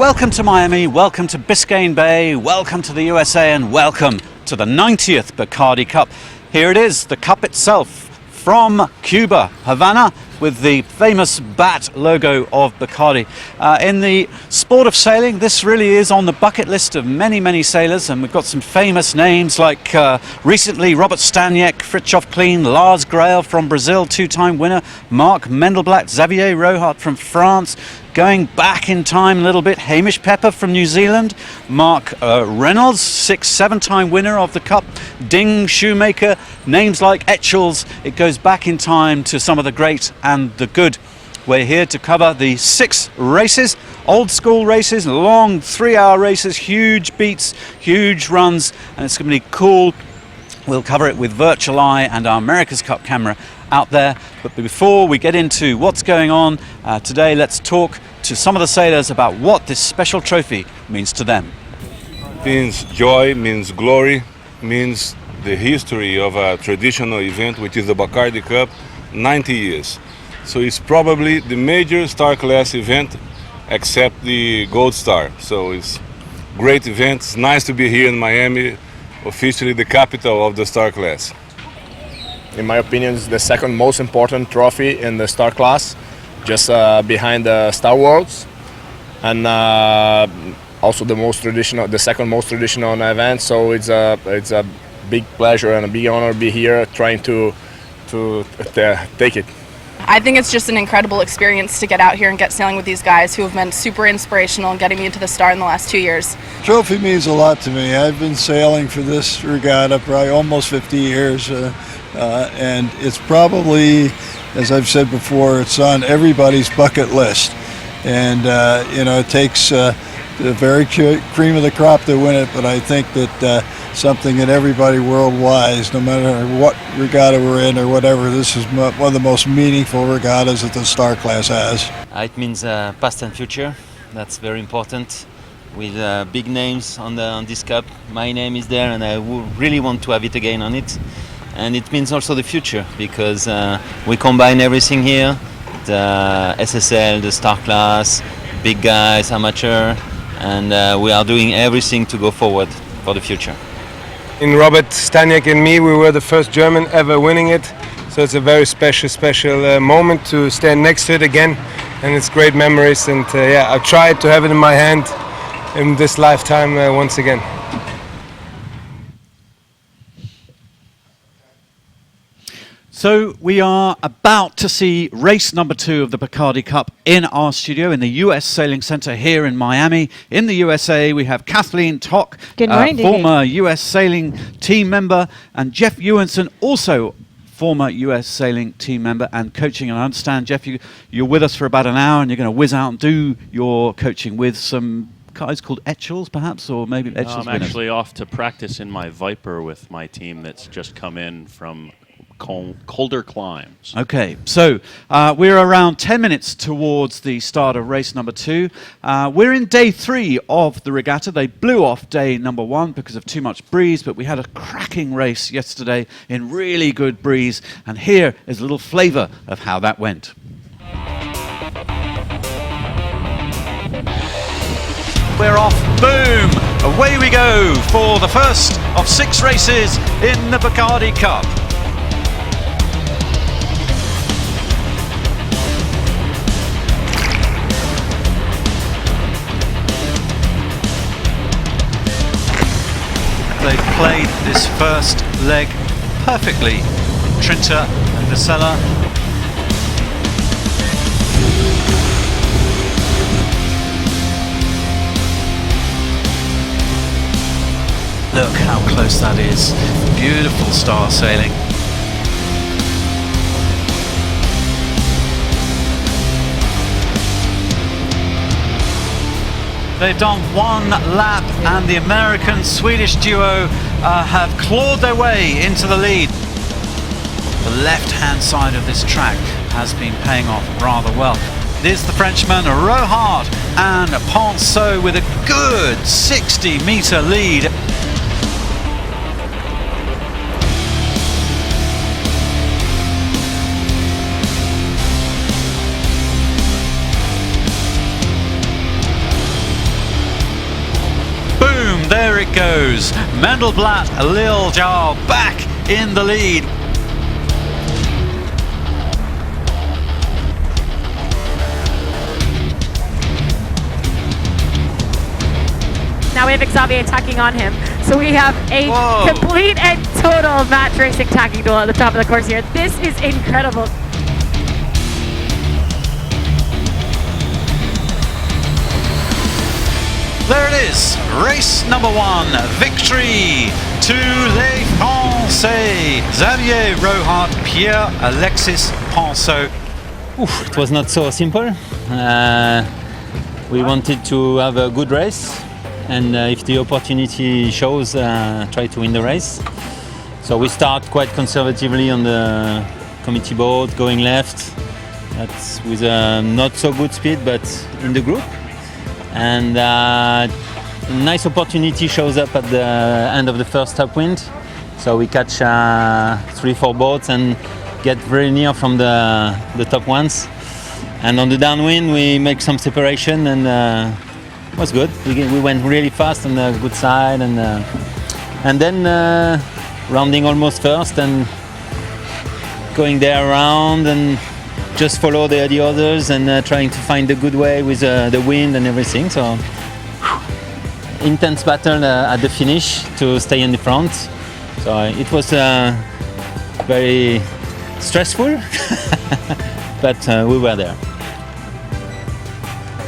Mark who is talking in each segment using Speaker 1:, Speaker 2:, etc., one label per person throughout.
Speaker 1: Welcome to Miami, welcome to Biscayne Bay, welcome to the USA, and welcome to the 90th Bacardi Cup. Here it is, the cup itself from Cuba, Havana, with the famous bat logo of Bacardi. In the sport of sailing, this really is on the bucket list of many, many sailors, and we've got some famous names like recently Robert Staniek, Fritjof Kleen, Lars Grael from Brazil, two-time winner, Mark Mendelblatt, Xavier Rohart from France. Going back in time a little bit, Hamish Pepper from New Zealand, Mark Reynolds, 7-time winner of the Cup, Ding Shoemaker, names like Etchells. It goes back in time to some of the great and the good. We're here to cover the 6 races, old school races, long 3-hour races, huge beats, huge runs, and it's going to be cool. We'll cover it with Virtual Eye and our America's Cup camera out there. But before we get into what's going on today, let's talk to some of the sailors about what this special trophy means to them.
Speaker 2: Means joy, means glory, means the history of a traditional event, which is the Bacardi Cup, 90 years. So it's probably the major star class event except the Gold Star. So it's a great event. It's nice to be here in Miami, officially the capital of the star class.
Speaker 3: In my opinion, it's the second most important trophy in the star class, just behind the Star Worlds, and also the second most traditional event. So it's a big pleasure and a big honor to be here, trying to take it.
Speaker 4: I think it's just an incredible experience to get out here and get sailing with these guys who have been super inspirational in getting me into the Star in the last 2 years.
Speaker 5: Trophy means a lot to me. I've been sailing for this regatta probably almost 50 years, and it's probably, as I've said before, it's on everybody's bucket list. And it takes the very cream of the crop to win it, but I think that something that everybody worldwide, no matter what regatta we're in or whatever, this is one of the most meaningful regattas that the star class has.
Speaker 6: It means past and future. That's very important. With big names on this cup, my name is there, and I really want to have it again on it. And it means also the future, because we combine everything here: the SSL, the star class, big guys, amateur, and we are doing everything to go forward for the future.
Speaker 7: In Robert Staniek and me, we were the first German ever winning it, so it's a very special moment to stand next to it again, and it's great memories. And I tried to have it in my hand in this lifetime once again.
Speaker 1: So we are about to see race number 2 of the Bacardi Cup in our studio in the US Sailing Center here in Miami. In the USA, we have Kathleen Tock,
Speaker 8: Good morning,
Speaker 1: former US Sailing team member, and Jeff Ewanson, also former US Sailing team member and coaching. And I understand, Jeff, you're with us for about an hour, and you're going to whiz out and do your coaching with some guys called Etchells, perhaps, or maybe Etchells.
Speaker 9: I'm actually off to practice in my Viper with my team that's just come in from colder climes.
Speaker 1: Okay, so we're around 10 minutes towards the start of race number 2. We're in day 3 of the regatta. They blew off day number 1 because of too much breeze, but we had a cracking race yesterday in really good breeze, and here is a little flavor of how that went. We're off, boom, away we go for the first of 6 races in the Bacardi Cup. They've played this first leg perfectly. Trinta and Vasella. Look how close that is. Beautiful star sailing. They've done 1 lap, and the American-Swedish duo have clawed their way into the lead. The left-hand side of this track has been paying off rather well. There's the Frenchman Rohart and Ponceau with a good 60-meter lead. goes. Mendelblatt, Lil Jar back in the lead.
Speaker 8: Now we have Xavier attacking on him. So we have a complete and total match racing tacking duel at the top of the course here. This is incredible.
Speaker 1: There it is, race number 1, victory to les Français, Xavier Rohart, Pierre-Alexis Pinceau.
Speaker 6: It was not so simple. We wanted to have a good race, and if the opportunity shows, try to win the race. So we start quite conservatively on the committee board, going left. That's with a not so good speed, but in the group. And a nice opportunity shows up at the end of the first upwind. So we catch 3-4 boats and get very near from the top ones. And on the downwind, we make some separation, and it was good. We went really fast on the good side, and then rounding almost first and going there around and just follow the others and trying to find the good way with the wind and everything. So intense battle at the finish to stay in the front. So it was very stressful, but we were there.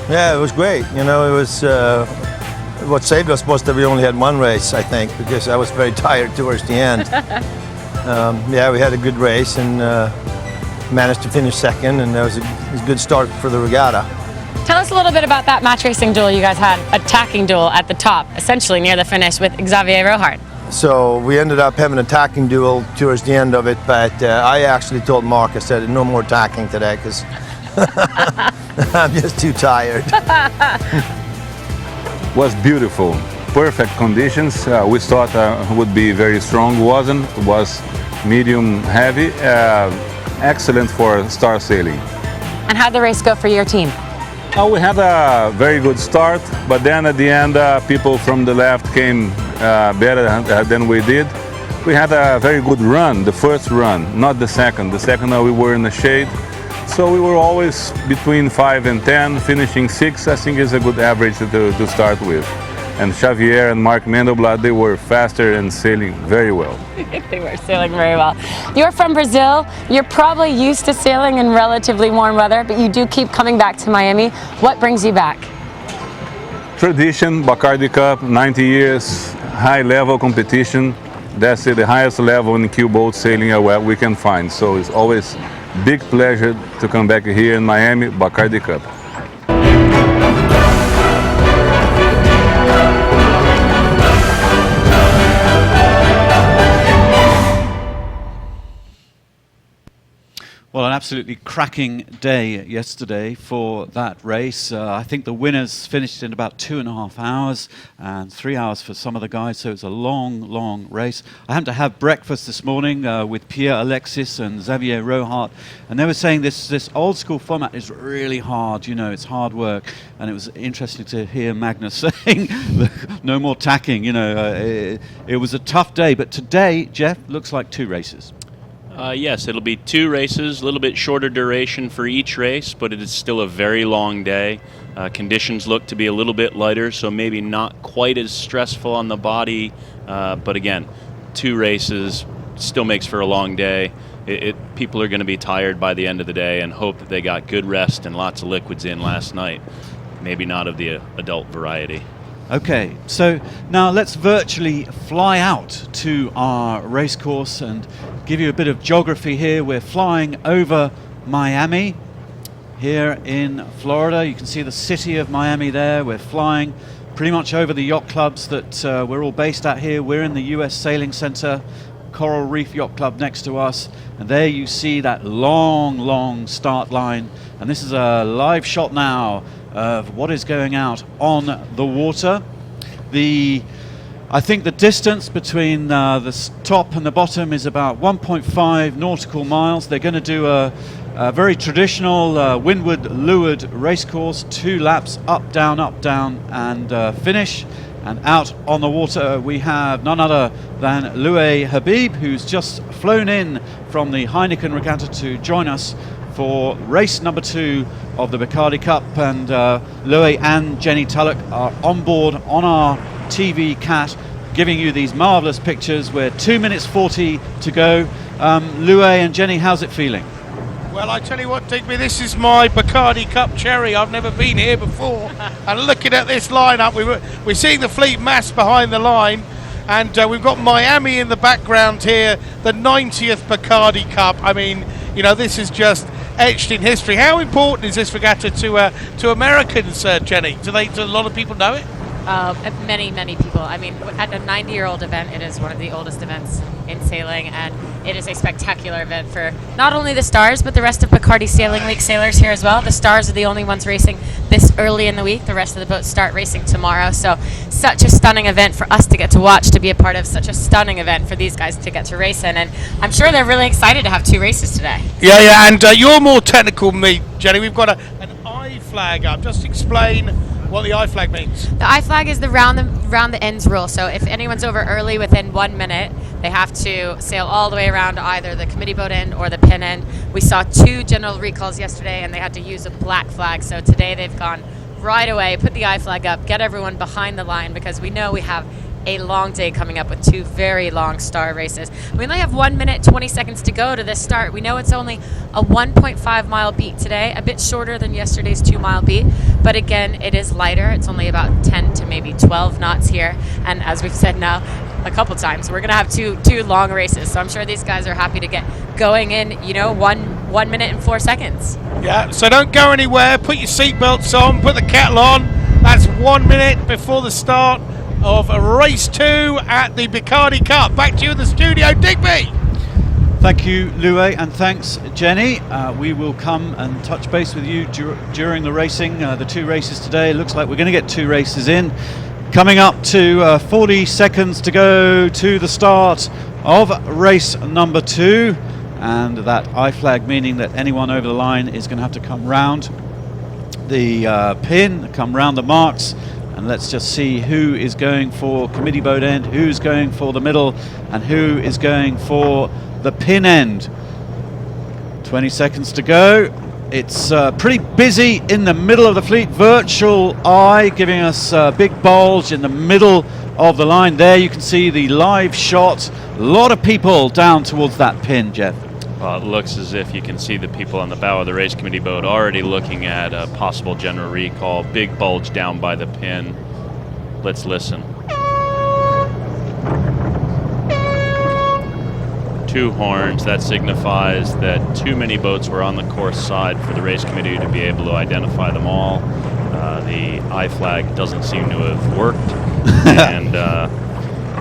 Speaker 10: Yeah, it was great. You know, it was what saved us was that we only had one race, I think, because I was very tired towards the end. Yeah, we had a good race and managed to finish second, and that was a good start for the regatta.
Speaker 8: Tell us a little bit about that match racing duel you guys had, a tacking duel at the top, essentially near the finish with Xavier Rohart.
Speaker 10: So we ended up having a tacking duel towards the end of it, but I actually told Mark, I said, no more tacking today, because I'm just too tired.
Speaker 2: Was beautiful, perfect conditions. We thought would be very strong, wasn't. It was medium heavy, excellent for star sailing.
Speaker 8: And how'd the race go for your team?
Speaker 2: We had a very good start, but then at the end, people from the left came better than we did. We had a very good run, the first run, not the second. The second we were in the shade. So we were always between 5 and 10, finishing 6, I think is a good average to start with. And Xavier and Mark Mendelblatt, they were faster and sailing very well.
Speaker 8: They were sailing very well. You're from Brazil. You're probably used to sailing in relatively warm weather, but you do keep coming back to Miami. What brings you back?
Speaker 2: Tradition, Bacardi Cup, 90 years, high level competition. That's the highest level in Q boat sailing we can find. So it's always big pleasure to come back here in Miami, Bacardi Cup.
Speaker 1: Well, an absolutely cracking day yesterday for that race. I think the winners finished in about 2.5 hours and 3 hours for some of the guys, so it's a long, long race. I happened to have breakfast this morning with Pierre-Alexis and Xavier Rohart, and they were saying this old school format is really hard, you know, it's hard work. And it was interesting to hear Magnus saying no more tacking, you know, it was a tough day. But today, Jeff, looks like 2 races.
Speaker 9: Yes, it'll be 2 races, a little bit shorter duration for each race, but it is still a very long day. Conditions look to be a little bit lighter, so maybe not quite as stressful on the body. But again, 2 races still makes for a long day. People are going to be tired by the end of the day and hope that they got good rest and lots of liquids in last night. Maybe not of the adult variety.
Speaker 1: Okay, so now let's virtually fly out to our race course and give you a bit of geography here. We're flying over Miami here in Florida. You can see the city of Miami there. We're flying pretty much over the yacht clubs that we're all based at here. We're in the US Sailing Center, Coral Reef Yacht Club next to us. And there you see that long, long start line. And this is a live shot now of what is going out on the water. I think the distance between the top and the bottom is about 1.5 nautical miles. They're going to do a very traditional windward leeward race course, 2 laps up, down, and finish. And out on the water we have none other than Louis Habib, who's just flown in from the Heineken Regatta to join us for race number 2 of the Bacardi Cup. And Louis and Jenny Tulloch are on board on our TV Cat, giving you these marvellous pictures. We're 2 minutes 40 to go. Louis and Jenny, how's it feeling?
Speaker 11: Well, I tell you what, Digby, this is my Bacardi Cup cherry. I've never been here before. And looking at this lineup, we're seeing the Fleet Mass behind the line. And we've got Miami in the background here, the 90th Bacardi Cup. I mean, you know, this is just etched in history. How important is this regatta to Americans, Jenny? Do a lot of people know it?
Speaker 8: Many people. I mean, at a 90-year-old event, it is one of the oldest events in sailing, and it is a spectacular event for not only the stars, but the rest of Bacardi Sailing League sailors here as well. The stars are the only ones racing this early in the week. The rest of the boats start racing tomorrow. So such a stunning event for us to get to watch, to be a part of, such a stunning event for these guys to get to race in. And I'm sure they're really excited to have 2 races today.
Speaker 11: Yeah, and you're more technical than me, Jenny. We've got an I flag up. Just explain what the I flag means.
Speaker 8: The I flag is the round the ends rule. So if anyone's over early within 1 minute, they have to sail all the way around to either the committee boat end or the pin end. We saw 2 general recalls yesterday, and they had to use a black flag. So today they've gone right away, put the I flag up, get everyone behind the line, because we know we have a long day coming up with 2 very long star races. We only have 1 minute 20 seconds to go to this start. We know it's only a 1.5 mile beat today, a bit shorter than yesterday's 2 mile beat, but again, it is lighter. It's only about 10 to maybe 12 knots here, and as we've said now a couple times, we're gonna have two long races, so I'm sure these guys are happy to get going in, you know, 1 minute and 4 seconds.
Speaker 11: Yeah, so don't go anywhere. Put your seatbelts on, put the kettle on. That's 1 minute before the start of race 2 at the Bacardi Cup. Back to you in the studio, Digby.
Speaker 1: Thank you, Louis, and thanks, Jenny. We will come and touch base with you during the racing, the 2 races today. It looks like we're going to get 2 races in. Coming up to 40 seconds to go to the start of race number 2, and that I flag meaning that anyone over the line is going to have to come round the pin, come round the marks. And let's just see who is going for committee boat end, who's going for the middle, and who is going for the pin end. 20 seconds to go. It's pretty busy in the middle of the fleet. Virtual Eye giving us a big bulge in the middle of the line. There you can see the live shot. A lot of people down towards that pin, Jeff.
Speaker 9: Well, it looks as if you can see the people on the bow of the race committee boat already looking at a possible general recall. Big bulge down by the pin. Let's listen. 2 horns. That signifies that too many boats were on the course side for the race committee to be able to identify them all. The I flag doesn't seem to have worked. And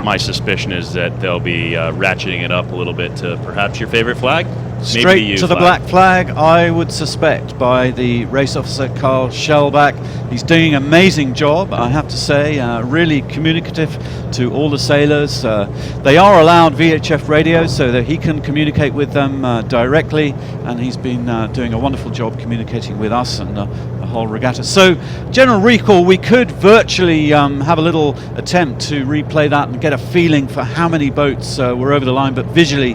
Speaker 9: my suspicion is that they'll be ratcheting it up a little bit to perhaps your favorite flag?
Speaker 1: Straight to the black flag, I would suspect, by the race officer Carl Shellback. He's doing an amazing job, I have to say, really communicative to all the sailors. They are allowed VHF radio so that he can communicate with them directly, and he's been doing a wonderful job communicating with us and the whole regatta. So, general recall, we could virtually have a little attempt to replay that and get a feeling for how many boats were over the line, but visually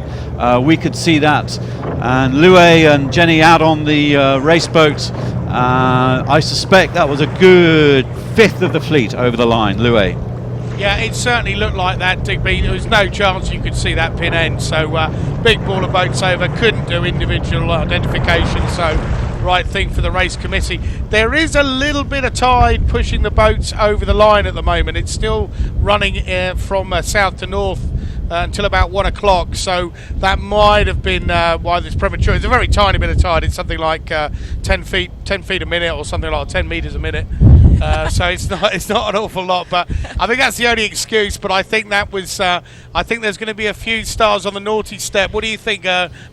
Speaker 1: we could see that. And Louis and Jenny out on the race boat. I suspect that was a good 1/5 of the fleet over the line, Louis.
Speaker 11: Yeah, it certainly looked like that, Digby. There was no chance you could see that pin end. So big ball of boats over, couldn't do individual identification. So right thing for the race committee. There is a little bit of tide pushing the boats over the line at the moment. It's still running from south to north until about 1 o'clock, so that might have been why this premature. It's a very tiny bit of tide. It's something like 10 feet a minute, or something like 10 meters a minute. So it's not an awful lot, but I think that's the only excuse. But I think that was I think there's going to be a few stars on the naughty step. What do you think?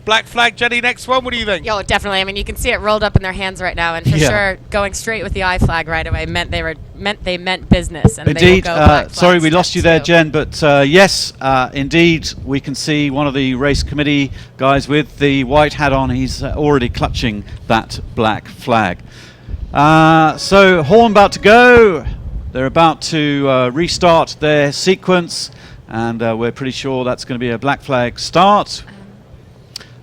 Speaker 11: Black flag, Jenny, next one. What do you think?
Speaker 8: Yo, definitely. I mean, you can see it rolled up in their hands right now, and for sure, going straight with the I flag right away meant they meant business. And
Speaker 1: indeed.
Speaker 8: They will go black
Speaker 1: Sorry, we
Speaker 8: flag
Speaker 1: lost you there, Jen. But yes, indeed, we can see one of the race committee guys with the white hat on. He's already clutching that black flag. So horn about to go. They're about to restart their sequence, and we're pretty sure that's going to be a black flag start.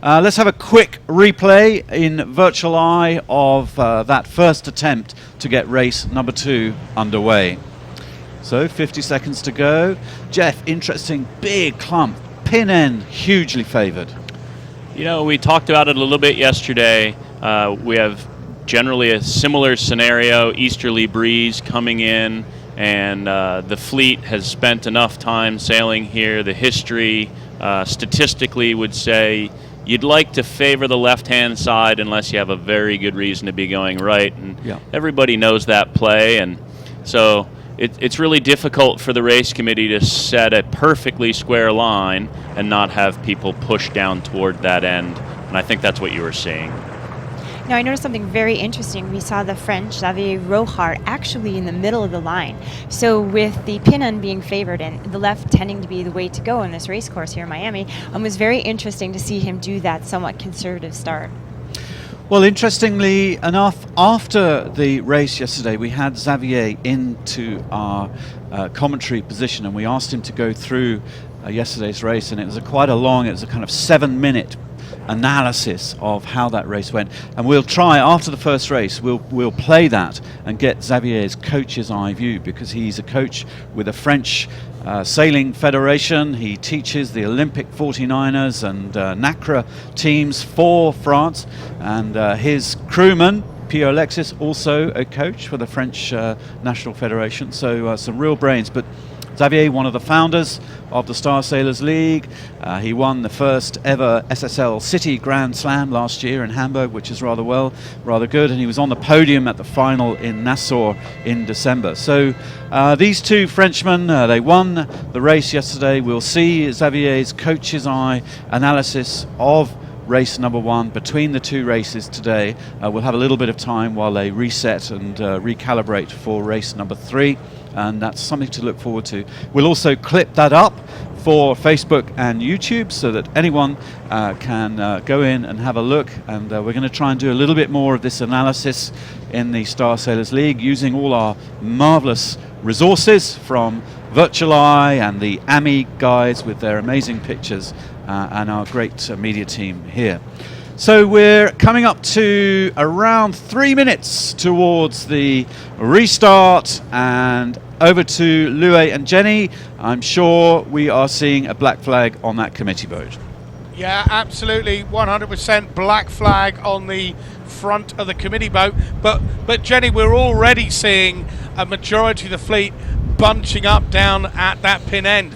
Speaker 1: Let's have a quick replay in virtual eye of that first attempt to get race number 2 underway. So 50 seconds to go. Jeff, interesting big clump, pin end, hugely favoured.
Speaker 9: You know, we talked about it a little bit yesterday. We have generally a similar scenario, easterly breeze coming in, and the fleet has spent enough time sailing here. The history statistically would say you'd like to favor the left-hand side unless you have a very good reason to be going right, and everybody knows that play, and so it's really difficult for the race committee to set a perfectly square line and not have people push down toward that end, and I think that's what you were seeing.
Speaker 12: Now, I noticed something very interesting. We saw the French Xavier Rohart actually in the middle of the line. So with the pin end being favored and the left tending to be the way to go in this race course here in Miami, it was very interesting to see him do that somewhat conservative start.
Speaker 1: Well, interestingly enough, after the race yesterday, we had Xavier into our commentary position, and we asked him to go through yesterday's race, and it was quite a long, it was a kind of 7-minute analysis of how that race went, and we'll try after the first race we'll play that and get Xavier's coach's eye view, because he's a coach with a French sailing federation. He teaches the Olympic 49ers and NACRA teams for France, and his crewman Pierre Alexis, also a coach for the French National Federation, so some real brains. But Xavier, one of the founders of the Star Sailors League. He won the first ever SSL City Grand Slam last year in Hamburg, which is rather good, and he was on the podium at the final in Nassau in December. So these two Frenchmen, they won the race yesterday. We'll see Xavier's coach's eye analysis of race number 1 between the two races today. We'll have a little bit of time while they reset and recalibrate for race number 3. And that's something to look forward to. We'll also clip that up for Facebook and YouTube so that anyone can go in and have a look. And we're going to try and do a little bit more of this analysis in the Star Sailors League using all our marvelous resources from Virtual Eye and the AMI guys with their amazing pictures and our great media team here. So we're coming up to around 3 minutes towards the restart, and over to Louis and Jenny. I'm sure we are seeing a black flag on that committee boat.
Speaker 11: Yeah, absolutely, 100% black flag on the front of the committee boat. But Jenny, we're already seeing a majority of the fleet bunching up down at that pin end.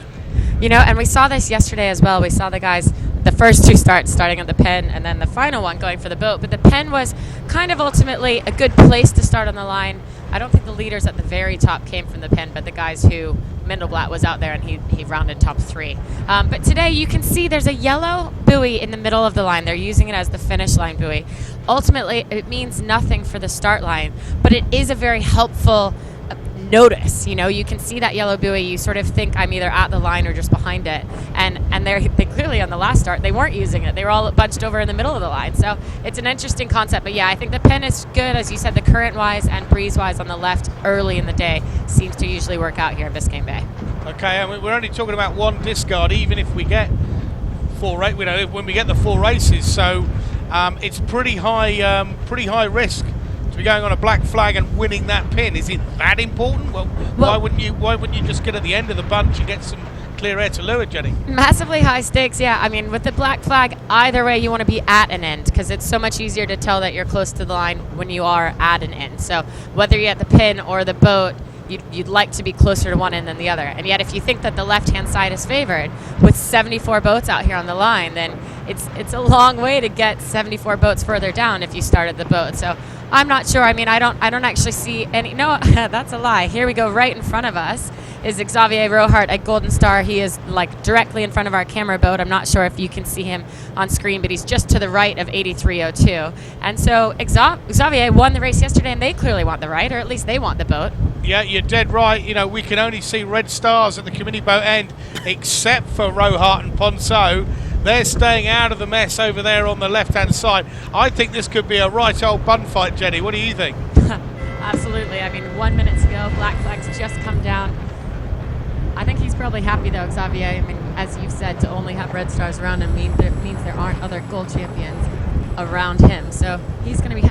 Speaker 8: You know, and we saw this yesterday as well. We saw the guys, the first two starts starting at the pen, and then the final one going for the boat. But the pen was kind of ultimately a good place to start on the line. I don't think the leaders at the very top came from the pen, but the guys who Mendelblatt was out there and he rounded top 3. But today you can see there's a yellow buoy in the middle of the line. They're using it as the finish line buoy. Ultimately, it means nothing for the start line, but it is a very helpful notice. You know, you can see that yellow buoy, you sort of think I'm either at the line or just behind it, and they clearly on the last start they weren't using it. They were all bunched over in the middle of the line, so it's an interesting concept. But yeah, I think the pen is good, as you said, the current wise and breeze wise on the left early in the day seems to usually work out here in Biscayne Bay.
Speaker 11: Okay, I mean, we're only talking about one discard even if we get when we get the 4 races, so it's pretty high risk to be going on a black flag and winning that pin. Is it that important? Well, why wouldn't you just get at the end of the bunch and get some clear air to lure, Jenny?
Speaker 8: Massively high stakes, yeah. I mean, with the black flag, either way you want to be at an end, because it's so much easier to tell that you're close to the line when you are at an end. So whether you're at the pin or the boat, you'd like to be closer to one end than the other. And yet if you think that the left-hand side is favored, with 74 boats out here on the line, then it's a long way to get 74 boats further down if you start at the boat. So I'm not sure. I mean, I don't actually see any. No, that's a lie. Here we go. Right in front of us is Xavier Rohart at Golden Star. He is like directly in front of our camera boat. I'm not sure if you can see him on screen, but he's just to the right of 8302. And so Xavier won the race yesterday, and they clearly want the right, or at least they want the boat.
Speaker 11: Yeah, you're dead right. You know, we can only see red stars at the committee boat end, except for Rohart and Ponceau. They're staying out of the mess over there on the left-hand side. I think this could be a right old bun fight, Jenny. What do you think?
Speaker 8: Absolutely. I mean, 1 minute to go. Black Flag's just come down. I think he's probably happy though, Xavier. I mean, as you've said, to only have Red Stars around him means there aren't other gold champions around him. So he's going to be,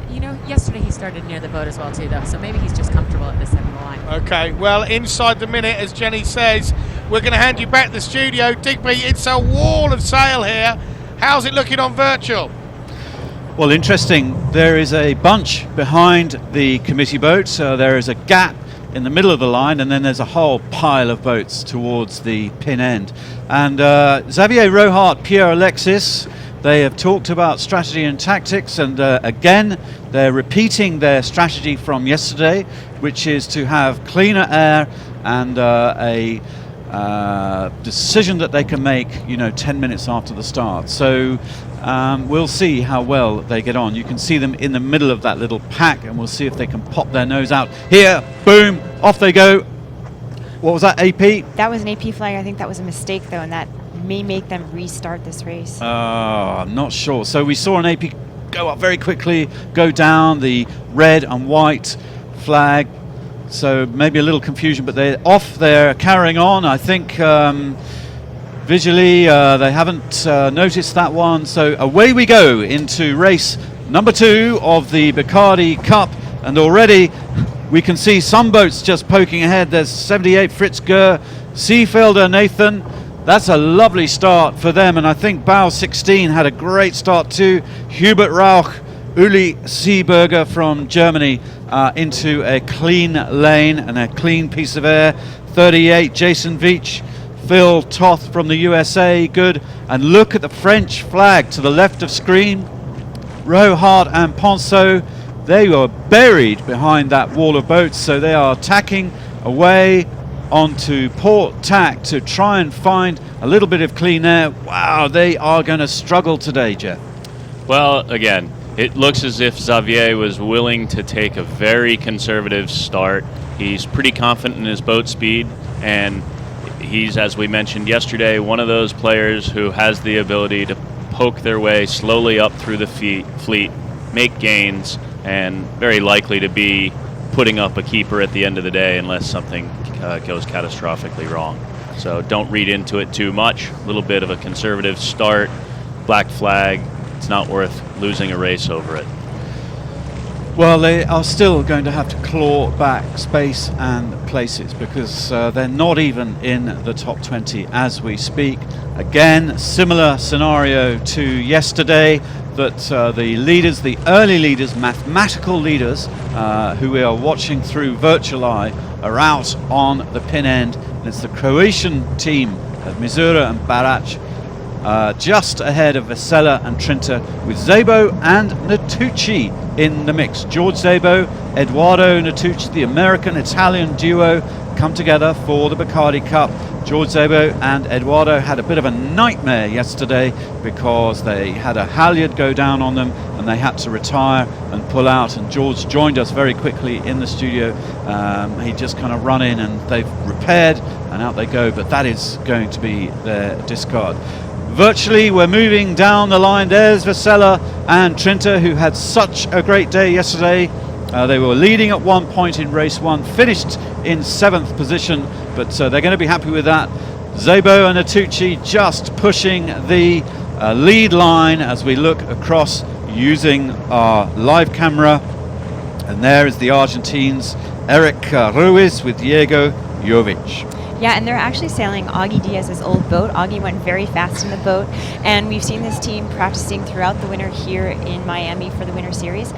Speaker 8: yesterday he started near the boat as well too, though. So maybe he's just comfortable at this end of the line.
Speaker 11: Okay, well, inside the minute, as Jenny says, we're going to hand you back to the studio. Digby, it's a wall of sail here. How's it looking on virtual?
Speaker 1: Well, interesting. There is a bunch behind the committee boat. So there is a gap in the middle of the line, and then there's a whole pile of boats towards the pin end. And Xavier Rohart, Pierre Alexis, they have talked about strategy and tactics, and again, they're repeating their strategy from yesterday, which is to have cleaner air and a decision that they can make, 10 minutes after the start. So we'll see how well they get on. You can see them in the middle of that little pack, and we'll see if they can pop their nose out. Here, boom, off they go. What was that, AP?
Speaker 12: That was an AP flag. I think that was a mistake, though, and that may make them restart this race.
Speaker 1: I'm not sure. So we saw an AP go up very quickly, go down, the red and white flag. So maybe a little confusion, but they're off, they're carrying on. I think visually they haven't noticed that one. So away we go into race number 2 of the Bacardi Cup, and already we can see some boats just poking ahead. There's 78 Fritz Gurr, Seefelder Nathan. That's a lovely start for them, and I think Bow 16 had a great start too. Hubert Rauch, Uli Seeberger from Germany into a clean lane and a clean piece of air. 38 Jason Veach, Phil Toth from the USA, good. And look at the French flag to the left of screen. Rohart and Ponceau, they were buried behind that wall of boats, so they are tacking away onto port tack to try and find a little bit of clean air. Wow, they are going to struggle today, Jeff.
Speaker 9: Well, again, it looks as if Xavier was willing to take a very conservative start. He's pretty confident in his boat speed, and he's, as we mentioned yesterday, one of those players who has the ability to poke their way slowly up through the fleet, make gains, and very likely to be putting up a keeper at the end of the day unless something goes catastrophically wrong. So don't read into it too much. A little bit of a conservative start, black flag. It's not worth losing a race over it.
Speaker 1: Well, they are still going to have to claw back space and places because they're not even in the top 20 as we speak. Again, similar scenario to yesterday, that the leaders, the early leaders, mathematical leaders, who we are watching through virtual eye, are out on the pin end. And it's the Croatian team of Misura and Barac, just ahead of Vesela and Trinta, with Szabo and Natucci in the mix. George Szabo, Eduardo Natucci, the American-Italian duo, come together for the Bacardi Cup. George Szabo and Eduardo had a bit of a nightmare yesterday because they had a halyard go down on them and they had to retire and pull out, and George joined us very quickly in the studio. He just kind of run in and they've repaired and out they go, but that is going to be their discard. Virtually, we're moving down the line. There's Vesela and Trinta, who had such a great day yesterday. They were leading at one point in race 1, finished in 7th position, but they're going to be happy with that. Szabo and Natucci just pushing the lead line as we look across using our live camera. And there is the Argentines, Eric Ruiz with Diego Jovic.
Speaker 12: Yeah, and they're actually sailing Augie Diaz's old boat. Augie went very fast in the boat, and we've seen this team practicing throughout the winter here in Miami for the Winter Series.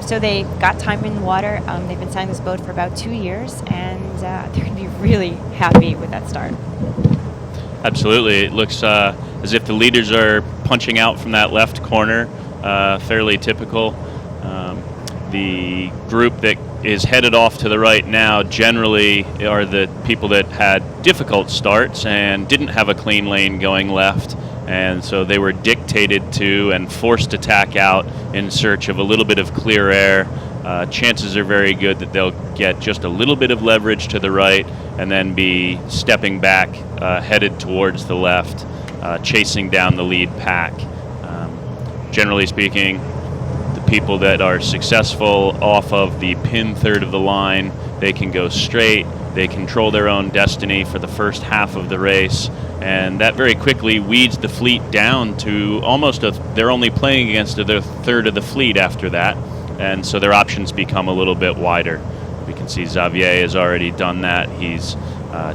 Speaker 12: So they got time in the water. They've been sailing this boat for about 2 years, and they're going to be really happy with that start.
Speaker 9: Absolutely. It looks as if the leaders are punching out from that left corner, fairly typical. The group that is headed off to the right now generally are the people that had difficult starts and didn't have a clean lane going left, and so they were dictated to and forced to tack out in search of a little bit of clear air. Chances are very good that they'll get just a little bit of leverage to the right and then be stepping back, headed towards the left, chasing down the lead pack. Generally speaking, the people that are successful off of the pin third of the line, they can go straight, they control their own destiny for the first half of the race, and that very quickly weeds the fleet down to almost they're only playing against their third of the fleet after that, and so their options become a little bit wider. We can see Xavier has already done that. He's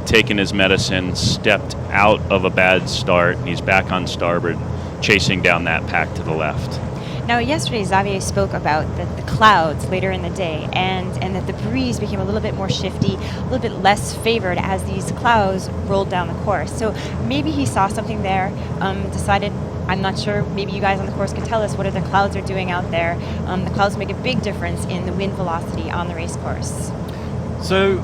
Speaker 9: taken his medicine, stepped out of a bad start, and he's back on starboard, chasing down that pack to the left.
Speaker 12: Now, yesterday Xavier spoke about the clouds later in the day, and that the breeze became a little bit more shifty, a little bit less favored as these clouds rolled down the course. So maybe he saw something there, decided, I'm not sure, maybe you guys on the course can tell us what the clouds are doing out there. The clouds make a big difference in the wind velocity on the race course.
Speaker 1: So,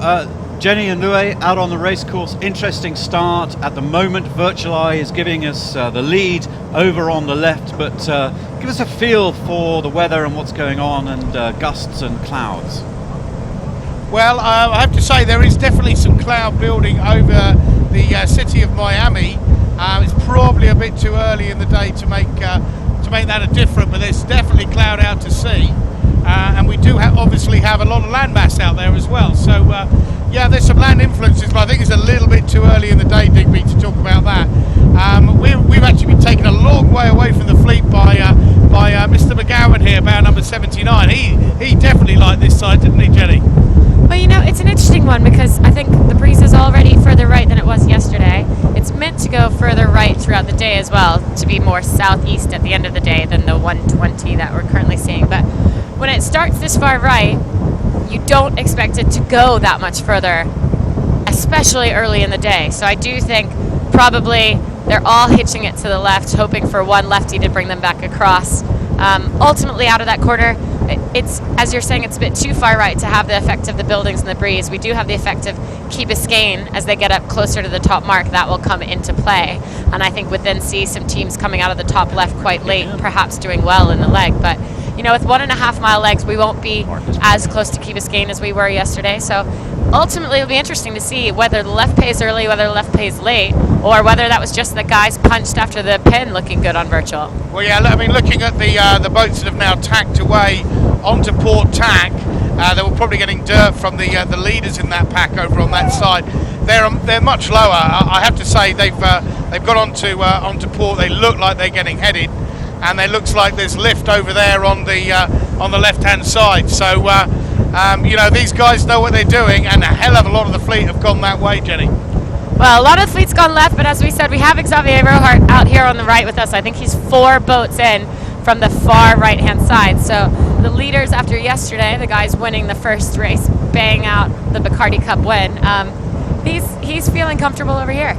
Speaker 1: Jenny and Louis out on the race course. Interesting start at the moment. Virtual Eye is giving us the lead over on the left, but give us a feel for the weather and what's going on, and gusts and clouds.
Speaker 11: Well, I have to say there is definitely some cloud building over the city of Miami. It's probably a bit too early in the day to make that a difference, but there's definitely cloud out to sea, and we do obviously have a lot of landmass out there as well. So yeah, there's some land influences, but I think it's a little bit too early in the day, Digby, to talk about that. We've actually been taken a long way away from the fleet by Mr. McGowan here, bow number 79. He definitely liked this side, didn't he, Jenny?
Speaker 8: Well, you know, it's an interesting one because I think the breeze is already further right than it was yesterday. It's meant to go further right throughout the day as well, to be more southeast at the end of the day than the 120 that we're currently seeing. But when it starts this far right, you don't expect it to go that much further, especially early in the day. So I do think probably they're all hitching it to the left, hoping for one lefty to bring them back across. Ultimately, out of that corner, it's, as you're saying, it's a bit too far right to have the effect of the buildings and the breeze. We do have the effect of Key Biscayne as they get up closer to the top mark. That will come into play, and I think we'd then see some teams coming out of the top left quite late, perhaps doing well in the leg. But you know, with 1.5 mile legs, we won't be as close to Key Biscayne as we were yesterday. So ultimately, it'll be interesting to see whether the left pays early, whether the left pays late, or whether that was just the guys punched after the pin looking good on virtual.
Speaker 11: Well, yeah, I mean, looking at the boats that have now tacked away onto port tack, they were probably getting dirt from the leaders in that pack over on that side. They're much lower. I have to say they've got onto port. They look like they're getting headed, and it looks like there's lift over there on the left-hand side. So you know, these guys know what they're doing, and a hell of a lot of the fleet have gone that way, Jenny.
Speaker 8: Well, a lot of the fleet's gone left, but as we said, we have Xavier Rohart out here on the right with us. I think he's 4 boats in from the far right-hand side. So the leaders after yesterday, the guys winning the first race, bang out the Bacardi Cup win, he's feeling comfortable over here.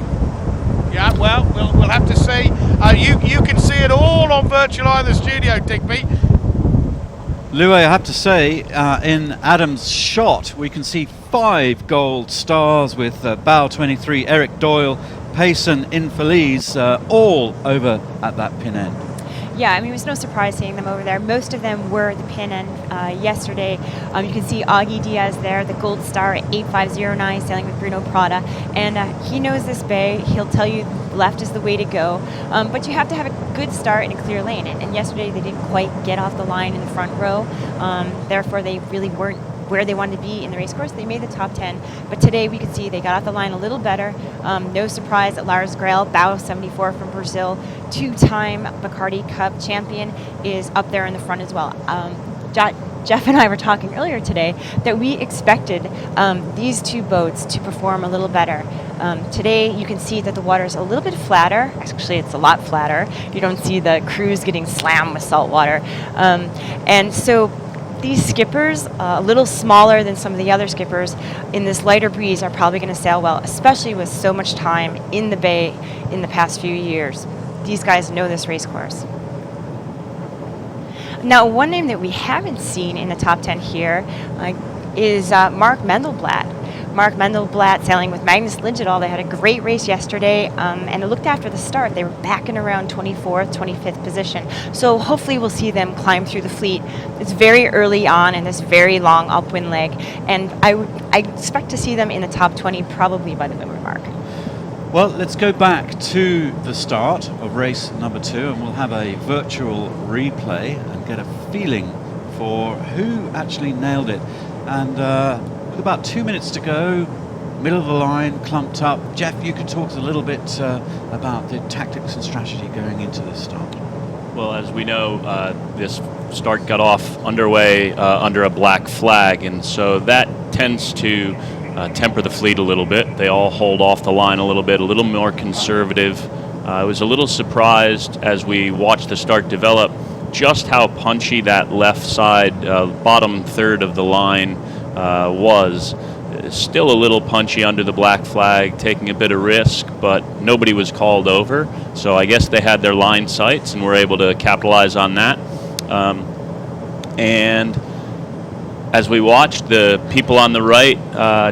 Speaker 11: Yeah, well, we'll have to see. You can see it all on Virtual Eye in the studio, Digby.
Speaker 1: Louis, I have to say, in Adam's shot, we can see 5 gold stars with bow 23, Eric Doyle, Payson, Infeliz, all over at that pin end.
Speaker 12: Yeah, I mean, it was no surprise seeing them over there. Most of them were the pin end yesterday. You can see Augie Diaz there, the gold star at 8509, sailing with Bruno Prada. And he knows this bay. He'll tell you left is the way to go. But you have to have a good start in a clear lane. And yesterday they didn't quite get off the line in the front row. Therefore, they really weren't where they wanted to be in the race course. They made the top 10, but today we could see they got off the line a little better. No surprise that Lars Grael, bow 74 from Brazil, 2-time Bacardi Cup champion, is up there in the front as well. Jeff and I were talking earlier today that we expected these 2 boats to perform a little better. Today you can see that the water is a little bit flatter. Actually, it's a lot flatter. You don't see the crews getting slammed with salt water. And so these skippers, a little smaller than some of the other skippers, in this lighter breeze are probably going to sail well, especially with so much time in the bay in the past few years. These guys know this race course. Now, one name that we haven't seen in the top 10 here is Mark Mendelblatt. Mark Mendelblatt sailing with Magnus Lindedal. They had a great race yesterday, and it looked after the start. They were back in around 24th, 25th position. So hopefully we'll see them climb through the fleet. It's very early on in this very long upwind leg, and I expect to see them in the top 20 probably by the windward mark.
Speaker 1: Well, let's go back to the start of race number 2, and we'll have a virtual replay and get a feeling for who actually nailed it. And with about 2 minutes to go, middle of the line, clumped up. Jeff, you could talk a little bit about the tactics and strategy going into this start.
Speaker 9: Well, as we know, this start got off underway under a black flag, and so that tends to temper the fleet a little bit. They all hold off the line a little more conservative. I was a little surprised as we watched the start develop just how punchy that left side, bottom third of the line was. Still a little punchy under the black flag, taking a bit of risk, but nobody was called over. So I guess they had their line sights and were able to capitalize on that. And as we watched, the people on the right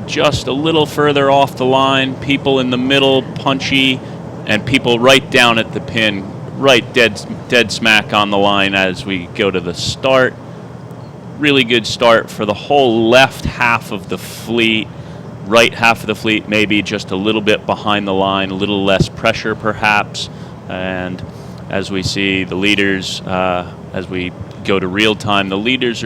Speaker 9: just a little further off the line, people in the middle punchy, and people right down at the pin, right dead smack on the line as we go to the start. Really good start for the whole left half of the fleet. Right half of the fleet maybe just a little bit behind the line, a little less pressure perhaps. And as we see the leaders, as we go to real time, the leaders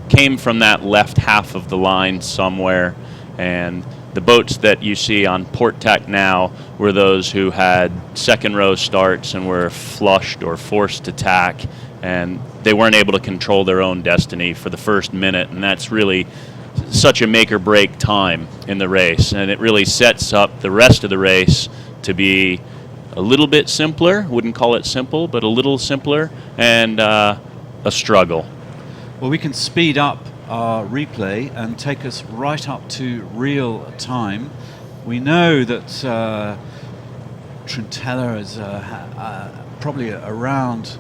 Speaker 9: came from that left half of the line somewhere. And the boats that you see on port tack now were those who had second row starts and were flushed or forced to tack, and they weren't able to control their own destiny for the first minute, and that's really such a make or break time in the race, and it really sets up the rest of the race to be a little bit simpler. Wouldn't call it simple, but a little simpler, and a struggle.
Speaker 1: Well, we can speed up our replay and take us right up to real time. We know that Trentella is probably around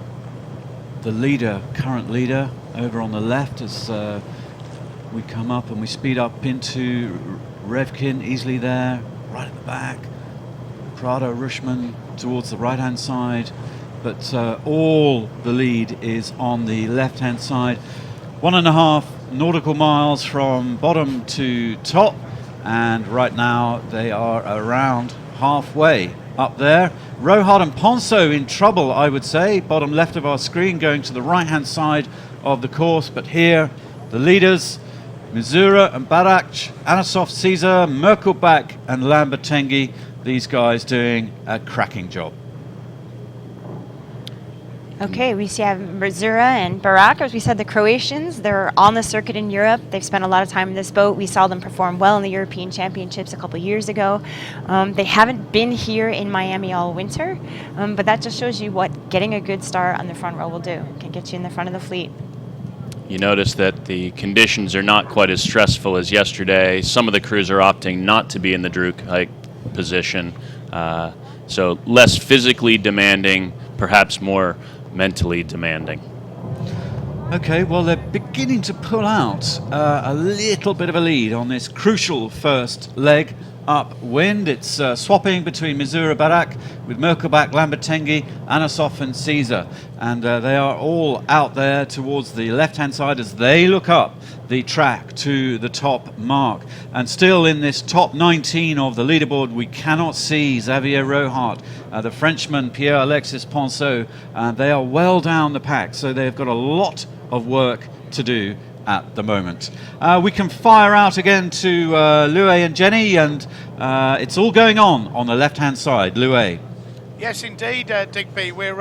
Speaker 1: the current leader, over on the left as we come up and we speed up into Revkin, easily there, right at the back. Prado, Rushman towards the right-hand side, but all the lead is on the left-hand side. 1.5 nautical miles from bottom to top, and right now they are around halfway up there. Rohart and Ponso in trouble, I would say, bottom left of our screen, going to the right-hand side of the course. But here, the leaders, Missoura and Barak, Anasov, Caesar, Merkelbach and Lambertenghi, these guys doing a cracking job.
Speaker 12: Okay, we see Missoura and Barak, as we said, the Croatians. They're on the circuit in Europe. They've spent a lot of time in this boat. We saw them perform well in the European Championships a couple years ago. They haven't been here in Miami all winter, but that just shows you what getting a good start on the front row will do. Can get you in the front of the fleet.
Speaker 9: You notice that the conditions are not quite as stressful as yesterday. Some of the crews are opting not to be in the Druk hike position, so less physically demanding, perhaps more mentally demanding.
Speaker 1: Okay, well, they're beginning to pull out a little bit of a lead on this crucial first leg upwind. It's swapping between Missoura, Barak, with Merkelbach, Lambertenghi, Anasov and Caesar. And they are all out there towards the left-hand side as they look up the track to the top mark. And still in this top 19 of the leaderboard, we cannot see Xavier Rohart, the Frenchman Pierre-Alexis Ponceau. They are well down the pack, so they've got a lot of work to do at the moment. We can fire out again to Loué and Jenny, and it's all going on the left-hand side. Loué.
Speaker 11: Yes, indeed, Digby. We're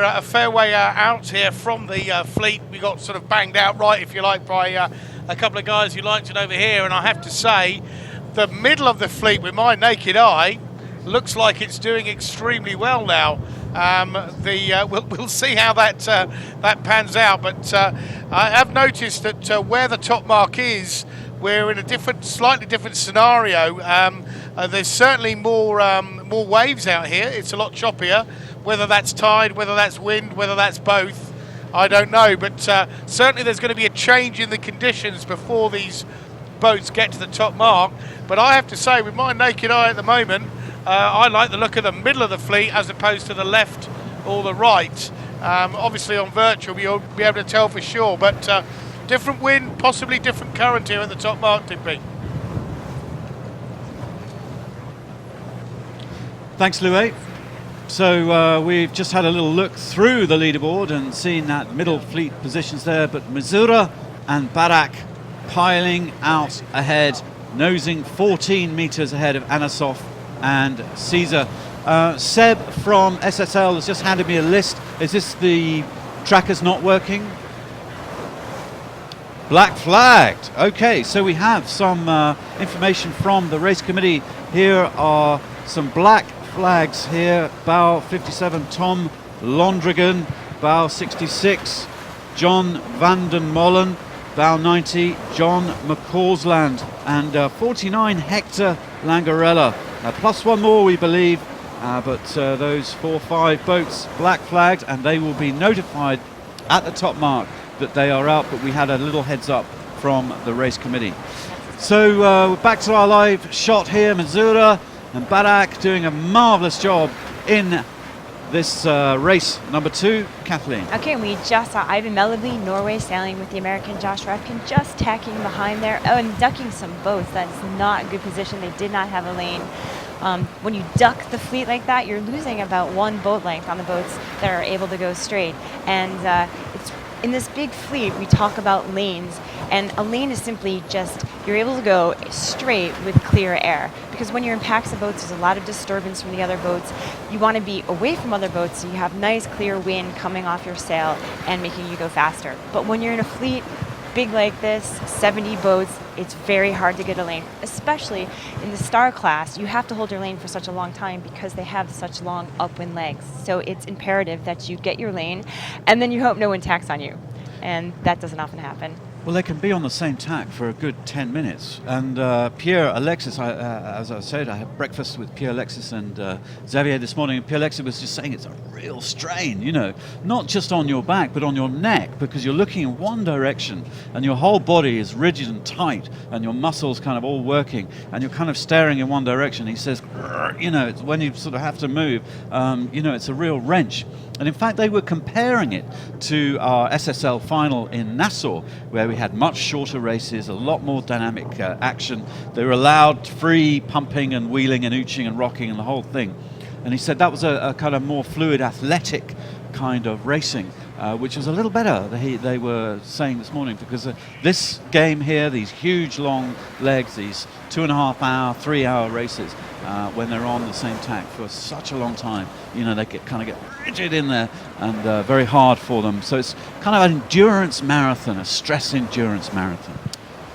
Speaker 11: a fair way out here from the fleet. We got sort of banged out, right, if you like, by a couple of guys who liked it over here. And I have to say, the middle of the fleet, with my naked eye, looks like it's doing extremely well now. We'll see how that pans out. But I have noticed that where the top mark is, we're in a slightly different scenario. There's certainly more waves out here. It's a lot choppier. Whether that's tide, whether that's wind, whether that's both, I don't know. But certainly there's going to be a change in the conditions before these boats get to the top mark. But I have to say, with my naked eye at the moment, I like the look of the middle of the fleet as opposed to the left or the right. Obviously on virtual you'll be able to tell for sure, but different wind, possibly different current here at the top mark, Digby.
Speaker 1: Thanks, Loué. So we've just had a little look through the leaderboard and seen that middle fleet positions there, but Missouri and Barak piling out ahead, nosing 14 meters ahead of Anasov and Caesar. Seb from SSL has just handed me a list. Is this the trackers not working? Black flagged. Okay, so we have some information from the race committee. Here are some black flags here. Bow 57, Tom Londrigan. Bow 66, John Vanden Molen. Bow 90, John McCausland. And 49, Hector Langarella. Plus one more, we believe. But those 4-5 boats black flagged, and they will be notified at the top mark that they are out, but we had a little heads up from the race committee. So we're back to our live shot here. Missouri and Barak doing a marvellous job in this race number 2. Kathleen.
Speaker 12: Okay, and we just saw Ivan Melleby, Norway, sailing with the American Josh Revkin, just tacking behind there. Oh, and ducking some boats. That's not a good position. They did not have a lane. When you duck the fleet like that, you're losing about 1 boat length on the boats that are able to go straight. And it's in this big fleet, we talk about lanes, and a lane is simply just you're able to go straight with clear air. Because when you're in packs of boats, there's a lot of disturbance from the other boats. You want to be away from other boats so you have nice clear wind coming off your sail and making you go faster. But when you're in a fleet big like this, 70 boats, it's very hard to get a lane, especially in the star class. You have to hold your lane for such a long time because they have such long upwind legs. So it's imperative that you get your lane and then you hope no one tacks on you. And that doesn't often happen.
Speaker 1: Well, they can be on the same tack for a good 10 minutes. And Pierre Alexis, as I said, I had breakfast with Pierre Alexis and Xavier this morning, and Pierre Alexis was just saying it's a real strain, you know, not just on your back, but on your neck, because you're looking in one direction and your whole body is rigid and tight and your muscles kind of all working and you're kind of staring in one direction. He says, you know, it's when you sort of have to move, you know, it's a real wrench. And in fact, they were comparing it to our SSL final in Nassau, where we had much shorter races, a lot more dynamic action. They were allowed free pumping and wheeling and ooching and rocking and the whole thing. And he said that was a kind of more fluid, athletic kind of racing, which was a little better, they were saying this morning, because this game here, these huge long legs, these 2.5 hour, 3 hour races, when they're on the same tack for such a long time, you know, they kind of get rigid in there and very hard for them. So it's kind of an endurance marathon, a stress endurance marathon.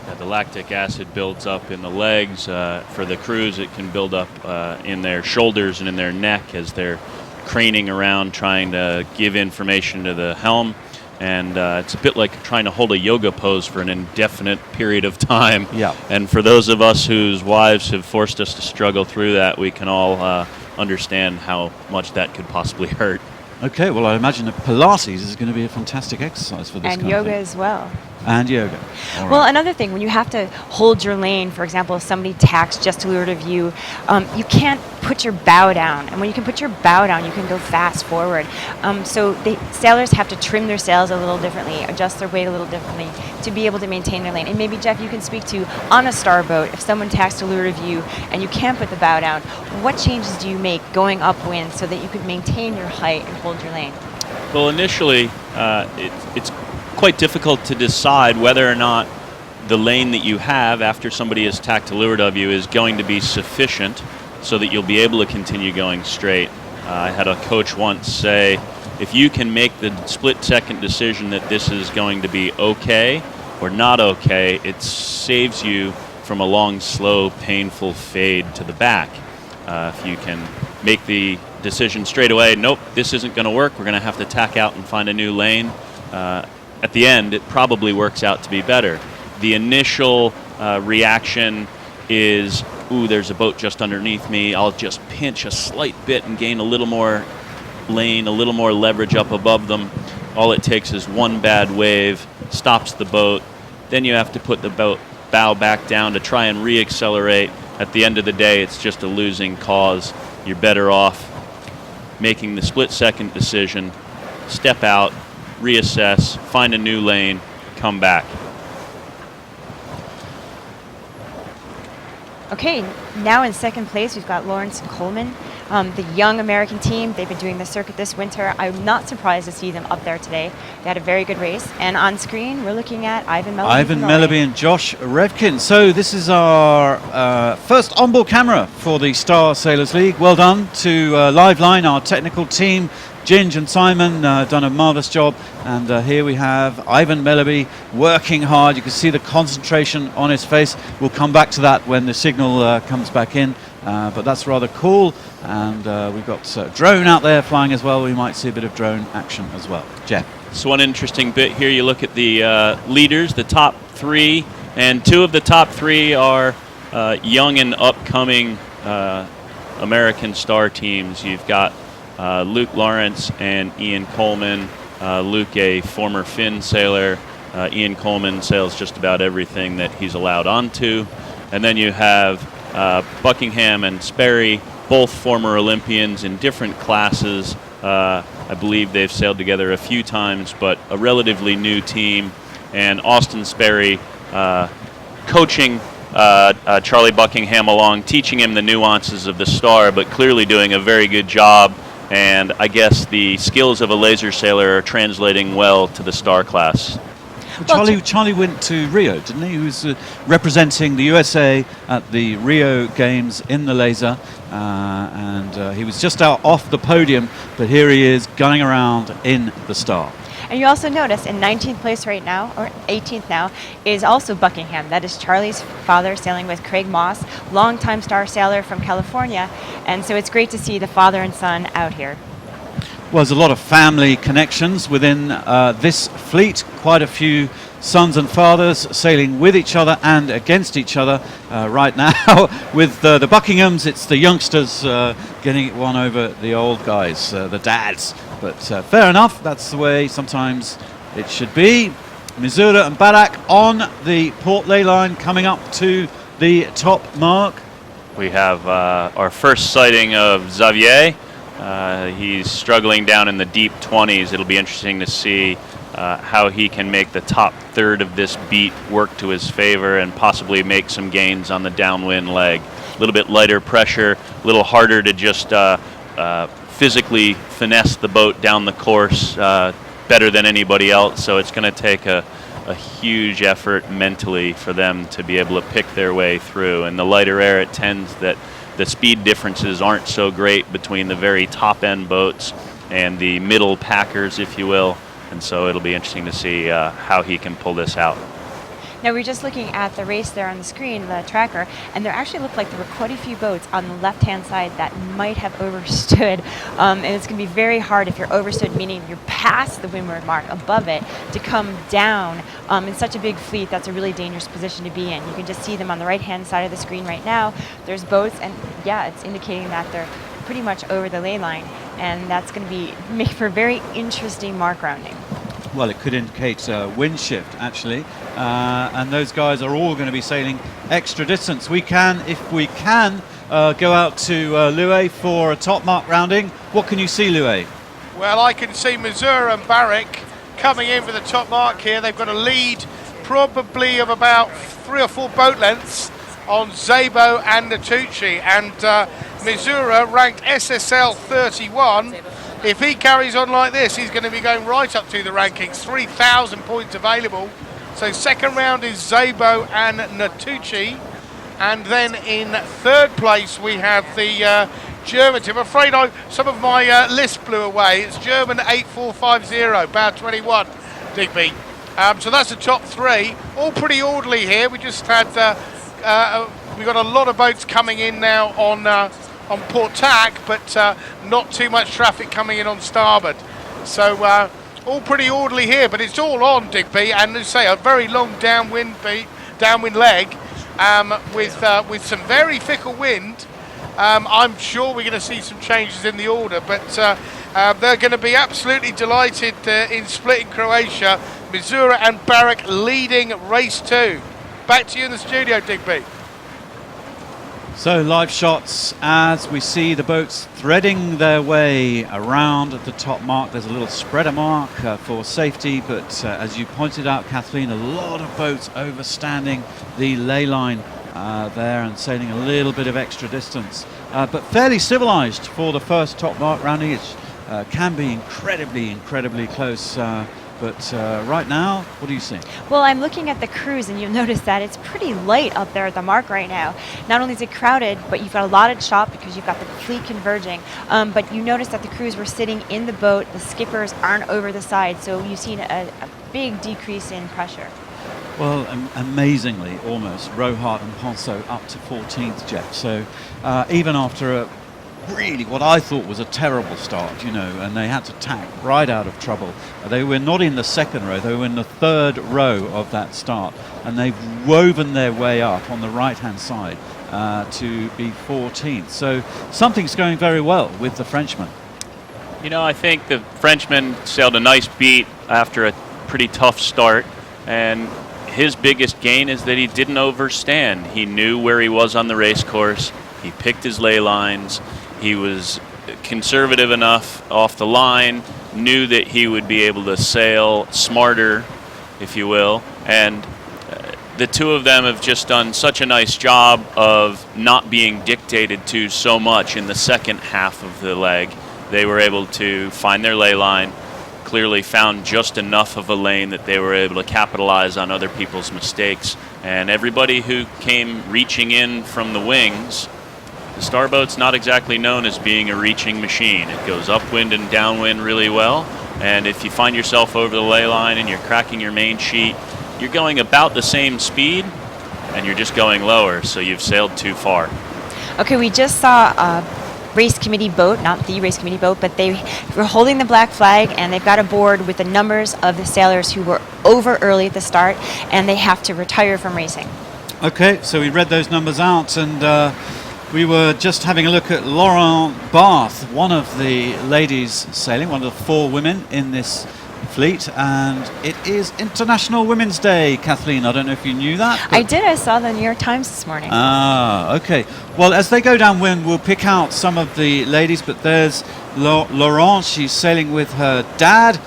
Speaker 9: Yeah, the lactic acid builds up in the legs. For the crews, it can build up in their shoulders and in their neck as they're craning around trying to give information to the helm. And it's a bit like trying to hold a yoga pose for an indefinite period of time.
Speaker 1: Yeah.
Speaker 9: And for those of us whose wives have forced us to struggle through that, we can all understand how much that could possibly hurt.
Speaker 1: Okay, well, I imagine that Pilates is going to be a fantastic exercise for this
Speaker 12: And
Speaker 1: kind
Speaker 12: yoga
Speaker 1: of thing.
Speaker 12: as well.
Speaker 1: And yoga. All
Speaker 12: Well,
Speaker 1: right.
Speaker 12: another thing, when you have to hold your lane, for example, if somebody tacks just to leeward of you, you can't put your bow down. And when you can put your bow down, you can go fast forward. So the sailors have to trim their sails a little differently, adjust their weight a little differently to be able to maintain their lane. And maybe, Jeff, you can speak to, on a starboat, if someone tacks to leeward of you and you can't put the bow down, what changes do you make going upwind so that you could maintain your height and hold your lane?
Speaker 9: Well, initially, it's quite difficult to decide whether or not the lane that you have after somebody has tacked to leeward of you is going to be sufficient so that you'll be able to continue going straight. I had a coach once say, if you can make the split-second decision that this is going to be okay or not okay, it saves you from a long, slow, painful fade to the back. If you can make the decision straight away, nope, this isn't going to work, we're going to have to tack out and find a new lane, at the end, it probably works out to be better. The initial reaction is, ooh, there's a boat just underneath me. I'll just pinch a slight bit and gain a little more lane, a little more leverage up above them. All it takes is one bad wave, stops the boat. Then you have to put the bow back down to try and re-accelerate. At the end of the day, it's just a losing cause. You're better off making the split-second decision, step out, reassess, find a new lane, come back.
Speaker 12: Okay, now in second place, we've got Lawrence and Coleman. The young American team, they've been doing the circuit this winter. I'm not surprised to see them up there today. They had a very good race. And on screen, we're looking at Ivan Melleby.
Speaker 1: Ivan Melleby and Josh Revkin. So this is our first onboard camera for the Star Sailors League. Well done to Liveline, our technical team. Ginge and Simon done a marvellous job, and here we have Ivan Melleby working hard. You can see the concentration on his face. We'll come back to that when the signal comes back in, but that's rather cool. And we've got drone out there flying as well. We might see a bit of drone action as well. Jeff.
Speaker 9: So one interesting bit here, you look at the leaders, the top three, and two of the top three are young and upcoming American star teams. You've got Luke Lawrence and Ian Coleman. Luke, a former Finn sailor. Ian Coleman sails just about everything that he's allowed onto. And then you have Buckingham and Sperry, both former Olympians in different classes. I believe they've sailed together a few times, but a relatively new team. And Austin Sperry coaching Charlie Buckingham along, teaching him the nuances of the Star, but clearly doing a very good job. And I guess the skills of a laser sailor are translating well to the Star class.
Speaker 1: Well, Charlie went to Rio, didn't he? He was representing the USA at the Rio Games in the laser, and he was just out off the podium, but here he is gunning around in the Star.
Speaker 12: And you also notice in 19th place right now, or 18th now, is also Buckingham. That is Charlie's father sailing with Craig Moss, longtime Star sailor from California. And so it's great to see the father and son out here.
Speaker 1: Well, there's a lot of family connections within this fleet. Quite a few sons and fathers sailing with each other and against each other right now. With the Buckinghams, it's the youngsters getting one over the old guys, the dads. But fair enough, that's the way sometimes it should be. Missouri and Barak on the port ley line coming up to the top mark.
Speaker 9: We have our first sighting of Xavier. He's struggling down in the deep 20s. It'll be interesting to see how he can make the top third of this beat work to his favor and possibly make some gains on the downwind leg. A little bit lighter pressure, a little harder to just physically finesse the boat down the course better than anybody else. So it's going to take a huge effort mentally for them to be able to pick their way through. And the lighter air, it tends that the speed differences aren't so great between the very top end boats and the middle packers, if you will. And so it'll be interesting to see how he can pull this out.
Speaker 12: Now we're just looking at the race there on the screen, the tracker, and there actually looked like there were quite a few boats on the left-hand side that might have overstood. And it's going to be very hard if you're overstood, meaning you're past the windward mark, above it, to come down. In such a big fleet, that's a really dangerous position to be in. You can just see them on the right-hand side of the screen right now. There's boats, and yeah, it's indicating that they're pretty much over the ley line, and that's going to make for very interesting mark rounding.
Speaker 1: Well, it could indicate wind shift, actually, and those guys are all going to be sailing extra distance. We can, if we can, go out to Loué for a top mark rounding. What can you see, Loué?
Speaker 11: Well, I can see Missouri and Barak coming in for the top mark here. They've got a lead probably of about 3 or 4 boat lengths on Szabo and Natucci, and Missouri ranked SSL 31. If he carries on like this, he's going to be going right up to the rankings. 3,000 points available. So second round is Szabo and Natucci. And then in third place we have the German team. I'm afraid some of my list blew away. It's German 8450, bow 21, Digby. So that's the top 3. All pretty orderly here. We just had, we've got a lot of boats coming in now on port tack, but not too much traffic coming in on starboard. So all pretty orderly here, but it's all on, Digby, and as I say, a very long downwind leg with some very fickle wind. I'm sure we're going to see some changes in the order, but they're going to be absolutely delighted in splitting Croatia. Missouri and Barak leading race 2. Back to you in the studio, Digby.
Speaker 1: So live shots as we see the boats threading their way around the top mark. There's a little spreader mark for safety, but as you pointed out, Kathleen, a lot of boats overstanding the ley line there and sailing a little bit of extra distance. But fairly civilized for the first top mark round. It can be incredibly close. But right now, what do you see?
Speaker 12: Well, I'm looking at the cruise, and you'll notice that it's pretty light up there at the mark right now. Not only is it crowded, but you've got a lot of chop because you've got the fleet converging. But you notice that the crews were sitting in the boat. The skippers aren't over the side, so you've seen a big decrease in pressure.
Speaker 1: Well, amazingly, almost, Rohart and Ponceau up to 14th, Jeff. So even after a really what I thought was a terrible start, and they had to tack right out of trouble. They were not in the second row, they were in the third row of that start, and they've woven their way up on the right-hand side to be 14th. So something's going very well with the Frenchmen.
Speaker 9: I think the Frenchman sailed a nice beat after a pretty tough start, and his biggest gain is that he didn't overstand. He knew where he was on the race course. He picked his ley lines. He was conservative enough off the line, knew that he would be able to sail smarter, if you will, and the two of them have just done such a nice job of not being dictated to so much in the second half of the leg. They were able to find their ley line, clearly found just enough of a lane that they were able to capitalize on other people's mistakes, and everybody who came reaching in from the wings. The Starboat's not exactly known as being a reaching machine. It goes upwind and downwind really well, and if you find yourself over the ley line and you're cracking your main sheet, you're going about the same speed and you're just going lower, so you've sailed too far.
Speaker 12: Okay, we just saw a race committee boat, not the race committee boat, but they were holding the black flag, and they've got a board with the numbers of the sailors who were over early at the start, and they have to retire from racing.
Speaker 1: Okay, so we read those numbers out, and we were just having a look at Laurent Barth, one of the ladies sailing, one of the 4 women in this fleet, and it is International Women's Day, Kathleen. I don't know if you knew that.
Speaker 12: I did. I saw the New York Times this morning.
Speaker 1: Ah, okay. Well, as they go downwind, we'll pick out some of the ladies, but there's Laurent. She's sailing with her dad.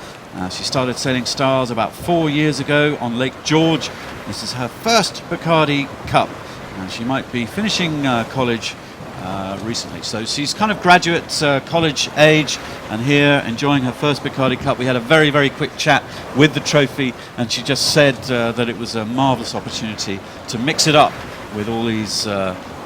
Speaker 1: She started sailing stars about 4 years ago on Lake George. This is her first Bacardi Cup, and she might be finishing college recently. So she's kind of graduate college age, and here enjoying her first Bacardi Cup. We had a very quick chat with the trophy, and she just said that it was a marvellous opportunity to mix it up with all these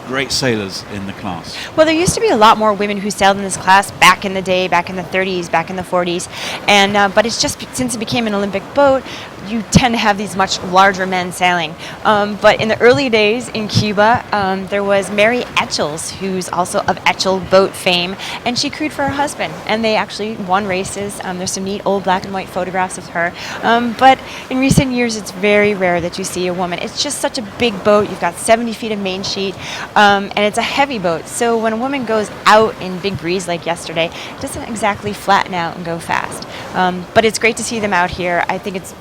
Speaker 1: great sailors in the class.
Speaker 12: Well, there used to be a lot more women who sailed in this class back in the day, back in the 30s, back in the 40s, and but it's just since it became an Olympic boat, you tend to have these much larger men sailing. But in the early days in Cuba, there was Mary Etchells, who's also of Etchell boat fame, and she crewed for her husband, and they actually won races. There's some neat old black and white photographs of her. But in recent years, it's very rare that you see a woman. It's just such a big boat. You've got 70 feet of main sheet, and it's a heavy boat. So when a woman goes out in big breeze like yesterday, it doesn't exactly flatten out and go fast. But it's great to see them out here. I think it's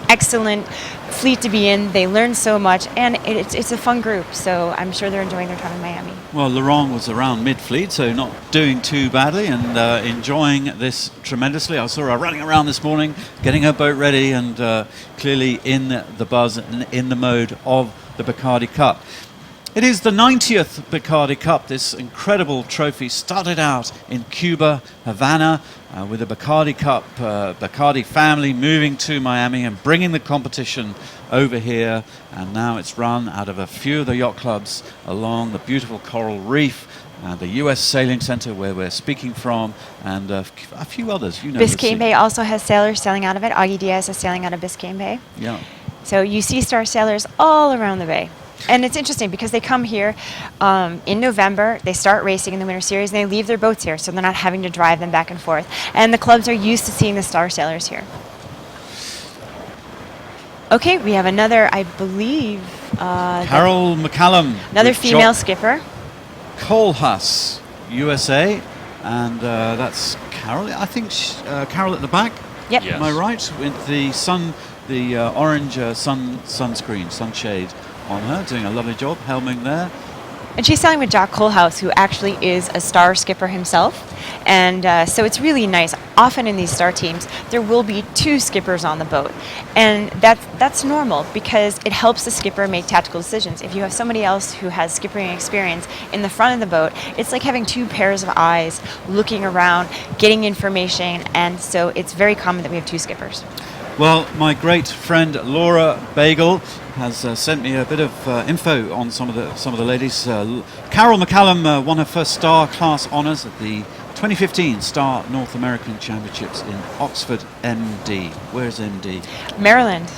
Speaker 12: excellent fleet to be in. They learn so much, and it's a fun group, so I'm sure they're enjoying their time in Miami.
Speaker 1: Well, Laurent was around mid-fleet, so not doing too badly, and enjoying this tremendously. I saw her running around this morning, getting her boat ready, and clearly in the buzz and in the mode of the Bacardi Cup. It is the 90th Bacardi Cup. This incredible trophy started out in Cuba, Havana, with the Bacardi Cup, Bacardi family moving to Miami and bringing the competition over here. And now it's run out of a few of the yacht clubs along the beautiful coral reef, the US Sailing Center where we're speaking from, and a few others. You know,
Speaker 12: Biscayne Bay also has sailors sailing out of it. Augie Diaz is sailing out of Biscayne Bay.
Speaker 1: Yeah.
Speaker 12: So you see star sailors all around the bay. And it's interesting because they come here in November, they start racing in the Winter Series, and they leave their boats here, so they're not having to drive them back and forth. And the clubs are used to seeing the star sailors here. Okay, we have another, I believe...
Speaker 1: Carol McCallum.
Speaker 12: Another female skipper.
Speaker 1: Colhus, USA. And that's Carol, I think, Carol at the back.
Speaker 12: Yep.
Speaker 9: Yes.
Speaker 1: Am I right? With the orange sunscreen, sunshade on her, doing a lovely job, helming there.
Speaker 12: And she's sailing with Jack Kohlhaas, who actually is a star skipper himself. And so it's really nice. Often in these star teams, there will be 2 skippers on the boat. And that's normal because it helps the skipper make tactical decisions. If you have somebody else who has skippering experience in the front of the boat, it's like having 2 pairs of eyes looking around, getting information. And so it's very common that we have 2 skippers.
Speaker 1: Well, my great friend Laura Bagel has sent me a bit of info on some of the ladies. Carol McCallum won her first star class honours at the 2015 Star North American Championships in Oxford, MD. Where's MD?
Speaker 12: Maryland.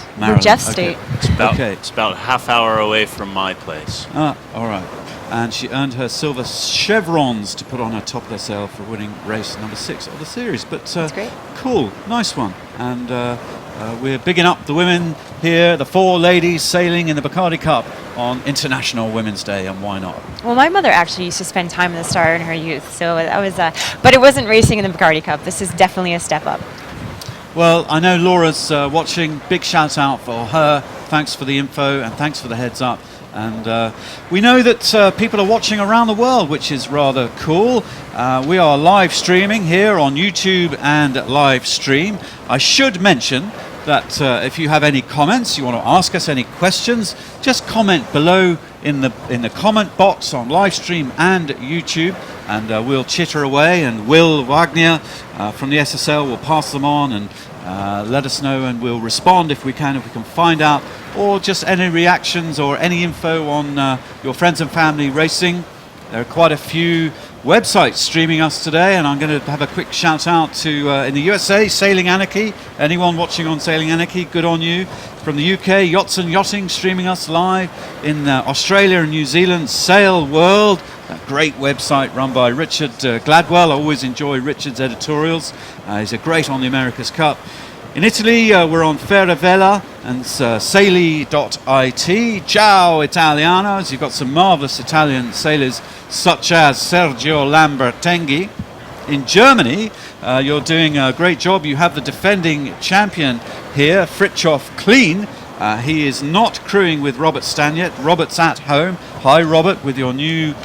Speaker 12: Jeff State.
Speaker 9: It's about a half hour away from my place.
Speaker 1: All right. And she earned her silver chevrons to put on her top of the sail for winning race number 6 of the series. But
Speaker 12: that's great.
Speaker 1: Cool, nice one. And we're bigging up the women here, the 4 ladies sailing in the Bacardi Cup on International Women's Day, and why not?
Speaker 12: Well, my mother actually used to spend time in the Star in her youth, so that was, but it wasn't racing in the Bacardi Cup. This is definitely a step up.
Speaker 1: Well, I know Laura's watching. Big shout out for her. Thanks for the info and thanks for the heads up. And we know that people are watching around the world, which is rather cool. We are live streaming here on YouTube and live stream. I should mention that if you have any comments, you want to ask us any questions, just comment below in the comment box on live stream and YouTube, and we'll chitter away, and Will Wagner from the SSL will pass them on and let us know, and we'll respond if we can find out, or just any reactions or any info on your friends and family racing. There are quite a few websites streaming us today, and I'm going to have a quick shout out to in the USA, Sailing Anarchy. Anyone watching on Sailing Anarchy, good on you. From the UK, Yachts and Yachting streaming us live. In Australia and New Zealand, Sail World, a great website run by Richard Gladwell. I always enjoy Richard's editorials. He's a great on the America's Cup. In Italy, we're on Ferravela and Saili.it. Ciao Italianos. You've got some marvellous Italian sailors such as Sergio Lambertenghi. In Germany, you're doing a great job. You have the defending champion here, Fritjof Kleen. He is not crewing with Robert Stanyet. Robert's at home. Hi, Robert, with your new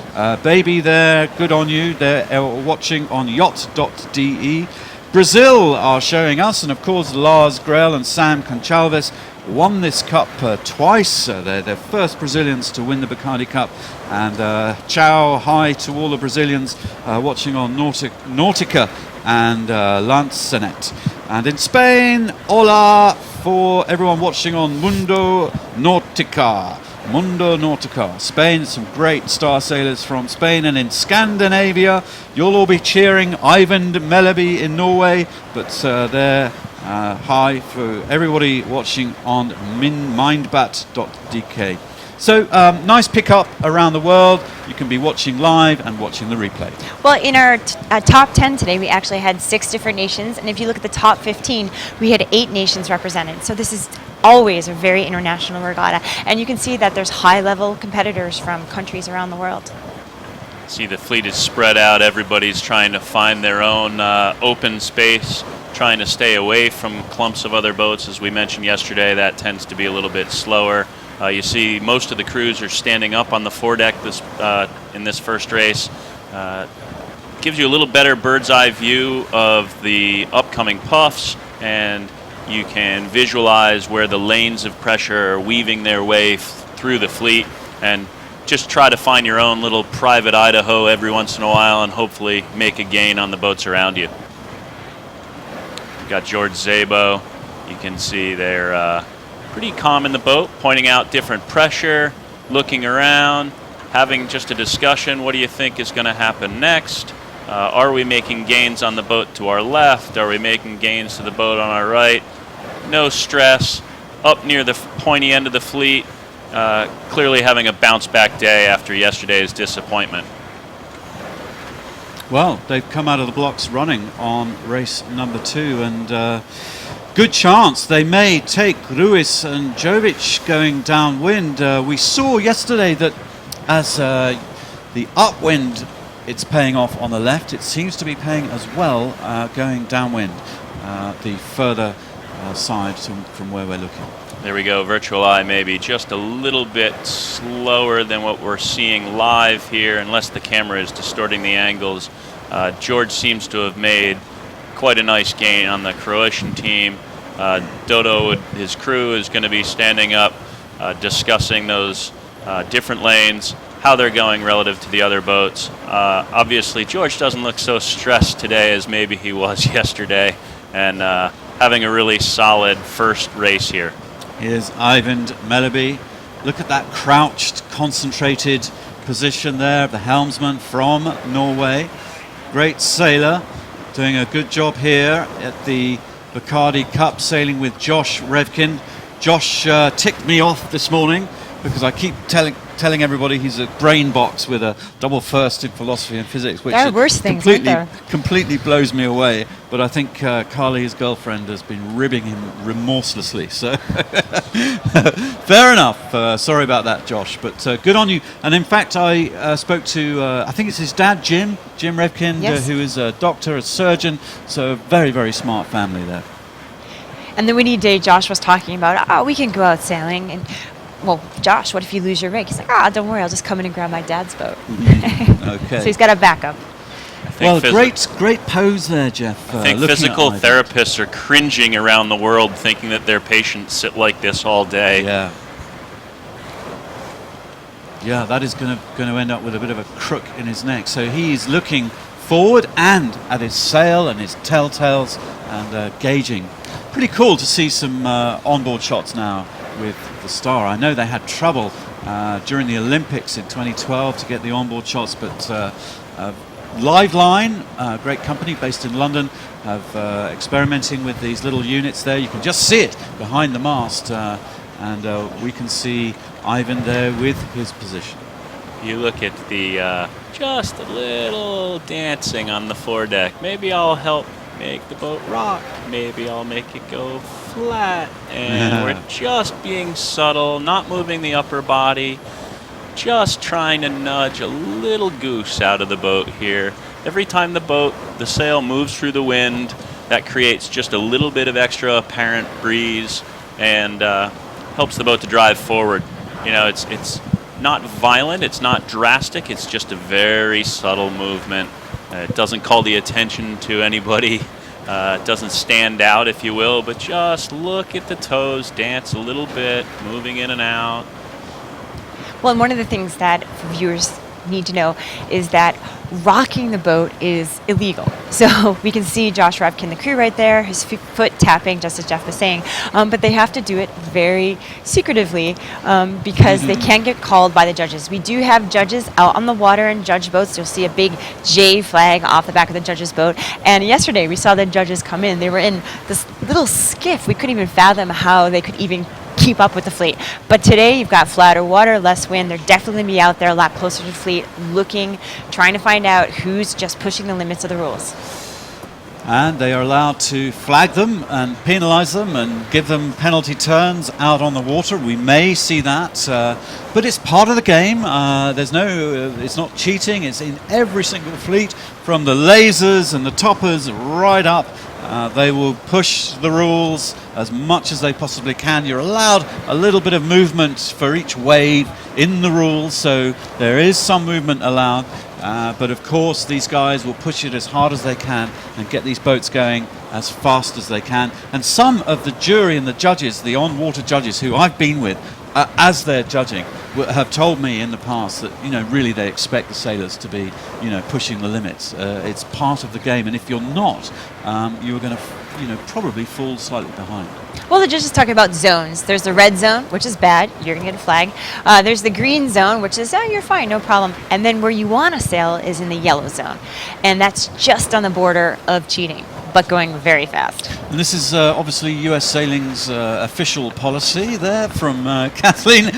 Speaker 1: baby there. Good on you. They're watching on yacht.de. Brazil are showing us, and of course Lars Grell and Sam Conchalves won this cup twice. They're the first Brazilians to win the Bacardi Cup. And ciao, hi to all the Brazilians watching on Nautica and Lancenet. And in Spain, hola for everyone watching on Mundo Nautica. Mundo Nautica, Spain. Some great star sailors from Spain. And in Scandinavia, you'll all be cheering Ivan Melleby in Norway, but they're hi for everybody watching on mindbat.dk. So nice pick-up around the world. You can be watching live and watching the replay.
Speaker 12: Well, in our top 10 today, we actually had 6 different nations. And if you look at the top 15, we had 8 nations represented. So this is always a very international regatta. And you can see that there's high-level competitors from countries around the world.
Speaker 9: See, the fleet is spread out. Everybody's trying to find their own open space, trying to stay away from clumps of other boats. As we mentioned yesterday, that tends to be a little bit slower. You see most of the crews are standing up on the foredeck in this first race. Gives you a little better bird's eye view of the upcoming puffs, and you can visualize where the lanes of pressure are weaving their way through the fleet, and just try to find your own little private Idaho every once in a while and hopefully make a gain on the boats around you. You've got George Szabo. You can see they're pretty calm in the boat, pointing out different pressure, looking around, having just a discussion. What do you think is going to happen next? Are we making gains on the boat to our left? Are we making gains to the boat on our right? No stress. Up near the pointy end of the fleet, clearly having a bounce back day after yesterday's disappointment.
Speaker 1: Well, they've come out of the blocks running on race number 2, and good chance they may take Ruiz and Jovic going downwind. We saw yesterday that as the upwind, it's paying off on the left. It seems to be paying as well going downwind. The further side from where we're looking.
Speaker 9: There we go, virtual eye maybe just a little bit slower than what we're seeing live here, unless the camera is distorting the angles. George seems to have made quite a nice gain on the Croatian team. Dodo, his crew, is going to be standing up, discussing those different lanes, how they're going relative to the other boats. Obviously, George doesn't look so stressed today as maybe he was yesterday, and having a really solid first race here.
Speaker 1: Here's Ivan Melleby. Look at that crouched, concentrated position there of the helmsman from Norway. Great sailor, doing a good job here at the Bacardi Cup, sailing with Josh Revkin. Josh ticked me off this morning because I keep telling everybody he's a brain box with a double first in philosophy and physics, which
Speaker 12: there are worse things, aren't there?
Speaker 1: completely blows me away. But I think Carly, his girlfriend, has been ribbing him remorselessly. So fair enough. Sorry about that, Josh. But good on you. And in fact, I spoke to, I think it's his dad, Jim Revkin,
Speaker 12: yes.
Speaker 1: who is a doctor, a surgeon. So a very, very smart family there.
Speaker 12: And the windy day, Josh was talking about, we can go out sailing. And, well, Josh, what if you lose your rig? He's like, don't worry, I'll just come in and grab my dad's boat.
Speaker 1: Okay.
Speaker 12: So he's got a backup.
Speaker 1: Well, great pose there, Jeff.
Speaker 9: I think physical therapists are cringing around the world thinking that their patients sit like this all day.
Speaker 1: Yeah, that is going to end up with a bit of a crook in his neck. So he's looking forward and at his sail and his telltales and gauging. Pretty cool to see some onboard shots now with the Star. I know they had trouble during the Olympics in 2012 to get the onboard shots, but Liveline, a great company based in London, have experimenting with these little units there. You can just see it behind the mast, and we can see Ivan there with his position.
Speaker 9: You look at the just a little dancing on the foredeck. Maybe I'll help make the boat rock. Maybe I'll make it go flat. And we're just being subtle, not moving the upper body. Just trying to nudge a little goose out of the boat here. Every time the sail moves through the wind, that creates just a little bit of extra apparent breeze and helps the boat to drive forward. You know, it's not violent, it's not drastic, it's just a very subtle movement. It doesn't call the attention to anybody. It doesn't stand out, if you will, but just look at the toes, dance a little bit, moving in and out.
Speaker 12: Well, and one of the things that viewers need to know is that rocking the boat is illegal. So we can see Josh Revkin, the crew right there, his foot tapping, just as Jeff was saying. But they have to do it very secretively because they can't get called by the judges. We do have judges out on the water and judge boats. You'll see a big J flag off the back of the judge's boat. And yesterday we saw the judges come in. They were in this little skiff. We couldn't even fathom how they could even keep up with the fleet. But today you've got flatter water, less wind. They're definitely going to be out there a lot closer to the fleet, looking, trying to find out who's just pushing the limits of the rules.
Speaker 1: And they are allowed to flag them and penalise them and give them penalty turns out on the water. We may see that, but it's part of the game. It's not cheating. It's in every single fleet, from the lasers and the toppers right up. They will push the rules as much as they possibly can. You're allowed a little bit of movement for each wave in the rules, so there is some movement allowed. But of course, these guys will push it as hard as they can and get these boats going as fast as they can. And some of the jury and the judges, the on-water judges who I've been with, as they're judging, have told me in the past that, really they expect the sailors to be, pushing the limits. It's part of the game, and if you're not, you're going to, probably fall slightly behind.
Speaker 12: Well, the judges talking about zones. There's the red zone, which is bad. You're going to get a flag. There's the green zone, which is, you're fine, no problem. And then where you want to sail is in the yellow zone. And that's just on the border of cheating, but going very fast.
Speaker 1: And this is obviously US Sailing's official policy there from Kathleen.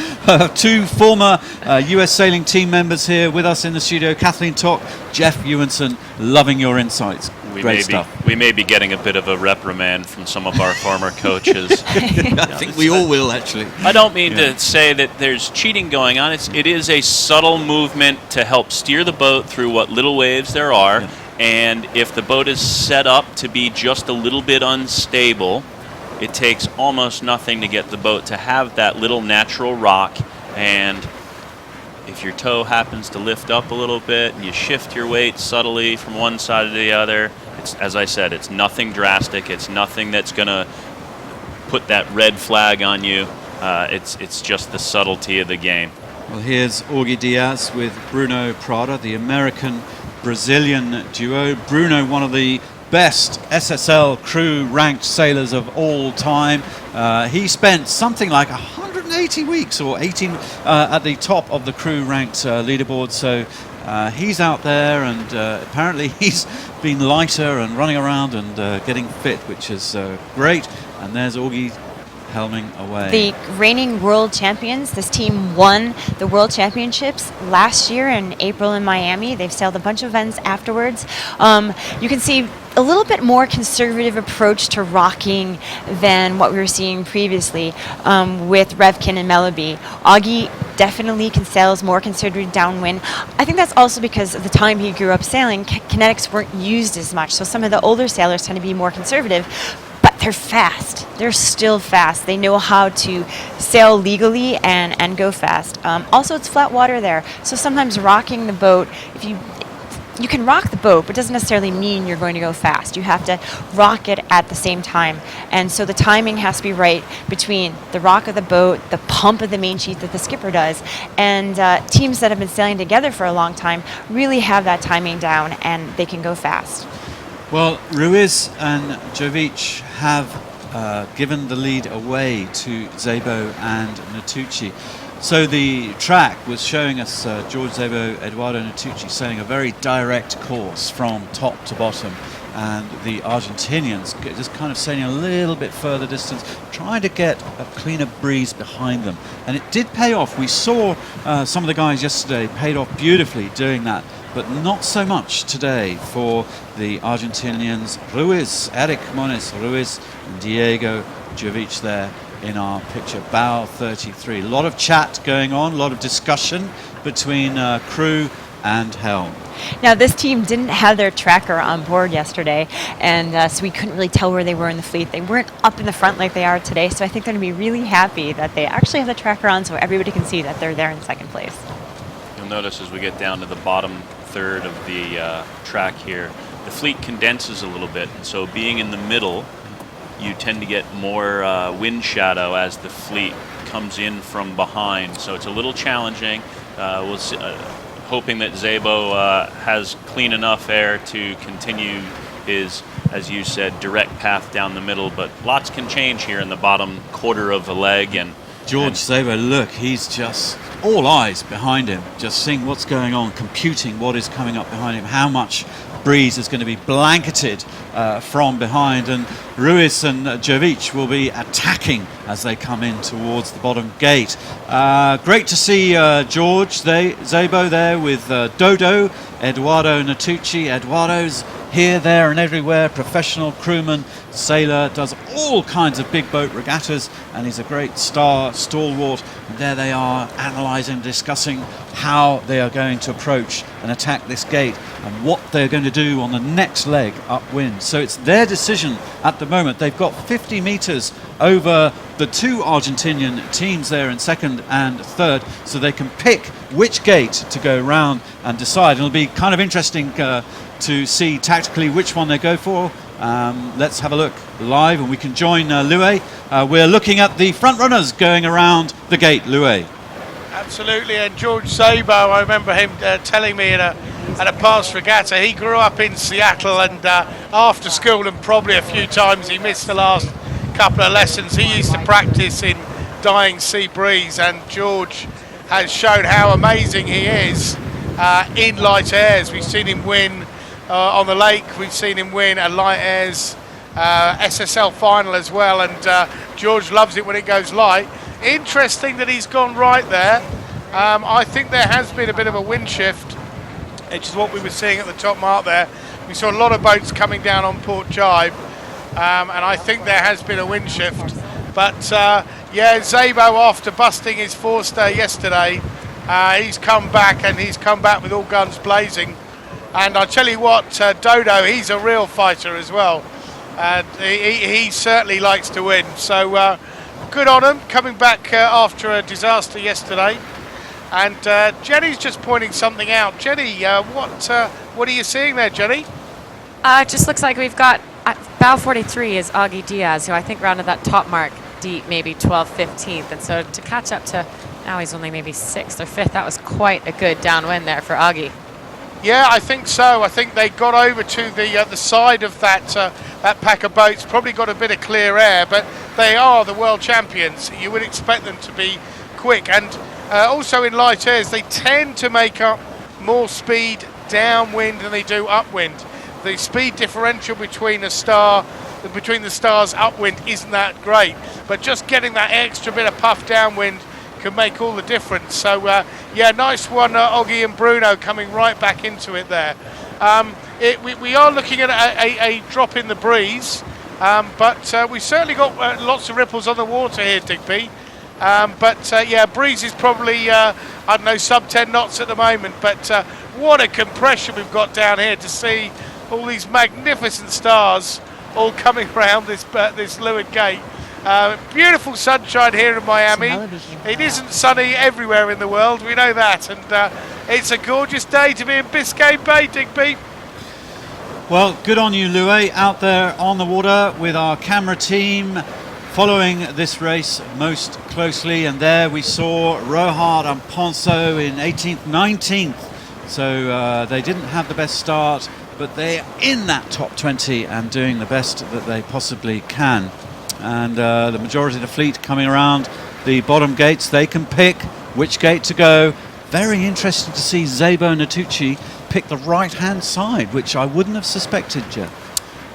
Speaker 1: Two former US Sailing team members here with us in the studio. Kathleen Tock, Jeff Ewanson, loving your insights. Great stuff.
Speaker 9: We may be getting a bit of a reprimand from some of our former coaches.
Speaker 1: I think we all will, actually.
Speaker 9: I don't mean to say that there's cheating going on. It is a subtle movement to help steer the boat through what little waves there are. Yeah. And if the boat is set up to be just a little bit unstable, it takes almost nothing to get the boat to have that little natural rock, and if your toe happens to lift up a little bit and you shift your weight subtly from one side to the other, it's, as I said, it's nothing drastic. It's nothing that's going to put that red flag on you. It's just the subtlety of the game.
Speaker 1: Well, here's Augie Diaz with Bruno Prada, the American-Brazilian duo. Bruno, one of the best SSL crew ranked sailors of all time. He spent something like 180 weeks or 18 at the top of the crew ranked leaderboard. So he's out there, and apparently he's been lighter and running around and getting fit, which is great. And there's Augie helming away.
Speaker 12: The reigning world champions, this team won the world championships last year in April in Miami. They've sailed a bunch of events afterwards. You can see a little bit more conservative approach to rocking than what we were seeing previously with Revkin and Melleby. Augie definitely can sail as more considered downwind. I think that's also because of the time he grew up sailing, kinetics weren't used as much. So some of the older sailors tend to be more conservative. But they're fast. They're still fast. They know how to sail legally and go fast. Also, it's flat water there, so sometimes rocking the boat, if you can rock the boat, but it doesn't necessarily mean you're going to go fast. You have to rock it at the same time. And so the timing has to be right between the rock of the boat, the pump of the main sheet that the skipper does. And teams that have been sailing together for a long time really have that timing down, and they can go fast.
Speaker 1: Well, Ruiz and Jovic have given the lead away to Szabo and Natucci. So the track was showing us George Szabo, Eduardo Natucci sailing a very direct course from top to bottom, and the Argentinians just kind of sailing a little bit further distance, trying to get a cleaner breeze behind them. And it did pay off. We saw some of the guys yesterday paid off beautifully doing that, but not so much today for the Argentinians. Ruiz, Eric Moniz Ruiz, and Diego Jovic there in our picture, bow 33. A lot of chat going on, a lot of discussion between crew and helm.
Speaker 12: Now, this team didn't have their tracker on board yesterday, and so we couldn't really tell where they were in the fleet. They weren't up in the front like they are today, so I think they're going to be really happy that they actually have the tracker on so everybody can see that they're there in second place.
Speaker 9: You'll notice as we get down to the bottom third of the track here, the fleet condenses a little bit, and so being in the middle, you tend to get more wind shadow as the fleet comes in from behind. So it's a little challenging. We'll see, hoping that Szabo has clean enough air to continue his, as you said, direct path down the middle. But lots can change here in the bottom quarter of the leg. And
Speaker 1: George Szabo, look, he's just all eyes behind him, just seeing what's going on, computing what is coming up behind him, how much breeze is going to be blanketed from behind, and Ruiz and Jovic will be attacking as they come in towards the bottom gate. Great to see George Szabo there with Dodo, Eduardo Natucci. Eduardo's here, there and everywhere, professional crewman, sailor, does all kinds of big boat regattas, and he's a great stalwart. And there they are, analysing, discussing how they are going to approach and attack this gate and what they're going to do on the next leg upwind. So it's their decision at the moment. They've got 50 metres over the two Argentinian teams there in second and third, so they can pick which gate to go round and decide. It'll be kind of interesting to see tactically which one they go for. Let's have a look live, and we can join Louis. We're looking at the front runners going around the gate. Louis.
Speaker 11: Absolutely, and George Szabo, I remember him telling me at a past regatta, he grew up in Seattle, and after school and probably a few times he missed the last couple of lessons. He used to practice in dying sea breeze, and George has shown how amazing he is in light airs. We've seen him win on the lake, we've seen him win a light airs SSL final as well, and George loves it when it goes light. Interesting that he's gone right there. I think there has been a bit of a wind shift, which is what we were seeing at the top mark there. We saw a lot of boats coming down on Port Jibe, and I think there has been a wind shift. But yeah, Szabo, after busting his forestay yesterday, he's come back, and he's come back with all guns blazing. And I tell you what, Dodo, he's a real fighter as well. and he certainly likes to win. So good on him, coming back after a disaster yesterday. And Jenny's just pointing something out. Jenny, what are you seeing there, Jenny?
Speaker 8: It just looks like we've got bow 43 is Augie Diaz, who I think rounded that top mark deep, maybe 12th, 15th. And so to catch up to now he's only maybe 6th or 5th, that was quite a good downwind there for Augie.
Speaker 11: Yeah, I think so. I think they got over to the side of that pack of boats, probably got a bit of clear air, but they are the world champions. You would expect them to be quick. And also in light airs, they tend to make up more speed downwind than they do upwind. The speed differential between the stars upwind isn't that great, but just getting that extra bit of puff downwind can make all the difference. So yeah, nice one, Augie and Bruno coming right back into it there. We are looking at a drop in the breeze, but we certainly got lots of ripples on the water here, Digby. But yeah, breeze is probably I don't know, sub 10 knots at the moment, but what a compression we've got down here to see all these magnificent stars all coming around this leeward gate. Beautiful sunshine here in Miami. It isn't sunny everywhere in the world, we know that, and it's a gorgeous day to be in Biscayne Bay, Digby.
Speaker 1: Well, good on you, Louis, out there on the water with our camera team following this race most closely. And there we saw Rohart and Ponceau in 18th, 19th. So they didn't have the best start, but they're in that top 20 and doing the best that they possibly can. And the majority of the fleet coming around the bottom gates, they can pick which gate to go. Very interesting to see Zebo Natucci pick the right-hand side, which I wouldn't have suspected, Jeff.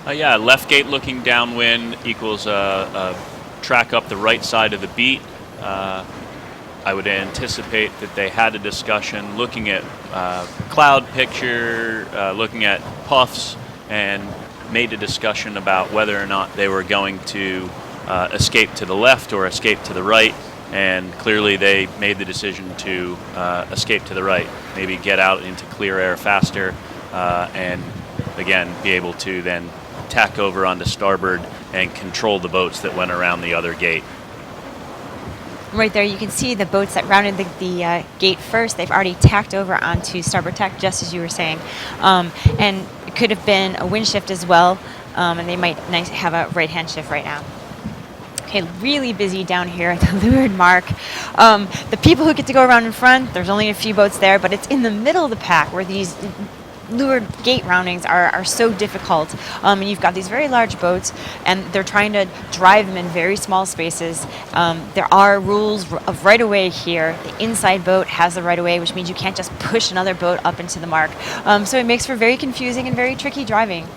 Speaker 9: Yeah, left gate looking downwind equals a track up the right side of the beat. I would anticipate that they had a discussion looking at cloud picture, looking at puffs, and made a discussion about whether or not they were going to escape to the left or escape to the right. And clearly they made the decision to escape to the right, maybe get out into clear air faster, and again be able to then tack over onto starboard and control the boats that went around the other gate.
Speaker 12: Right there, you can see the boats that rounded the gate first. They've already tacked over onto starboard tack, just as you were saying. And it could have been a wind shift as well, and they might have a right-hand shift right now. Okay, really busy down here at the leeward mark. The people who get to go around in front, there's only a few boats there, but it's in the middle of the pack where these leeward gate roundings are so difficult. And you've got these very large boats, and they're trying to drive them in very small spaces. There are rules of right-of-way here. The inside boat has the right-of-way, which means you can't just push another boat up into the mark. So it makes for very confusing and very tricky driving.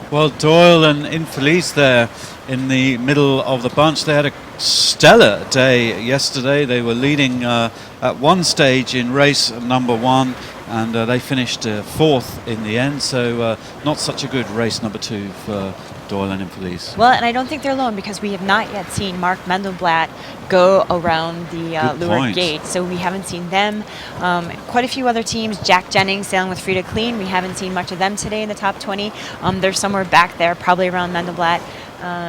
Speaker 1: Well, Doyle and Infelice there in the middle of the bunch. They had a stellar day yesterday. They were leading at one stage in race number 1, and they finished 4th in the end. So not such a good race number 2 for Doyle and Infelice.
Speaker 12: Well, and I don't think they're alone, because we have not yet seen Mark Mendelblatt go around the leeward gate. So we haven't seen them. Quite a few other teams. Jack Jennings sailing with Frida Clean. We haven't seen much of them today in the top 20. They're somewhere back there, probably around Mendelblatt.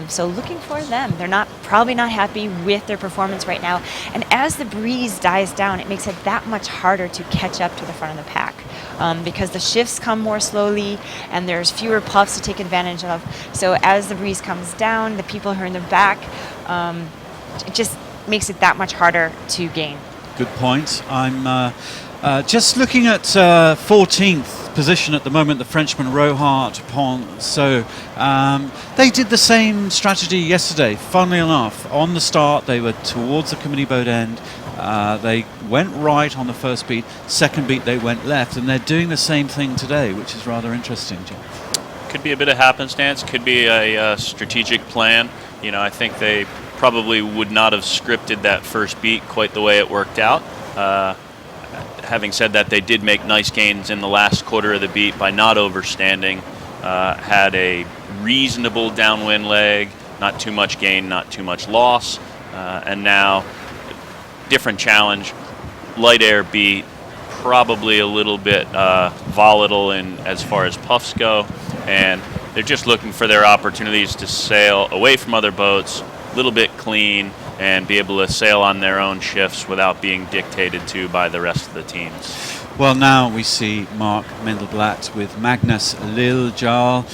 Speaker 12: So looking for them. They're probably not happy with their performance right now. And as the breeze dies down, it makes it that much harder to catch up to the front of the pack, because the shifts come more slowly and there's fewer puffs to take advantage of. So as the breeze comes down, the people who are in the back, it just makes it that much harder to gain.
Speaker 1: Good point. I'm just looking at 14th position at the moment, the Frenchman Rohart, Ponceau. They did the same strategy yesterday, funnily enough. On the start, they were towards the committee boat end. They went right on the first beat. Second beat, they went left. And they're doing the same thing today, which is rather interesting, Jim.
Speaker 9: Could be a bit of happenstance, could be a strategic plan. You know, I think they probably would not have scripted that first beat quite the way it worked out. Having said that, they did make nice gains in the last quarter of the beat by not overstanding. Had a reasonable downwind leg, not too much gain, not too much loss. And now, different challenge, light air beat, probably a little bit volatile in as far as puffs go. And they're just looking for their opportunities to sail away from other boats, a little bit clean, and be able to sail on their own shifts without being dictated to by the rest of the teams.
Speaker 1: Well, now we see Mark Mendelblatt with Magnus Liljedahl.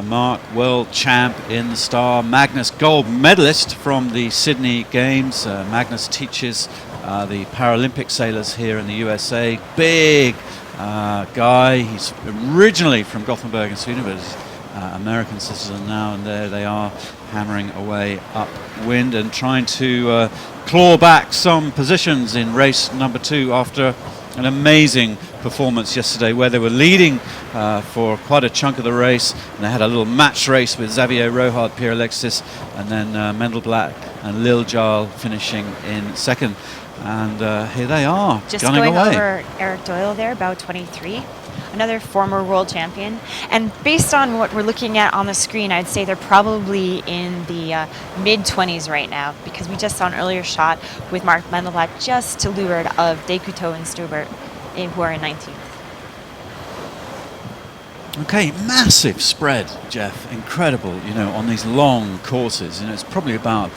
Speaker 1: Mark, world champ in the Star. Magnus, gold medalist from the Sydney Games. Magnus teaches the Paralympic sailors here in the USA. Big guy. He's originally from Gothenburg in Sweden, but he's American citizen now, and there they are hammering away upwind and trying to claw back some positions in race number 2 after an amazing performance yesterday where they were leading for quite a chunk of the race, and they had a little match race with Xavier Rohard, Pierre Alexis, and then Mendelblatt and Liljedahl finishing in second. And here they are,
Speaker 12: just
Speaker 1: gunning
Speaker 12: going
Speaker 1: away.
Speaker 12: over Eric Doyle there, about 23, another former world champion. And based on what we're looking at on the screen, I'd say they're probably in the mid-20s right now, because we just saw an earlier shot with Mark Mendelblatt just to leeward of De Cousteau and Stubert, who are in 19th.
Speaker 1: Okay, massive spread, Jeff. Incredible, on these long courses. It's probably about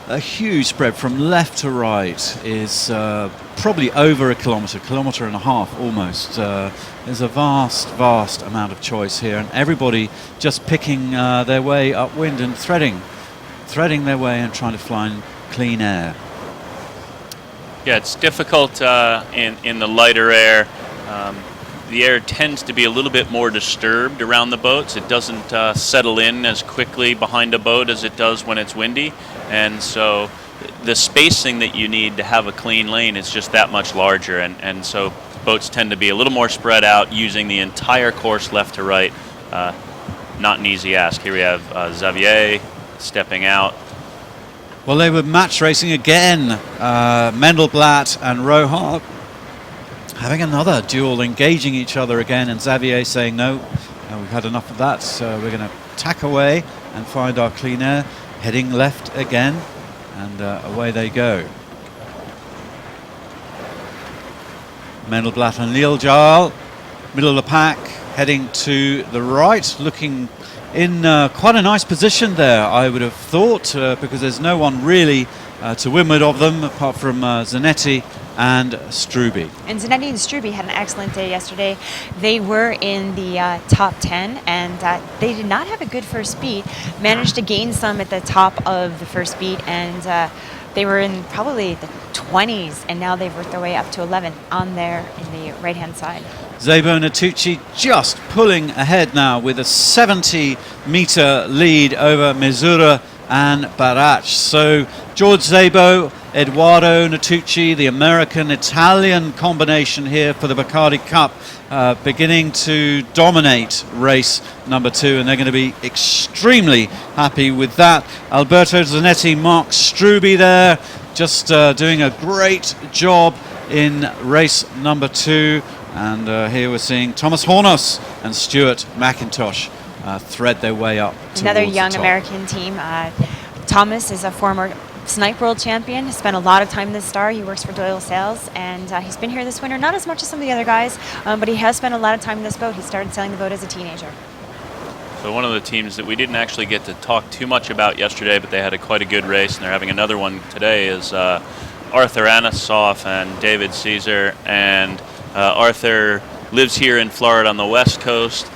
Speaker 1: a huge spread from left to right is probably over a kilometre and a half almost. There's a vast amount of choice here, and everybody just picking their way upwind and threading their way and trying to find clean air.
Speaker 9: Yeah, it's difficult in the lighter air. The air tends to be a little bit more disturbed around the boats. It doesn't settle in as quickly behind a boat as it does when it's windy. And so the spacing that you need to have a clean lane is just that much larger. And so boats tend to be a little more spread out, using the entire course left to right. Not an easy ask. Here we have Xavier stepping out.
Speaker 1: Well, they were match racing again. Mendelblatt and Rohart having another duel, engaging each other again, and Xavier saying, no, we've had enough of that, so we're going to tack away and find our clean air, heading left again, and away they go. Mendelblatt and Liljedahl, middle of the pack, heading to the right, looking in quite a nice position there, I would have thought, because there's no one really to windward of them apart from Zanetti and Struby.
Speaker 12: And Zanetti and Struby had an excellent day yesterday. They were in the top 10, and they did not have a good first beat. Managed to gain some at the top of the first beat, and they were in probably the 20s, and now they've worked their way up to 11 on there in the right-hand side.
Speaker 1: Zebo Natucci just pulling ahead now with a 70-meter lead over Missouri and Barach. So George Zebo, Eduardo Natucci, the American-Italian combination here for the Bacardi Cup, beginning to dominate race number 2, and they're going to be extremely happy with that. Alberto Zanetti, Mark Struby there, just doing a great job in race number 2. And here we're seeing Thomas Hornos and Stuart McIntosh thread their way up.
Speaker 12: Another
Speaker 1: towards
Speaker 12: young
Speaker 1: the top.
Speaker 12: American team. Thomas is a former Snipe World champion. He spent a lot of time in the Star. He works for Doyle Sails, and he's been here this winter, not as much as some of the other guys, but he has spent a lot of time in this boat. He started sailing the boat as a teenager.
Speaker 9: So one of the teams that we didn't actually get to talk too much about yesterday, but they had quite a good race, and they're having another one today, is Arthur Anasoff and David Caesar. And Arthur lives here in Florida on the West Coast.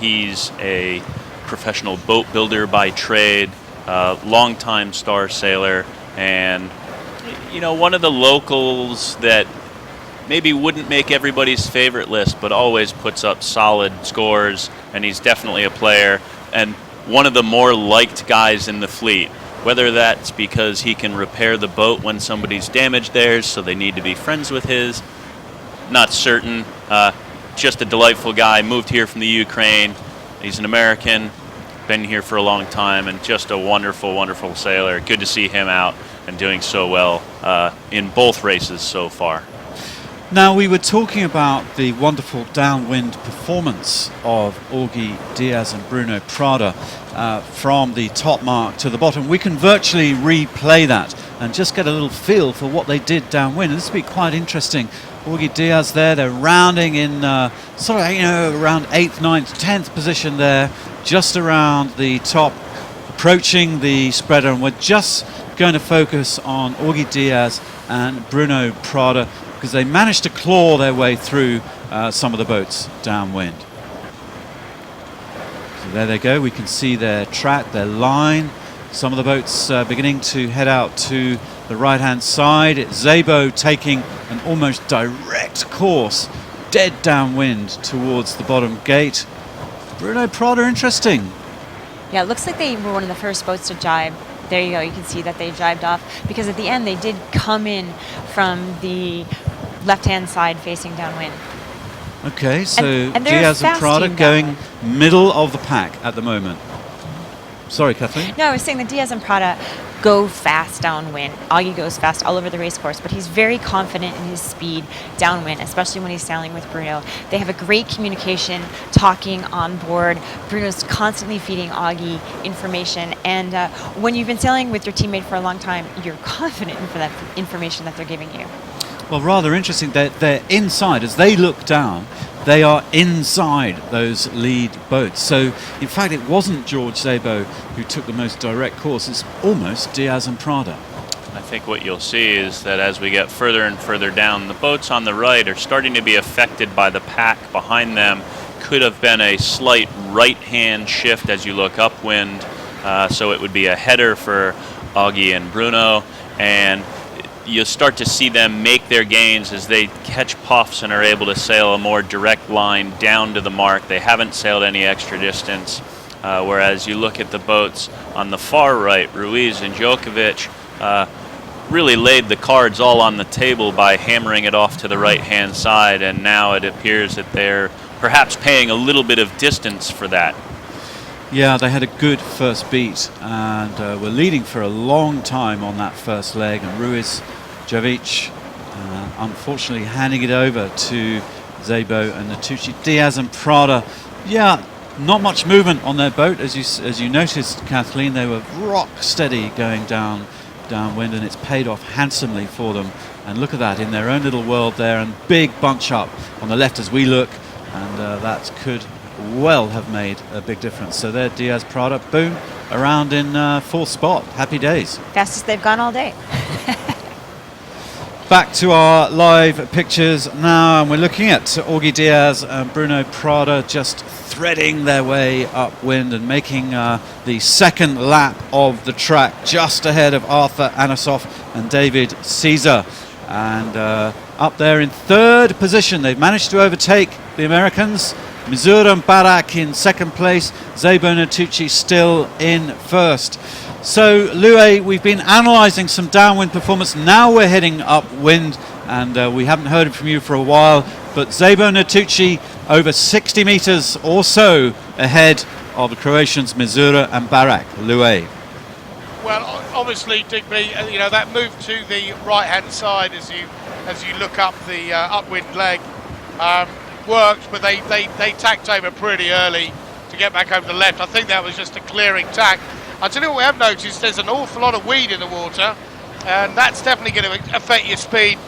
Speaker 9: He's a professional boat builder by trade, longtime Star sailor, and one of the locals that maybe wouldn't make everybody's favorite list, but always puts up solid scores, and he's definitely a player, and one of the more liked guys in the fleet. Whether that's because he can repair the boat when somebody's damaged theirs, so they need to be friends with his, not certain. Just a delightful guy, moved here from the Ukraine. He's an American, been here for a long time, and just a wonderful, wonderful sailor. Good to see him out and doing so well in both races so far.
Speaker 1: Now, we were talking about the wonderful downwind performance of Augie Diaz and Bruno Prada from the top mark to the bottom. We can virtually replay that, and just get a little feel for what they did downwind. This will be quite interesting. Augie Diaz there, they're rounding in around 8th, 9th, 10th position there, just around the top, approaching the spreader, and we're just going to focus on Augie Diaz and Bruno Prada because they managed to claw their way through some of the boats downwind. So there they go, we can see their track, their line. Some of the boats beginning to head out to the right-hand side. It's Szabo taking an almost direct course, dead downwind towards the bottom gate. Bruno Prada, interesting.
Speaker 12: Yeah, it looks like they were one of the first boats to jibe. There you go, you can see that they jibed off because at the end they did come in from the left-hand side facing downwind.
Speaker 1: Okay, so
Speaker 12: and they're
Speaker 1: Diaz
Speaker 12: a
Speaker 1: and
Speaker 12: fast
Speaker 1: Prada
Speaker 12: team
Speaker 1: going
Speaker 12: downwind.
Speaker 1: middle of the pack at the moment. Sorry, Kathleen?
Speaker 12: No, I was saying that Diaz and Prada go fast downwind. Augie goes fast all over the race course, but he's very confident in his speed downwind, especially when he's sailing with Bruno. They have a great communication, talking on board. Bruno's constantly feeding Augie information, and when you've been sailing with your teammate for a long time, you're confident in that information that they're giving you.
Speaker 1: Well, rather interesting. They're inside. As they look down, they are inside those lead boats. So, in fact, it wasn't George Szabo who took the most direct course. It's almost Diaz and Prada.
Speaker 9: I think what you'll see is that as we get further and further down, the boats on the right are starting to be affected by the pack behind them. Could have been a slight right-hand shift as you look upwind. So it would be a header for Augie and Bruno. And you'll start to see them make their gains as they catch puffs and are able to sail a more direct line down to the mark. They haven't sailed any extra distance, whereas you look at the boats on the far right, Ruiz and Djokovic really laid the cards all on the table by hammering it off to the right-hand side, and now it appears that they're perhaps paying a little bit of distance for that.
Speaker 1: Yeah, they had a good first beat and were leading for a long time on that first leg. And Ruiz, Jovic, unfortunately handing it over to Szabo and Nattucci. Diaz and Prada, yeah, not much movement on their boat. As you noticed, Kathleen, they were rock steady going downwind, and it's paid off handsomely for them. And look at that, in their own little world there, and big bunch up on the left as we look, and that could well have made a big difference. So there, Diaz, Prada, boom, around in fourth spot. Happy days.
Speaker 12: Fastest they've gone all day.
Speaker 1: Back to our live pictures now, and we're looking at Augie Diaz and Bruno Prada just threading their way upwind and making the second lap of the track just ahead of Arthur Anasoff and David Caesar. And up there in third position, they've managed to overtake the Americans. Missouri and Barak in second place, Szabo Nattucci still in first. So, Lue, we've been analysing some downwind performance. Now we're heading upwind, and we haven't heard from you for a while. But Szabo Nattucci over 60 metres or so ahead of the Croatians Missouri and Barak. Lue.
Speaker 11: Well, obviously, Digby, that move to the right-hand side as you look up the upwind leg worked, but they tacked over pretty early to get back over the left. I think that was just a clearing tack. I tell you what we have noticed, there's an awful lot of weed in the water, and that's definitely going to affect your speed,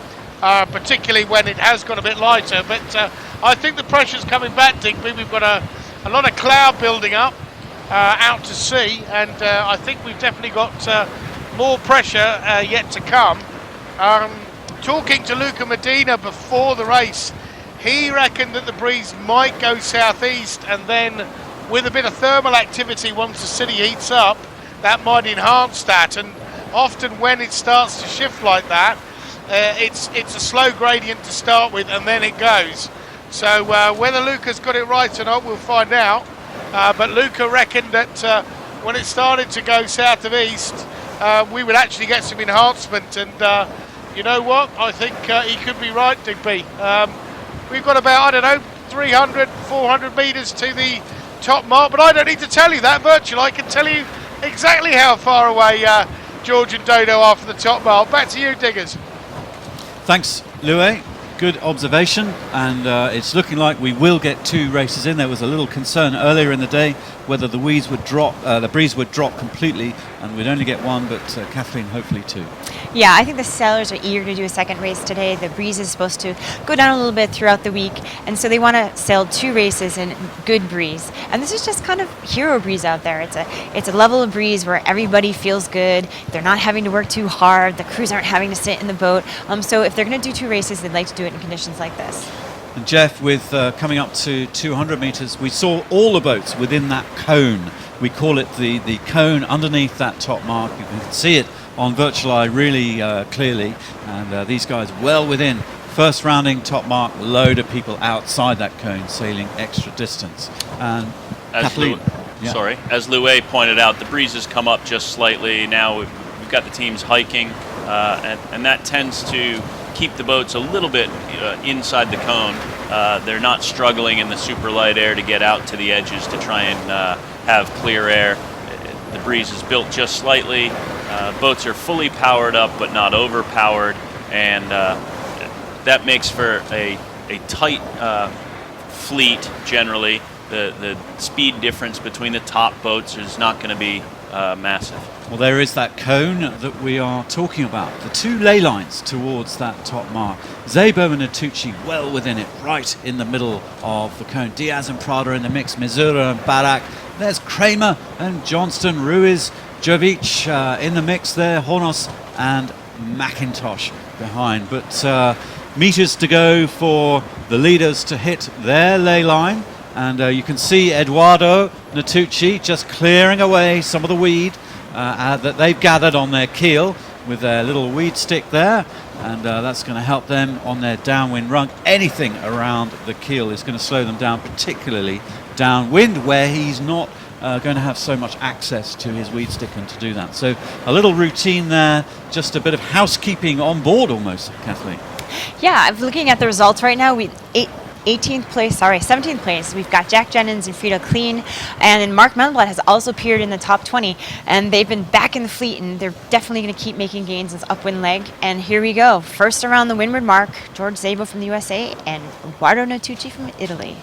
Speaker 11: particularly when it has got a bit lighter. But I think the pressure's coming back, Digby. We've got a lot of cloud building up out to sea, and I think we've definitely got more pressure yet to come. Talking to Luca Medina before the race, he reckoned that the breeze might go southeast, and then with a bit of thermal activity once the city heats up, that might enhance that. And often when it starts to shift like that, it's a slow gradient to start with, and then it goes. So whether Luca's got it right or not, we'll find out. But Luca reckoned that when it started to go south of east, we would actually get some enhancement. And you know what? I think he could be right, Digby. We've got about, 300, 400 metres to the top mark, but I don't need to tell you that, virtually. I can tell you exactly how far away George and Dodo are from the top mark. Back to you, Diggers.
Speaker 1: Thanks, Lue. good observation, and it's looking like we will get 2 races in. There was a little concern earlier in the day whether the breeze would drop completely, and we'd only get 1, but Kathleen, hopefully 2.
Speaker 12: Yeah, I think the sailors are eager to do a second race today. The breeze is supposed to go down a little bit throughout the week, and so they want to sail 2 races in good breeze. And this is just kind of hero breeze out there. It's a level of breeze where everybody feels good. They're not having to work too hard. The crews aren't having to sit in the boat. So if they're going to do 2 races, they'd like to do it in conditions like this.
Speaker 1: And Jeff, with coming up to 200 metres, we saw all the boats within that cone. We call it the cone underneath that top mark. You can see it on virtual eye really clearly, and these guys well within first rounding top mark, load of people outside that cone sailing extra distance. And Kathleen,
Speaker 9: as Louis pointed out, the breeze has come up just slightly. Now we've got the teams hiking, and that tends to keep the boats a little bit inside the cone. They're not struggling in the super light air to get out to the edges to try and have clear air. The breeze is built just slightly. Boats are fully powered up but not overpowered, and that makes for a tight fleet generally. The speed difference between the top boats is not going to be massive.
Speaker 1: Well, there is that cone that we are talking about. The 2 ley lines towards that top mark. Szabo and Natuzzi well within it, right in the middle of the cone. Diaz and Prada in the mix, Missouri and Barak. There's Kramer and Johnston, Ruiz, Jovic in the mix there, Hornos and McIntosh behind. But meters to go for the leaders to hit their ley line. And you can see Eduardo Natuzzi just clearing away some of the weed that they've gathered on their keel with their little weed stick there, and that's going to help them on their downwind run. Anything around the keel is going to slow them down, particularly downwind where he's not going to have so much access to his weed stick and to do that. So a little routine there, just a bit of housekeeping on board almost, Kathleen.
Speaker 12: Yeah, I'm looking at the results right now. 17th place. We've got Jack Jennings and Frida Kleen, and then Mark Melblad has also appeared in the top 20, and they've been back in the fleet, and they're definitely going to keep making gains in this upwind leg. And here we go. First around the windward mark, George Szabo from the USA and Eduardo Natuzzi from Italy.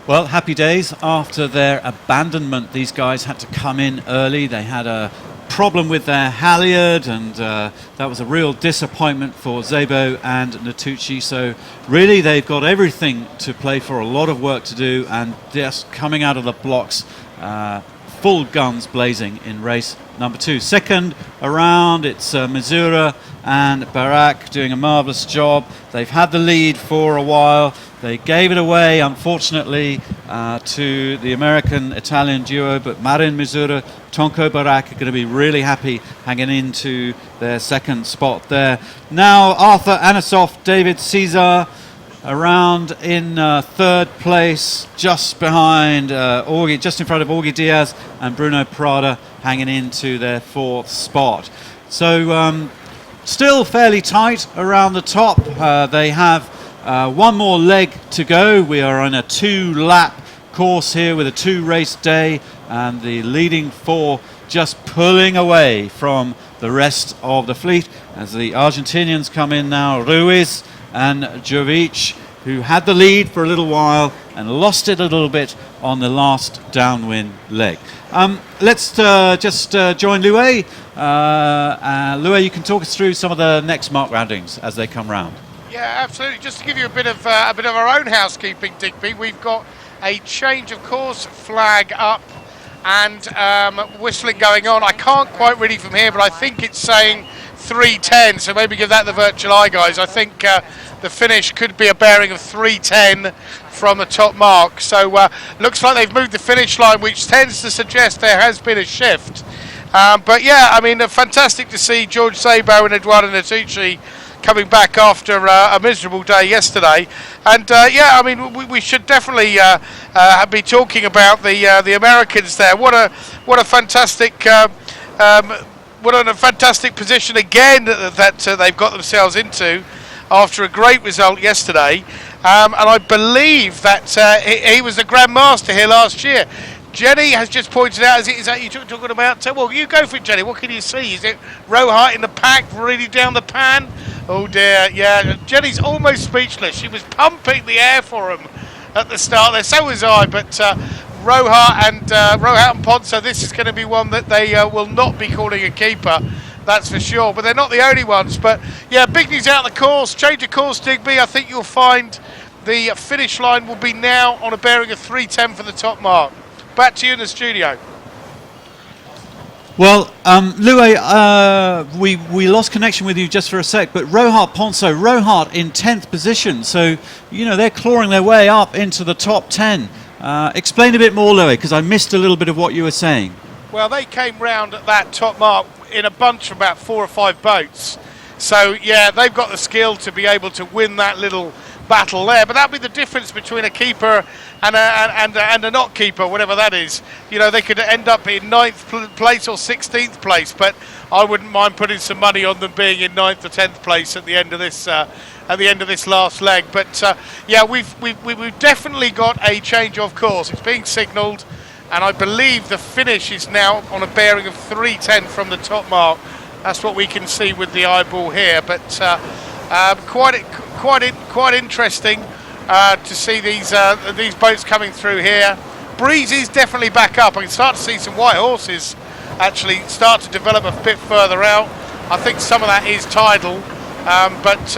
Speaker 1: Well, happy days. After their abandonment, these guys had to come in early. They had a problem with their halyard, and that was a real disappointment for Szabo and Natuzzi. So really they've got everything to play for, a lot of work to do, and just coming out of the blocks full guns blazing in race number 2. Second around, it's Missouri and Barak doing a marvellous job. They've had the lead for a while. They gave it away, unfortunately, to the American-Italian duo, but Marin Missouri, Tonko Barak are going to be really happy hanging into their second spot there. Now Arthur Anisoff, David Caesar around in third place, just behind just in front of Augie Diaz and Bruno Prada hanging into their 4th spot. So still fairly tight around the top. They have one more leg to go. We are on a 2-lap course here with a 2-race day, and the leading 4 just pulling away from the rest of the fleet as the Argentinians come in now. Ruiz and Jovic, who had the lead for a little while and lost it a little bit on the last downwind leg. Let's just join Louis. Louis, you can talk us through some of the next mark roundings as they come round.
Speaker 11: Yeah, absolutely. Just to give you a bit of our own housekeeping, Digby, we've got a change of course flag up and whistling going on. I can't quite read it from here, but I think it's saying 3:10, so maybe give that the virtual eye, guys. I think the finish could be a bearing of 3:10 from the top mark. So looks like they've moved the finish line, which tends to suggest there has been a shift. But yeah, I mean, fantastic to see George Szabo and Eduardo Natuzzi coming back after a miserable day yesterday. And yeah, I mean, we should definitely be talking about the Americans there. What a fantastic position again that they've got themselves into after a great result yesterday. And I believe that he was the Grand Master here last year. Jenny has just pointed out, is that you talking about? Well, you go for it, Jenny. What can you see? Is it Rohart in the pack, really down the pan? Oh dear, yeah, Jenny's almost speechless. She was pumping the air for him at the start there, so was I, but Rohart and Ponce, this is going to be one that they will not be calling a keeper, that's for sure, but they're not the only ones. But yeah, big news out of the course, change of course, Digby. I think you'll find the finish line will be now on a bearing of 3:10 for the top mark. Back to you in the studio.
Speaker 1: Well, Louis, we lost connection with you just for a sec, but Rohart Ponce, Rohart in 10th position, so, you know, they're clawing their way up into the top 10. Explain a bit more, Louis, because I missed a little bit of what you were saying.
Speaker 11: Well, they came round at that top mark in a bunch of about 4 or 5 boats. So, yeah, they've got the skill to be able to win that little battle there. But that'll be the difference between a keeper and a not keeper, whatever that is. You know, they could end up in 9th place or 16th place, but I wouldn't mind putting some money on them being in 9th or 10th place at the end of this last leg. But yeah, we've definitely got a change of course. It's being signalled, and I believe the finish is now on a bearing of 3:10 from the top mark. That's what we can see with the eyeball here. But quite interesting to see these boats coming through here. Breeze is definitely back up. I can start to see some white horses actually start to develop a bit further out. I think some of that is tidal, but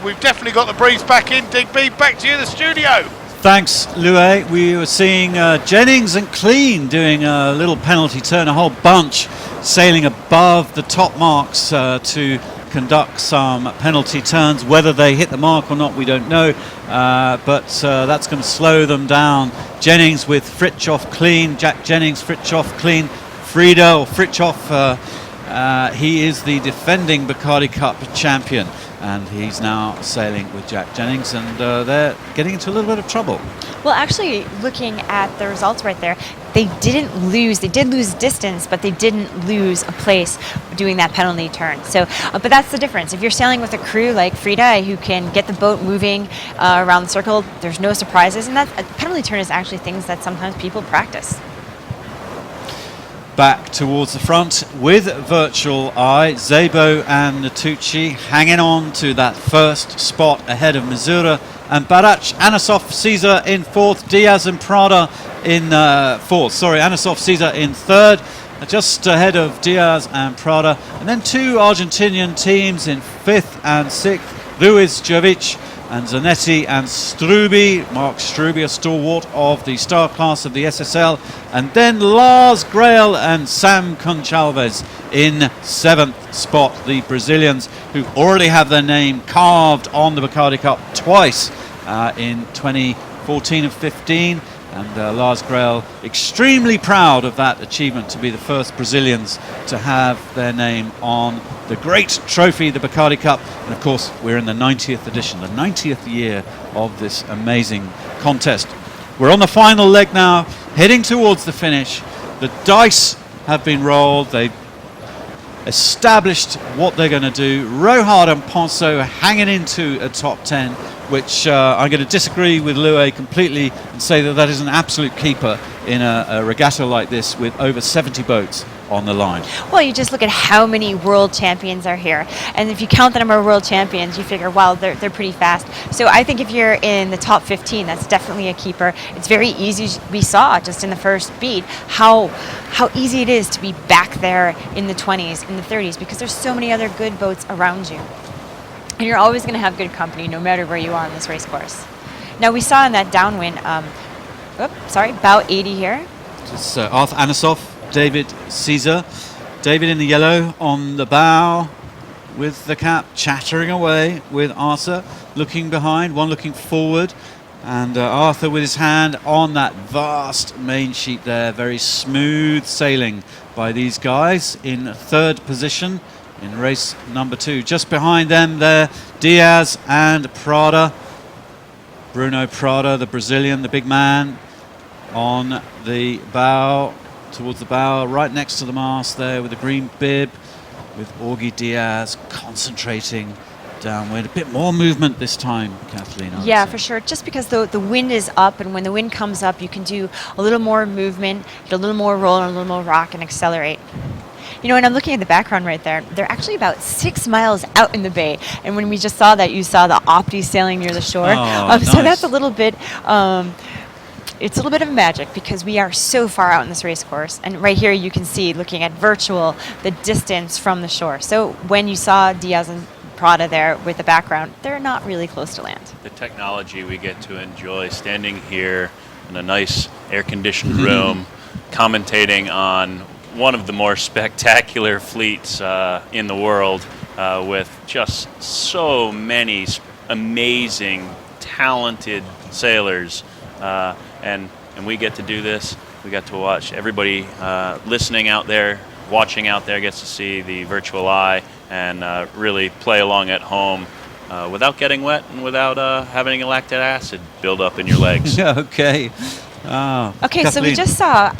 Speaker 11: we've definitely got the breeze back in. Digby, back to you in the studio.
Speaker 1: Thanks, Louis. We were seeing Jennings and Clean doing a little penalty turn, a whole bunch sailing above the top marks to conduct some penalty turns. Whether they hit the mark or not, we don't know, but that's going to slow them down. Jennings with Fritjof Clean, Jack Jennings, Fritjof Clean, Frieda or Fritjof, he is the defending Bacardi Cup champion, and he's now sailing with Jack Jennings, and they're getting into a little bit of trouble.
Speaker 12: Well, actually, looking at the results right there, they didn't lose. They did lose distance, but they didn't lose a place doing that penalty turn. So, but that's the difference. If you're sailing with a crew like Frieda, who can get the boat moving around the circle, there's no surprises, and that a penalty turn is actually things that sometimes people practice.
Speaker 1: Back towards the front with Virtual Eye, Zebo and Natucci hanging on to that first spot ahead of Missoura and Barac. Anasov Caesar in fourth, Diaz and Prada in fourth. Sorry, Anasov Caesar in third, just ahead of Diaz and Prada. And then two Argentinian teams in fifth and sixth, Ruiz Jovic and Zanetti and Struby, Mark Struby, a stalwart of the star class of the SSL, and then Lars Grael and Sam Conchalves in seventh spot, the Brazilians who already have their name carved on the Bacardi Cup twice in 2014 and 15. And Lars Grael extremely proud of that achievement, to be the first Brazilians to have their name on the great trophy, the Bacardi Cup. And of course, we're in the 90th edition, the 90th year of this amazing contest. We're on the final leg now, heading towards the finish. The dice have been rolled. They've established what they're going to do. Rohart and Ponce are hanging into a top 10, which I'm going to disagree with Louis completely and say that is an absolute keeper in a regatta like this with over 70 boats on the line.
Speaker 12: Well, you just look at how many world champions are here, and if you count the number of world champions, you figure, wow, they're pretty fast. So I think if you're in the top 15, that's definitely a keeper. It's very easy. We saw just in the first beat how easy it is to be back there in the 20s, in the 30s, because there's so many other good boats around you. And you're always going to have good company no matter where you are on this race course. Now, we saw in that downwind, bow 80 here.
Speaker 1: It's Arthur Anasov, David Caesar. David in the yellow on the bow with the cap, chattering away with Arthur, looking behind, one looking forward. And Arthur with his hand on that vast main sheet there. Very smooth sailing by these guys in third position in race number 2. Just behind them there, Diaz and Prada. Bruno Prada, the Brazilian, the big man, on the bow, towards the bow, right next to the mast there with the green bib, with Augie Diaz concentrating downwind. A bit more movement this time, Kathleen.
Speaker 12: Yeah, for sure. Just because the wind is up, and when the wind comes up, you can do a little more movement, get a little more roll and a little more rock and accelerate. You know, and I'm looking at the background right there. They're actually about 6 miles out in the bay. And when we just saw that, you saw the Opti sailing near the shore. So
Speaker 1: nice.
Speaker 12: that's a little bit, it's a little bit of magic because we are so far out in this race course. And right here you can see, looking at virtual, the distance from the shore. So when you saw Diaz and Prada there with the background, they're not really close to land.
Speaker 9: The technology we get to enjoy standing here in a nice air-conditioned room, commentating on one of the more spectacular fleets in the world, with just so many amazing, talented sailors, and we get to do this. We got to watch everybody listening out there, watching out there, gets to see the virtual eye and really play along at home without getting wet and without having a lactic acid build up in your legs.
Speaker 1: Okay.
Speaker 12: Okay, so we
Speaker 1: Kathleen.
Speaker 12: just saw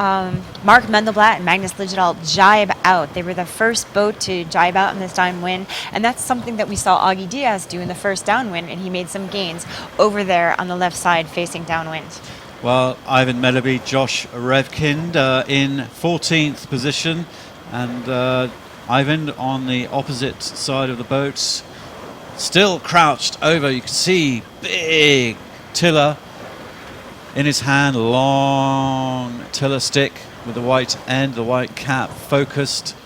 Speaker 12: Mark Mendelblatt and Magnus Lidjedal jibe out. They were the first boat to jibe out in this downwind, and that's something that we saw Augie Diaz do in the first downwind, and he made some gains over there on the left side facing downwind.
Speaker 1: Well, Ivan Mellerby, Josh Revkind in 14th position, and Ivan on the opposite side of the boat, still crouched over. You can see big tiller in his hand, long tiller stick with the white end, the white cap focused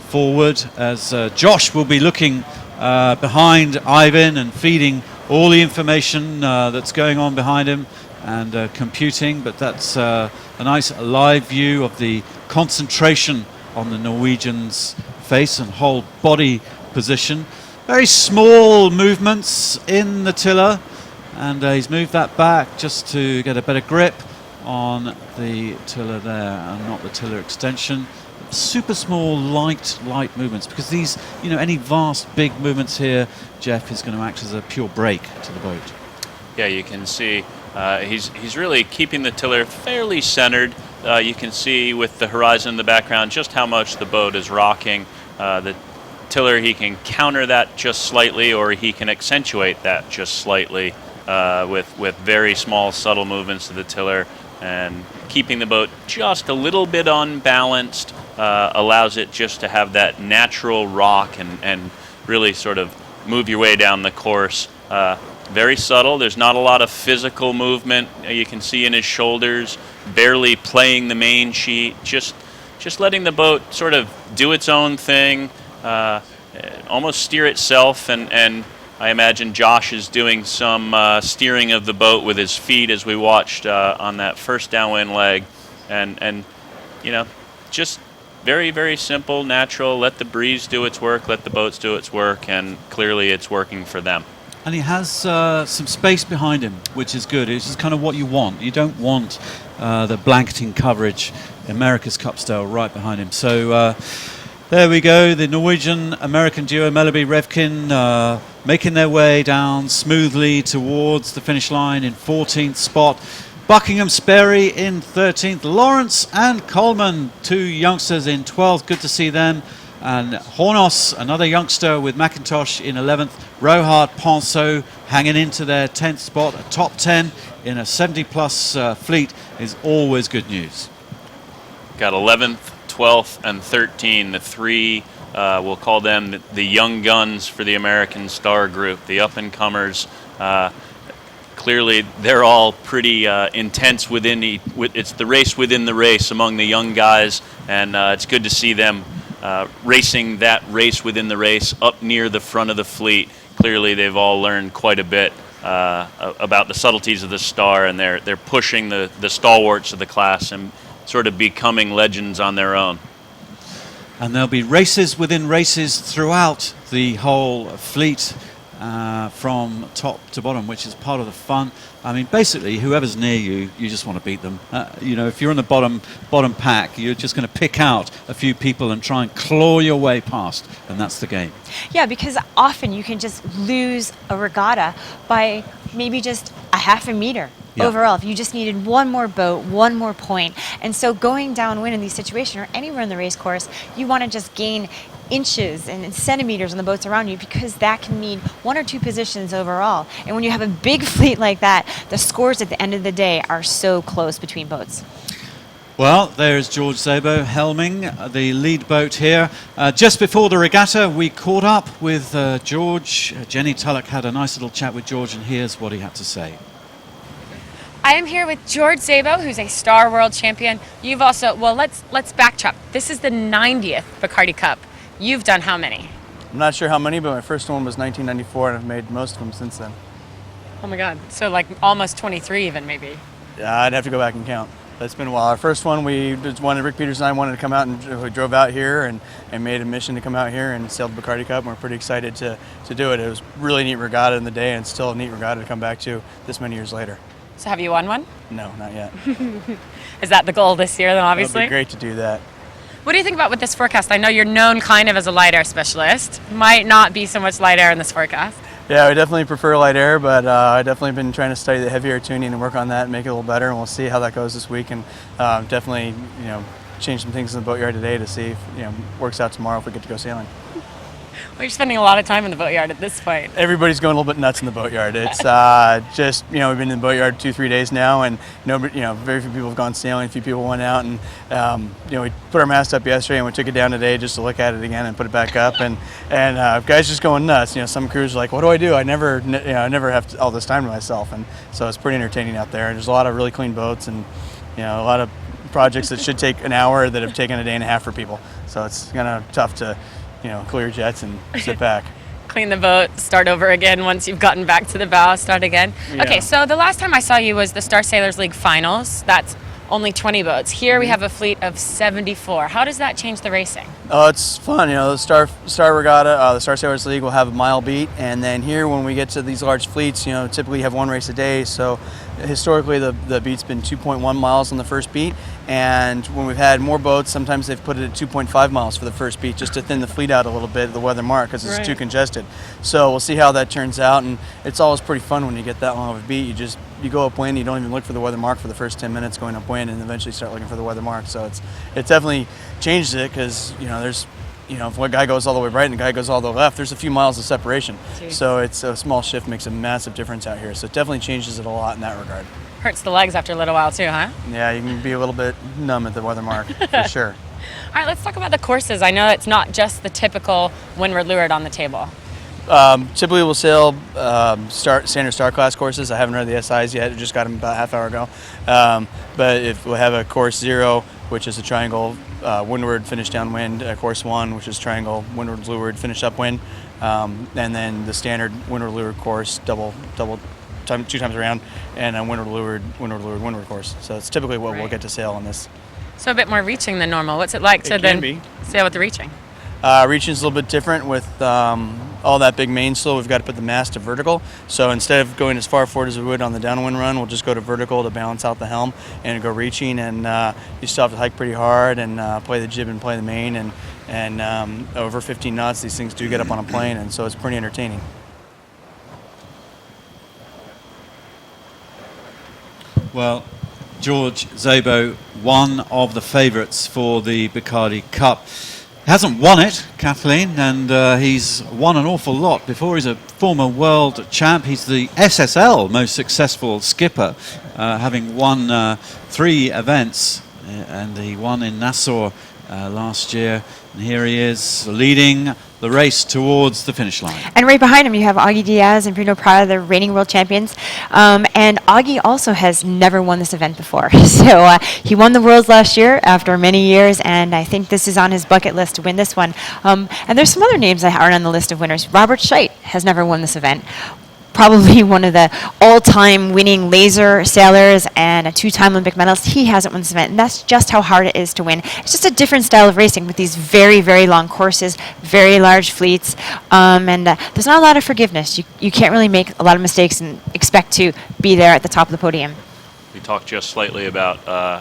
Speaker 1: forward, as Josh will be looking behind Ivan and feeding all the information that's going on behind him and computing. But that's a nice live view of the concentration on the Norwegian's face and whole body position. Very small movements in the tiller, and he's moved that back just to get a better grip on the tiller there and not the tiller extension. Super small, light movements, because these, you know, any vast big movements here, Jeff, is going to act as a pure brake to the boat.
Speaker 9: Yeah, you can see he's really keeping the tiller fairly centered. You can see with the horizon in the background just how much the boat is rocking. The tiller, he can counter that just slightly, or he can accentuate that just slightly with very small, subtle movements to the tiller, and keeping the boat just a little bit unbalanced allows it just to have that natural rock and really sort of move your way down the course. Very subtle. There's not a lot of physical movement. You can see in his shoulders, barely playing the main sheet, just letting the boat sort of do its own thing, almost steer itself, and I imagine Josh is doing some steering of the boat with his feet, as we watched on that first downwind leg, and you know, just very, very simple, natural. Let the breeze do its work, let the boats do its work, and clearly it's working for them.
Speaker 1: And he has some space behind him, which is good. It's just kind of what you want. You don't want the blanketing coverage, America's Cup style, right behind him. So there we go. The Norwegian-American duo, Mellerby Revkin, making their way down smoothly towards the finish line in 14th spot. Buckingham Sperry in 13th. Lawrence and Coleman, two youngsters, in 12th. Good to see them. And Hornos, another youngster, with McIntosh in 11th. Rohart, Ponceau hanging into their 10th spot. A top 10 in a 70-plus fleet is always good news.
Speaker 9: Got 11th, 12th, and 13, the three, we'll call them the young guns for the American Star Group, the up-and-comers. Clearly, they're all pretty intense within it's the race within the race among the young guys, and it's good to see them racing that race within the race up near the front of the fleet. Clearly, they've all learned quite a bit about the subtleties of the Star, and they're pushing the stalwarts of the class and sort of becoming legends on their own.
Speaker 1: And there'll be races within races throughout the whole fleet, from top to bottom, which is part of the fun. I mean, basically, whoever's near you, you just want to beat them. You know, if you're in the bottom pack, you're just going to pick out a few people and try and claw your way past, and that's the game.
Speaker 12: Yeah, because often you can just lose a regatta by maybe just a half a meter.
Speaker 1: Yeah.
Speaker 12: Overall, if you just needed one more boat, one more point. And so going downwind in these situations, or anywhere in the race course, you want to just gain inches and centimeters on the boats around you, because that can mean one or two positions overall. And when you have a big fleet like that, the scores at the end of the day are so close between boats.
Speaker 1: Well, there's George Szabo helming the lead boat here. Just before the regatta, we caught up with George. Jenny Tulloch had a nice little chat with George, and here's what he had to say.
Speaker 8: I am here with George Szabo, who's a Star World Champion. You've also, well, let's backtrack. This is the 90th Bacardi Cup. You've done how many?
Speaker 13: I'm not sure how many, but my first one was 1994, and I've made most of them since then.
Speaker 8: Oh my God, so like almost 23 even, maybe.
Speaker 13: Yeah, I'd have to go back and count. But it's been a while. Our first one, Rick Peters and I wanted to come out, and we drove out here and made a mission to come out here and sail the Bacardi Cup, and we're pretty excited to do it. It was really neat regatta in the day, and it's still a neat regatta to come back to this many years later.
Speaker 8: So have you won one?
Speaker 13: No, not yet.
Speaker 8: Is that the goal this year then, obviously?
Speaker 13: It would be great to do that.
Speaker 8: What do you think about with this forecast? I know you're known kind of as a light air specialist. Might not be so much light air in this forecast.
Speaker 13: Yeah, we definitely prefer light air, but I've definitely been trying to study the heavy air tuning and work on that and make it a little better, and we'll see how that goes this week, and definitely, change some things in the boatyard today to see if, works out tomorrow if we get to go sailing.
Speaker 8: Well, you're spending a lot of time in the boatyard at this point.
Speaker 13: Everybody's going a little bit nuts in the boatyard. It's just, we've been in the boatyard 2-3 days now, and nobody, very few people have gone sailing. A few people went out, and we put our mast up yesterday, and we took it down today just to look at it again and put it back up, and guys just going nuts. Some crews are like, what do I do? I never have all this time to myself, and so it's pretty entertaining out there. There's a lot of really clean boats, and a lot of projects that should take an hour that have taken a day and a half for people. So it's kind of tough to clear jets and sit back.
Speaker 8: Clean the boat, start over again once you've gotten back to the bow, start again.
Speaker 13: Yeah.
Speaker 8: Okay, so the last time I saw you was the Star Sailors League finals. That's only 20 boats. Here we have a fleet of 74. How does that change the racing?
Speaker 13: Oh, it's fun. The Star Regatta, the Star Sailors League will have a mile beat, and then here when we get to these large fleets, typically you have one race a day. So historically the beat's been 2.1 miles on the first beat, and when we've had more boats, sometimes they've put it at 2.5 miles for the first beat just to thin the fleet out a little bit, the weather mark, because it's too congested. So we'll see how that turns out, and it's always pretty fun when you get that long of a beat. You go upwind, you don't even look for the weather mark for the first 10 minutes going upwind, and eventually start looking for the weather mark. So it definitely changes it, because there's if one guy goes all the way right and the guy goes all the way left, there's a few miles of separation. Jeez. So it's a small shift makes a massive difference out here. So it definitely changes it a lot in that regard.
Speaker 8: Hurts the legs after a little while too, huh?
Speaker 13: Yeah, you can be a little bit numb at the weather mark, for sure.
Speaker 8: All right, let's talk about the courses. I know it's not just the typical windward leeward on the table.
Speaker 13: Typically we'll sail standard star class courses. I haven't read the SIs yet. I just got them about a half hour ago. But if we'll have a course 0, which is a triangle windward finish downwind, course 1, which is triangle windward leeward finish upwind, and then the standard windward leeward course double 2 times around, and a windward leeward course. So it's typically what we'll get to sail on this.
Speaker 8: So a bit more reaching than normal. What's it like to then sail with the reaching?
Speaker 13: Reaching is a little bit different with all that big mainsail. We've got to put the mast to vertical. So instead of going as far forward as we would on the downwind run, we'll just go to vertical to balance out the helm and go reaching. And you still have to hike pretty hard and play the jib and play the main. And over 15 knots, these things do get up on a plane, and so it's pretty entertaining.
Speaker 1: Well, George Szabo, one of the favourites for the Bacardi Cup. Hasn't won it, Kathleen, and he's won an awful lot before. He's a former world champ. He's the SSL most successful skipper, having won 3 events, and he won in Nassau last year. And here he is leading the race towards the finish line.
Speaker 12: And right behind him you have Augie Diaz and Bruno Prada, the reigning world champions. And Augie also has never won this event before. So he won the Worlds last year after many years, and I think this is on his bucket list to win this one. And there's some other names that aren't on the list of winners. Robert Scheidt has never won this event. Probably one of the all-time winning laser sailors and a 2-time Olympic medalist. He hasn't won this event, and that's just how hard it is to win. It's just a different style of racing with these very, very long courses, very large fleets, and there's not a lot of forgiveness. You can't really make a lot of mistakes and expect to be there at the top of the podium.
Speaker 9: We talked just slightly about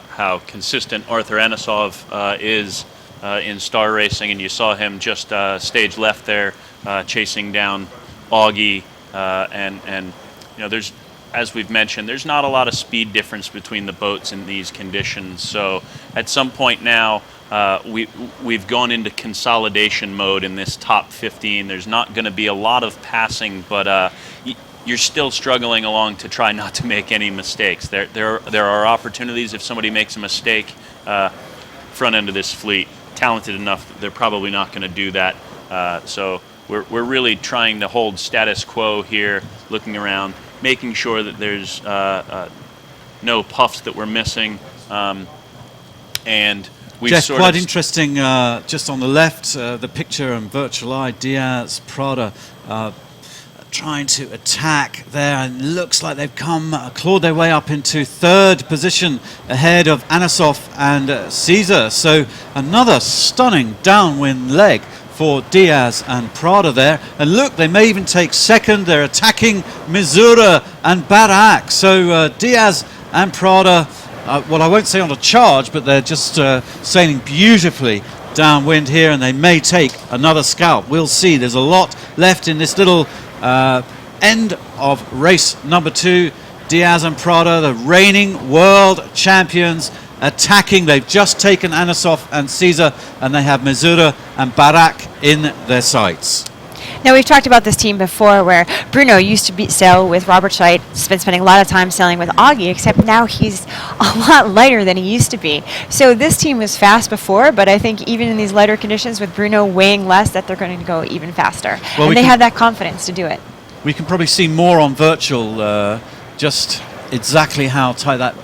Speaker 9: how consistent Arthur Anisov is in star racing, and you saw him just stage left there chasing down Augie. And there's, as we've mentioned, there's not a lot of speed difference between the boats in these conditions. So at some point now, we've gone into consolidation mode in this top 15. There's not going to be a lot of passing, but you're still struggling along to try not to make any mistakes. There are opportunities if somebody makes a mistake. Front end of this fleet, talented enough, they're probably not going to do that. So we're really trying to hold status quo here, looking around, making sure that there's no puffs that we're missing, and we've
Speaker 1: Jeff,
Speaker 9: sort
Speaker 1: quite
Speaker 9: of
Speaker 1: interesting, just on the left, the picture and virtual eye, Diaz, Prada, trying to attack there, and looks like they've clawed their way up into third position ahead of Anosov and Caesar. So another stunning downwind leg for Diaz and Prada there. And look, they may even take second. They're attacking Missouri and Barak. So Diaz and Prada, well, I won't say on a charge, but they're just sailing beautifully downwind here, and they may take another scalp. We'll see. There's a lot left in this little end of race number 2. Diaz and Prada, the reigning world champions, attacking. They've just taken Anosov and Caesar, and they have Missouri and Barak in their sights.
Speaker 12: Now, we've talked about this team before, where Bruno used to sail with Robert Scheidt, been spending a lot of time sailing with Augie, except now he's a lot lighter than he used to be. So this team was fast before, but I think even in these lighter conditions with Bruno weighing less, that they're going to go even faster.
Speaker 1: Well,
Speaker 12: and they have that confidence to do it.
Speaker 1: We can probably see more on virtual, just exactly how tight that...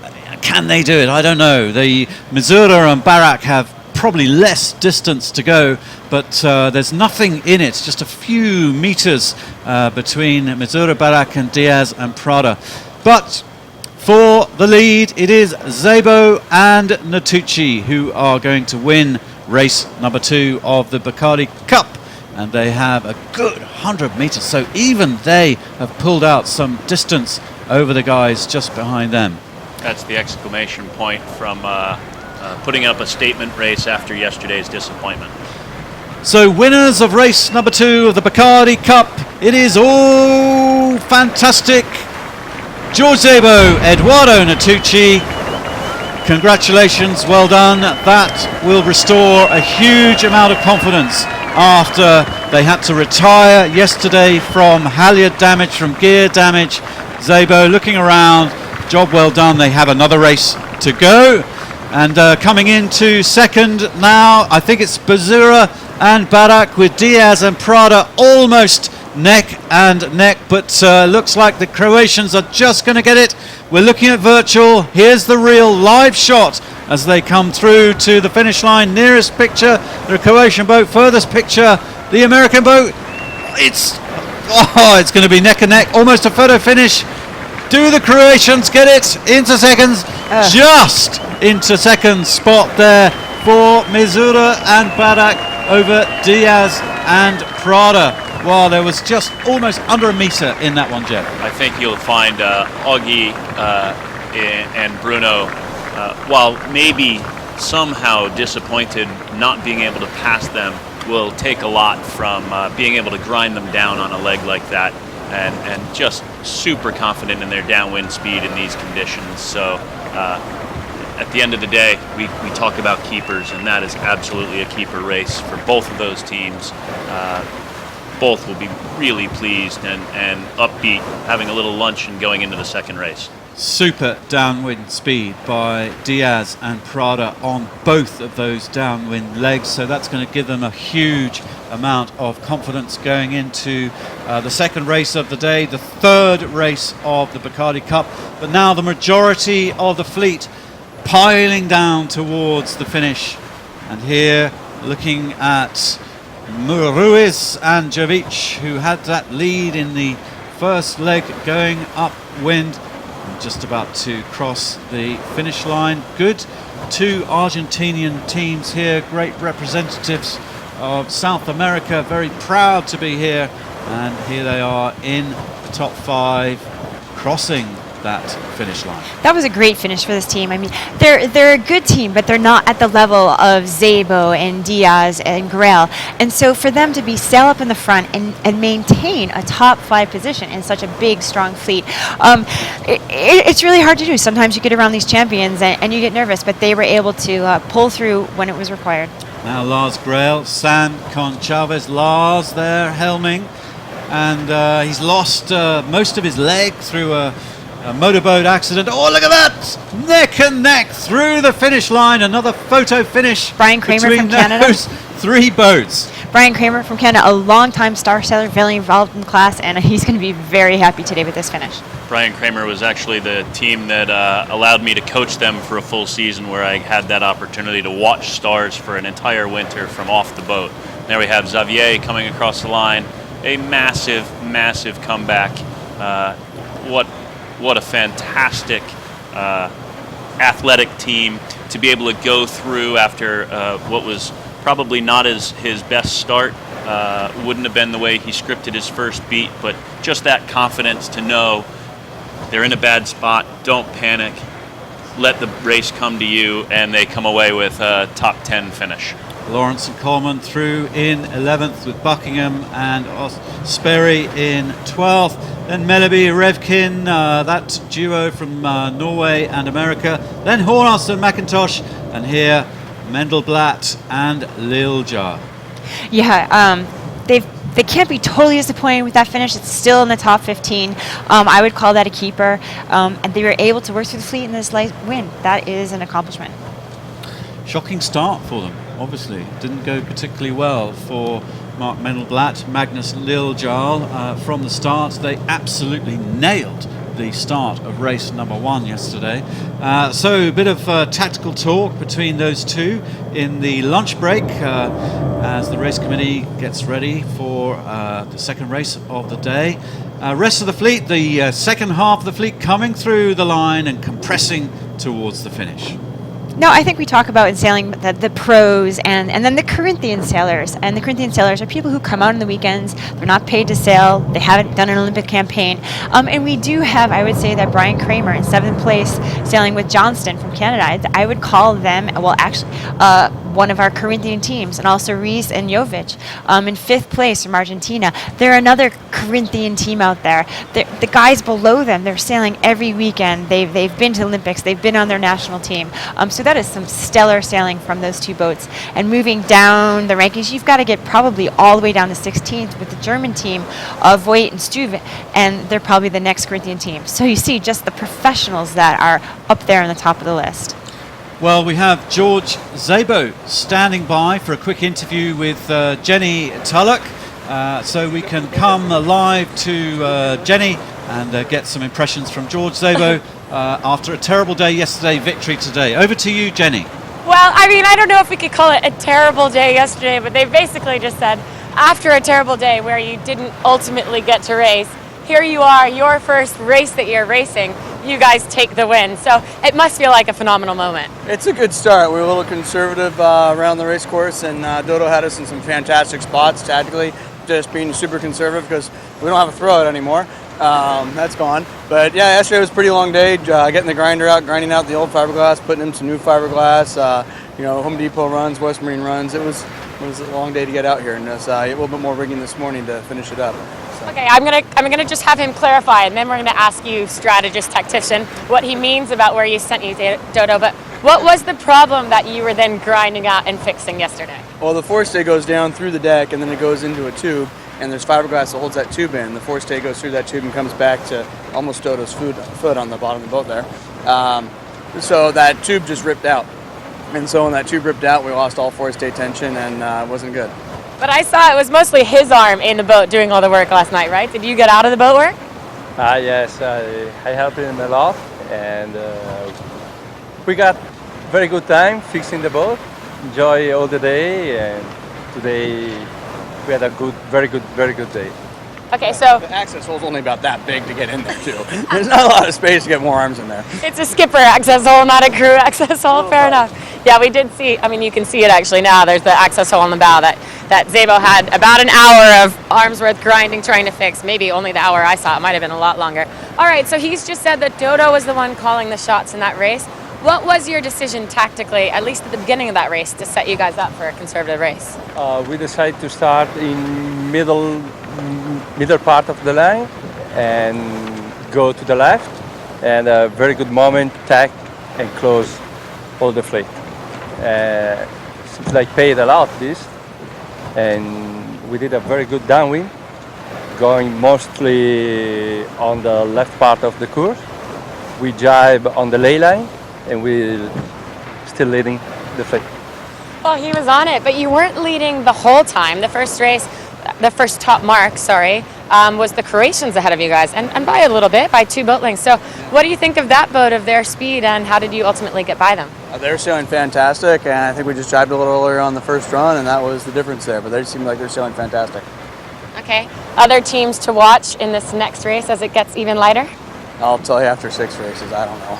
Speaker 1: Can they do it? I don't know. The Missouri and Barak have probably less distance to go, but there's nothing in it, just a few meters between Missouri, Barak and Diaz and Prada. But for the lead, it is Szabo and Natucci who are going to win race number 2 of the Bacardi Cup, and they have a good 100 meters, so even they have pulled out some distance over the guys just behind them.
Speaker 9: That's the exclamation point from putting up a statement race after yesterday's disappointment.
Speaker 1: So winners of race number 2 of the Bacardi Cup, it is all fantastic. George Szabo, Eduardo Natucci, congratulations, well done. That will restore a huge amount of confidence after they had to retire yesterday from halyard damage, from gear damage. Szabo looking around, job well done. They have another race to go. And coming into second now, I think it's Bazura and Barak, with Diaz and Prada almost neck and neck, but looks like the Croatians are just going to get it. We're looking at virtual. Here's the real live shot as they come through to the finish line. Nearest picture, the Croatian boat. Furthest picture, the American boat. It's going to be neck and neck, almost a photo finish. Do the Croatians get it into seconds? Just into second spot there for Missouri and Barak over Diaz and Prada. Wow, there was just almost under a meter in that one, Jeff.
Speaker 9: I think you'll find Augie and Bruno, while maybe somehow disappointed not being able to pass them, will take a lot from being able to grind them down on a leg like that, and just super confident in their downwind speed in these conditions. So at the end of the day, we talk about keepers, and that is absolutely a keeper race for both of those teams. Both will be really pleased and upbeat, having a little lunch and going into the second race.
Speaker 1: Super downwind speed by Diaz and Prada on both of those downwind legs, so that's going to give them a huge amount of confidence going into the second race of the day, the third race of the Bacardi Cup. But now the majority of the fleet piling down towards the finish, and here looking at Ruiz and Jovic, who had that lead in the first leg going upwind, and just about to cross the finish line. Good 2 Argentinian teams here, great representatives of South America, very proud to be here, and here they are in the top 5, crossing that finish line.
Speaker 12: That was a great finish for this team. I mean, they're a good team, but they're not at the level of Szabo and Diaz and Grail. And so for them to sail up in the front and maintain a top 5 position in such a big, strong fleet, it's really hard to do. Sometimes you get around these champions and you get nervous, but they were able to pull through when it was required.
Speaker 1: Now Lars Grail, Sam Conchavez, Lars there helming. and he's lost most of his leg through a motorboat accident. Oh, look at that! Neck and neck through the finish line. Another photo finish.
Speaker 12: Brian Kramer
Speaker 1: between
Speaker 12: from Canada.
Speaker 1: those three boats.
Speaker 12: Brian Kramer from Canada, a long-time star sailor, very involved in the class, and he's going to be very happy today with this finish.
Speaker 9: Brian Kramer was actually the team that allowed me to coach them for a full season, where I had that opportunity to watch stars for an entire winter from off the boat. There we have Xavier coming across the line. A massive, massive comeback. What a fantastic athletic team to be able to go through after what was probably not his best start. Wouldn't have been the way he scripted his first beat, but just that confidence to know they're in a bad spot, don't panic, let the race come to you, and they come away with a top 10 finish.
Speaker 1: Lawrence and Coleman through in 11th with Buckingham and Sperry in 12th. Then Melleby, Revkin, that duo from Norway and America. Then Hornos and McIntosh, and here Mendelblatt and Lilja.
Speaker 12: Yeah, they can't be totally disappointed with that finish. It's still in the top 15. I would call that a keeper. And they were able to work through the fleet in this light win. That is an accomplishment.
Speaker 1: Shocking start for them, obviously. Didn't go particularly well for Mark Mendelblatt, Magnus Liljarl from the start. They absolutely nailed the start of race number 1 yesterday. So a bit of tactical talk between those two in the lunch break as the race committee gets ready for the second race of the day. Rest of the fleet, the second half of the fleet coming through the line and compressing towards the finish.
Speaker 12: No, I think we talk about in sailing the pros and then the Corinthian sailors. And the Corinthian sailors are people who come out on the weekends. They're not paid to sail. They haven't done an Olympic campaign. And we do have, I would say, that Brian Kramer in 7th place sailing with Johnston from Canada. I would call them, well, actually, one of our Corinthian teams, and also Reese and Jovic in 5th place from Argentina. They're another Corinthian team out there. The guys below them, they're sailing every weekend. They've been to Olympics. They've been on their national team. So that is some stellar sailing from those two boats. And moving down the rankings, you've got to get probably all the way down to 16th with the German team of Voigt and Stuve, and they're probably the next Corinthian team. So you see just the professionals that are up there on the top of the list.
Speaker 1: Well, we have George Szabo standing by for a quick interview with Jenny Tulloch. So we can come live to Jenny and get some impressions from George Szabo after a terrible day yesterday, victory today. Over to you, Jenny.
Speaker 8: Well, I mean, I don't know if we could call it a terrible day yesterday, but they basically just said, after a terrible day where you didn't ultimately get to race, here you are, your first race that you're racing, you guys take the win. So it must feel like a phenomenal moment.
Speaker 13: It's a good start. We were a little conservative around the race course, and Dodo had us in some fantastic spots tactically, just being super conservative because we don't have a throwout anymore. That's gone. But yeah, yesterday was a pretty long day, getting the grinder out, grinding out the old fiberglass, putting in some new fiberglass, Home Depot runs, West Marine runs. It was a long day to get out here, and there's a little bit more rigging this morning to finish it up. So.
Speaker 8: Okay, I'm gonna just have him clarify, and then we're gonna ask you, strategist, tactician, what he means about where you sent you, Dodo. But what was the problem that you were then grinding out and fixing yesterday?
Speaker 13: Well, the forestay goes down through the deck, and then it goes into a tube, and there's fiberglass that holds that tube in. The forestay goes through that tube and comes back to almost Dodo's foot on the bottom of the boat there. So that tube just ripped out. And so when that tube ripped out, we lost all forestay tension, and it wasn't good.
Speaker 8: But I saw it was mostly his arm in the boat doing all the work last night, right? Did you get out of the boat work?
Speaker 14: Yes, I helped him a lot, and we got very good time fixing the boat. Enjoy all the day, and today we had a very good day.
Speaker 8: Okay, so
Speaker 13: the access hole's only about that big to get in there too. There's not a lot of space to get more arms in there.
Speaker 8: It's a skipper access hole, not a crew access hole. Fair enough. Yeah, we did see. I mean, you can see it actually now. There's the access hole on the bow that Szabo had about an hour of arms worth grinding trying to fix. Maybe only the hour I saw. It might have been a lot longer. All right, so he's just said that Dodo was the one calling the shots in that race. What was your decision tactically, at least at the beginning of that race, to set you guys up for a conservative race?
Speaker 14: We decided to start in middle part of the line and go to the left, and a very good moment, tack and close all the fleet. Seems like paid a lot this, and we did a very good downwind, going mostly on the left part of the course. We jibe on the ley line, and we're still leading the field.
Speaker 8: Well, he was on it, but you weren't leading the whole time. The first race, the first top mark, was the Croatians ahead of you guys, and by a little bit, by 2 boat lengths. So what do you think of that boat, of their speed, and how did you ultimately get by them?
Speaker 13: They're sailing fantastic, and I think we just jibed a little earlier on the first run, and that was the difference there. But they seem like they're sailing fantastic.
Speaker 8: Okay. Other teams to watch in this next race as it gets even lighter?
Speaker 13: I'll tell you after 6 races. I don't know.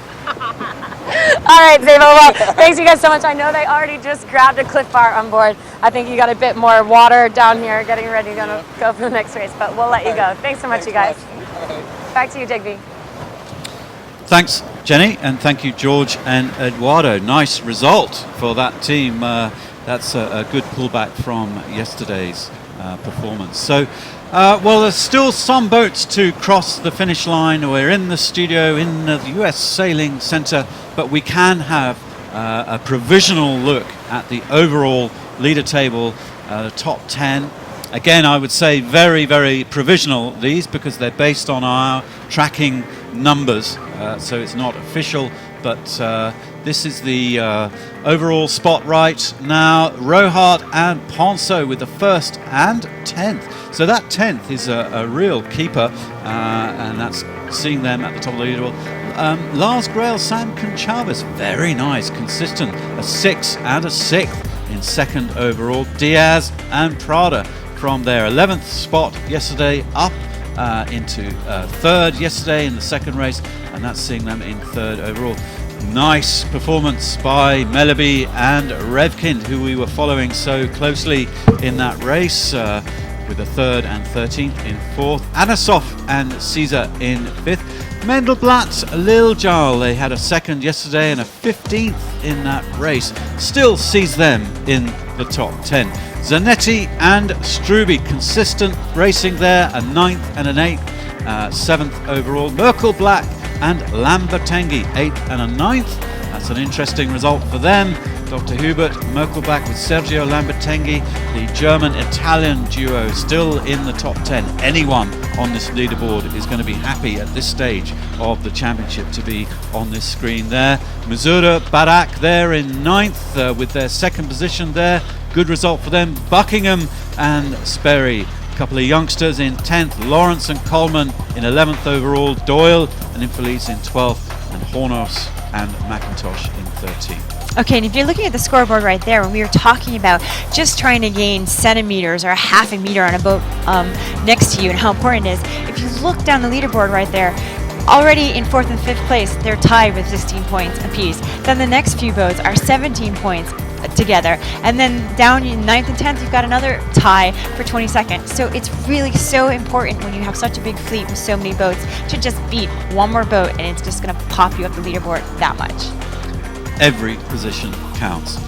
Speaker 8: All right, Zabo. Well, thanks you guys so much. I know they already just grabbed a Cliff Bar on board. I think you got a bit more water down here getting ready to go for the next race, but we'll let you go. Thanks so much, you guys. Back to you, Digby.
Speaker 1: Thanks, Jenny, and thank you, George and Eduardo. Nice result for that team. That's a good pullback from yesterday's performance. So, well, there's still some boats to cross the finish line. We're in the studio in the US Sailing Center, but we can have a provisional look at the overall leader table, the top 10. Again, I would say very, very provisional, these, because they're based on our tracking numbers, so it's not official, but this is the overall spot right now. Rohart and Ponceau with the 1st and 10th. So that 10th is a real keeper, and that's seeing them at the top of the leaderboard. Lars Grail, Sam Conchavas, very nice, consistent, a 6 and a 6th in 2nd overall. Diaz and Prada from their 11th spot yesterday up into 3rd yesterday in the 2nd race, and that's seeing them in 3rd overall. Nice performance by Meleby and Revkind, who we were following so closely in that race, with a 3rd and 13th in 4th. Anasov and Caesar in 5th. Mendelblatt, Liljal, they had a 2nd yesterday and a 15th in that race. Still sees them in the top 10. Zanetti and Struby, consistent racing there, a 9th and an 8th, 7th overall. Merkel Black and Lambertenghi, 8th and a 9th. That's an interesting result for them. Dr. Hubert Merkelbach with Sergio Lambertenghi, the German-Italian duo, still in the top 10. Anyone on this leaderboard is going to be happy at this stage of the championship to be on this screen there. Missouri Barak there in 9th with their 2nd position there. Good result for them. Buckingham and Sperry, a couple of youngsters in 10th. Lawrence and Coleman in 11th overall. Doyle and Infelice in 12th. And Hornos and McIntosh in 13th.
Speaker 12: Okay, and if you're looking at the scoreboard right there, when we were talking about just trying to gain centimeters or a half a meter on a boat next to you and how important it is, if you look down the leaderboard right there, already in 4th and 5th place, they're tied with 16 points apiece. Then the next few boats are 17 points together, and then down in 9th and 10th you've got another tie for 22nd. So it's really so important when you have such a big fleet with so many boats to just beat one more boat, and it's just going to pop you up the leaderboard that much.
Speaker 1: Every position counts.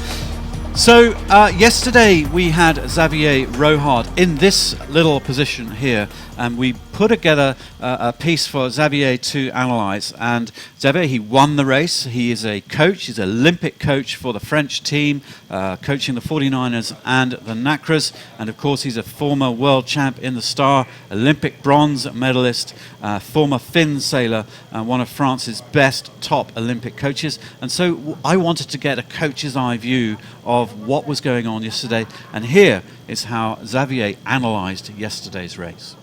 Speaker 1: So yesterday we had Xavier Rohart in this little position here, and we put together a piece for Xavier to analyse. And Xavier, he won the race. He is a coach. He's an Olympic coach for the French team, coaching the 49ers and the Nacras. And of course, he's a former world champ in the Star, Olympic bronze medalist, former Finn sailor, and one of France's best top Olympic coaches. And so I wanted to get a coach's eye view of what was going on yesterday. And here is how Xavier analysed yesterday's race.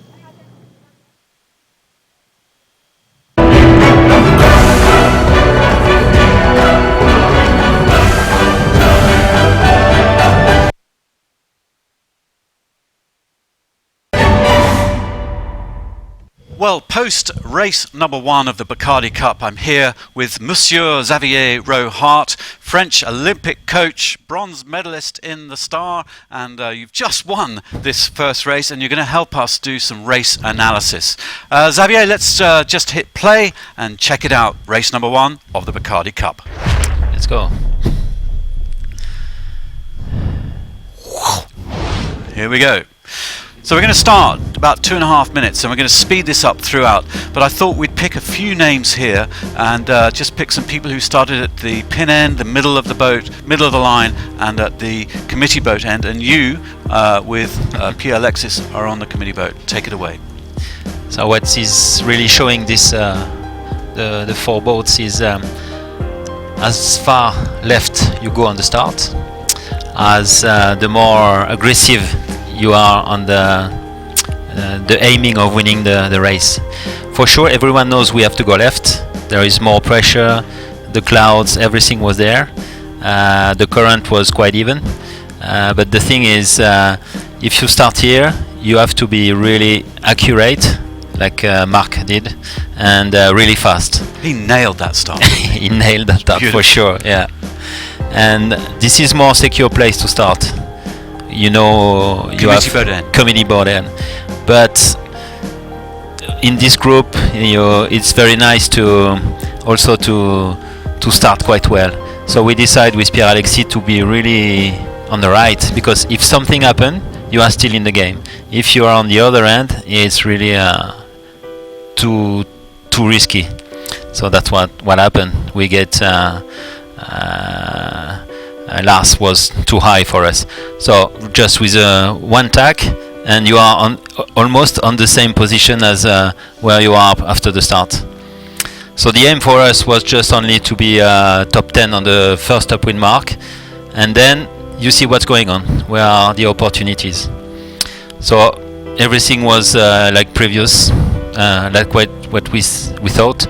Speaker 1: Well, post-race number 1 of the Bacardi Cup, I'm here with Monsieur Xavier Rohart, French Olympic coach, bronze medalist in the Star, and you've just won this first race, and you're going to help us do some race analysis. Xavier, let's just hit play and check it out. Race number 1 of the Bacardi Cup.
Speaker 6: Let's go.
Speaker 1: Here we go. So we're going to start about 2.5 minutes, and we're going to speed this up throughout, but I thought we'd pick a few names here and just pick some people who started at the pin end, the middle of the boat, middle of the line, and at the committee boat end, and you with Pierre Alexis are on the committee boat. Take it away.
Speaker 6: So what is really showing this the four boats is as far left you go on the start, as the more aggressive you are on the aiming of winning the race. For sure, everyone knows we have to go left. There is more pressure, the clouds, everything was there. The current was quite even. But the thing is, if you start here, you have to be really accurate, like Marc did, and really fast.
Speaker 1: He nailed that start.
Speaker 6: He nailed that start for sure, yeah. And this is more secure place to start. You know, you
Speaker 1: Community
Speaker 6: have
Speaker 1: boat end.
Speaker 6: community boat end. But in this group, it's very nice to also to start quite well. So we decide with Pierre Alexis to be really on the right, because if something happens, you are still in the game. If you are on the other end, it's really too risky. So that's what happened. We get Lars was too high for us. So just with one tack, and you are almost on the same position as where you are after the start. So the aim for us was just only to be top 10 on the first upwind mark, and then you see what's going on, where are the opportunities. So everything was like previous, like what we thought.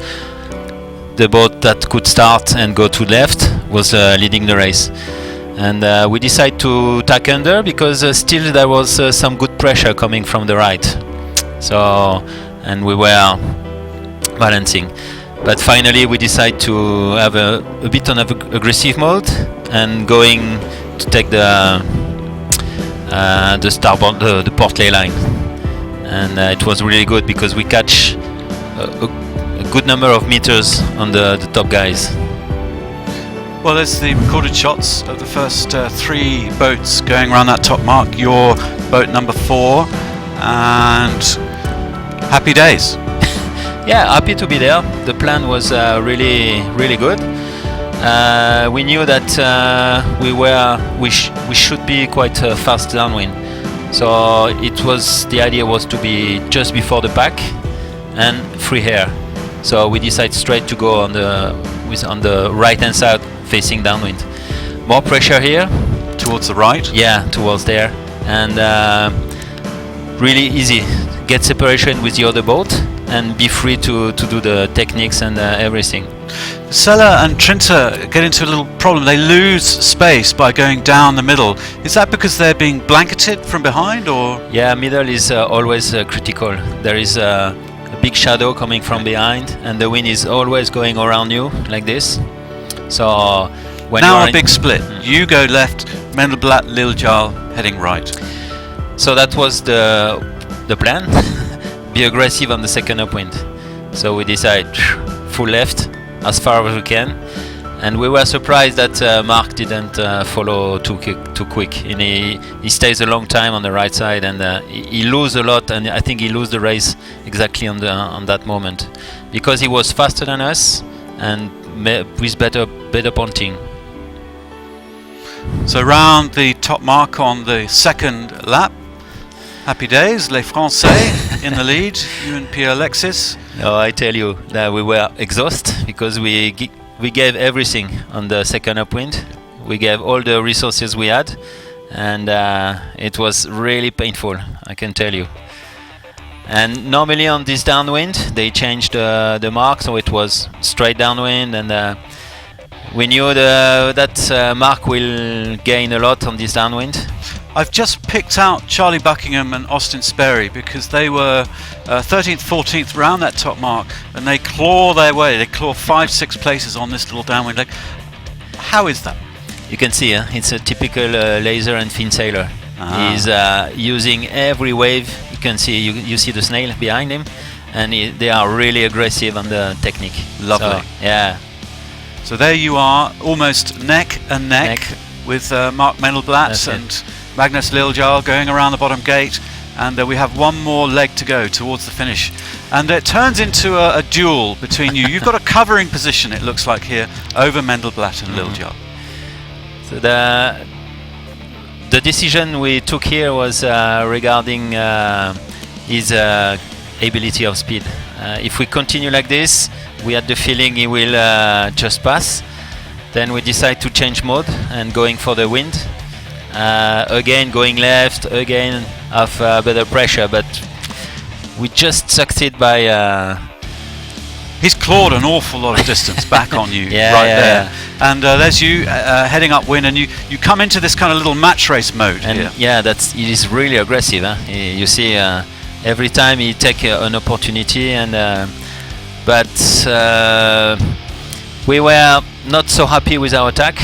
Speaker 6: The boat that could start and go to left was leading the race. And we decided to tack under because still there was some good pressure coming from the right. So, and we were balancing. But finally we decided to have a bit on aggressive mode and going to take the starboard, the port lay line. And it was really good because we catch a good number of meters on the top guys.
Speaker 1: Well, there's the recorded shots of the first three boats going around that top mark. Your boat number 4, and happy days.
Speaker 6: Yeah, happy to be there. The plan was really good. We knew that we should be quite fast downwind. So the idea was to be just before the pack and free air. So we decided straight to go on the right hand side, facing downwind. More pressure here.
Speaker 1: Towards the right?
Speaker 6: Yeah, towards there. And really easy. Get separation with the other boat and be free to do the techniques and everything.
Speaker 1: Sella and Trinta get into a little problem. They lose space by going down the middle. Is that because they're being blanketed from behind, or?
Speaker 6: Yeah, middle is always critical. There is a big shadow coming from behind, and the wind is always going around you like this. So when
Speaker 1: now a big split. You go left, Mendelblatt, Liljal heading right.
Speaker 6: So that was the plan. Be aggressive on the second upwind. So we decide full left as far as we can, and we were surprised that Marc didn't follow too quick. And he stays a long time on the right side, and he lose a lot, and I think he lose the race exactly on that moment because he was faster than us and with better ponting.
Speaker 1: So round the top mark on the second lap. Happy days, Les Français in the lead, you and Pierre Alexis.
Speaker 6: No, I tell you that we were exhausted because we gave everything on the second upwind. We gave all the resources we had, and it was really painful, I can tell you. And normally on this downwind they changed the mark, so it was straight downwind, and we knew that Marc will gain a lot on this downwind.
Speaker 1: I've just picked out Charlie Buckingham and Austin Sperry because they were 13th, 14th round that top mark, and they claw their way. They claw 5-6 places on this little downwind leg. How is that?
Speaker 6: You can see it's a typical laser and fin sailor. He's using every wave. You can see you see the snail behind him, and they are really aggressive on the technique.
Speaker 1: Lovely.
Speaker 6: So, yeah.
Speaker 1: So there you are, almost neck and neck. With Marc Mendelblatt and Magnus Liljal going around the bottom gate, and we have one more leg to go towards the finish, and it turns into a duel between you. You've got a covering position, it looks like here, over Mendelblatt and Liljal.
Speaker 6: So the decision we took here was regarding his ability of speed. If we continue like this, we had the feeling he will just pass. Then we decide to change mode and going for the wind. Again going left, again have better pressure, but we just succeed by...
Speaker 1: He's clawed an awful lot of distance back on you
Speaker 6: Yeah,
Speaker 1: right
Speaker 6: yeah,
Speaker 1: there. And there's you heading upwind, and you come into this kind of little match race mode
Speaker 6: And
Speaker 1: here.
Speaker 6: yeah, it is really aggressive. You see, every time he take an opportunity, and but we were not so happy with our attack,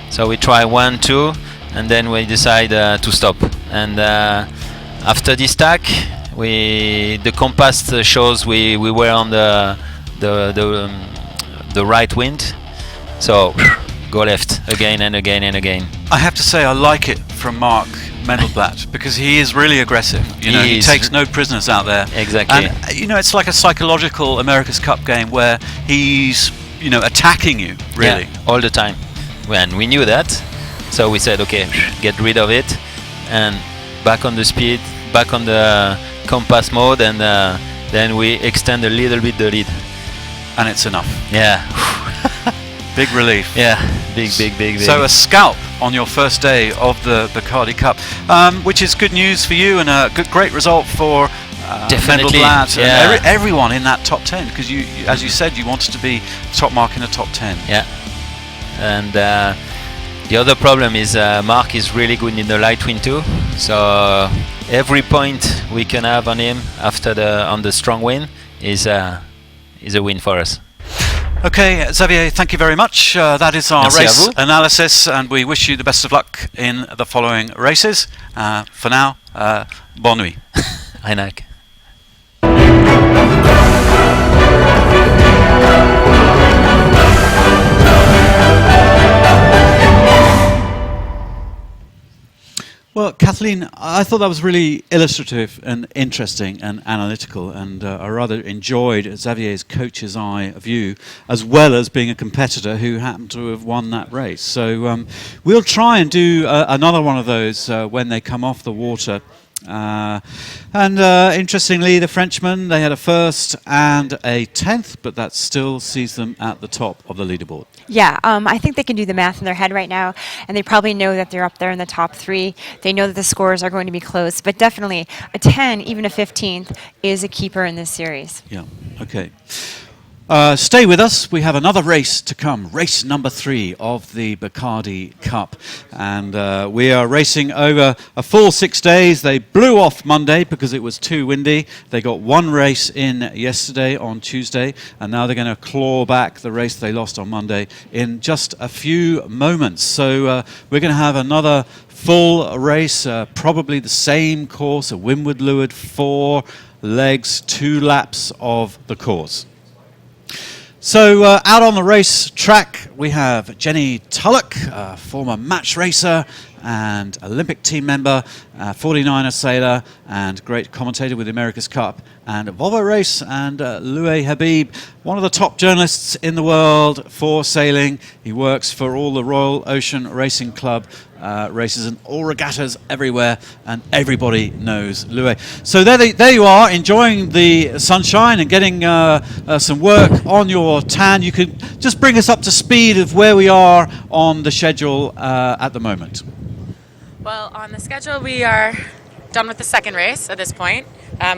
Speaker 6: so we try 1, 2, and then we decide to stop. And after this attack, the compass shows we were on the right wind, so go left again and again and again.
Speaker 1: I have to say I like it from Mark Mendelblatt because he is really aggressive. You know, he takes no prisoners out there.
Speaker 6: Exactly.
Speaker 1: And you know, it's like a psychological America's Cup game where he's, you know, attacking you really.
Speaker 6: Yeah, all the time. And we knew that, so we said, okay, get rid of it, and back on the speed, back on the compass mode, and then we extend a little bit the lead.
Speaker 1: And it's enough.
Speaker 6: Yeah.
Speaker 1: Big relief.
Speaker 6: Yeah, big.
Speaker 1: So a scalp on your first day of the Bacardi Cup, which is good news for you and a great result for
Speaker 6: Definitely,
Speaker 1: Mendelblatt
Speaker 6: yeah.
Speaker 1: and everyone in that top 10, because you, as you said, you wanted to be top mark in the top 10.
Speaker 6: Yeah. And the other problem is Mark is really good in the light wind too. So every point we can have on him after on the strong wind is a win for us.
Speaker 1: Okay, Xavier, thank you very much. That is our
Speaker 6: Merci
Speaker 1: race
Speaker 6: à vous.
Speaker 1: analysis, and we wish you the best of luck in the following races. For now, bonne nuit.
Speaker 6: Renak.
Speaker 1: Well, Kathleen, I thought that was really illustrative and interesting and analytical, and I rather enjoyed Xavier's coach's eye view, as well as being a competitor who happened to have won that race. So we'll try and do another one of those when they come off the water. Interestingly, the Frenchmen, they had a first and a 10th, but that still sees them at the top of the leaderboard.
Speaker 12: Yeah, I think they can do the math in their head right now, and they probably know that they're up there in the top 3. They know that the scores are going to be close, but definitely a 10, even a 15th, is a keeper in this series.
Speaker 1: Yeah, okay. Stay with us. We have another race to come, race number 3 of the Bacardi Cup. And we are racing over a full 6 days. They blew off Monday because it was too windy. They got one race in yesterday on Tuesday, and now they're going to claw back the race they lost on Monday in just a few moments. So we're going to have another full race, probably the same course, a windward-leeward, 4 legs, 2 laps of the course. So out on the race track, we have Jenny Tulloch, former match racer and Olympic team member, 49er sailor and great commentator with the America's Cup, and Volvo Race, and Louis Habib, one of the top journalists in the world for sailing. He works for all the Royal Ocean Racing Club, races in all regattas everywhere, and everybody knows Louis. So there you are, enjoying the sunshine and getting some work on your tan. You could just bring us up to speed of where we are on the schedule at the moment.
Speaker 8: Well, on the schedule, we are done with the second race at this point.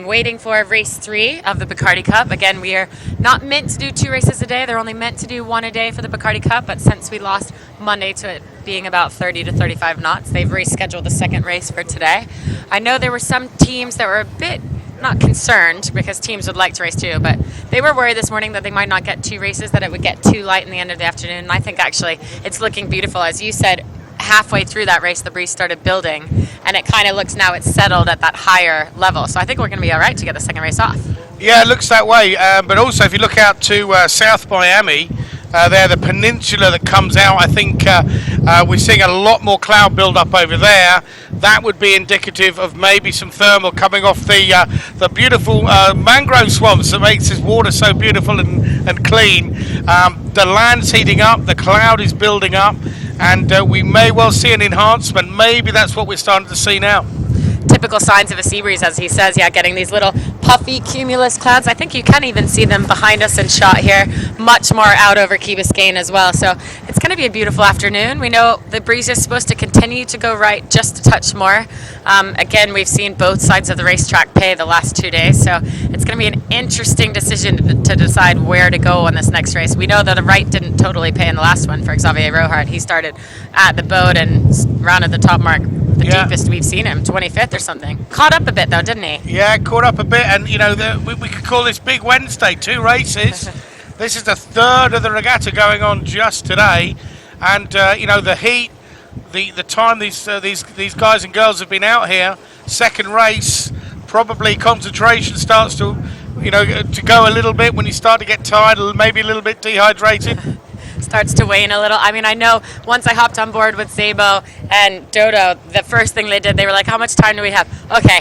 Speaker 8: Waiting for race 3 of the Bacardi Cup. Again, we are not meant to do 2 races a day. They're only meant to do 1 a day for the Bacardi Cup, but since we lost Monday to it being about 30 to 35 knots, they've rescheduled the second race for today. I know there were some teams that were a bit not concerned, because teams would like to race 2, but they were worried this morning that they might not get 2 races, that it would get too light in the end of the afternoon. And I think actually it's looking beautiful. As you said, halfway through that race, the breeze started building, and it kind of looks now it's settled at that higher level. So I think we're going to be all right to get the second race off.
Speaker 11: Yeah, it looks that way. But also, if you look out to South Miami, there, the peninsula that comes out, I think we're seeing a lot more cloud build up over there. That would be indicative of maybe some thermal coming off the beautiful mangrove swamps that makes this water so beautiful and clean. The land's heating up, the cloud is building up, and we may well see an enhancement. Maybe that's what we're starting to see now.
Speaker 8: To typical signs of a sea breeze, as he says. Yeah, getting these little puffy cumulus clouds. I think you can even see them behind us in shot here, much more out over Key Biscayne as well. So it's going to be a beautiful afternoon. We know the breeze is supposed to continue to go right just a touch more. Again, we've seen both sides of the racetrack pay the last 2 days, so it's going to be an interesting decision to decide where to go on this next race. We know that the right didn't totally pay in the last one for Xavier Rohart. He started at the boat and rounded the top mark, the deepest we've seen him, 25th or something. Caught up a bit though, didn't he?
Speaker 11: Yeah, caught up a bit, and you know, we could call this Big Wednesday, 2 races. This is the third of the regatta going on just today, and you know, the heat, the time these guys and girls have been out here, second race, probably concentration starts to, you know, to go a little bit when you start to get tired, maybe a little bit dehydrated.
Speaker 8: Starts to wane a little. I mean, I know once I hopped on board with Zabo and Dodo, the first thing they did, they were like, how much time do we have? Okay,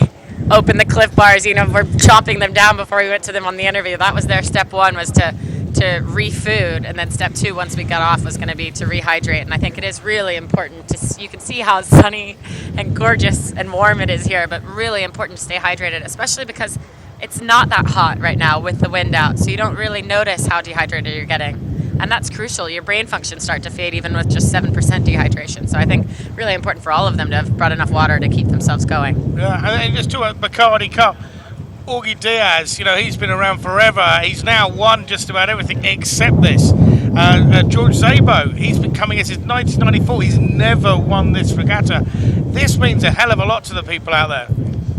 Speaker 8: open the Cliff Bars. You know, we're chomping them down before we went to them on the interview. That was their step one, was to re-food, and then step two, once we got off, was going to be to rehydrate. And I think it is really important to, you can see how sunny and gorgeous and warm it is here, but really important to stay hydrated, especially because it's not that hot right now with the wind out, so you don't really notice how dehydrated you're getting. And that's crucial. Your brain functions start to fade even with just 7% dehydration. So I think really important for all of them to have brought enough water to keep themselves going.
Speaker 11: Yeah, and just to a Bacardi Cup, Augie Diaz, you know, he's been around forever. He's now won just about everything except this. George Zabo, he's been coming here since 1994. He's never won this regatta. This means a hell of a lot to the people out there.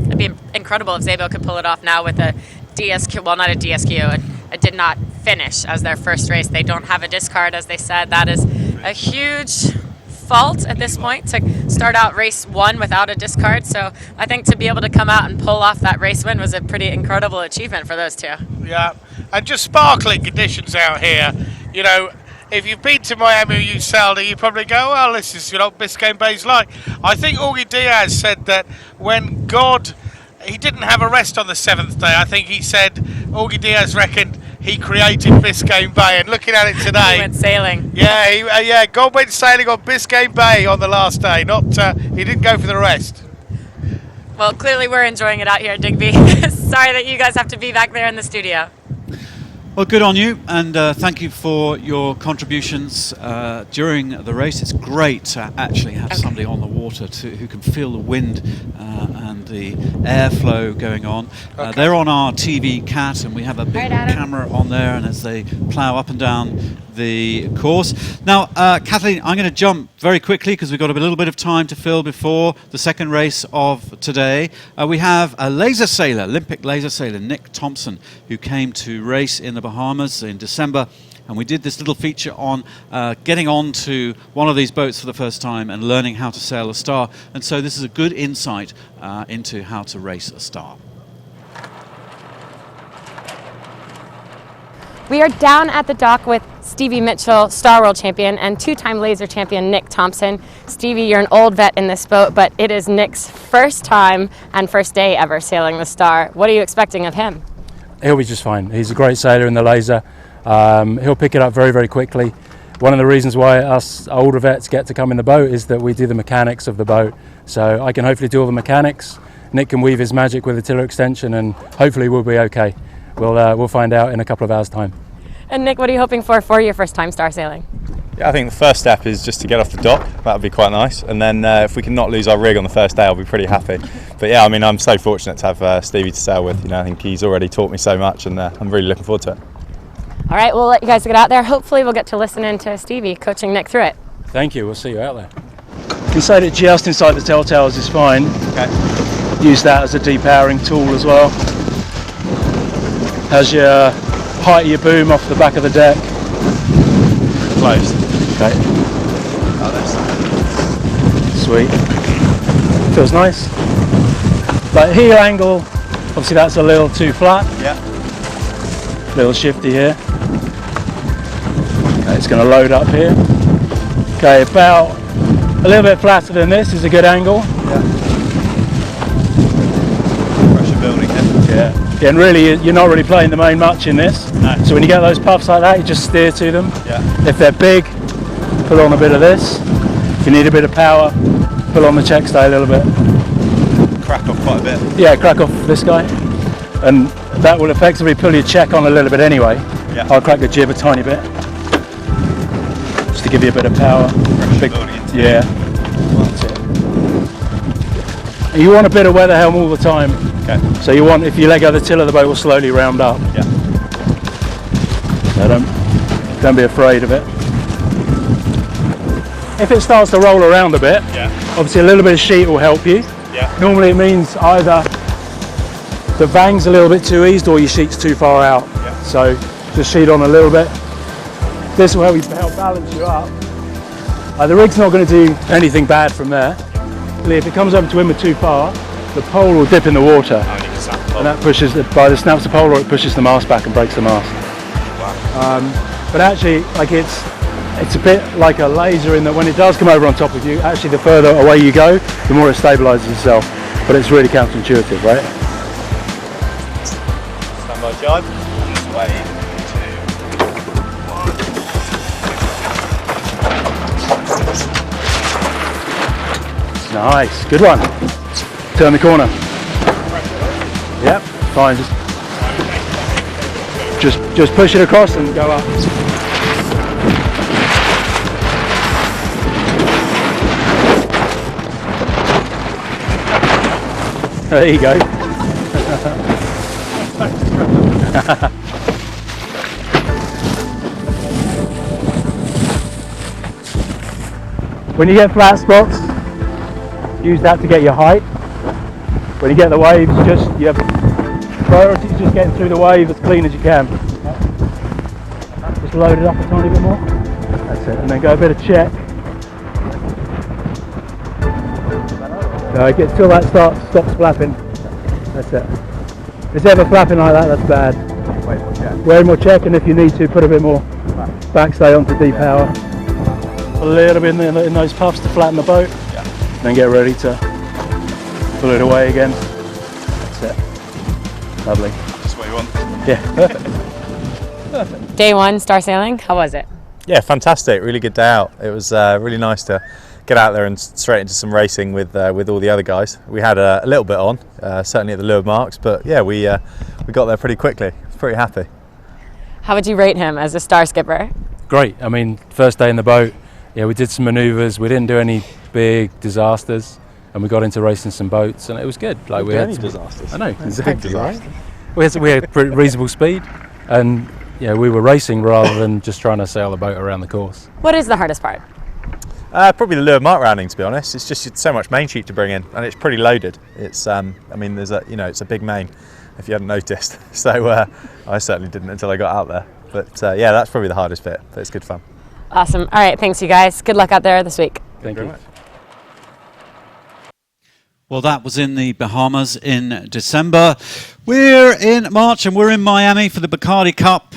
Speaker 8: It'd be incredible if Zabo could pull it off now with a DSQ, well, not a DSQ, a did not finish as their first race. They don't have a discard, as they said. That is a huge fault at this point, to start out race one without a discard. So I think to be able to come out and pull off that race win was a pretty incredible achievement for those two.
Speaker 11: Yeah, and just sparkling conditions out here. You know, if you've been to Miami or Usalda, you probably go, well, this is, you know, Biscayne Bay's like. I think Augie Diaz said that when God, he didn't have a rest on the 7th day. I think he said, Augie Diaz reckoned he created Biscayne Bay, and looking at it today,
Speaker 8: he went sailing.
Speaker 11: Yeah, God went sailing on Biscayne Bay on the last day. Not he didn't go for the rest.
Speaker 8: Well, clearly we're enjoying it out here, Digby. Sorry that you guys have to be back there in the studio.
Speaker 1: Well, good on you, and thank you for your contributions during the race. It's great to actually have somebody on the water who can feel the wind and the airflow going on. They're on our TV Cat, and we have a big camera on there, and as they plough up and down the course. Now, Kathleen, I'm going to jump very quickly because we've got a little bit of time to fill before the second race of today. We have a laser sailor, Olympic laser sailor, Nick Thompson, who came to race in the Bahamas in December, and we did this little feature on getting onto one of these boats for the first time and learning how to sail a Star. And so this is a good insight into how to race a Star.
Speaker 8: We are down at the dock with Stevie Mitchell, Star World Champion, and two-time laser champion Nick Thompson. Stevie, you're an old vet in this boat, but it is Nick's first time and first day ever sailing the Star. What are you expecting of him?
Speaker 15: He'll be just fine. He's a great sailor in the laser. He'll pick it up very, very quickly. One of the reasons why us older vets get to come in the boat is that we do the mechanics of the boat. So I can hopefully do all the mechanics. Nick can weave his magic with the tiller extension, and hopefully we'll be okay. We'll find out in a couple of hours' time.
Speaker 8: And Nick, what are you hoping for your first time Star sailing?
Speaker 16: Yeah, I think the first step is just to get off the dock. That would be quite nice. And then if we can not lose our rig on the first day, I'll be pretty happy. But yeah, I mean, I'm so fortunate to have Stevie to sail with. You know, I think he's already taught me so much, and I'm really looking forward to it.
Speaker 8: All right, we'll let you guys get out there. Hopefully we'll get to listen in to Stevie coaching Nick through it.
Speaker 15: Thank you. We'll see you out there.
Speaker 17: You can say that just inside the telltales is fine.
Speaker 16: Okay.
Speaker 17: Use that as a depowering tool as well. Has your height of your boom off the back of the deck.
Speaker 16: Closed.
Speaker 17: Okay.
Speaker 16: Oh, that's
Speaker 17: sweet. Feels nice. Like heel angle, obviously that's a little too flat.
Speaker 16: Yeah.
Speaker 17: Little shifty here. Okay, it's going to load up here. Okay, about a little bit flatter than this is a good angle.
Speaker 16: Yeah. Pressure building here.
Speaker 17: Yeah. Yeah, and really, you're not really playing the main much in this.
Speaker 16: No.
Speaker 17: So when you get those puffs like that, you just steer to them.
Speaker 16: Yeah.
Speaker 17: If they're big, pull on a bit of this. If you need a bit of power, pull on the check stay a little bit.
Speaker 16: Crack off quite a bit.
Speaker 15: Yeah, crack off this guy. And that will effectively pull your check on a little bit anyway.
Speaker 16: Yeah.
Speaker 15: I'll crack the jib a tiny bit. Just to give you a bit of power. Yeah. That's it. You want a bit of weather helm all the time.
Speaker 16: Okay.
Speaker 15: So you want, if you let go of the tiller, the boat will slowly round up.
Speaker 16: Yeah.
Speaker 15: So don't be afraid of it. If it starts to roll around a bit, obviously a little bit of sheet will help you.
Speaker 16: Yeah.
Speaker 15: Normally it means either the vang's a little bit too eased or your sheet's too far out.
Speaker 16: Yeah.
Speaker 15: So just sheet on a little bit. This will help balance you up. The rig's not going to do anything bad from there. If it comes up to windward too far, the pole will dip in the water. And that pushes, either snaps the pole or it pushes the mast back and breaks the mast. But actually, like it's a bit like a laser in that when it does come over on top of you, actually the further away you go, the more it stabilizes itself. But it's really counterintuitive, right?
Speaker 16: Stand by, John. Wait.
Speaker 15: Nice, good one. Turn the corner. Yep, fine. Just push it across and go up. There you go. When you get flat spots, use that to get your height. When you get the waves, your priority is just getting through the wave as clean as you can. Just load it up a tiny bit more. That's it. And then go a bit of check. Get till that stops flapping. That's it. If it's ever flapping like that, that's bad. Way more check, and if you need to, put a bit more backstay onto depower. A little bit in those puffs to flatten the boat. Then get ready to pull it away again. That's it. Lovely.
Speaker 16: That's what you want.
Speaker 15: Yeah, perfect.
Speaker 8: Day one, star sailing, how was it?
Speaker 16: Yeah, fantastic. Really good day out. It was really nice to get out there and straight into some racing with all the other guys. We had a little bit on, certainly at the lure marks, but yeah, we got there pretty quickly. I was pretty happy.
Speaker 8: How would you rate him as a star skipper?
Speaker 15: Great. I mean, first day in the boat, yeah, we did some manoeuvres. We didn't do any big disasters, and we got into racing some boats, and it was good. Like we had
Speaker 16: any disasters.
Speaker 15: I know,
Speaker 16: It's a big disaster.
Speaker 15: We had pretty reasonable speed, and yeah, we were racing rather than just trying to sail the boat around the course.
Speaker 8: What is the hardest part?
Speaker 16: Probably the lure mark rounding, to be honest. It's just so much main sheet to bring in, and it's pretty loaded. It's I mean, there's it's a big main, if you hadn't noticed. So I certainly didn't until I got out there. But yeah, that's probably the hardest bit. But it's good fun.
Speaker 8: Awesome. All right, thanks you guys. Good luck out there this week.
Speaker 15: Thank you.
Speaker 1: Well, that was in the Bahamas in December. We're in March and we're in Miami for the Bacardi Cup.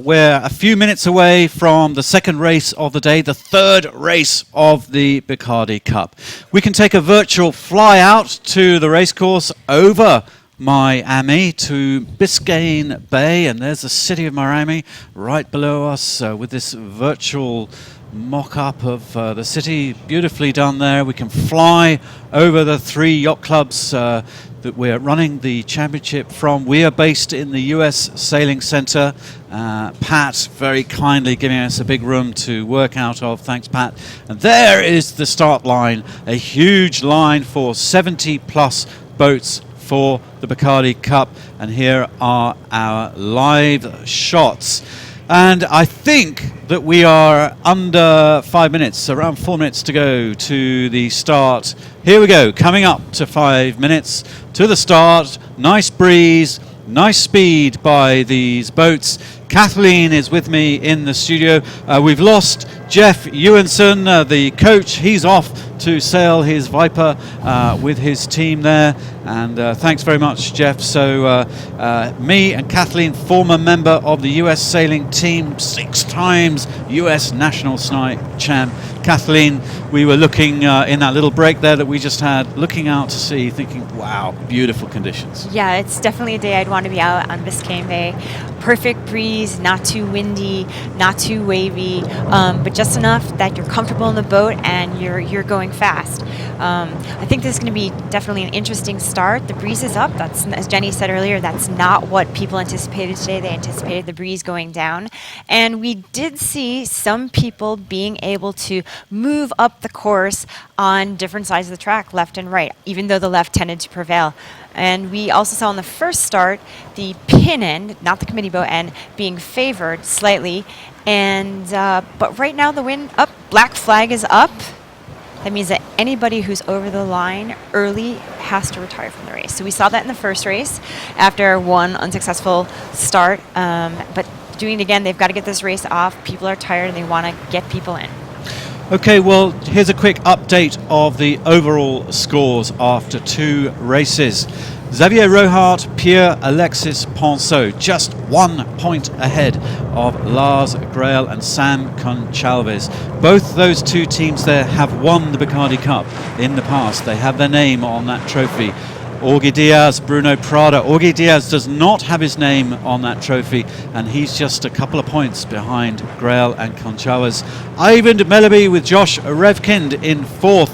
Speaker 1: We're a few minutes away from the second race of the day, the third race of the Bacardi Cup. We can take a virtual fly out to the racecourse over Miami to Biscayne Bay, and there's the city of Miami right below us with this virtual mock-up of the city, beautifully done there. We can fly over the three yacht clubs that we're running the championship from. We are based in the US Sailing Center. Pat very kindly giving us a big room to work out of. Thanks, Pat. And there is the start line, a huge line for 70 plus boats for the Bacardi Cup, and here are our live shots. And I think that we are under 5 minutes, around 4 minutes to go to the start. Here we go, coming up to 5 minutes to the start. Nice breeze, nice speed by these boats. Kathleen is with me in the studio. We've lost Jeff Ewanson, the coach. He's off to sail his Viper with his team there. And thanks very much, Jeff. So me and Kathleen, former member of the US sailing team, 6 times US national snipe champ. Kathleen, we were looking in that little break there that we just had, looking out to sea, thinking, wow, beautiful conditions.
Speaker 12: Yeah, it's definitely a day I'd want to be out on Biscayne Bay. Perfect breeze, not too windy, not too wavy, but just enough that you're comfortable in the boat and you're going fast. I think this is going to be definitely an interesting start. The breeze is up. That's, as Jenny said earlier, that's not what people anticipated today. They anticipated the breeze going down. And we did see some people being able to move up the course on different sides of the track, left and right, even though the left tended to prevail. And we also saw in the first start the pin end, not the committee boat end, being favored slightly. And but right now the wind up, black flag is up. That means that anybody who's over the line early has to retire from the race. So we saw that in the first race after one unsuccessful start. But doing it again, they've got to get this race off. People are tired and they want to get people in.
Speaker 1: Okay, well, here's a quick update of the overall scores after 2 races. Xavier Rohart, Pierre-Alexis Ponceau, just 1 point ahead of Lars Grael and Sam Conchalves. Both those 2 teams there have won the Bacardi Cup in the past. They have their name on that trophy. Augie Diaz, Bruno Prada. Augie Diaz does not have his name on that trophy, and he's just a couple of points behind Grael and Conchalves. Ivan Meleby with Josh Revkind in 4th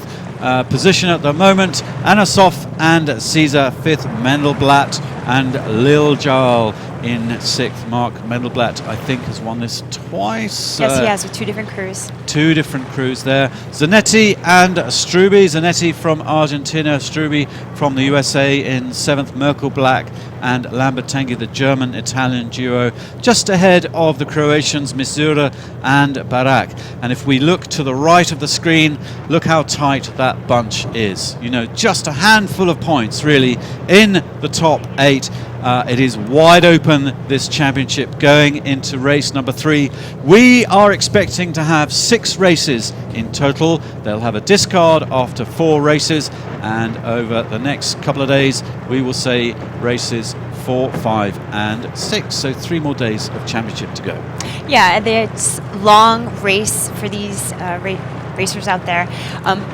Speaker 1: position at the moment. Anasov and Caesar 5th. Mendelblatt and Lil Jarl in 6th. Mark Mendelblatt, I think, has won this twice.
Speaker 12: Yes, he has, with 2 different crews.
Speaker 1: 2 different crews there. Zanetti and Struby. Zanetti from Argentina, Struby from the USA in 7th. Merkel Black and Lambert Tanguy, the German-Italian duo, just ahead of the Croatians Misura and Barak. And if we look to the right of the screen, look how tight that bunch is. You know, just a handful of points really in the top 8. It is wide open, this championship, going into race number 3. We are expecting to have 6 races in total. They'll have a discard after 4 races, and over the next couple of days we will say races 4, 5 and 6. So 3 more days of championship to go.
Speaker 12: Yeah, it's long race for these racers out there.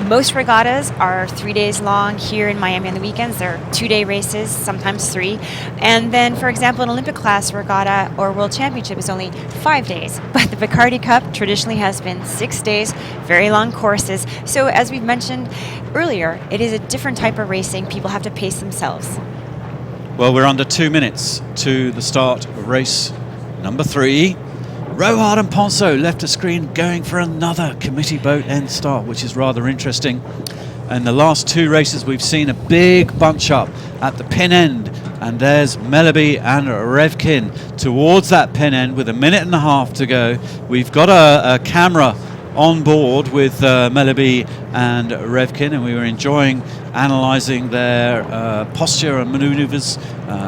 Speaker 12: Most regattas are 3 days long. Here in Miami on the weekends, they're 2-day races, sometimes 3. And then, for example, an Olympic class regatta or World Championship is only 5 days. But the Bacardi Cup traditionally has been 6 days, very long courses. So as we've mentioned earlier, it is a different type of racing. People have to pace themselves.
Speaker 1: Well, we're under 2 minutes to the start of race number 3. Rohart and Ponceau left the screen going for another committee boat end start, which is rather interesting. In the last 2 races, we've seen a big bunch up at the pin end, and there's Meleby and Revkin towards that pin end with 1.5 minutes to go. We've got a camera on board with Meleby and Revkin, and we were enjoying analysing their posture and manoeuvres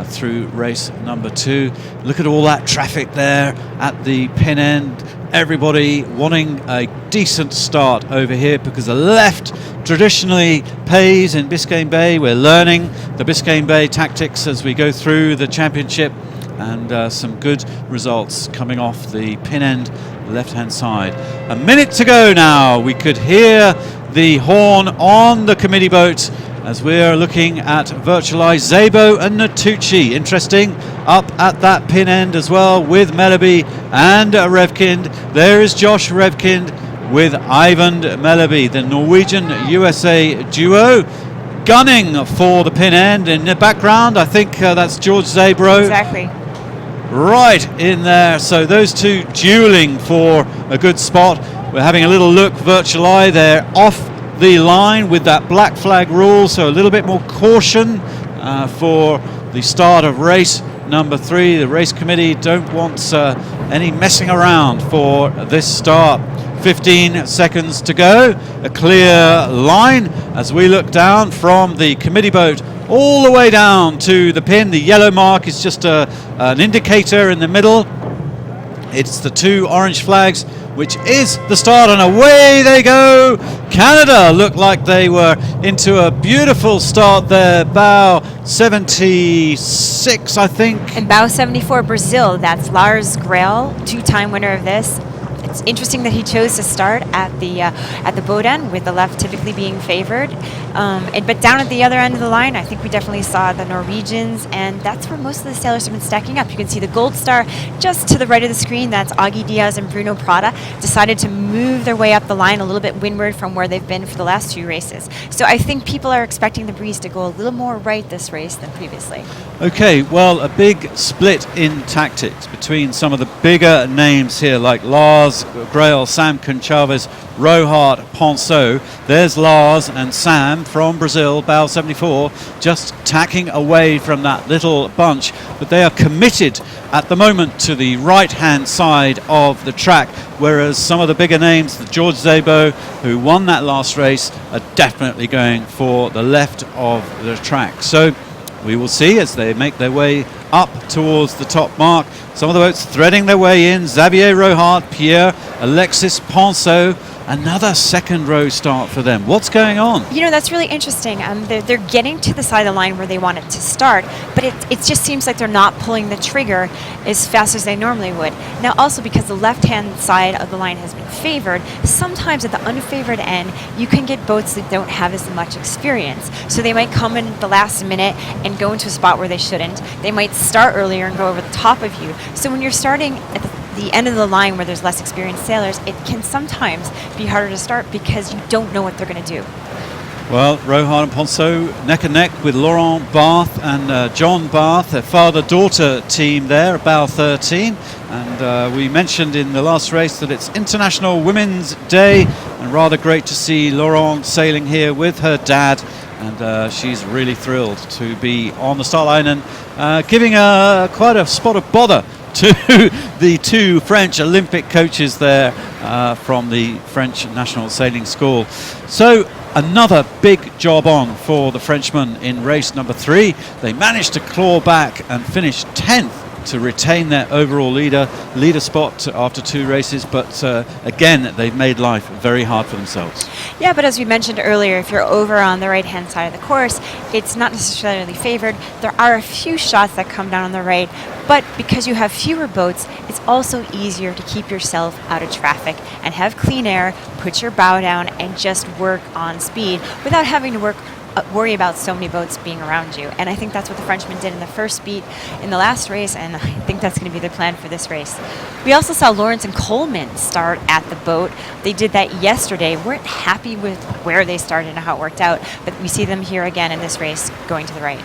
Speaker 1: through race number 2. Look at all that traffic there at the pin end. Everybody wanting a decent start over here because the left traditionally pays in Biscayne Bay. We're learning the Biscayne Bay tactics as we go through the championship, and some good results coming off the pin end left-hand side. 1 minute to go now. We could hear the horn on the committee boat as we're looking at virtualized Szabo and Natucci. Interesting, up at that pin end as well with Meleby and Revkind. There is Josh Revkind with Ivan Meleby, the Norwegian-USA duo, gunning for the pin end. In the background, I think that's George Szabo.
Speaker 12: Exactly.
Speaker 1: Right in there. So those 2 dueling for a good spot. We're having a little look, virtual eye. They're off the line with that black flag rule, so a little bit more caution for the start of race number 3. The race committee don't want any messing around for this start. 15 seconds to go. A clear line as we look down from the committee boat all the way down to the pin. The yellow mark is just an indicator in the middle. It's the 2 orange flags, which is the start, and away they go. Canada looked like they were into a beautiful start there. Bow 76, I think.
Speaker 12: And bow 74, Brazil. That's Lars Grael, 2-time winner of this. It's interesting that he chose to start at the boat end, with the left typically being favored. But down at the other end of the line, I think we definitely saw the Norwegians, and that's where most of the sailors have been stacking up. You can see the gold star just to the right of the screen. That's Augie Diaz and Bruno Prada, decided to move their way up the line a little bit windward from where they've been for the last 2 races. So I think people are expecting the breeze to go a little more right this race than previously.
Speaker 1: Okay, well, a big split in tactics between some of the bigger names here, like Lars Grail, Sam Conchavez, Rohart, Ponceau. There's Lars and Sam from Brazil, bow 74, just tacking away from that little bunch. But they are committed at the moment to the right-hand side of the track, whereas some of the bigger names, the George Szabo, who won that last race, are definitely going for the left of the track. So we will see as they make their way up towards the top mark. Some of the boats threading their way in. Xavier Rohart, Pierre, Alexis Ponceau. Another second row start for them. What's going on?
Speaker 12: You know, that's really interesting. They're getting to the side of the line where they want it to start, but it just seems like they're not pulling the trigger as fast as they normally would. Now, also because the left-hand side of the line has been favored, sometimes at the unfavored end, you can get boats that don't have as much experience. So they might come in the last minute and go into a spot where they shouldn't. They might start earlier and go over the top of you. So when you're starting at the end of the line where there's less experienced sailors, it can sometimes be harder to start because you don't know what they're going to do.
Speaker 1: Well, Rohart and Ponceau neck and neck with Laurent Barth and John Barth, their father-daughter team there, bow 13. And we mentioned in the last race that it's International Women's Day, and rather great to see Laurent sailing here with her dad. And she's really thrilled to be on the start line and giving quite a spot of bother to the 2 French Olympic coaches there from the French National Sailing School. So another big job on for the Frenchmen in race number 3. They managed to claw back and finish 10th to retain their overall leader spot after 2 races, but again, they've made life very hard for themselves.
Speaker 12: Yeah, but as we mentioned earlier, if you're over on the right-hand side of the course, it's not necessarily favored. There are a few shots that come down on the right, but because you have fewer boats, it's also easier to keep yourself out of traffic and have clean air, put your bow down, and just work on speed without having to worry about so many boats being around you. And I think that's what the Frenchmen did in the first beat in the last race, and I think that's going to be their plan for this race. We also saw Lawrence and Coleman start at the boat. They did that yesterday. Weren't happy with where they started and how it worked out, but we see them here again in this race going to the right.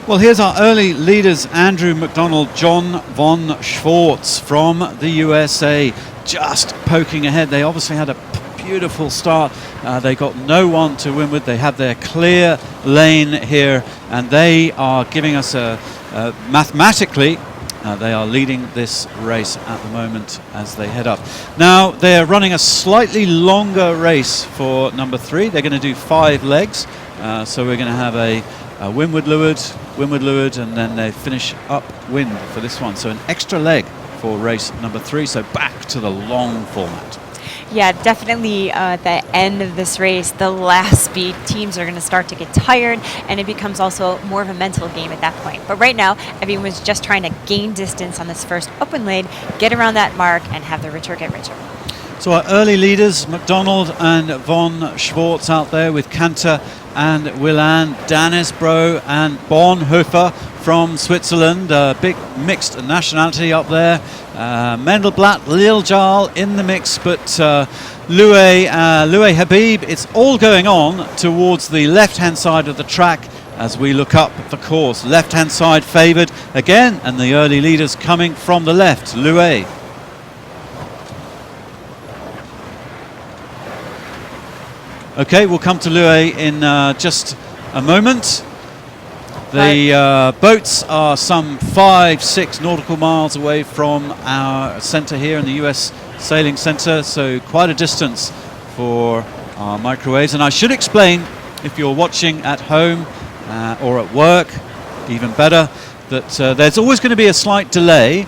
Speaker 1: Well, here's our early leaders, Andrew McDonald, John von Schwartz from the USA, just poking ahead. They obviously had a beautiful start. They got no one to windward. They have their clear lane here, and they are giving us mathematically, they are leading this race at the moment as they head up. Now, they're running a slightly longer race for number 3. They're going to do 5 legs. So we're going to have a windward-leeward, and then they finish upwind for this one. So an extra leg for race number 3. So back to the long format.
Speaker 12: Yeah, definitely at the end of this race, the last speed, teams are going to start to get tired, and it becomes also more of a mental game at that point. But right now, everyone's just trying to gain distance on this first upwind leg, get around that mark, and have the richer get richer.
Speaker 1: So our early leaders, McDonald and von Schwartz out there with Cantor and Willan, Danisbro and Bonhoeffer from Switzerland, big mixed nationality up there. Mendelblatt, Liljal in the mix, but Loué Habib, it's all going on towards the left-hand side of the track as we look up the course. Left-hand side favoured again, and the early leaders coming from the left. Loué. Okay, we'll come to Loué in just a moment. The boats are some 5-6 nautical miles away from our centre here in the US Sailing Centre, so quite a distance for our microwaves. And I should explain, if you're watching at home or at work, even better, that there's always going to be a slight delay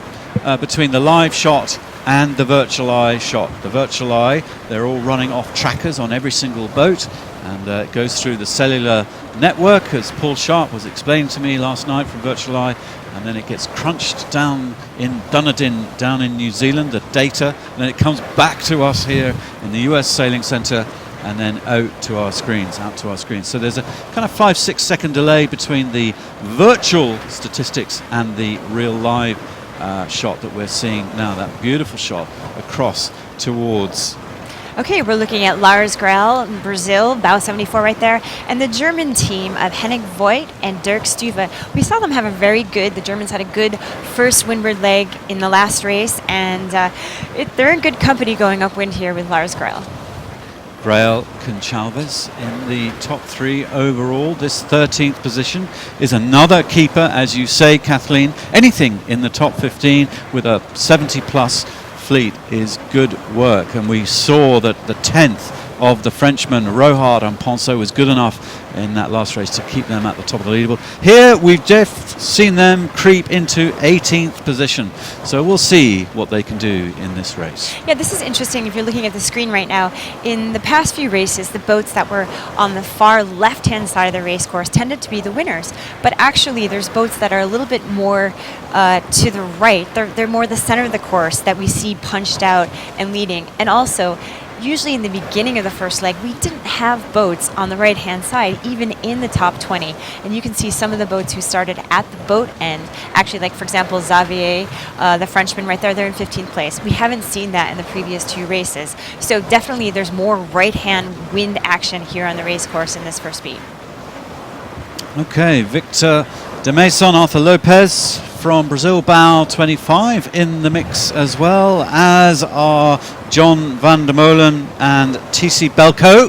Speaker 1: between the live shot and the virtual eye shot. The virtual eye, they're all running off trackers on every single boat, and it goes through the cellular network, as Paul Sharp was explaining to me last night from Virtual Eye. and then it gets crunched down in Dunedin, down in New Zealand, the data, and then it comes back to us here in the US Sailing Centre, and then out to our screens. So there's a kind of 5-6 second delay between the virtual statistics and the real live shot that we're seeing now, that beautiful shot across towards.
Speaker 12: Okay, we're looking at Lars Grael in Brazil, bow 74 right there, and the German team of Henning Voigt and Dirk Stuve. We saw them have the Germans had a good first windward leg in the last race, and they're in good company going upwind here with Lars Grael.
Speaker 1: Grael Conchalves in the top 3 overall. This 13th position is another keeper, as you say, Kathleen. Anything in the top 15 with a 70-plus fleet is good work, and we saw that the 10th of the Frenchmen Rohard and Ponceau was good enough in that last race to keep them at the top of the leaderboard. Here we've just seen them creep into 18th position, so we'll see what they can do in this race.
Speaker 12: Yeah, this is interesting. If you're looking at the screen right now, in the past few races, the boats that were on the far left-hand side of the race course tended to be the winners, but actually there's boats that are a little bit more to the right. They're more the center of the course that we see punched out and leading. And also, usually in the beginning of the first leg, we didn't have boats on the right-hand side, even in the top 20. And you can see some of the boats who started at the boat end. Actually, like, for example, Xavier, the Frenchman right there, they're in 15th place. We haven't seen that in the previous 2 races. So definitely there's more right-hand wind action here on the race course in this first beat.
Speaker 1: Okay, Victor de Maison, Arthur Lopez from Brazil, bow 25 in the mix, as well as are John van der Molen and TC Belko,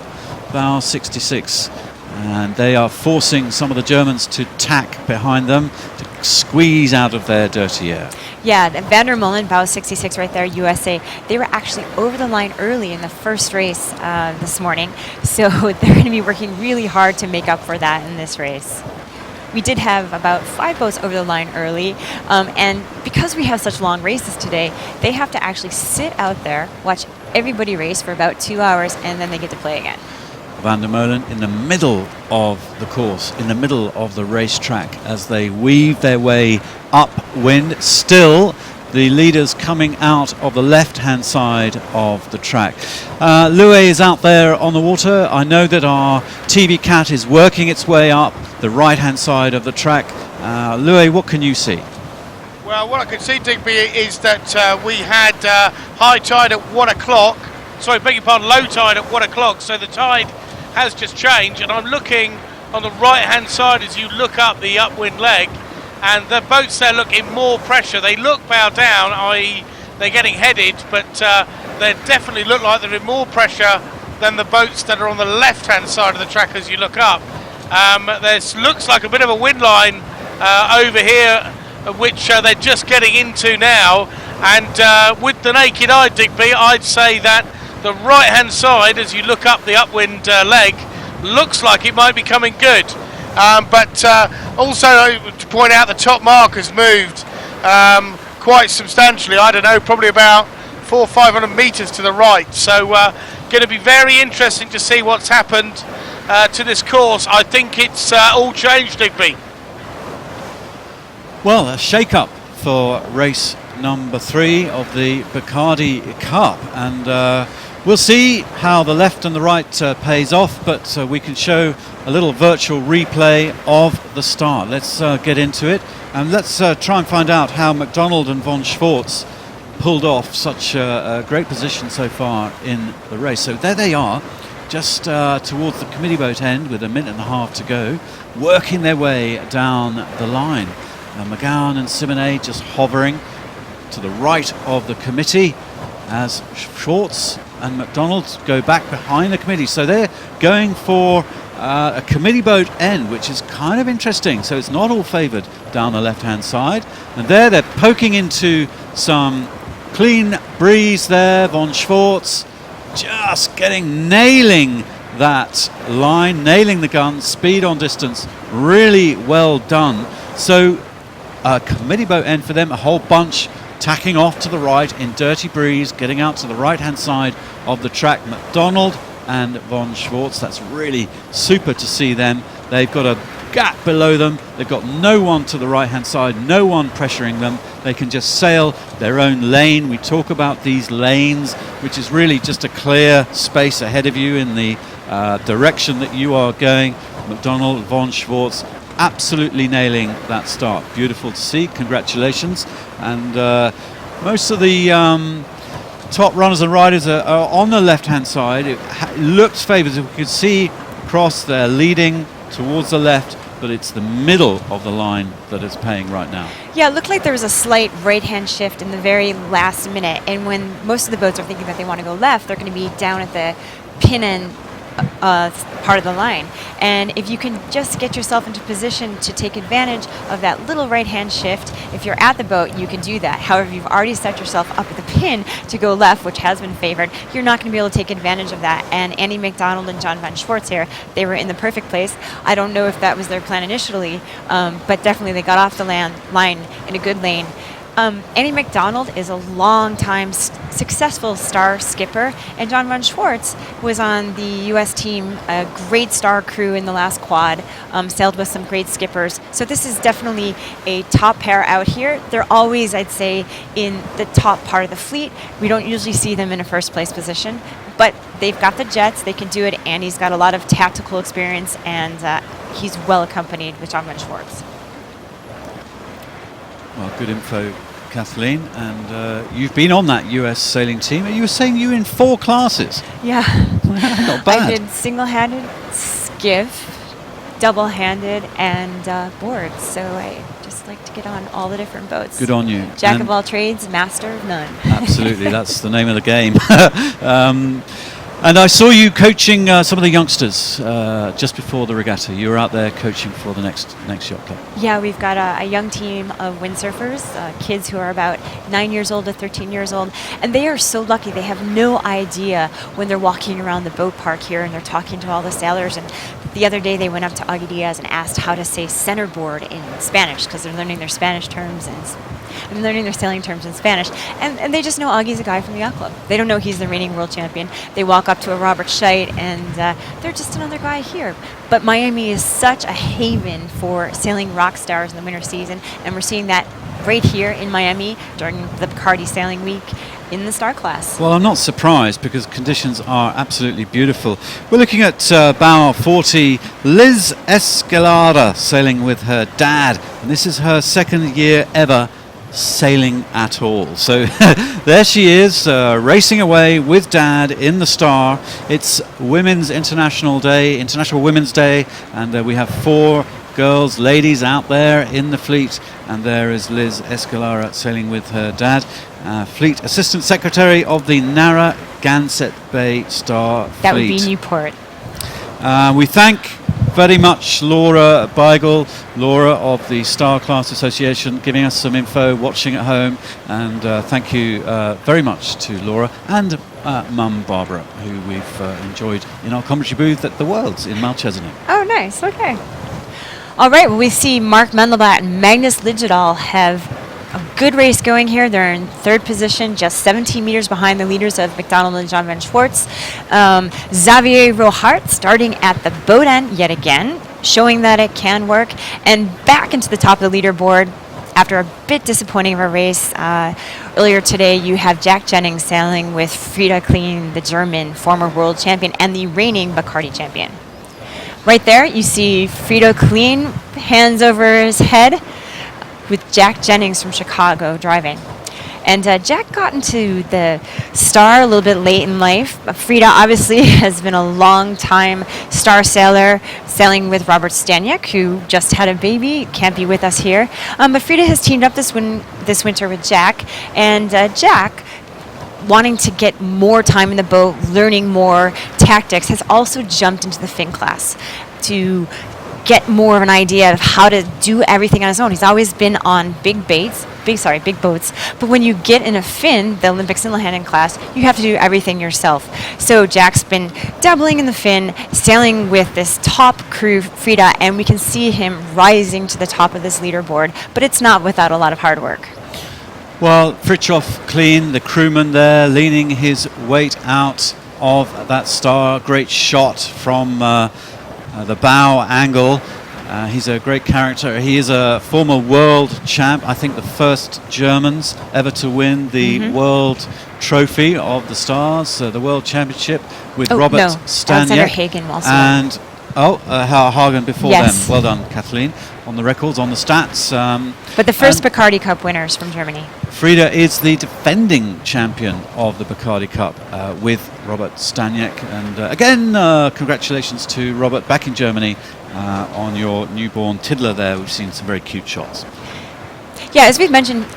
Speaker 1: bow 66. And they are forcing some of the Germans to tack behind them to squeeze out of their dirty air.
Speaker 12: Yeah, van der Molen, bow 66 right there, USA. They were actually over the line early in the first race this morning, so they're going to be working really hard to make up for that in this race. We did have about 5 boats over the line early, and because we have such long races today, they have to actually sit out there, watch everybody race for about 2 hours, and then they get to play again.
Speaker 1: Van der Molen in the middle of the course, in the middle of the racetrack, as they weave their way upwind. Still, the leaders coming out of the left-hand side of the track. Louis is out there on the water. I know that our TV cat is working its way up the right-hand side of the track. Louis, what can you see?
Speaker 11: Well, what I can see, Digby, is that we had high tide at 1 o'clock. Sorry, beg your pardon, low tide at 1 o'clock. So the tide has just changed, and I'm looking on the right-hand side as you look up the upwind leg, and the boats there look in more pressure. They look bow down, i.e. they're getting headed, but they definitely look like they're in more pressure than the boats that are on the left-hand side of the track as you look up. There looks like a bit of a wind line over here, which they're just getting into now, and with the naked eye, Digby, I'd say that the right-hand side, as you look up the upwind leg, looks like it might be coming good. But also to point out, the top mark has moved quite substantially. I don't know, probably about 400 or 500 metres to the right. So going to be very interesting to see what's happened to this course. I think it's all changed, Digby.
Speaker 1: Well, a shake-up for race number 3 of the Bacardi Cup, and we'll see how the left and the right pays off, but we can show a little virtual replay of the start. Let's get into it, and let's try and find out how McDonald and von Schwartz pulled off such a great position so far in the race. So there they are, just towards the committee boat end with a minute and a half to go, working their way down the line. McGowan and Simonet just hovering to the right of the committee as Schwartz and McDonald go back behind the committee. So they're going for a committee boat end, which is kind of interesting. So it's not all favoured down the left-hand side. And there they're poking into some clean breeze there. Von Schwartz just nailing that line, nailing the gun, speed on distance, really well done. So a committee boat end for them, a whole bunch tacking off to the right in dirty breeze, getting out to the right-hand side of the track. McDonald and von Schwartz, that's really super to see them. They've got a gap below them. They've got no one to the right-hand side, no one pressuring them. They can just sail their own lane. We talk about these lanes, which is really just a clear space ahead of you in the direction that you are going. McDonald, von Schwartz, absolutely nailing that start. Beautiful to see. Congratulations. And most of the top runners and riders are on the left-hand side. It looks favoured. We can see across there leading towards the left, but it's the middle of the line that is paying right now.
Speaker 12: Yeah, it looked like there was a slight right-hand shift in the very last minute, and when most of the boats are thinking that they want to go left, they're going to be down at the pin end part of the line. And if you can just get yourself into position to take advantage of that little right-hand shift, if you're at the boat, you can do that. However, you've already set yourself up at the pin to go left, which has been favored. You're not going to be able to take advantage of that. And Andy McDonald and John von Schwartz here, they were in the perfect place. I don't know if that was their plan initially, but definitely they got off the line in a good lane. Andy McDonald is a long-time successful star skipper, and John von Schwartz was on the U.S. team, a great star crew in the last quad, sailed with some great skippers. So this is definitely a top pair out here. They're always, I'd say, in the top part of the fleet. We don't usually see them in a first-place position, but they've got the jets. They can do it. Andy's got a lot of tactical experience, and he's well accompanied with John von Schwartz.
Speaker 1: Well, good info, Kathleen, and you've been on that US sailing team. You were saying you were in 4 classes.
Speaker 12: Yeah.
Speaker 1: Not bad.
Speaker 12: I did single-handed, skiff, double-handed, and boards. So I just like to get on all the different boats.
Speaker 1: Good on you.
Speaker 12: Jack of all trades, master of none.
Speaker 1: Absolutely, that's the name of the game. And I saw you coaching some of the youngsters just before the regatta. You were out there coaching for the next yacht club.
Speaker 12: Yeah, we've got a young team of windsurfers, kids who are about 9 years old to 13 years old, and they are so lucky. They have no idea when they're walking around the boat park here and they're talking to all the sailors. And the other day they went up to Augie Diaz and asked how to say centerboard in Spanish, because they're learning their Spanish terms and learning their sailing terms in Spanish. And they just know Augie's a guy from the yacht club. They don't know he's the reigning world champion. They walk up to a Robert Scheidt and they're just another guy here. But Miami is such a haven for sailing rock stars in the winter season, and we're seeing that right here in Miami during the Bacardi Sailing Week in the star class.
Speaker 1: Well, I'm not surprised because conditions are absolutely beautiful. We're looking at bow 40, Liz Escalada sailing with her dad, and this is her second year ever sailing at all. So there she is, racing away with Dad in the Star. It's International Women's Day, and we have 4 girls, ladies out there in the fleet, and there is Liz Escalara sailing with her dad, Fleet Assistant Secretary of the Narragansett Bay Star Fleet.
Speaker 12: That would be Newport.
Speaker 1: We thank very much Laura Beigel, Laura of the Star Class Association, giving us some info, watching at home, and thank you very much to Laura and Mum Barbara, who we've enjoyed in our commentary booth at the Worlds in Malchesney.
Speaker 12: Oh, nice. Okay. All right. Well, we see Mark Mendelbat and Magnus Lidjedal have a good race going here. They're in 3rd position, just 17 meters behind the leaders of McDonald and John van Schwartz. Xavier Rohart starting at the boat end yet again, showing that it can work, and back into the top of the leaderboard after a bit disappointing of a race. Earlier today, you have Jack Jennings sailing with Frida Kleen, the German former world champion and the reigning Bacardi champion. Right there, you see Frida Kleen, hands over his head, with Jack Jennings from Chicago driving. And Jack got into the Star a little bit late in life. Frida obviously has been a long-time Star sailor, sailing with Robert Staniak, who just had a baby, can't be with us here. But Frida has teamed up this winter with Jack, and Jack, wanting to get more time in the boat, learning more tactics, has also jumped into the fin class to get more of an idea of how to do everything on his own. He's always been on big boats, but when you get in a fin, the Olympic single-handed class, you have to do everything yourself. So Jack's been dabbling in the fin, sailing with this top crew, Frida, and we can see him rising to the top of this leaderboard, but it's not without a lot of hard work.
Speaker 1: Well, Fritjof Kleen, the crewman there, leaning his weight out of that Star. Great shot from the bow angle. He's a great character. He is a former world champ. I think the first Germans ever to win the world trophy of the stars, the World Championship, with Robert Staniek.
Speaker 12: Alexander Hagen also.
Speaker 1: And Hagen before
Speaker 12: Yes.
Speaker 1: them. Well done, Kathleen. On the records, on the stats.
Speaker 12: But the first Bacardi Cup winners from Germany.
Speaker 1: Frida is the defending champion of the Bacardi Cup with Robert Staniek. And again, congratulations to Robert back in Germany on your newborn Tiddler there. We've seen some very cute shots.
Speaker 12: Yeah, as we've mentioned,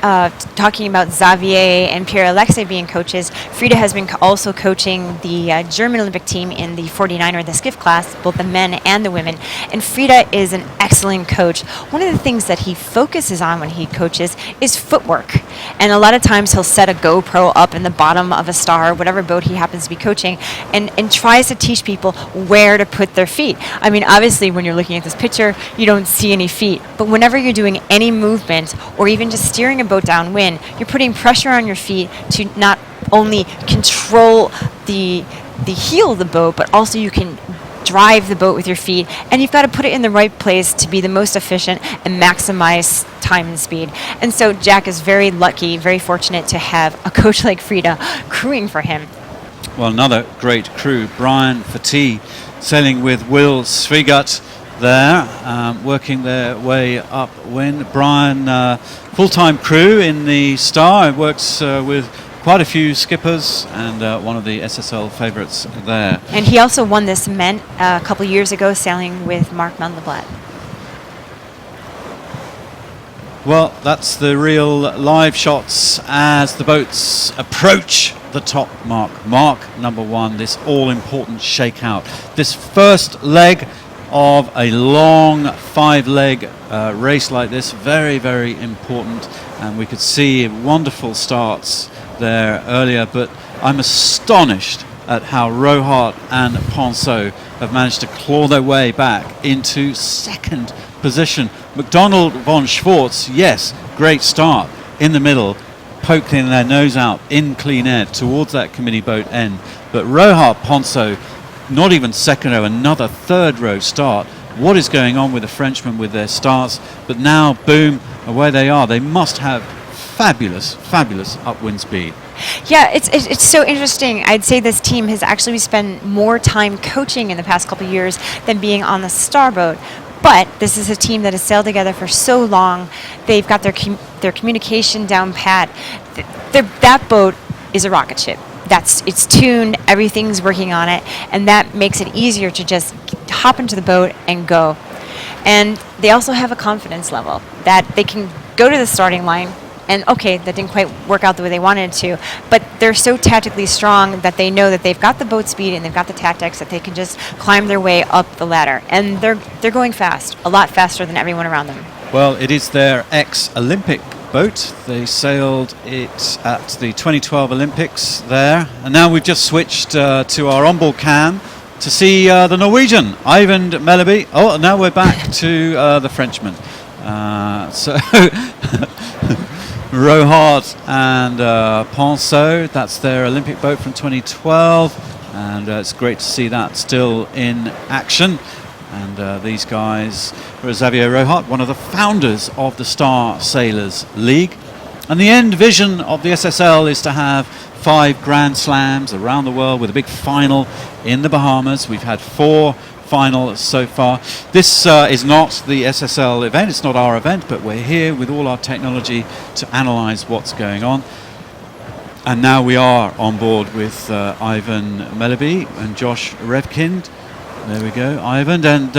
Speaker 12: talking about Xavier and Pierre-Alexis being coaches, Frida has been also coaching the German Olympic team in the 49er, the skiff class, both the men and the women. And Frida is an excellent coach. One of the things that he focuses on when he coaches is footwork. And a lot of times he'll set a GoPro up in the bottom of a star, whatever boat he happens to be coaching, and tries to teach people where to put their feet. I mean, obviously, when you're looking at this picture, you don't see any feet. But whenever you're doing any movement, or even just steering a boat downwind, you're putting pressure on your feet to not only control the heel of the boat, but also you can drive the boat with your feet, and you've got to put it in the right place to be the most efficient and maximize time and speed. And so Jack is very lucky, very fortunate to have a coach like Frida crewing for him.
Speaker 1: Well, another great crew, Brian Fatih sailing with Will Svigat there, working their way upwind. Brian, full-time crew in the Star, works with quite a few skippers, and one of the SSL favourites there.
Speaker 12: And he also won this event a couple years ago, sailing with Mark Mandelblatt.
Speaker 1: Well, that's the real live shots as the boats approach the top mark. Mark number 1, this all-important shakeout. This first leg of a long 5-leg race like this, very, very important. And we could see wonderful starts there earlier, but I'm astonished at how Rohart and Ponceau have managed to claw their way back into second position. McDonald von Schwartz, yes, great start in the middle, poking their nose out in clean air towards that committee boat end. But Rohart, Ponceau, not even second row, another third row start. What is going on with the Frenchmen with their starts? But now, boom, away they are. They must have fabulous, fabulous upwind speed.
Speaker 12: Yeah, it's so interesting. I'd say this team has actually spent more time coaching in the past couple of years than being on the starboat. But this is a team that has sailed together for so long. They've got their communication down pat. That boat is a rocket ship. It's tuned, everything's working on it, and that makes it easier to just hop into the boat and go. And they also have a confidence level that they can go to the starting line, and okay, that didn't quite work out the way they wanted it to, but they're so tactically strong that they know that they've got the boat speed and they've got the tactics that they can just climb their way up the ladder. And they're going fast, a lot faster than everyone around them.
Speaker 1: Well, it is their ex-Olympic boat. They sailed it at the 2012 Olympics there. And now we've just switched to our onboard cam to see the Norwegian, Ivan Melleby. Oh, now we're back to the Frenchman. So Rohart and Ponceau, that's their Olympic boat from 2012. And it's great to see that still in action. And these guys were Xavier Rohart, one of the founders of the Star Sailors League. And the end vision of the SSL is to have 5 Grand Slams around the world with a big final in the Bahamas. We've had 4 finals so far. This is not the SSL event, it's not our event, but we're here with all our technology to analyze what's going on. And now we are on board with Ivan Melleby and Josh Revkind. There we go, Ivan, and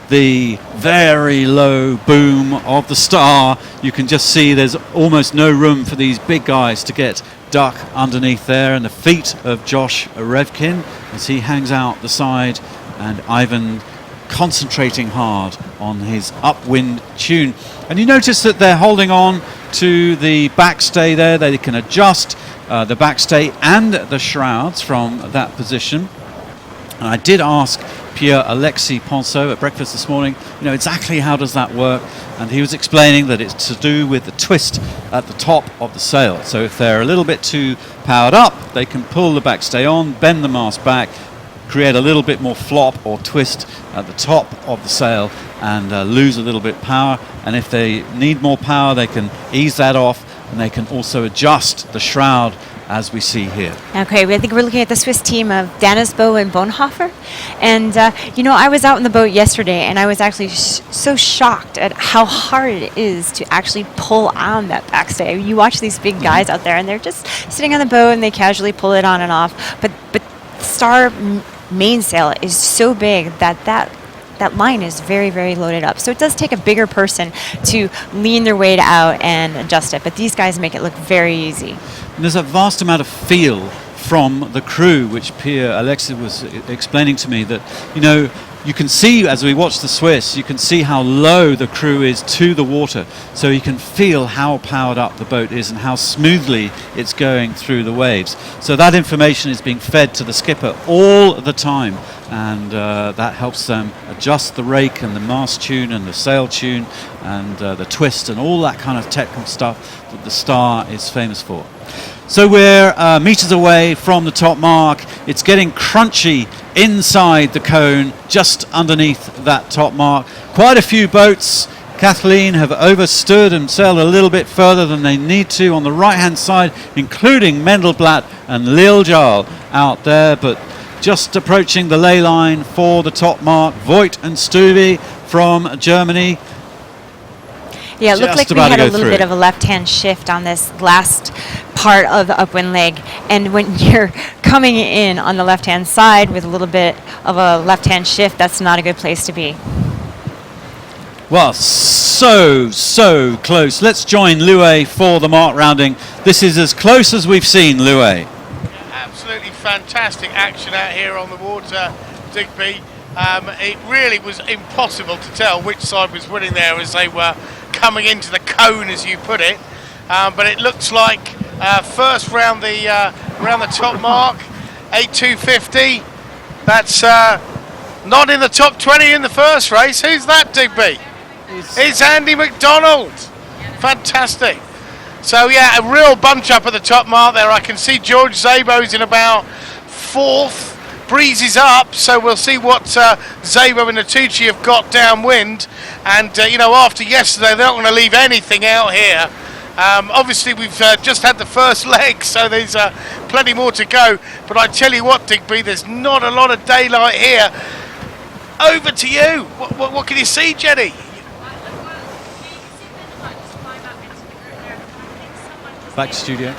Speaker 1: the very low boom of the Star. You can just see there's almost no room for these big guys to get duck underneath there, and the feet of Josh Revkin as he hangs out the side, and Ivan concentrating hard on his upwind tune. And you notice that they're holding on to the backstay there. They can adjust the backstay and the shrouds from that position. And I did ask Pierre-Alexis Ponceau at breakfast this morning, exactly how does that work? And he was explaining that it's to do with the twist at the top of the sail. So if they're a little bit too powered up, they can pull the backstay on, bend the mast back, create a little bit more flop or twist at the top of the sail and lose a little bit power. And if they need more power, they can ease that off, and they can also adjust the shroud as we see here.
Speaker 12: Okay, I think we're looking at the Swiss team of Danisbo and Bonhoeffer. And, you know, I was out in the boat yesterday, and I was actually so shocked at how hard it is to actually pull on that backstay. You watch these big guys out there, and they're just sitting on the boat, and they casually pull it on and off. But Star mainsail is so big that line is very, very loaded up. So it does take a bigger person to lean their weight out and adjust it. But these guys make it look very easy.
Speaker 1: And there's a vast amount of feel from the crew, which Pierre Alexis was explaining to me, that, you know, you can see as we watch the Swiss, you can see how low the crew is to the water. So you can feel how powered up the boat is and how smoothly it's going through the waves. So that information is being fed to the skipper all the time. And that helps them adjust the rake and the mast tune and the sail tune and the twist and all that kind of technical stuff that the Star is famous for. So we're meters away from the top mark. It's getting crunchy inside the cone, just underneath that top mark. Quite a few boats, Kathleen, have overstood and sailed a little bit further than they need to on the right-hand side, including Mendelblatt and Liljarl out there, but just approaching the ley line for the top mark. Voigt and Stuvey from Germany.
Speaker 12: Yeah, it looked like we had a little bit of a left-hand shift on this last part of the upwind leg. And when you're coming in on the left-hand side with a little bit of a left-hand shift, that's not a good place to be.
Speaker 1: Well, so close. Let's join Louet for the mark rounding. This is as close as we've seen, Louet.
Speaker 11: Absolutely fantastic action out here on the water, Digby. It really was impossible to tell which side was winning there as they were coming into the cone, as you put it. But it looks like first round the top mark, 8.250. That's not in the top 20 in the first race. Who's that, Digby? It's Andy McDonald. Fantastic. So yeah, a real bunch up at the top mark there. I can see George Zabo's in about fourth. Breeze is up, so we'll see what Zabo and Natucci have got downwind. And you know, after yesterday, they're not going to leave anything out here. Obviously, we've just had the first leg, so there's plenty more to go. But I tell you what, Digby, there's not a lot of daylight here. Over to you. What can you see, Jenny?
Speaker 1: Back to studio.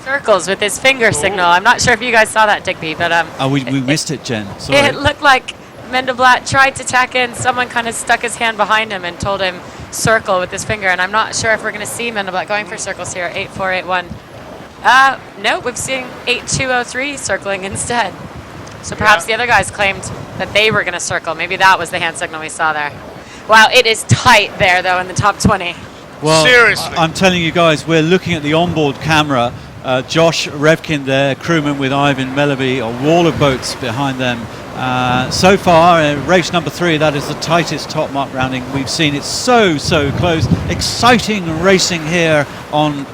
Speaker 8: Circles with his finger signal. I'm not sure if you guys saw that, Digby, but
Speaker 1: we missed it, Jen. Sorry.
Speaker 8: It looked like Mendelblatt tried to tack in. Someone kind of stuck his hand behind him and told him circle with his finger. And I'm not sure if we're going to see Mendelblatt going for circles here. 8.481. No, we've seen 8.203 circling instead. So perhaps the other guys claimed that they were going to circle. Maybe that was the hand signal we saw there. Wow, it is tight there, though, in the top 20.
Speaker 1: Well,
Speaker 11: seriously,
Speaker 1: I'm telling you guys, we're looking at the onboard camera. Josh Revkin there, crewman with Ivan Melleby, a wall of boats behind them. So far, race number 3, that is the tightest top mark rounding we've seen. It's so close. Exciting racing here on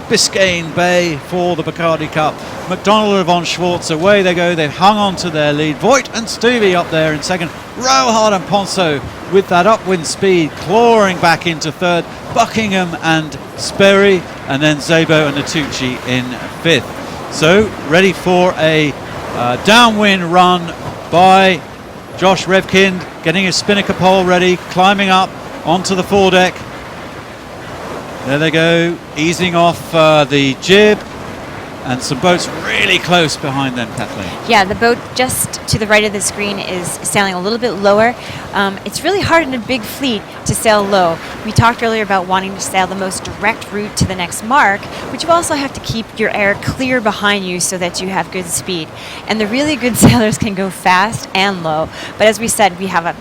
Speaker 1: Biscayne Bay for the Bacardi Cup. McDonald and Von Schwartz, away they go. They've hung on to their lead. Voigt and Stuvey up there in second. Rohard and Ponceau with that upwind speed, clawing back into third. Buckingham and Sperry, and then Zabo and Natucci in fifth. So ready for a downwind run by Josh Revkin, getting his spinnaker pole ready, climbing up onto the foredeck. There they go, easing off the jib, and some boats really close behind them, Kathleen.
Speaker 12: Yeah, the boat just to the right of the screen is sailing a little bit lower. It's really hard in a big fleet to sail low. We talked earlier about wanting to sail the most direct route to the next mark, but you also have to keep your air clear behind you so that you have good speed. And the really good sailors can go fast and low. But as we said, we have a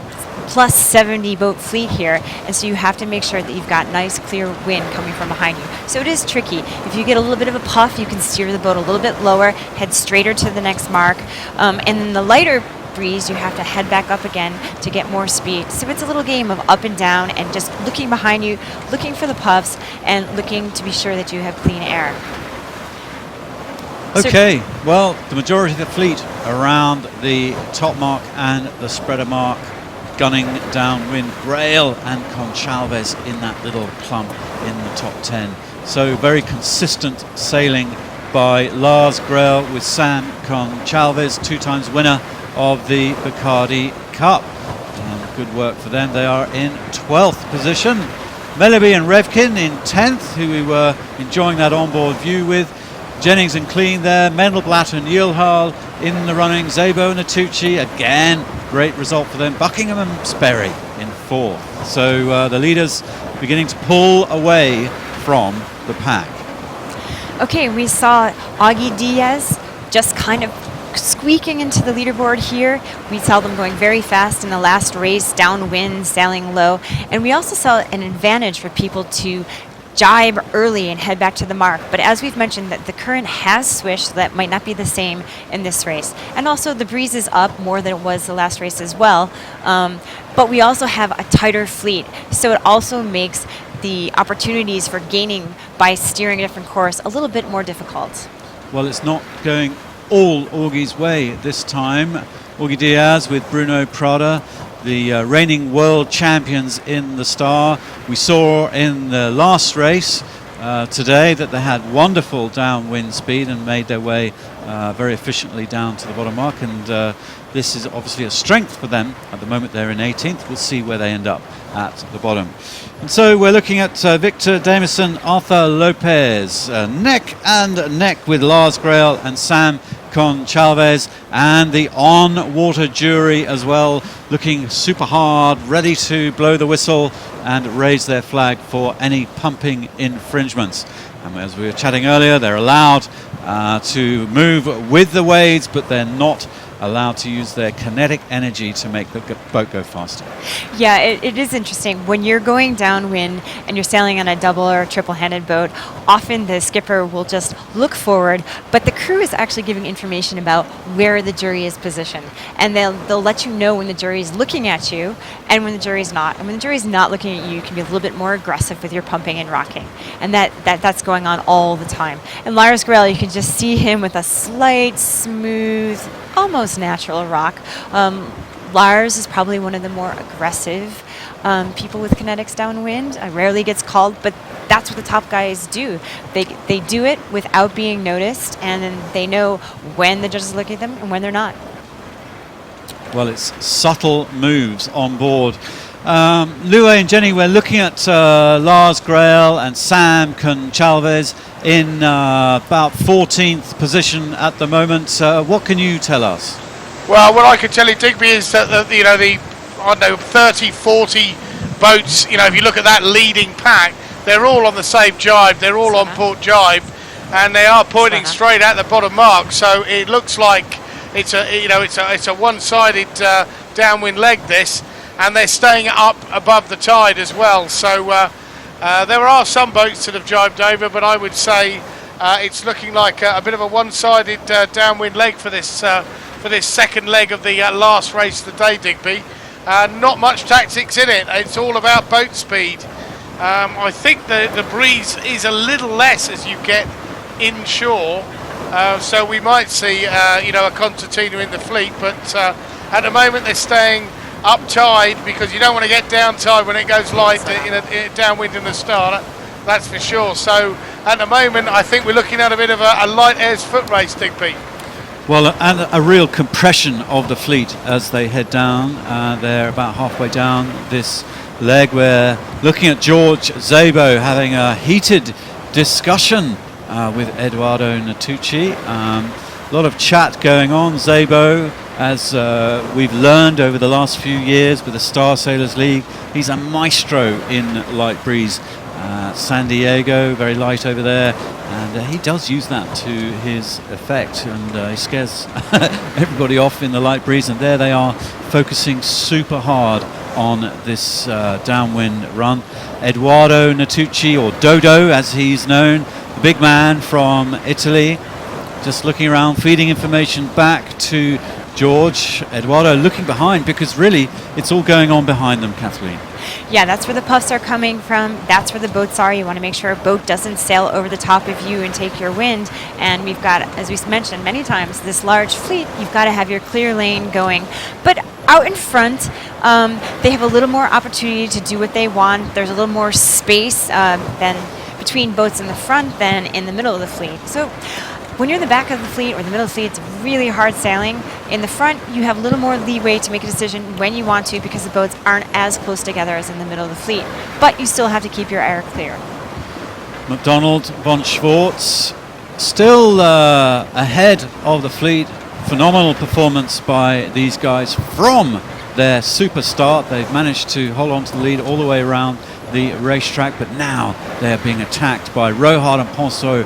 Speaker 12: plus 70 boat fleet here, and so you have to make sure that you've got nice clear wind coming from behind you. So it is tricky. If you get a little bit of a puff, you can steer the boat a little bit lower, head straighter to the next mark, and in the lighter breeze you have to head back up again to get more speed. So it's a little game of up and down and just looking behind you, looking for the puffs, and looking to be sure that you have clean air.
Speaker 1: Okay, well, the majority of the fleet around the top mark and the spreader mark, gunning downwind. Grail and Conchalves in that little clump in the top 10. So very consistent sailing by Lars Grail with Sam Conchalves, 2 times winner of the Bacardi Cup. Good work for them. They are in 12th position. Meleby and Revkin in 10th, who we were enjoying that onboard view with. Jennings and Clean there, Mendelblatt and Yilhal in the running, Szabo and Atucci, again, great result for them. Buckingham and Sperry in 4th. So the leaders beginning to pull away from the pack.
Speaker 12: Okay, we saw Augie Diaz just kind of squeaking into the leaderboard here. We saw them going very fast in the last race, downwind, sailing low. And we also saw an advantage for people to jibe early and head back to the mark. But as we've mentioned, that the current has swished, so that might not be the same in this race. And also the breeze is up more than it was the last race as well. But we also have a tighter fleet, so it also makes the opportunities for gaining by steering a different course a little bit more difficult.
Speaker 1: Well, it's not going all Augie's way this time. Augie Diaz with Bruno Prada, the reigning world champions in the Star. We saw in the last race today that they had wonderful downwind speed and made their way very efficiently down to the bottom mark, and this is obviously a strength for them. At the moment they're in 18th. We'll see where they end up at the bottom. And so we're looking at Victor Damison, Arthur Lopez, neck and neck with Lars Grail and Sam Conchalves, and the on-water jury as well, looking super hard, ready to blow the whistle and raise their flag for any pumping infringements. And as we were chatting earlier, they're allowed to move with the waves, but they're not allowed to use their kinetic energy to make the boat go faster.
Speaker 12: Yeah, it is interesting. When you're going downwind and you're sailing on a double or triple-handed boat, often the skipper will just look forward, but the crew is actually giving information about where the jury is positioned. And they'll let you know when the jury is looking at you and when the jury is not. And when the jury is not looking at you, you can be a little bit more aggressive with your pumping and rocking. And that's going on all the time. And Lars Grail, you can just see him with a slight, smooth, almost natural rock. Lars is probably one of the more aggressive people with kinetics downwind. Rarely gets called, but that's what the top guys do. They do it without being noticed, and then they know when the judges look at them and when they're not.
Speaker 1: Well, it's subtle moves on board. Lue and Jenny, we're looking at Lars Grail and Sam Conchalves in about 14th position at the moment. What can you tell us?
Speaker 11: Well, what I can tell you, Digby, is that the I don't know, 30, 40 boats, if you look at that leading pack, they're all on the same jibe, they're all on port jibe, and they are pointing straight at the bottom mark. So it looks like it's a one-sided downwind leg, this, and they're staying up above the tide as well. So there are some boats that have jibed over, but I would say it's looking like a bit of a one-sided downwind leg for this second leg of the last race of the day, Digby. Not much tactics in it. It's all about boat speed. I think the breeze is a little less as you get inshore, so we might see a concertina in the fleet, but at the moment they're staying up tide, because you don't want to get down tide when it goes light downwind in the Star, that's for sure. So at the moment I think we're looking at a bit of a light airs foot race, Digby.
Speaker 1: Well, and a real compression of the fleet as they head down. They're about halfway down this leg. We're looking at George Szabo having a heated discussion with Eduardo Natucci. A lot of chat going on. Szabo, as we've learned over the last few years with the Star Sailors League, he's a maestro in light breeze. San Diego, very light over there, and he does use that to his effect, and he scares everybody off in the light breeze, and there they are focusing super hard on this downwind run. Eduardo Natucci, or Dodo as he's known, the big man from Italy, just looking around, feeding information back to George, Eduardo looking behind, because really it's all going on behind them, Kathleen.
Speaker 12: Yeah, that's where the puffs are coming from. That's where the boats are. You want to make sure a boat doesn't sail over the top of you and take your wind. And we've got, as we mentioned many times, this large fleet. You've got to have your clear lane going. But out in front, they have a little more opportunity to do what they want. There's a little more space than between boats in the front than in the middle of the fleet. So when you're in the back of the fleet or the middle of the fleet, it's really hard sailing. In the front, you have a little more leeway to make a decision when you want to, because the boats aren't as close together as in the middle of the fleet. But you still have to keep your air clear.
Speaker 1: McDonald, von Schwartz, still ahead of the fleet. Phenomenal performance by these guys from their super start. They've managed to hold on to the lead all the way around the racetrack, but now they are being attacked by Rohard and Ponceau,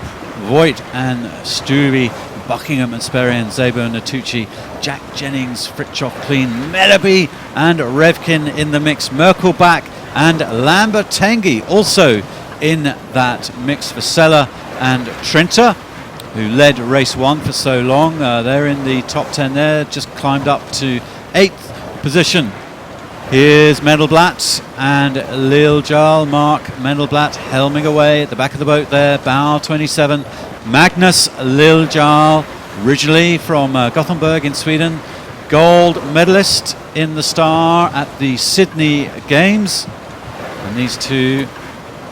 Speaker 1: Voigt and Stubbe, Buckingham and Sperry and Szabo and Natucci, Jack Jennings, Fritjof Clean, Mellerby and Revkin in the mix, Merkelbach and Lambertenghi also in that mix for Sella and Trinta, who led race 1 for so long. They're in the top 10 there, just climbed up to 8th position. Here's Mendelblatt and Lil Jarl. Mark Mendelblatt helming away at the back of the boat there, bow 27. Magnus Lil Jarl, originally from Gothenburg in Sweden, gold medalist in the Star at the Sydney Games. And these two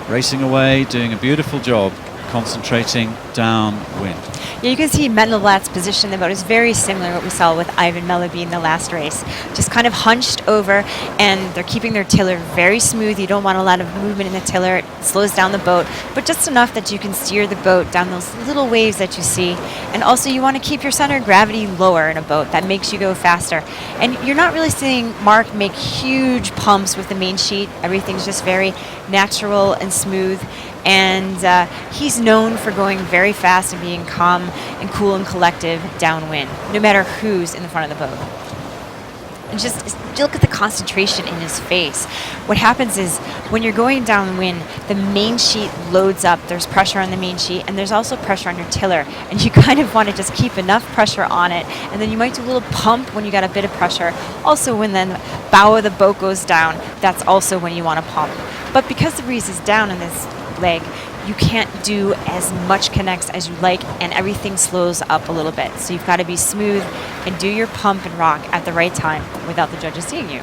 Speaker 1: racing away, doing a beautiful job, concentrating downwind.
Speaker 12: Yeah, you can see Mendelblatt's position in the boat is very similar to what we saw with Ivan Mellerby in the last race. Just kind of hunched over, and they're keeping their tiller very smooth. You don't want a lot of movement in the tiller. It slows down the boat, but just enough that you can steer the boat down those little waves that you see. And also you want to keep your center of gravity lower in a boat. That makes you go faster. And you're not really seeing Mark make huge pumps with the main sheet. Everything's just very natural and smooth. And he's known for going very fast and being calm and cool and collective downwind, no matter who's in the front of the boat. And just look at the concentration in his face. What happens is when you're going downwind, the main sheet loads up. There's pressure on the main sheet, and there's also pressure on your tiller. And you kind of want to just keep enough pressure on it, and then you might do a little pump when you got a bit of pressure. Also, when the bow of the boat goes down, that's also when you want to pump. But because the breeze is down in this leg, you can't do as much connects as you like, and everything slows up a little bit. So you've got to be smooth and do your pump and rock at the right time without the judges seeing you.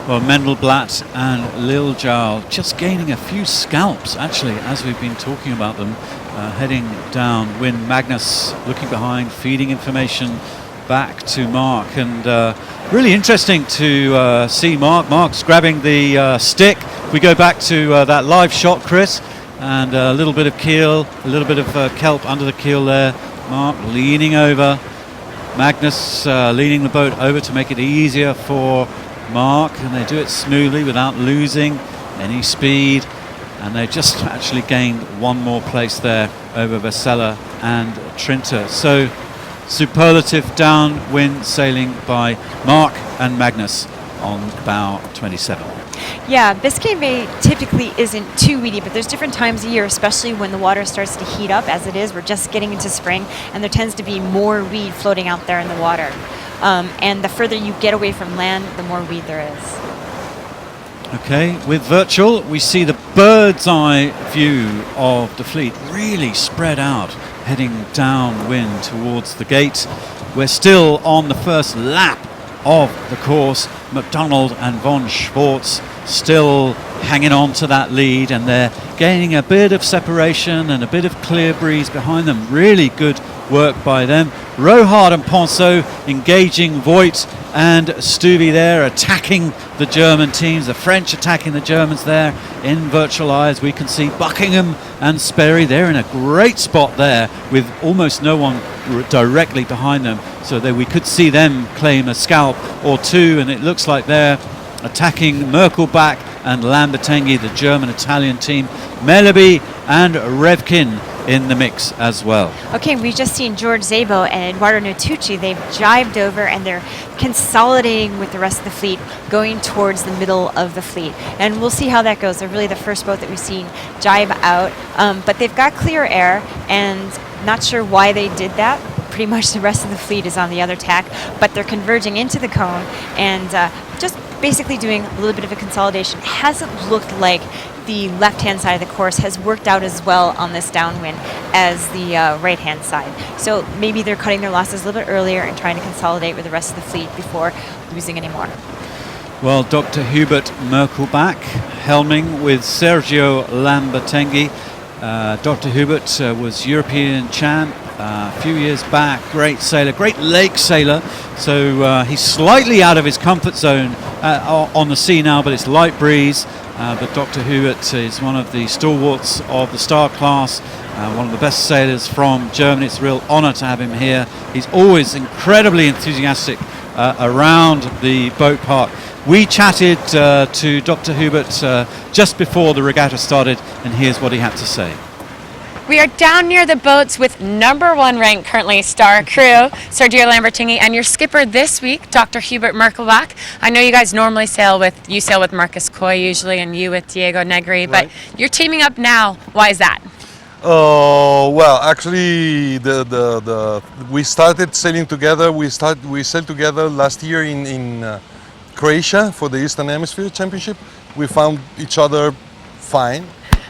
Speaker 1: Well, Mendelblatt and Lil Jarl just gaining a few scalps, actually, as we've been talking about them, heading downwind. Magnus looking behind, feeding information back to Mark, and really interesting to see Mark. Mark's grabbing the stick. We go back to that live shot, Chris, and a little bit of keel, a little bit of kelp under the keel there. Mark leaning over, Magnus leaning the boat over to make it easier for Mark, and they do it smoothly without losing any speed, and they've just actually gained one more place there over Vasella and Trinta. So superlative downwind sailing by Mark and Magnus on bow 27.
Speaker 12: Yeah, Biscayne Bay typically isn't too weedy, but there's different times a year, especially when the water starts to heat up, as it is. We're just getting into spring, and there tends to be more weed floating out there in the water. And the further you get away from land, the more weed there is.
Speaker 1: Okay, with virtual, we see the bird's eye view of the fleet really spread out, heading downwind towards the gate. We're still on the first lap of the course. McDonald and von Schwartz still hanging on to that lead, and they're gaining a bit of separation and a bit of clear breeze behind them. Really good work by them. Rohard and Ponceau engaging Voigt and Stubbe there, attacking the German teams. The French attacking the Germans there in virtual eyes. We can see Buckingham and Sperry. They're in a great spot there with almost no one directly behind them, so that we could see them claim a scalp or two, and it looks like they're attacking Merkelbach and Lambertenghi, the German-Italian team. Mellerby and Revkin in the mix as well.
Speaker 12: Okay, we've just seen George Szabo and Eduardo Natucci. They've jibed over, and they're consolidating with the rest of the fleet, going towards the middle of the fleet. And we'll see how that goes. They're really the first boat that we've seen jibe out, but they've got clear air, and not sure why they did that, pretty much the rest of the fleet is on the other tack, but they're converging into the cone and just basically doing a little bit of a consolidation. It hasn't looked like the left-hand side of the course has worked out as well on this downwind as the right-hand side. So maybe they're cutting their losses a little bit earlier and trying to consolidate with the rest of the fleet before losing any more.
Speaker 1: Well, Dr. Hubert Merkelbach helming with Sergio Lambertenghi. Dr. Hubert was European champ a few years back. Great sailor, great lake sailor. So he's slightly out of his comfort zone on the sea now, but it's light breeze. But Dr. Hubert is one of the stalwarts of the Star class, one of the best sailors from Germany. It's a real honour to have him here. He's always incredibly enthusiastic around the boat park. We chatted to Dr. Hubert just before the regatta started, and here's what he had to say.
Speaker 8: We are down near the boats with #1 ranked currently Star crew, Sergio Lambertenghi, and your skipper this week, Dr. Hubert Merkelbach. I know you guys normally sail with Marcus Coy usually, and you with Diego Negri, but you're teaming up now. Why is that?
Speaker 18: Well, actually, we started sailing together. We sailed together last year in Croatia for the Eastern Hemisphere Championship. We found each other fine.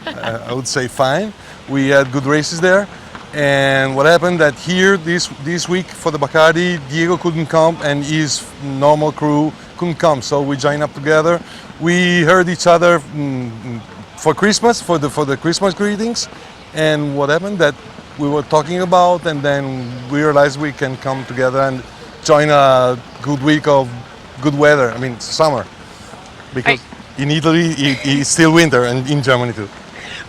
Speaker 18: I would say fine. We had good races there, and what happened that here this week for the Bacardi, Diego couldn't come and his normal crew couldn't come, so we joined up together. We heard each other for Christmas, for the Christmas greetings, and what happened that we were talking about, and then we realized we can come together and join a good week of good weather. I mean summer, because in Italy it's still winter, and in Germany too.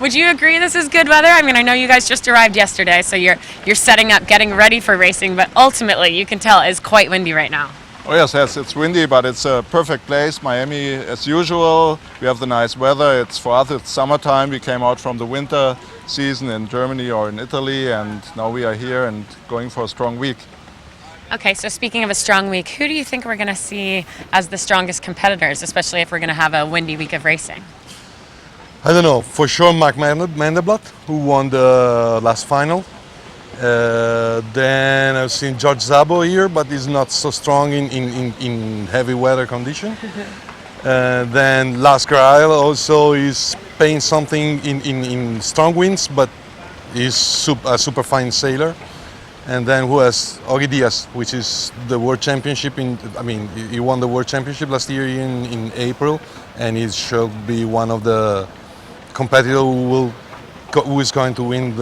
Speaker 8: Would you agree this is good weather? I mean, I know you guys just arrived yesterday, so you're setting up, getting ready for racing, but ultimately you can tell it's quite windy right now.
Speaker 19: Oh yes, it's windy, but it's a perfect place. Miami, as usual, we have the nice weather. It's for us, it's summertime. We came out from the winter season in Germany or in Italy, and now we are here and going for a strong week.
Speaker 8: Okay, so speaking of a strong week, who do you think we're going to see as the strongest competitors, especially if we're going to have a windy week of racing?
Speaker 18: I don't know, for sure Mark Mandelblatt, who won the last final. Then I've seen George Szabo here, but he's not so strong in heavy weather condition. Then Lars Grail also is paying something in strong winds, but he's a super fine sailor. And then who has Ogi Diaz, which is the world championship he won the world championship last year in April, and he should be one of the competitor who is going to win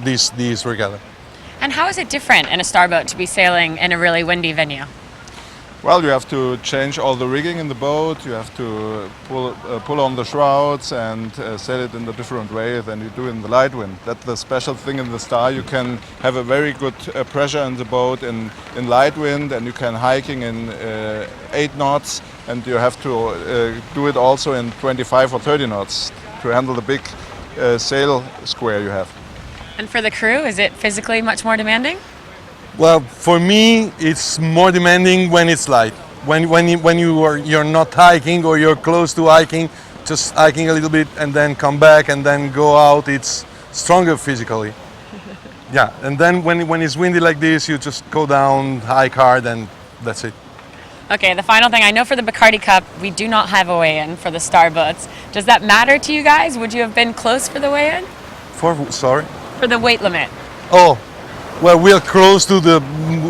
Speaker 18: this regatta.
Speaker 8: And how is it different in a starboat to be sailing in a really windy venue?
Speaker 19: Well, you have to change all the rigging in the boat. You have to pull on the shrouds and sail it in a different way than you do in the light wind. That's the special thing in the Star. You can have a very good pressure in the boat in light wind, and you can hiking in 8 knots, and you have to do it also in 25 or 30 knots to handle the big sail square you have.
Speaker 8: And for the crew, is it physically much more demanding?
Speaker 18: Well, for me, it's more demanding when it's light. When you're not hiking or you're close to hiking, just hiking a little bit and then come back and then go out, it's stronger physically. Yeah, and then when it's windy like this, you just go down, hike hard, and that's it.
Speaker 8: Okay, the final thing, I know for the Bacardi Cup, we do not have a weigh-in for the starboats. Does that matter to you guys? Would you have been close for the weigh-in?
Speaker 18: Sorry?
Speaker 8: For the weight limit.
Speaker 18: Oh, well, we're close to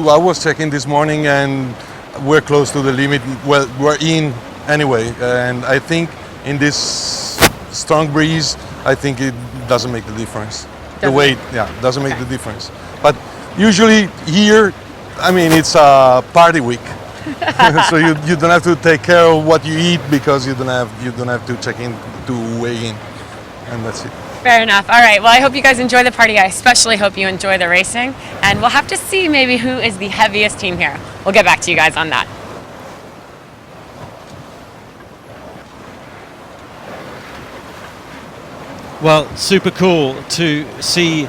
Speaker 18: I was checking this morning, and we're close to the limit. Well, we're in anyway, and I think in this strong breeze, I think it doesn't make the difference. The weight, doesn't make the difference. But usually here, it's a party week. So you don't have to take care of what you eat because you don't have to check in to weigh in, and that's it.
Speaker 8: Fair enough. All right. Well, I hope you guys enjoy the party. I especially hope you enjoy the racing, and we'll have to see maybe who is the heaviest team here. We'll get back to you guys on that.
Speaker 1: Well, super cool to see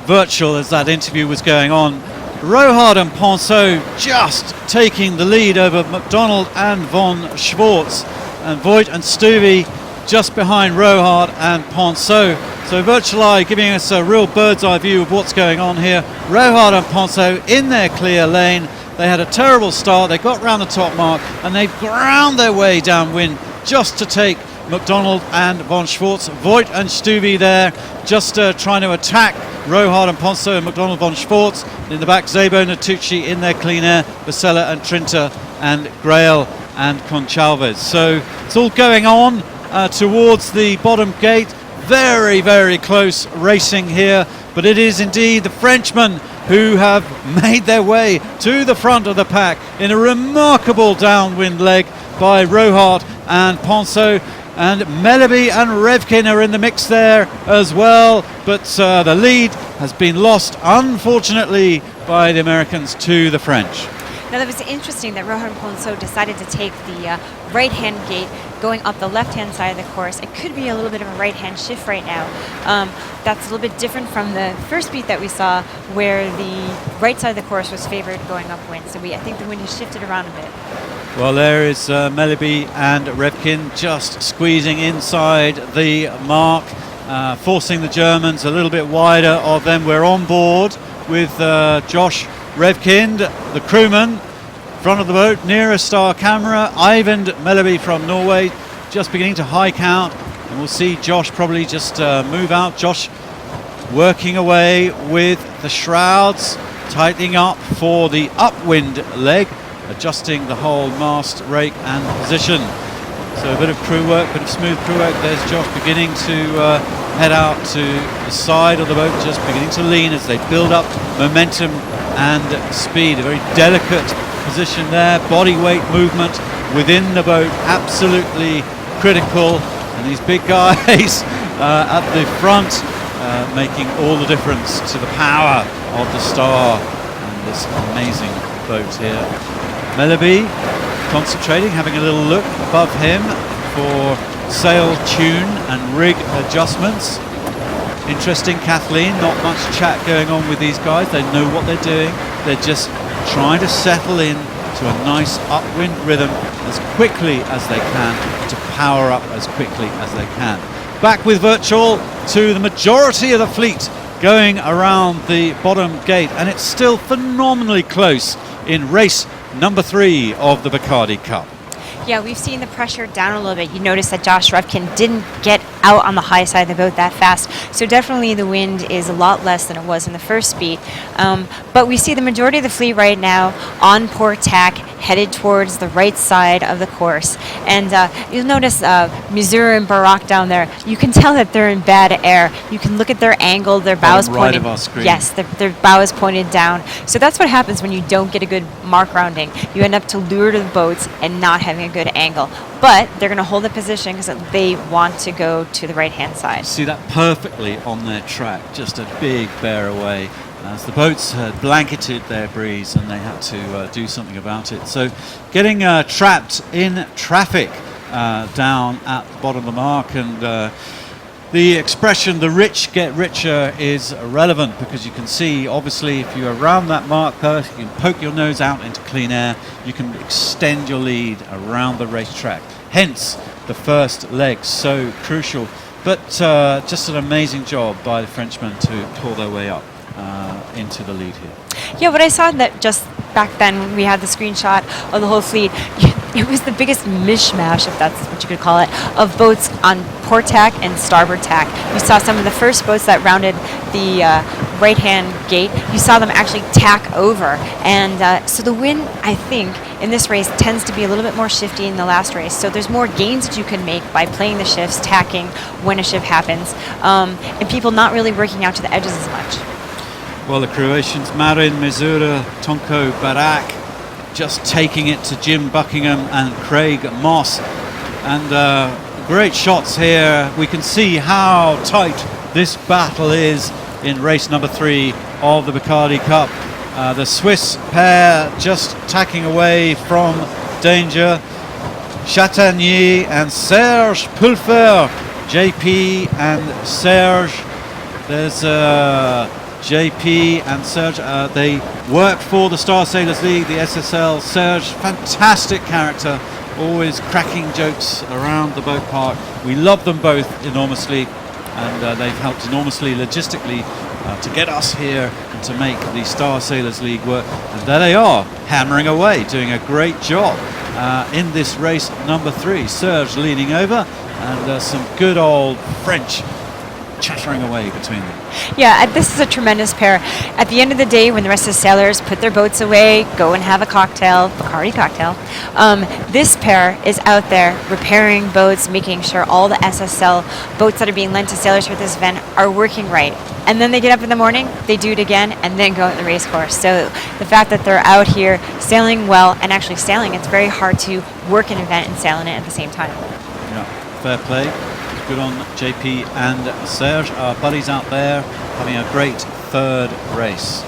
Speaker 1: virtual as that interview was going on. Rohard and Ponceau just taking the lead over McDonald and von Schwartz, and Voigt and Stuvey just behind Rohard and Ponceau. So Virtual Eye giving us a real bird's eye view of what's going on here. Rohard and Ponceau in their clear lane. They had a terrible start. They got round the top mark and they've ground their way downwind just to take McDonald and von Schwartz. Voigt and Stuvie there just trying to attack Rohard and Ponceau and McDonald, von Schwartz. In the back, Szabo, Natucci in their clean air, Vasella and Trinta and Grail and Conchalves. So it's all going on towards the bottom gate. Very, very close racing here, but it is indeed the Frenchmen who have made their way to the front of the pack in a remarkable downwind leg by Rohard and Ponceau. And Meleby and Revkin are in the mix there as well, but the lead has been lost, unfortunately, by the Americans to the French.
Speaker 12: Now that was interesting that Rohard and Ponceau decided to take the right-hand gate going up the left-hand side of the course. It could be a little bit of a right-hand shift right now. That's a little bit different from the first beat that we saw where the right side of the course was favored going upwind. So I think the wind has shifted around a bit.
Speaker 1: Well, there is Meleby and Revkin just squeezing inside the mark, forcing the Germans a little bit wider of them. We're on board with Josh Revkind, the crewman, front of the boat, nearest our camera. Ivan Meleby from Norway, just beginning to high count. And we'll see Josh probably just move out. Josh working away with the shrouds, tightening up for the upwind leg, adjusting the whole mast, rake and position. So a bit of crew work, bit of smooth crew work. There's Josh beginning to head out to the side of the boat, just beginning to lean as they build up momentum and speed. A very delicate position there, body weight movement within the boat, absolutely critical. And these big guys at the front making all the difference to the power of the Star and this amazing boat here. Meleby concentrating, having a little look above him for sail tune and rig adjustments. Interesting, Kathleen, not much chat going on with these guys. They know what they're doing. They're just trying to settle in to a nice upwind rhythm as quickly as they can, to power up as quickly as they can. Back with Virtual to the majority of the fleet going around the bottom gate, and it's still phenomenally close in race number 3 of the Bacardi Cup.
Speaker 12: Yeah, we've seen the pressure down a little bit. You notice that Josh Revkin didn't get out on the high side of the boat that fast. So definitely the wind is a lot less than it was in the first beat. But we see the majority of the fleet right now on port tack, headed towards the right side of the course. And you'll notice Missouri and Barak down there. You can tell that they're in bad air. You can look at their angle, their bow is pointed.
Speaker 1: Of our screen.
Speaker 12: Yes, their bow is pointed down. So that's what happens when you don't get a good mark rounding. You end up to lure to the boats and not having a good angle. But they're going to hold the position because they want to go to the right-hand side.
Speaker 1: See that perfectly on their track, just a big bear away as the boats had blanketed their breeze and they had to do something about it. So getting trapped in traffic down at the bottom of the mark, and the expression "the rich get richer" is relevant because you can see, obviously, if you're around that marker, you can poke your nose out into clean air, you can extend your lead around the racetrack. Hence the first leg so crucial. But just an amazing job by the Frenchmen to pull their way up into the lead here.
Speaker 12: Yeah, what I saw that just back then when we had the screenshot of the whole fleet, it was the biggest mishmash, if that's what you could call it, of boats on port tack and starboard tack. You saw some of the first boats that rounded the right-hand gate. You saw them actually tack over. And so the wind, I think, in this race tends to be a little bit more shifty in the last race. So there's more gains that you can make by playing the shifts, tacking when a shift happens, and people not really working out to the edges as much.
Speaker 1: Well, the Croatians, Marin, Misura, Tonko, Barak, just taking it to Jim Buckingham and Craig Moss. And great shots here. We can see how tight this battle is in race number 3 of the Bacardi Cup. The Swiss pair just tacking away from danger. Chatagnier and Serge Pulfer. JP and Serge. There's JP and Serge, they work for the Star Sailors League, the SSL. Serge, fantastic character, always cracking jokes around the boat park. We love them both enormously. and they've helped enormously logistically to get us here and to make the Star Sailors League work. And there they are, hammering away, doing a great job in this race number 3. Serge leaning over, and some good old French chattering away between them.
Speaker 12: Yeah, this is a tremendous pair. At the end of the day, when the rest of the sailors put their boats away, go and have a cocktail, Bacardi cocktail, this pair is out there repairing boats, making sure all the SSL boats that are being lent to sailors for this event are working right. And then they get up in the morning, they do it again, and then go out in the race course. So the fact that they're out here sailing well, and actually sailing, it's very hard to work an event and sail in it at the same time.
Speaker 1: Yeah, fair play. Good on JP and Serge, our buddies out there, having a great 3rd race.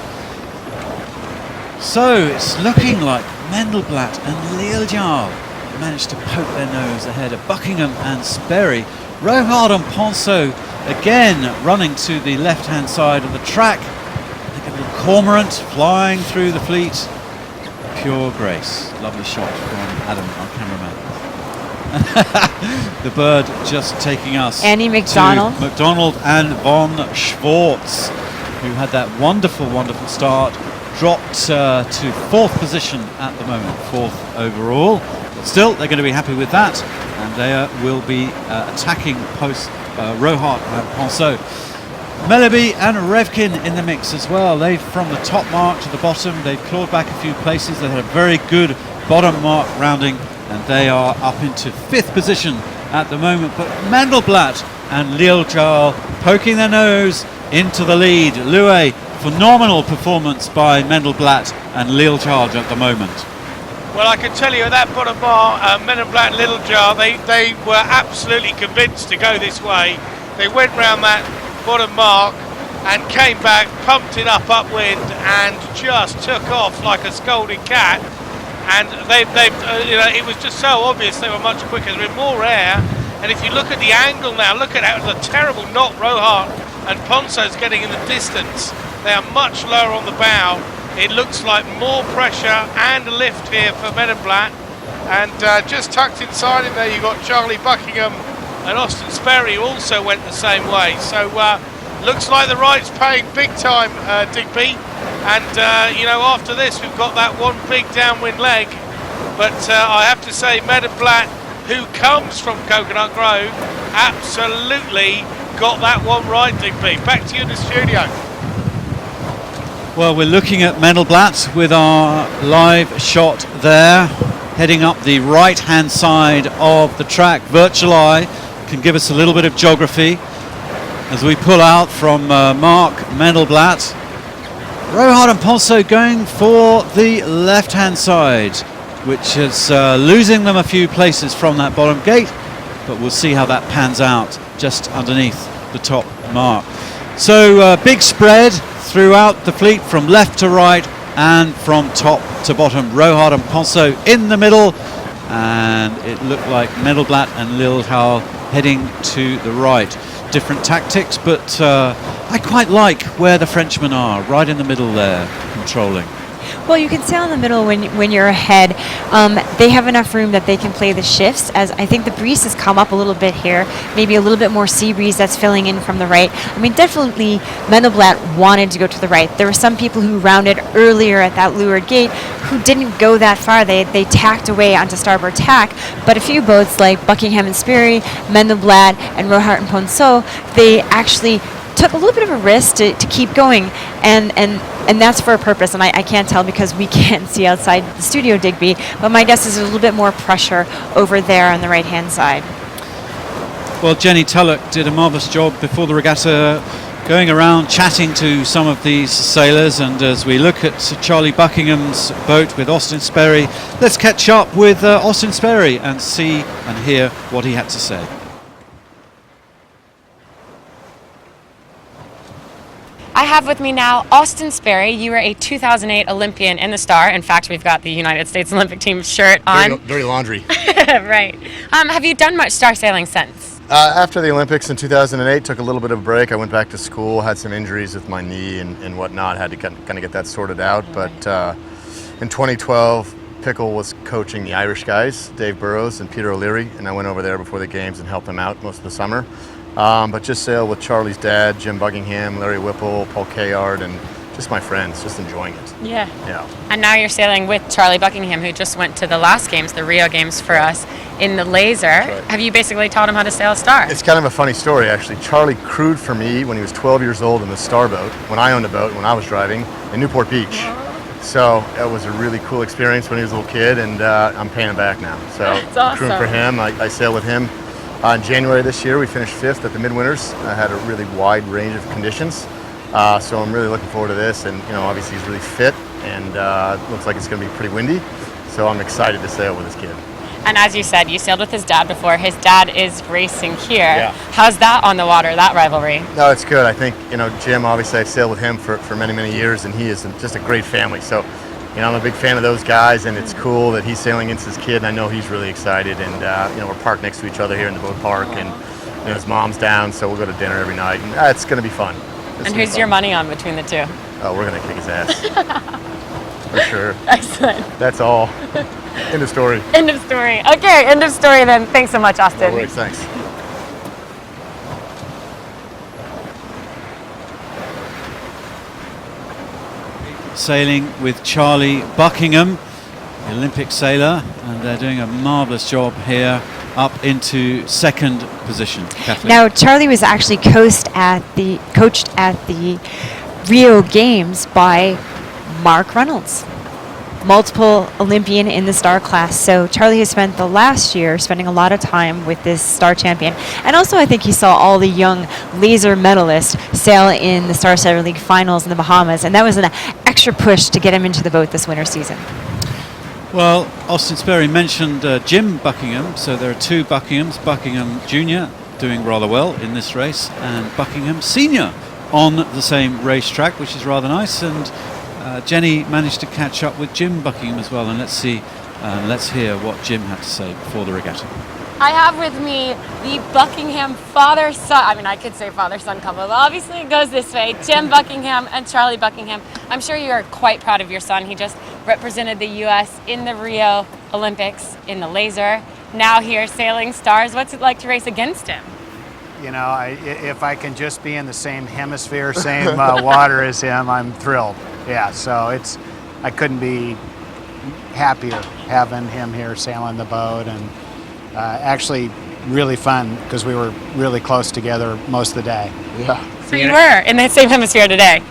Speaker 1: So it's looking like Mendelblatt and Lealjar managed to poke their nose ahead of Buckingham and Sperry. Rohard and Ponceau again running to the left-hand side of the track. Like a little cormorant flying through the fleet. Pure grace. Lovely shot from Adam, our cameraman. The bird just taking us
Speaker 12: Annie McDonald.
Speaker 1: to McDonald and von Schwartz, who had that wonderful start, dropped to 4th position at the moment, 4th overall, but still they're going to be happy with that, and they will be attacking post Rohart and Ponceau. Melleby and Revkin in the mix as well. They've from the top mark to the bottom, they've clawed back a few places. They had a very good bottom mark rounding, and they are up into 5th position at the moment. But Mendelblatt and Lealjar poking their nose into the lead. Loué, phenomenal performance by Mendelblatt and Lealjar at the moment.
Speaker 11: Well, I can tell you at that bottom bar, Mendelblatt and Lealjar, they were absolutely convinced to go this way. They went round that bottom mark and came back, pumped it up upwind, and just took off like a scolded cat. And it was just so obvious they were much quicker. There was more air, and if you look at the angle now, look at how the terrible knot Rohart and Ponceau's getting in the distance. They are much lower on the bow. It looks like more pressure and lift here for Mendelblatt. And just tucked inside him there, you've got Charlie Buckingham and Austin Sperry, who also went the same way. So looks like the right's paying big time, Digby. And after this we've got that one big downwind leg. But I have to say, Mendelblatt, who comes from Coconut Grove, absolutely got that one right, Digby. Back to you in the studio.
Speaker 1: Well, we're looking at Mendelblatt with our live shot there, heading up the right-hand side of the track. Virtual Eye can give us a little bit of geography as we pull out from Mark Mendelblatt. Rohart and Ponceau going for the left-hand side, which is losing them a few places from that bottom gate, but we'll see how that pans out just underneath the top mark. So big spread throughout the fleet from left to right and from top to bottom. Rohart and Ponceau in the middle, and it looked like Mendelblatt and Lealjar heading to the right. Different tactics, but I quite like where the Frenchmen are, right in the middle there, controlling.
Speaker 12: Well, you can sail in the middle when you're ahead. They have enough room that they can play the shifts, as I think the breeze has come up a little bit here, maybe a little bit more sea breeze that's filling in from the right. I mean, definitely Mendelblatt wanted to go to the right. There were some people who rounded earlier at that leeward gate who didn't go that far. They tacked away onto starboard tack, but a few boats like Buckingham and Sperry, Mendelblatt and Rohart and Ponceau, they actually took a little bit of a risk to keep going, and that's for a purpose, and I can't tell because we can't see outside the studio, Digby, but my guess is there's a little bit more pressure over there on the right-hand side.
Speaker 1: Well, Jenny Tulloch did a marvellous job before the regatta, going around chatting to some of these sailors, and as we look at Charlie Buckingham's boat with Austin Sperry, let's catch up with Austin Sperry and see and hear what he had to say.
Speaker 8: I have with me now Austin Sperry. You were a 2008 Olympian in the Star. In fact, we've got the United States Olympic team shirt on.
Speaker 20: Dirty laundry.
Speaker 8: Right. Have you done much star sailing since?
Speaker 20: After the Olympics in 2008, took a little bit of a break. I went back to school, had some injuries with my knee and whatnot, had to kind of get that sorted out. But in 2012, Pickle was coaching the Irish guys, Dave Burrows and Peter O'Leary, and I went over there before the games and helped them out most of the summer. But just sailed with Charlie's dad, Jim Buckingham, Larry Whipple, Paul Kayard, and just my friends, just enjoying it.
Speaker 8: Yeah.
Speaker 20: Yeah.
Speaker 8: And now you're sailing with Charlie Buckingham, who just went to the last games, the Rio games for us, in the Laser.
Speaker 20: Right.
Speaker 8: Have you basically taught him how to sail a Star?
Speaker 20: It's kind of a funny story, actually. Charlie crewed for me when he was 12 years old in the Star boat, when I owned a boat, when I was driving, in Newport Beach. So that was a really cool experience when he was a little kid, and I'm paying him back now. So
Speaker 8: That's awesome.
Speaker 20: crewing for him, I sailed with him. In January this year, we finished 5th at the Midwinters. I had a really wide range of conditions. So I'm really looking forward to this, and obviously he's really fit, and looks like it's going to be pretty windy. So I'm excited to sail with this kid.
Speaker 8: And as you said, you sailed with his dad before. His dad is racing here.
Speaker 20: Yeah.
Speaker 8: How's that on the water, that rivalry?
Speaker 20: No, it's good. I think Jim. Obviously, I've sailed with him for many years, and he is just a great family. So, I'm a big fan of those guys, and it's cool that he's sailing against his kid. And I know he's really excited. And we're parked next to each other here in the boat park, and his mom's down, so we'll go to dinner every night, and it's going to be fun.
Speaker 8: And who's your money on between the two?
Speaker 20: Oh, we're going to kick his ass. For sure.
Speaker 8: Excellent.
Speaker 20: That's all. End of story.
Speaker 8: End of story. Okay, end of story then. Thanks so much, Austin.
Speaker 20: No worries, thanks.
Speaker 1: Sailing with Charlie Buckingham, the Olympic sailor, and they're doing a marvellous job here up into second position. Kathleen.
Speaker 12: Now, Charlie was actually coached at the Rio Games by Mark Reynolds, multiple Olympian in the Star class. So Charlie has spent the last year spending a lot of time with this Star champion. And also I think he saw all the young Laser medalists sail in the Star Sailor League finals in the Bahamas. And that was an extra push to get him into the boat this winter season.
Speaker 1: Well, Austin Sperry mentioned Jim Buckingham, so there are two Buckinghams, Buckingham Jr. doing rather well in this race, and Buckingham Sr. on the same racetrack, which is rather nice. And Jenny managed to catch up with Jim Buckingham as well, and let's hear what Jim had to say before the regatta.
Speaker 8: I have with me the Buckingham father-son, I mean I could say father-son couple, but obviously it goes this way, Jim Buckingham and Charlie Buckingham. I'm sure you are quite proud of your son. He just represented the U.S. in the Rio Olympics in the Laser. Now here sailing Stars. What's it like to race against him?
Speaker 21: If I can just be in the same hemisphere, same water as him, I'm thrilled. Yeah, so I couldn't be happier having him here sailing the boat, and actually really fun because we were really close together most of the day.
Speaker 20: Yeah.
Speaker 8: So you were in the same hemisphere today?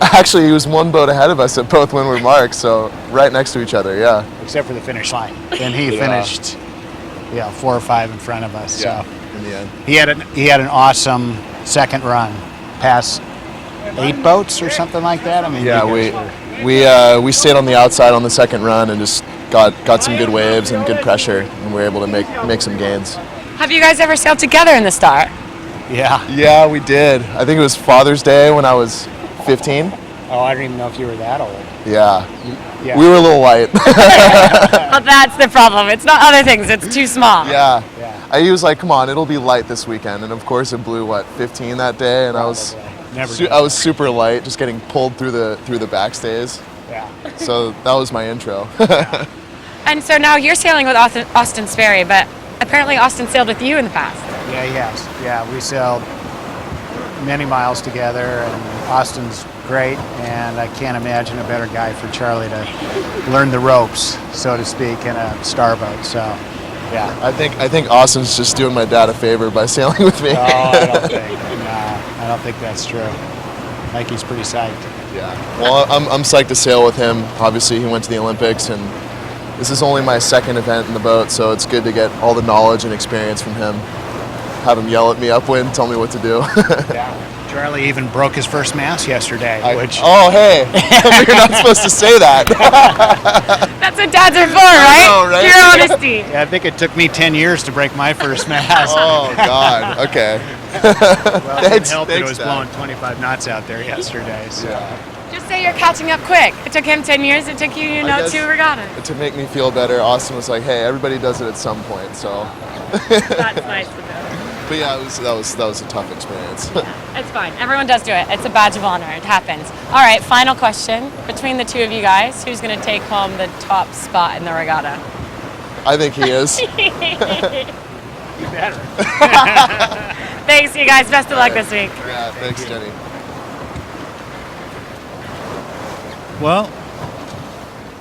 Speaker 22: Actually, he was one boat ahead of us at both windward marks, so right next to each other, yeah.
Speaker 21: Except for the finish line. And he finished 4 or 5 in front of us.
Speaker 22: Yeah,
Speaker 21: So
Speaker 22: in the end.
Speaker 21: he had an awesome second run past 8 boats or something like that. I mean,
Speaker 22: Yeah, we stayed on the outside on the second run and just got some good waves and good pressure, and we were able to make some gains.
Speaker 8: Have you guys ever sailed together in the Star?
Speaker 22: Yeah, we did. I think it was Father's Day when I was 15.
Speaker 21: Oh, I don't even know if you were that old.
Speaker 22: Yeah.
Speaker 21: Yeah.
Speaker 22: We were a little light.
Speaker 8: Well, that's the problem. It's not other things. It's too small.
Speaker 22: Yeah. He was like, come on, it'll be light this weekend. And of course it blew, 15 that day? And I was super light, just getting pulled through the backstays.
Speaker 21: Yeah.
Speaker 22: So that was my intro.
Speaker 8: And so now you're sailing with Austin Sperry, but apparently Austin sailed with you in the past.
Speaker 21: Yeah, he has. Yeah, we sailed many miles together, and Austin's great, and I can't imagine a better guy for Charlie to learn the ropes, so to speak, in a starboat. So, yeah.
Speaker 22: I think Austin's just doing my dad a favor by sailing with me.
Speaker 21: No, I don't think that's true. I think he's pretty psyched.
Speaker 22: Yeah. Well, I'm psyched to sail with him. Obviously, he went to the Olympics, and this is only my second event in the boat, so it's good to get all the knowledge and experience from him. Have him yell at me upwind, tell me what to do.
Speaker 21: Yeah. Charlie even broke his first mast yesterday, which...
Speaker 22: Oh, hey, you're not supposed to say that.
Speaker 8: That's what dads are for, right?
Speaker 22: I know, right?
Speaker 8: Pure honesty.
Speaker 21: Yeah, I think it took me 10 years to break my first mast.
Speaker 22: Oh, God, okay.
Speaker 21: Well, it
Speaker 22: Thanks,
Speaker 21: helped that it was
Speaker 22: Dad.
Speaker 21: blowing 25 knots out there yesterday. So.
Speaker 8: Just say you're catching up quick. It took him 10 years. It took you,
Speaker 22: I guess
Speaker 8: 2 regattas.
Speaker 22: To make me feel better, Austin was like, hey, everybody does it at some point, so.
Speaker 8: That's nice to know.
Speaker 22: But yeah, that was a tough experience.
Speaker 8: It's fine. Everyone does do it. It's a badge of honor. It happens. All right, final question. Between the two of you guys, who's going to take home the top spot in the regatta?
Speaker 22: I think he is.
Speaker 11: You better.
Speaker 8: Thanks, you guys. Best of luck this week.
Speaker 22: Yeah, thanks, Jenny.
Speaker 1: Well,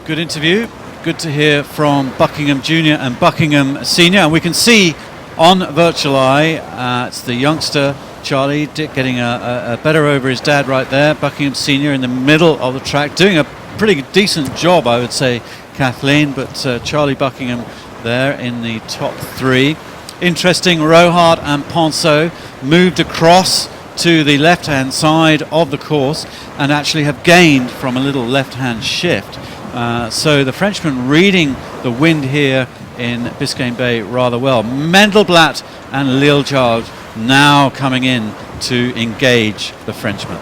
Speaker 1: good interview. Good to hear from Buckingham Junior and Buckingham Senior. And we can see on virtual eye, it's the youngster Charlie Dick getting a better over his dad right there. Buckingham Senior in the middle of the track, doing a pretty decent job, I would say, Kathleen. But Charlie Buckingham there in the top three. Interesting, Rohart and Ponceau moved across to the left-hand side of the course and actually have gained from a little left-hand shift. So the Frenchman reading the wind here in Biscayne Bay rather well. Mendelblatt and Liljedahl now coming in to engage the Frenchman.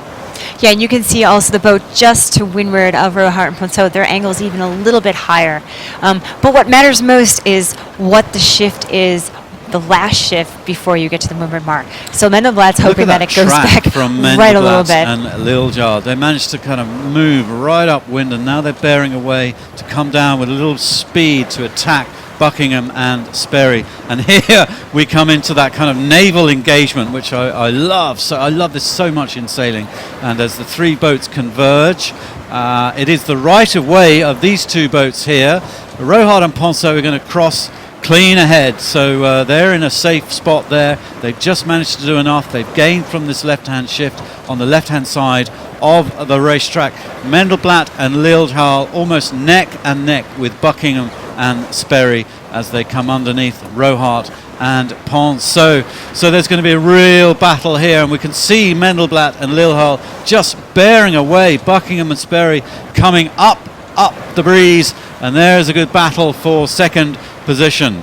Speaker 12: Yeah, and you can see also the boat just to windward of Rohart and Ponceau. Their angle is even a little bit higher. But what matters most is what the shift is, the last shift before you get to the windward mark. So Mendelblatt's hoping that it goes back
Speaker 1: from
Speaker 12: right a little bit.
Speaker 1: And Liljedahl. They managed to kind of move right upwind, and now they're bearing away to come down with a little speed to attack Buckingham and Sperry. And here we come into that kind of naval engagement, which I love. So I love this so much in sailing. And as the three boats converge, it is the right of way of these two boats here. Rohart and Ponceau are going to cross clean ahead, so they're in a safe spot there. They've just managed to do enough. They've gained from this left-hand shift on the left-hand side of the racetrack. Mendelblatt and Liljedahl almost neck and neck with Buckingham and Sperry as they come underneath Rohart and Ponceau. So there's going to be a real battle here, and we can see Mendelblatt and Liljedahl just bearing away. Buckingham and Sperry coming up the breeze, and there's a good battle for second position.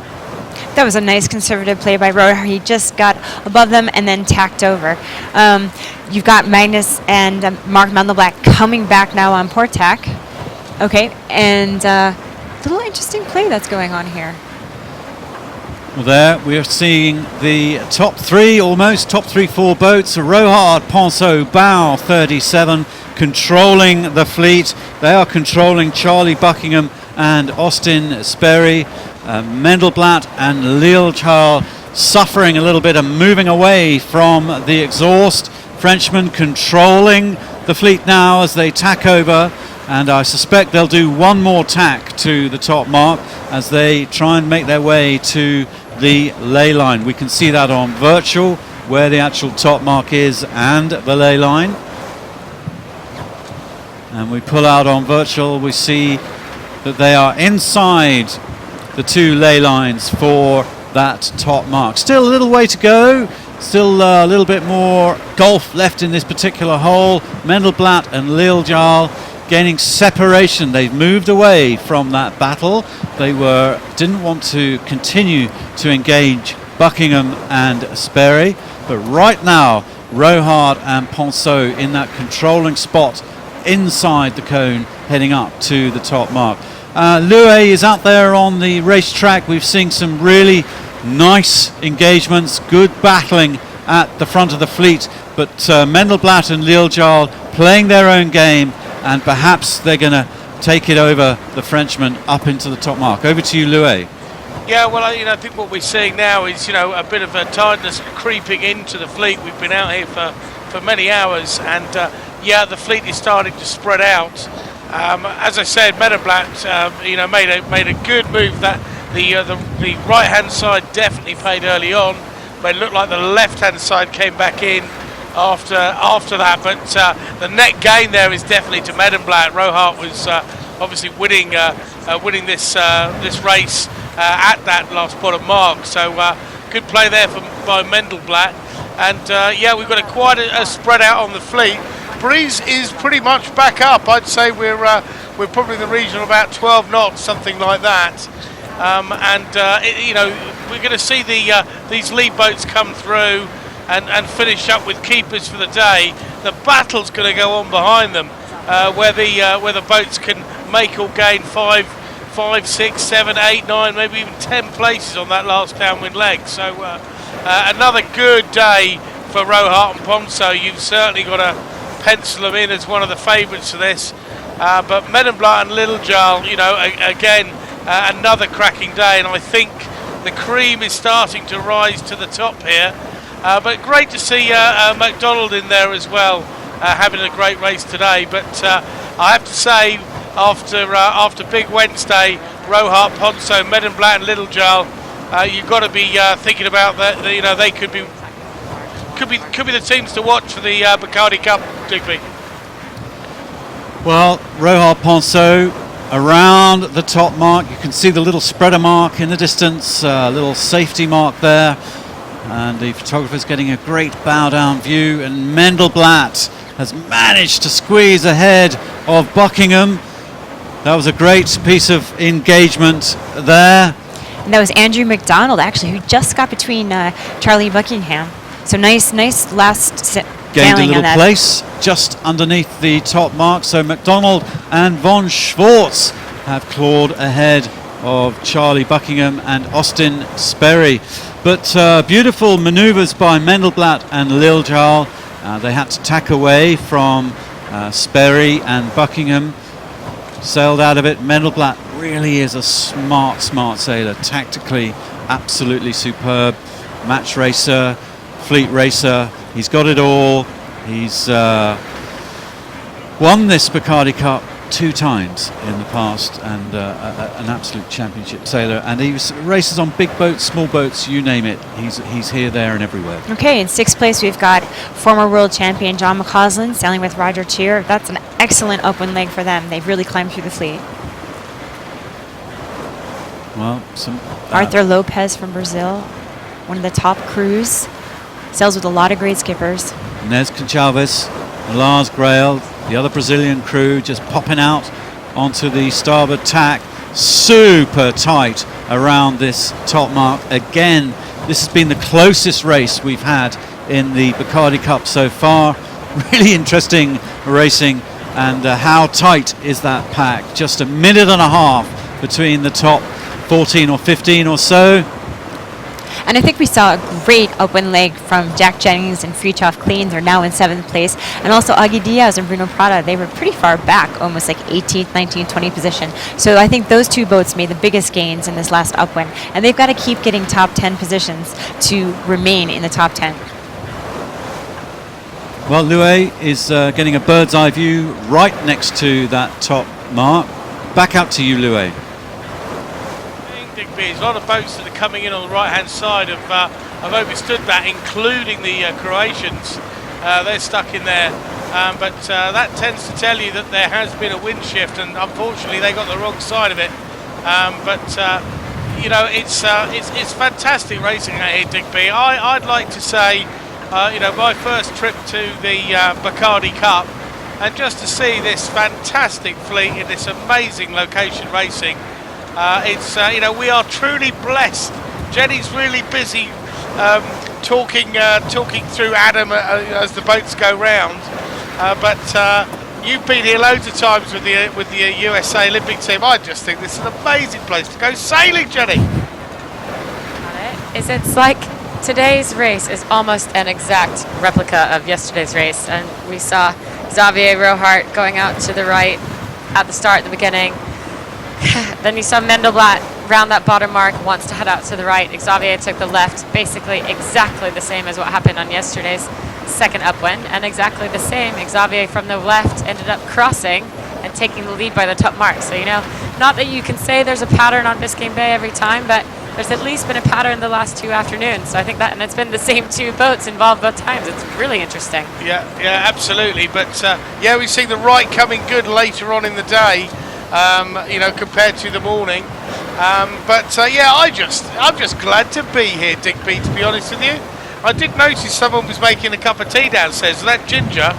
Speaker 12: That was a nice conservative play by Rohart. He just got above them and then tacked over. You've got Magnus and Mark Mendelblatt coming back now on port tack. Okay, and little interesting play that's going on here.
Speaker 1: Well, there we are seeing the top three, almost top 3-4 boats. Rohart, Ponceau, bow 37, controlling the fleet. They are controlling Charlie Buckingham and Austin Sperry. Mendelblatt and Liljedahl suffering a little bit and moving away from the exhaust. Frenchmen controlling the fleet now as they tack over, and I suspect they'll do one more tack to the top mark as they try and make their way to the ley line. We can see that on virtual where the actual top mark is and the ley line. And we pull out on virtual, we see that they are inside the two ley lines for that top mark. Still a little way to go, still a little bit more golf left in this particular hole. Mendelblatt and Liljedahl gaining separation. They've moved away from that battle. They didn't want to continue to engage Buckingham and Sperry, but right now Rohart and Ponceau in that controlling spot inside the cone heading up to the top mark. Louet is out there on the racetrack. We've seen some really nice engagements, good battling at the front of the fleet, but Mendelblatt and Liljedahl playing their own game, and perhaps they're going to take it over the Frenchman up into the top mark. Over to you, Louet.
Speaker 11: Yeah, well, I think what we're seeing now is, a bit of a tiredness creeping into the fleet. We've been out here for many hours, and the fleet is starting to spread out. As I said, Mendelblatt, made a good move. That the right-hand side definitely paid early on, but it looked like the left-hand side came back in after that. But the net gain there is definitely to Mendelblatt. Rohart was obviously winning this race at that last bottom mark. So good play there by Mendelblatt. And we've got quite a spread out on the fleet. Breeze is pretty much back up. I'd say we're probably in the region of about 12 knots, something like that. We're going to see these lead boats come through and finish up with keepers for the day. The battle's going to go on behind them, where the boats can make or gain 5, 6, 7, 8, 9, maybe even 10 places on that last downwind leg. So another good day for Rohart and Ponso, you've certainly got to pencil them in as one of the favourites for this. But Medemblat and Little Jarl, you know, again, another cracking day, and I think the cream is starting to rise to the top here. But great to see McDonald in there as well, having a great race today. But I have to say, after Big Wednesday, Rohart, Ponso, Medemblat and Little Jarl, you've got to be thinking about that. You know, they could be the teams to watch for the Bacardi Cup, Digby.
Speaker 1: Well, Rohart, Ponso around the top mark. You can see the little spreader mark in the distance, little safety mark there. And the photographer's getting a great bow down view, and Medemblat has managed to squeeze ahead of Buckingham. That was a great piece of engagement there.
Speaker 12: And that was Andrew McDonald, actually, who just got between Charlie Buckingham. So nice last
Speaker 1: Gained a little place just underneath the top mark. So McDonald and Von Schwartz have clawed ahead of Charlie Buckingham and Austin Sperry. But beautiful manoeuvres by Medemblat and Lil Jarl. They had to tack away from Sperry and Buckingham. Sailed out of it. Medemblat really is a smart sailor. Tactically, absolutely superb. Match racer, fleet racer. He's got it all. He's won this Bacardi Cup 2 times in the past, and an absolute championship sailor. And he races on big boats, small boats, you name it. He's here, there, and everywhere.
Speaker 12: Okay, in 6th place we've got former world champion John McCausland sailing with Roger Cheer. That's an excellent upwind leg for them. They've really climbed through the fleet.
Speaker 1: Well, some
Speaker 12: Arthur Lopez from Brazil, one of the top crews, sails with a lot of great skippers.
Speaker 1: Nes Conchalves, Lars Grail, the other Brazilian crew, just popping out onto the starboard tack. Super tight around this top mark. Again, this has been the closest race we've had in the Bacardi Cup so far. Really interesting racing. And how tight is that pack? Just a minute and a half between the top 14 or 15 or so.
Speaker 12: And I think we saw a great upwind leg from Jack Jennings and Fritjof Kleens are now in 7th place. And also Augie Diaz and Bruno Prada, they were pretty far back, almost like 18th, 19th, 20th position. So I think those 2 boats made the biggest gains in this last upwind. And they've got to keep getting top 10 positions to remain in the top 10.
Speaker 1: Well, Loué is getting a bird's eye view right next to that top mark. Back up to you, Loué.
Speaker 11: There's a lot of boats that are coming in on the right-hand side. I've understood that, including the Croatians. They're stuck in there, but that tends to tell you that there has been a wind shift, and unfortunately they got the wrong side of it. You know, it's fantastic racing out here, Digby. I'd like to say, you know, my first trip to the Bacardi Cup, and just to see this fantastic fleet in this amazing location racing. It's you know, we are truly blessed. Jenny's really busy talking through Adam as the boats go round, but you've been here loads of times with the USA Olympic team. I just think this is an amazing place to go sailing, Jenny.
Speaker 8: It's like today's race is almost an exact replica of yesterday's race, and we saw Xavier Rohart going out to the right at the start, at the beginning. Then you saw Medemblat round that bottom mark, wants to head out to the right. Xavier took the left, basically exactly the same as what happened on yesterday's second upwind, and exactly the same. Xavier from the left ended up crossing and taking the lead by the top mark. So, you know, not that you can say there's a pattern on Biscayne Bay every time, but there's at least been a pattern the last 2 afternoons. So I think that, and it's been the same 2 boats involved both times. It's really interesting.
Speaker 11: Yeah, absolutely. But yeah, we see the right coming good later on in the day. You know, compared to the morning, but yeah, I'm just glad to be here, Digby, to be honest with you. I did notice someone was making a cup of tea downstairs, so that ginger,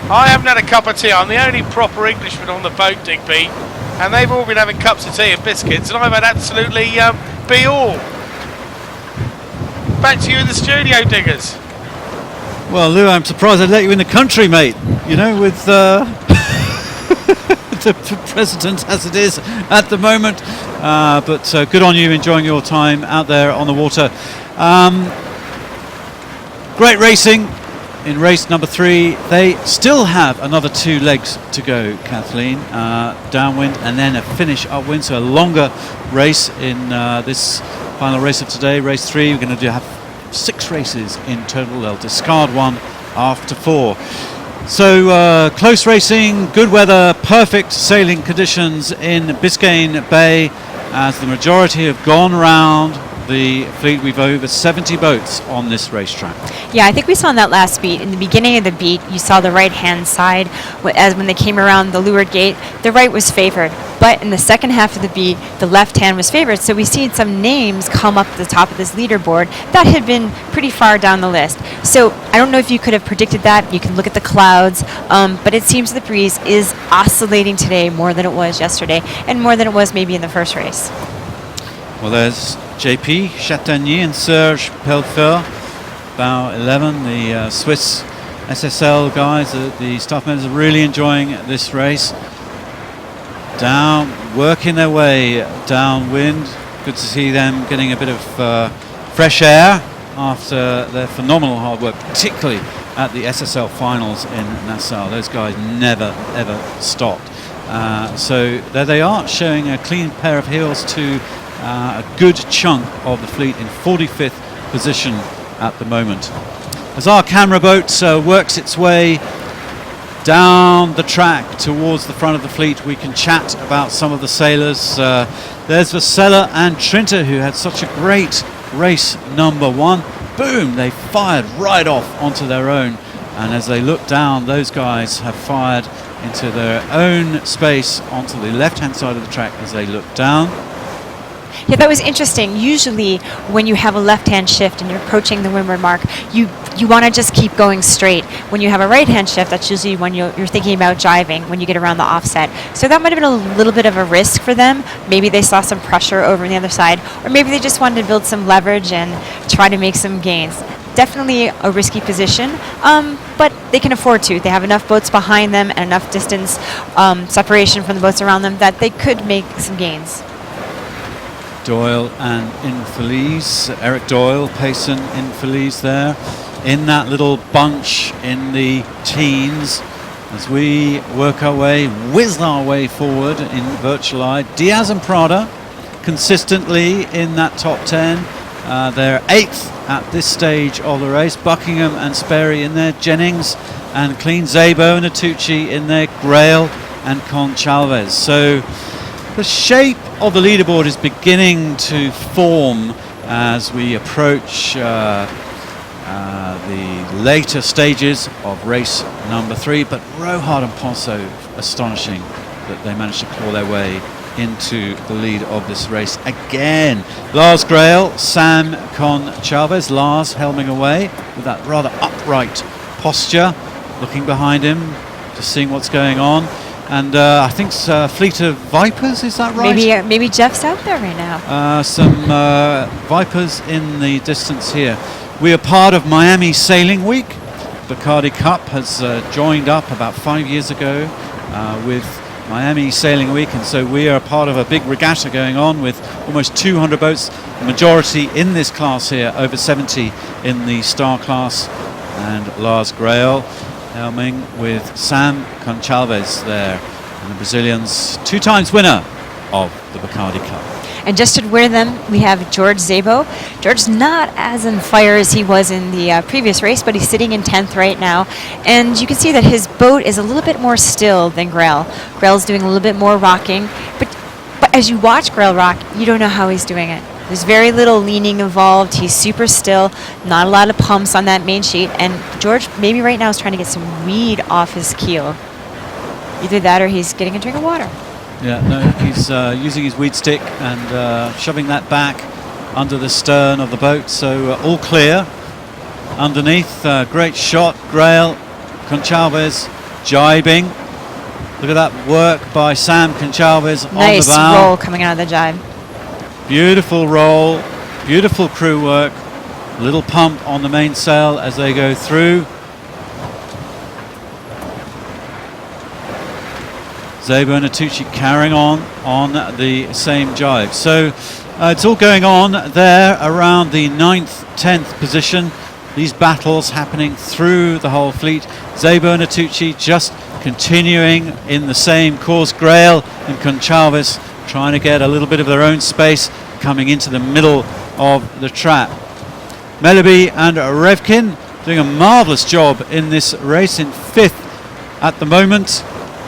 Speaker 11: I haven't had a cup of tea. I'm the only proper Englishman on the boat, Digby, and they've all been having cups of tea and biscuits, and I've had absolutely be all. Back to you in the studio, Diggers.
Speaker 1: Well, Lou, I'm surprised I let you in the country, mate, you know, with the president as it is at the moment, but good on you, enjoying your time out there on the water. Great racing in race number 3. They still have another 2 legs to go, Kathleen. Downwind and then a finish upwind, so a longer race in this final race of today, race 3. We're going to have 6 races in total. They'll discard 1 after 4. So close racing, good weather, perfect sailing conditions in Biscayne Bay as the majority have gone round the fleet. We've over 70 boats on this racetrack.
Speaker 12: Yeah, I think we saw in that last beat, in the beginning of the beat, you saw the right-hand side, as when they came around the leeward gate, the right was favored. But in the second half of the beat, the left hand was favored. So we seen some names come up at the top of this leaderboard that had been pretty far down the list. So I don't know if you could have predicted that. You can look at the clouds, but it seems the breeze is oscillating today more than it was yesterday, and more than it was maybe in the first race.
Speaker 1: Well, there's JP Chatagny and Serge Pelfer, bow 11, the Swiss SSL guys, the staff members are really enjoying this race. Down, working their way downwind. Good to see them getting a bit of fresh air after their phenomenal hard work, particularly at the SSL finals in Nassau. Those guys never ever stopped. So there they are, showing a clean pair of heels to a good chunk of the fleet in 45th position at the moment. As our camera boat works its way down the track towards the front of the fleet, we can chat about some of the sailors. There's Vasella and Trinta, who had such a great race number 1. Boom, they fired right off onto their own, and as they look down, those guys have fired into their own space onto the left hand side of the track as they look down.
Speaker 12: Yeah, that was interesting. Usually when you have a left-hand shift and you're approaching the windward mark, you want to just keep going straight. When you have a right-hand shift, that's usually when you're thinking about jiving, when you get around the offset. So that might have been a little bit of a risk for them. Maybe they saw some pressure over on the other side, or maybe they just wanted to build some leverage and try to make some gains. Definitely a risky position, but they can afford to. They have enough boats behind them and enough distance separation from the boats around them that they could make some gains.
Speaker 1: Doyle and Infeliz, Eric Doyle, Payson, Infeliz there in that little bunch in the teens as we work our way, whiz our way forward in virtual eye. Diaz and Prada consistently in that top 10. They're 8th at this stage of the race. Buckingham and Sperry in there, Jennings and Clean, Szabo and Atucci in there, Grail and Conchalves. So the shape of the leaderboard is beginning to form as we approach the later stages of race number 3. But Rohard and Ponceau, astonishing that they managed to claw their way into the lead of this race again. Lars Grail, Sam Conchalves, Lars helming away with that rather upright posture, looking behind him, just seeing what's going on. And I think Fleet of Vipers, is that right?
Speaker 12: Maybe Jeff's out there right now.
Speaker 1: Some Vipers in the distance here. We are part of Miami Sailing Week. Bacardi Cup has joined up about 5 years ago with Miami Sailing Week, and so we are part of a big regatta going on with almost 200 boats, the majority in this class here, over 70 in the star class. And Lars Grail helming with Sam Conchalves there, and the Brazilians, 2 times winner of the Bacardi Cup.
Speaker 12: And just to wear them, we have George Szabo. George's not as on fire as he was in the previous race, but he's sitting in 10th right now. And you can see that his boat is a little bit more still than Grail. Grail's doing a little bit more rocking, but as you watch Grail rock, you don't know how he's doing it. There's very little leaning involved. He's super still, not a lot of pumps on that main sheet. And George maybe right now is trying to get some weed off his keel. Either that or he's getting a drink of water.
Speaker 1: Yeah, no, he's using his weed stick and shoving that back under the stern of the boat. So all clear. Underneath, great shot. Grail, Conchalves, jibing. Look at that work by Sam Conchalves on the bow.
Speaker 12: Nice roll coming out of the jibe.
Speaker 1: Beautiful roll, beautiful crew work. Little pump on the mainsail as they go through. Szabo and Atucci carrying on the same jibe. So it's all going on there around the 9th, 10th position. these battles happening through the whole fleet. Zebo and Atucci just continuing in the same course. Grail and Conchalves trying to get a little bit of their own space coming into the middle of the trap. Meleby and Revkin doing a marvellous job in this race, in 5th at the moment,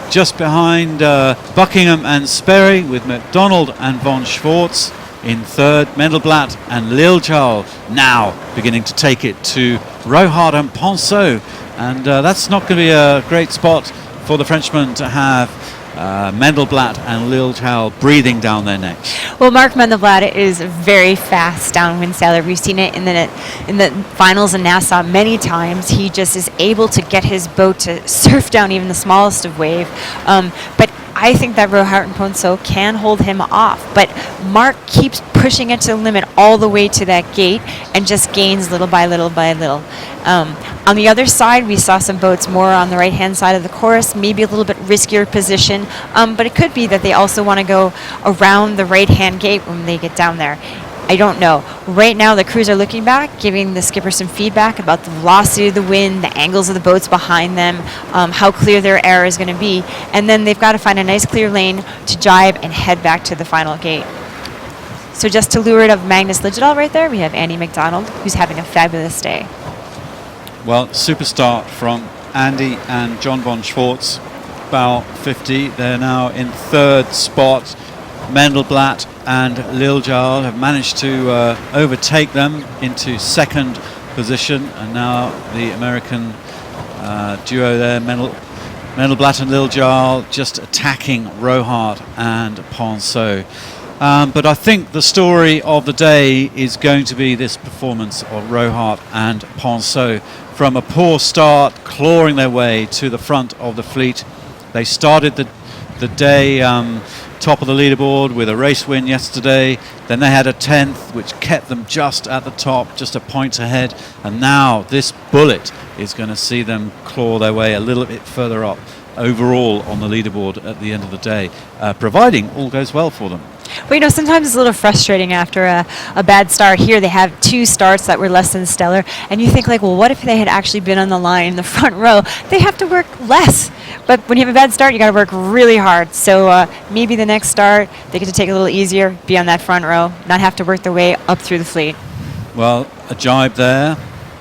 Speaker 1: just behind Buckingham and Sperry, with McDonald and von Schwartz in 3rd. Mendelblatt and Liljal now beginning to take it to Rohart and Ponceau, and that's not going to be a great spot for the Frenchman to have Mendelblatt and Liljal breathing down their necks.
Speaker 12: Well, Mark Mendelblatt is a very fast downwind sailor. We've seen it in the finals in Nassau many times. He just is able to get his boat to surf down even the smallest of wave. But I think that Rohart and Ponceau can hold him off. But Mark keeps pushing it to the limit all the way to that gate and just gains little by little by little. On the other side, we saw some boats more on the right-hand side of the course, maybe a little bit riskier position, but it could be that they also want to go around the right-hand gate when they get down there. I don't know. Right now, the crews are looking back, giving the skipper some feedback about the velocity of the wind, the angles of the boats behind them, how clear their air is going to be, and then they've got to find a nice clear lane to jibe and head back to the final gate. So just to leeward of Magnus Lijdal right there, we have Andy McDonald, who's having a fabulous day.
Speaker 1: Well, super start from Andy and John von Schwartz, bow 50. They're now in 3rd spot. Mendelblatt and Liljal have managed to overtake them into 2nd position, and now the American duo there, Mendelblatt and Liljal, just attacking Rohart and Ponceau. But I think the story of the day is going to be this performance of Rohart and Ponceau. From a poor start, clawing their way to the front of the fleet. They started the day top of the leaderboard with a race win yesterday. Then they had a 10th, which kept them just at the top, just a point ahead. And now this bullet is going to see them claw their way a little bit further up overall on the leaderboard at the end of the day, providing all goes well for them.
Speaker 12: Well, you know, sometimes it's a little frustrating after a bad start. Here they have 2 starts that were less than stellar, and you think, like, well, what if they had actually been on the line in the front row? They have to work less. But when you have a bad start, you got to work really hard. So maybe the next start, they get to take it a little easier, be on that front row, not have to work their way up through the fleet.
Speaker 1: Well, a jibe there.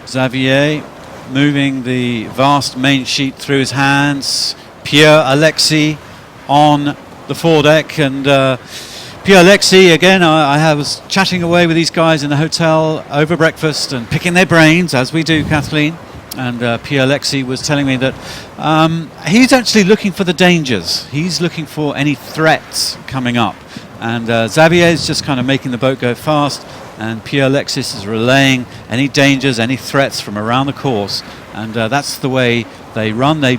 Speaker 1: Xavier moving the vast main sheet through his hands. Pierre Alexis on the foredeck, and Pierre Alexis, again, I was chatting away with these guys in the hotel over breakfast and picking their brains, as we do, Kathleen. And Pierre Alexis was telling me that he's actually looking for the dangers. He's looking for any threats coming up. And Xavier is just kind of making the boat go fast, and Pierre Alexis is relaying any dangers, any threats from around the course. And that's the way they run. They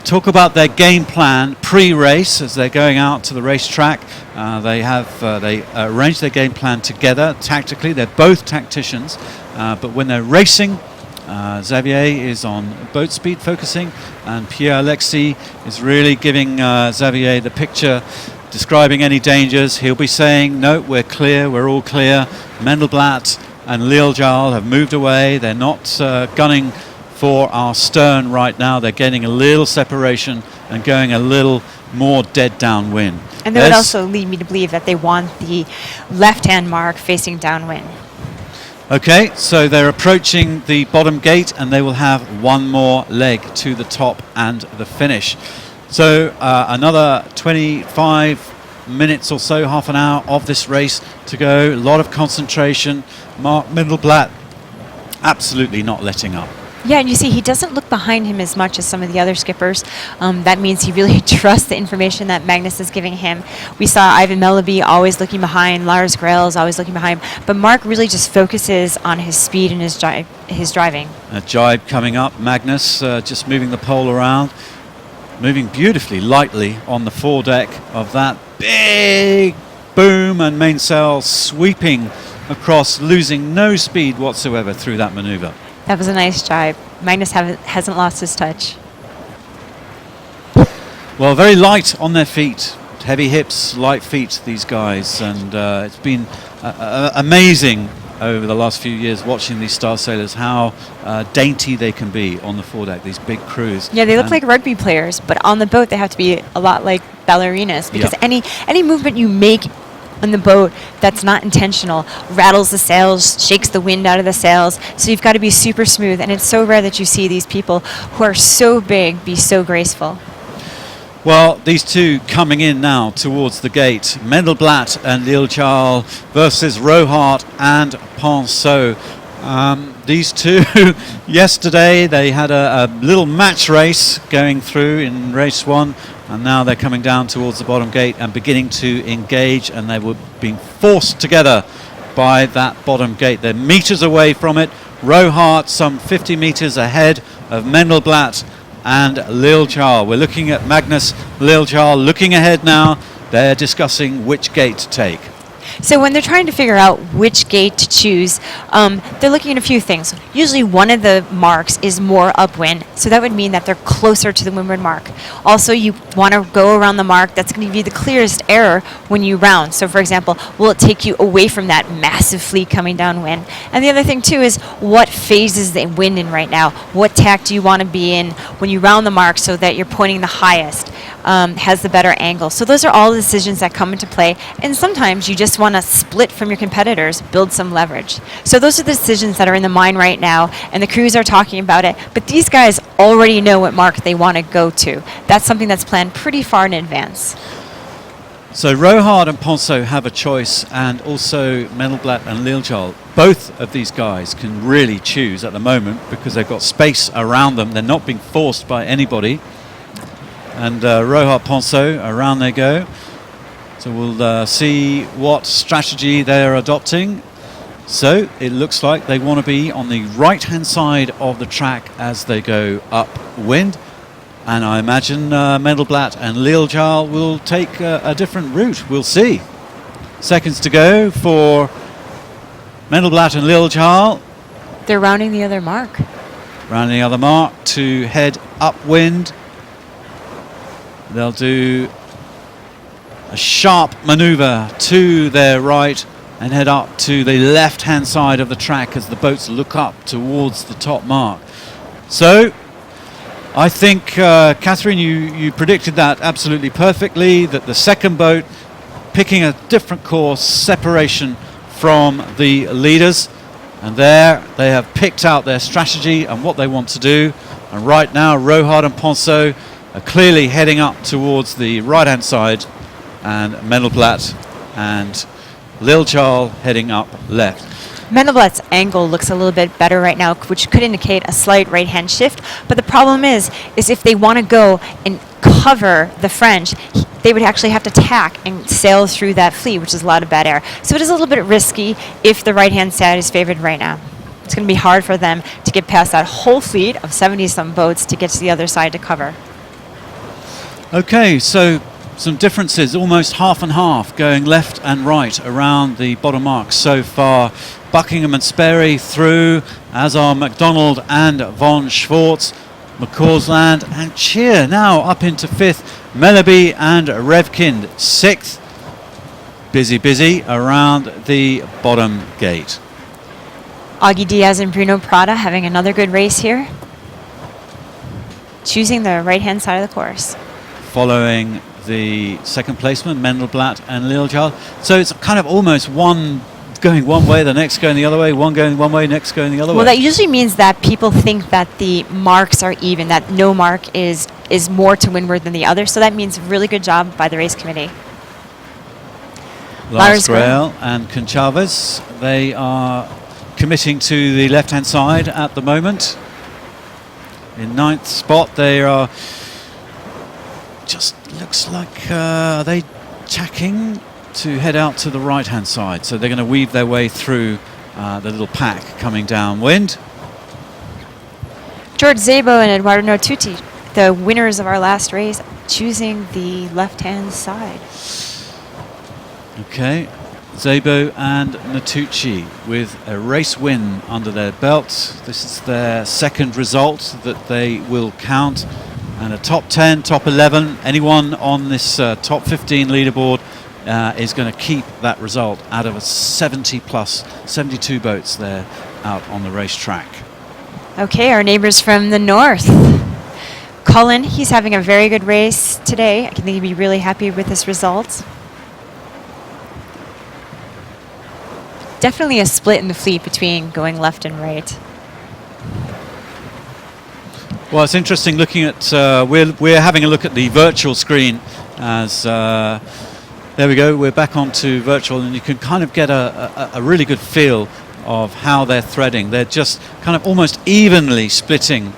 Speaker 1: talk about their game plan pre-race as they're going out to the racetrack. They arrange their game plan together tactically. They're both tacticians, but when they're racing, Xavier is on boat speed focusing, and Pierre Alexis is really giving Xavier the picture, describing any dangers. He'll be saying, no, we're clear, we're all clear. Mendelblatt and Liljal have moved away. They're not gunning for our stern right now. They're getting a little separation and going a little more dead downwind.
Speaker 12: And that would also lead me to believe that they want the left-hand mark facing downwind.
Speaker 1: Okay, so they're approaching the bottom gate, and they will have one more leg to the top and the finish. So another 25 minutes or so, half an hour of this race to go. A lot of concentration. Mark Mendelblatt absolutely not letting up.
Speaker 12: Yeah, and you see, he doesn't look behind him as much as some of the other skippers. That means he really trusts the information that Magnus is giving him. We saw Ivan Meleby always looking behind, Lars Grail is always looking behind, but Mark really just focuses on his speed and his driving. A
Speaker 1: jibe coming up, Magnus just moving the pole around, moving beautifully lightly on the foredeck of that big boom, and mainsail sweeping across, losing no speed whatsoever through that maneuver.
Speaker 12: That was a nice jibe. Magnus hasn't lost his touch.
Speaker 1: Well, very light on their feet. Heavy hips, light feet, these guys. And it's been amazing over the last few years watching these star sailors how dainty they can be on the foredeck, these big crews.
Speaker 12: Yeah, they look like rugby players, but on the boat they have to be a lot like ballerinas because any movement you make on the boat that's not intentional rattles the sails, shakes the wind out of the sails. So you've got to be super smooth, and it's so rare that you see these people who are so big be so graceful.
Speaker 1: Well, these two coming in now towards the gate, Mendelblatt and Lilchal versus Rohart and Ponceau. These two, yesterday they had a little match race going through in race 1, and now they're coming down towards the bottom gate and beginning to engage, and they were being forced together by that bottom gate. They're meters away from it. Rohart some 50 meters ahead of Mendelblatt and Lilchal. We're looking at Magnus Lilchal looking ahead now. They're discussing which gate to take.
Speaker 12: So when they're trying to figure out which gate to choose, they're looking at a few things. Usually one of the marks is more upwind, so that would mean that they're closer to the windward mark. Also, you want to go around the mark that's going to give you the clearest error when you round. So for example, will it take you away from that massive fleet coming downwind? And the other thing too is what phase is the wind in right now? What tack do you want to be in when you round the mark so that you're pointing the highest? Has the better angle. So those are all the decisions that come into play, and sometimes you just want to split from your competitors, build some leverage. So those are the decisions that are in the mind right now, and the crews are talking about it, but these guys already know what mark they want to go to. That's something that's planned pretty far in advance.
Speaker 1: So Rohart and Ponceau have a choice, and also Mendelblatt and Lilchal. Both of these guys can really choose at the moment because they've got space around them. They're not being forced by anybody. And Rohart, Ponceau, around they go. So we'll see what strategy they're adopting. So it looks like they want to be on the right-hand side of the track as they go upwind. And I imagine Mendelblatt and Lilchal will take a different route. We'll see. Seconds to go for Mendelblatt and Lilchal.
Speaker 12: They're rounding the other mark.
Speaker 1: Rounding the other mark to head upwind. They'll do a sharp maneuver to their right and head up to the left-hand side of the track as the boats look up towards the top mark. So I think, Catherine, you predicted that absolutely perfectly, that the second boat picking a different course, separation from the leaders, and there they have picked out their strategy and what they want to do. And right now Rohart and Ponceau are clearly heading up towards the right-hand side, and Mendelblatt and Lilchal heading up left.
Speaker 12: Mendelblatt's angle looks a little bit better right now, which could indicate a slight right-hand shift. But the problem is if they want to go and cover the French, they would actually have to tack and sail through that fleet, which is a lot of bad air. So it is a little bit risky if the right-hand side is favored right now. It's going to be hard for them to get past that whole fleet of 70-some boats to get to the other side to cover.
Speaker 1: Okay, so some differences, almost half and half, going left and right around the bottom mark so far. Buckingham and Sperry through, as are MacDonald and von Schwartz. McCausland and Cheer now up into 5th. Melleby and Revkind 6th. Busy around the bottom gate.
Speaker 12: Augie Diaz and Bruno Prada having another good race here. Choosing the right-hand side of the course.
Speaker 1: Following the second placement, Mendelblatt and Lilchal. So it's kind of almost one going one way, the next going the other way, one going one way, next going the other way.
Speaker 12: Well, that usually means that people think that the marks are even, that no mark is more to windward than the other. So that means really good job by the race committee.
Speaker 1: Lars Grael and Conchavez, they are committing to the left-hand side at the moment. In 9th spot, they are just looks like are they tacking to head out to the right-hand side. So they're going to weave their way through the little pack coming downwind.
Speaker 12: George Szabo and Eduardo Notucci, the winners of our last race, choosing the left-hand side.
Speaker 1: Okay, Szabo and Notucci with a race win under their belts. This is their second result that they will count. And a top 10, top 11, anyone on this top 15 leaderboard is going to keep that result out of a 70 plus 72 boats there out on the racetrack.
Speaker 12: Okay, our neighbors from the north. Cullen, he's having a very good race today. I think he'd be really happy with this result. Definitely a split in the fleet between going left and right.
Speaker 1: Well, it's interesting looking at, we're having a look at the virtual screen as, there we go, we're back onto virtual, and you can kind of get a really good feel of how they're threading. They're just kind of almost evenly splitting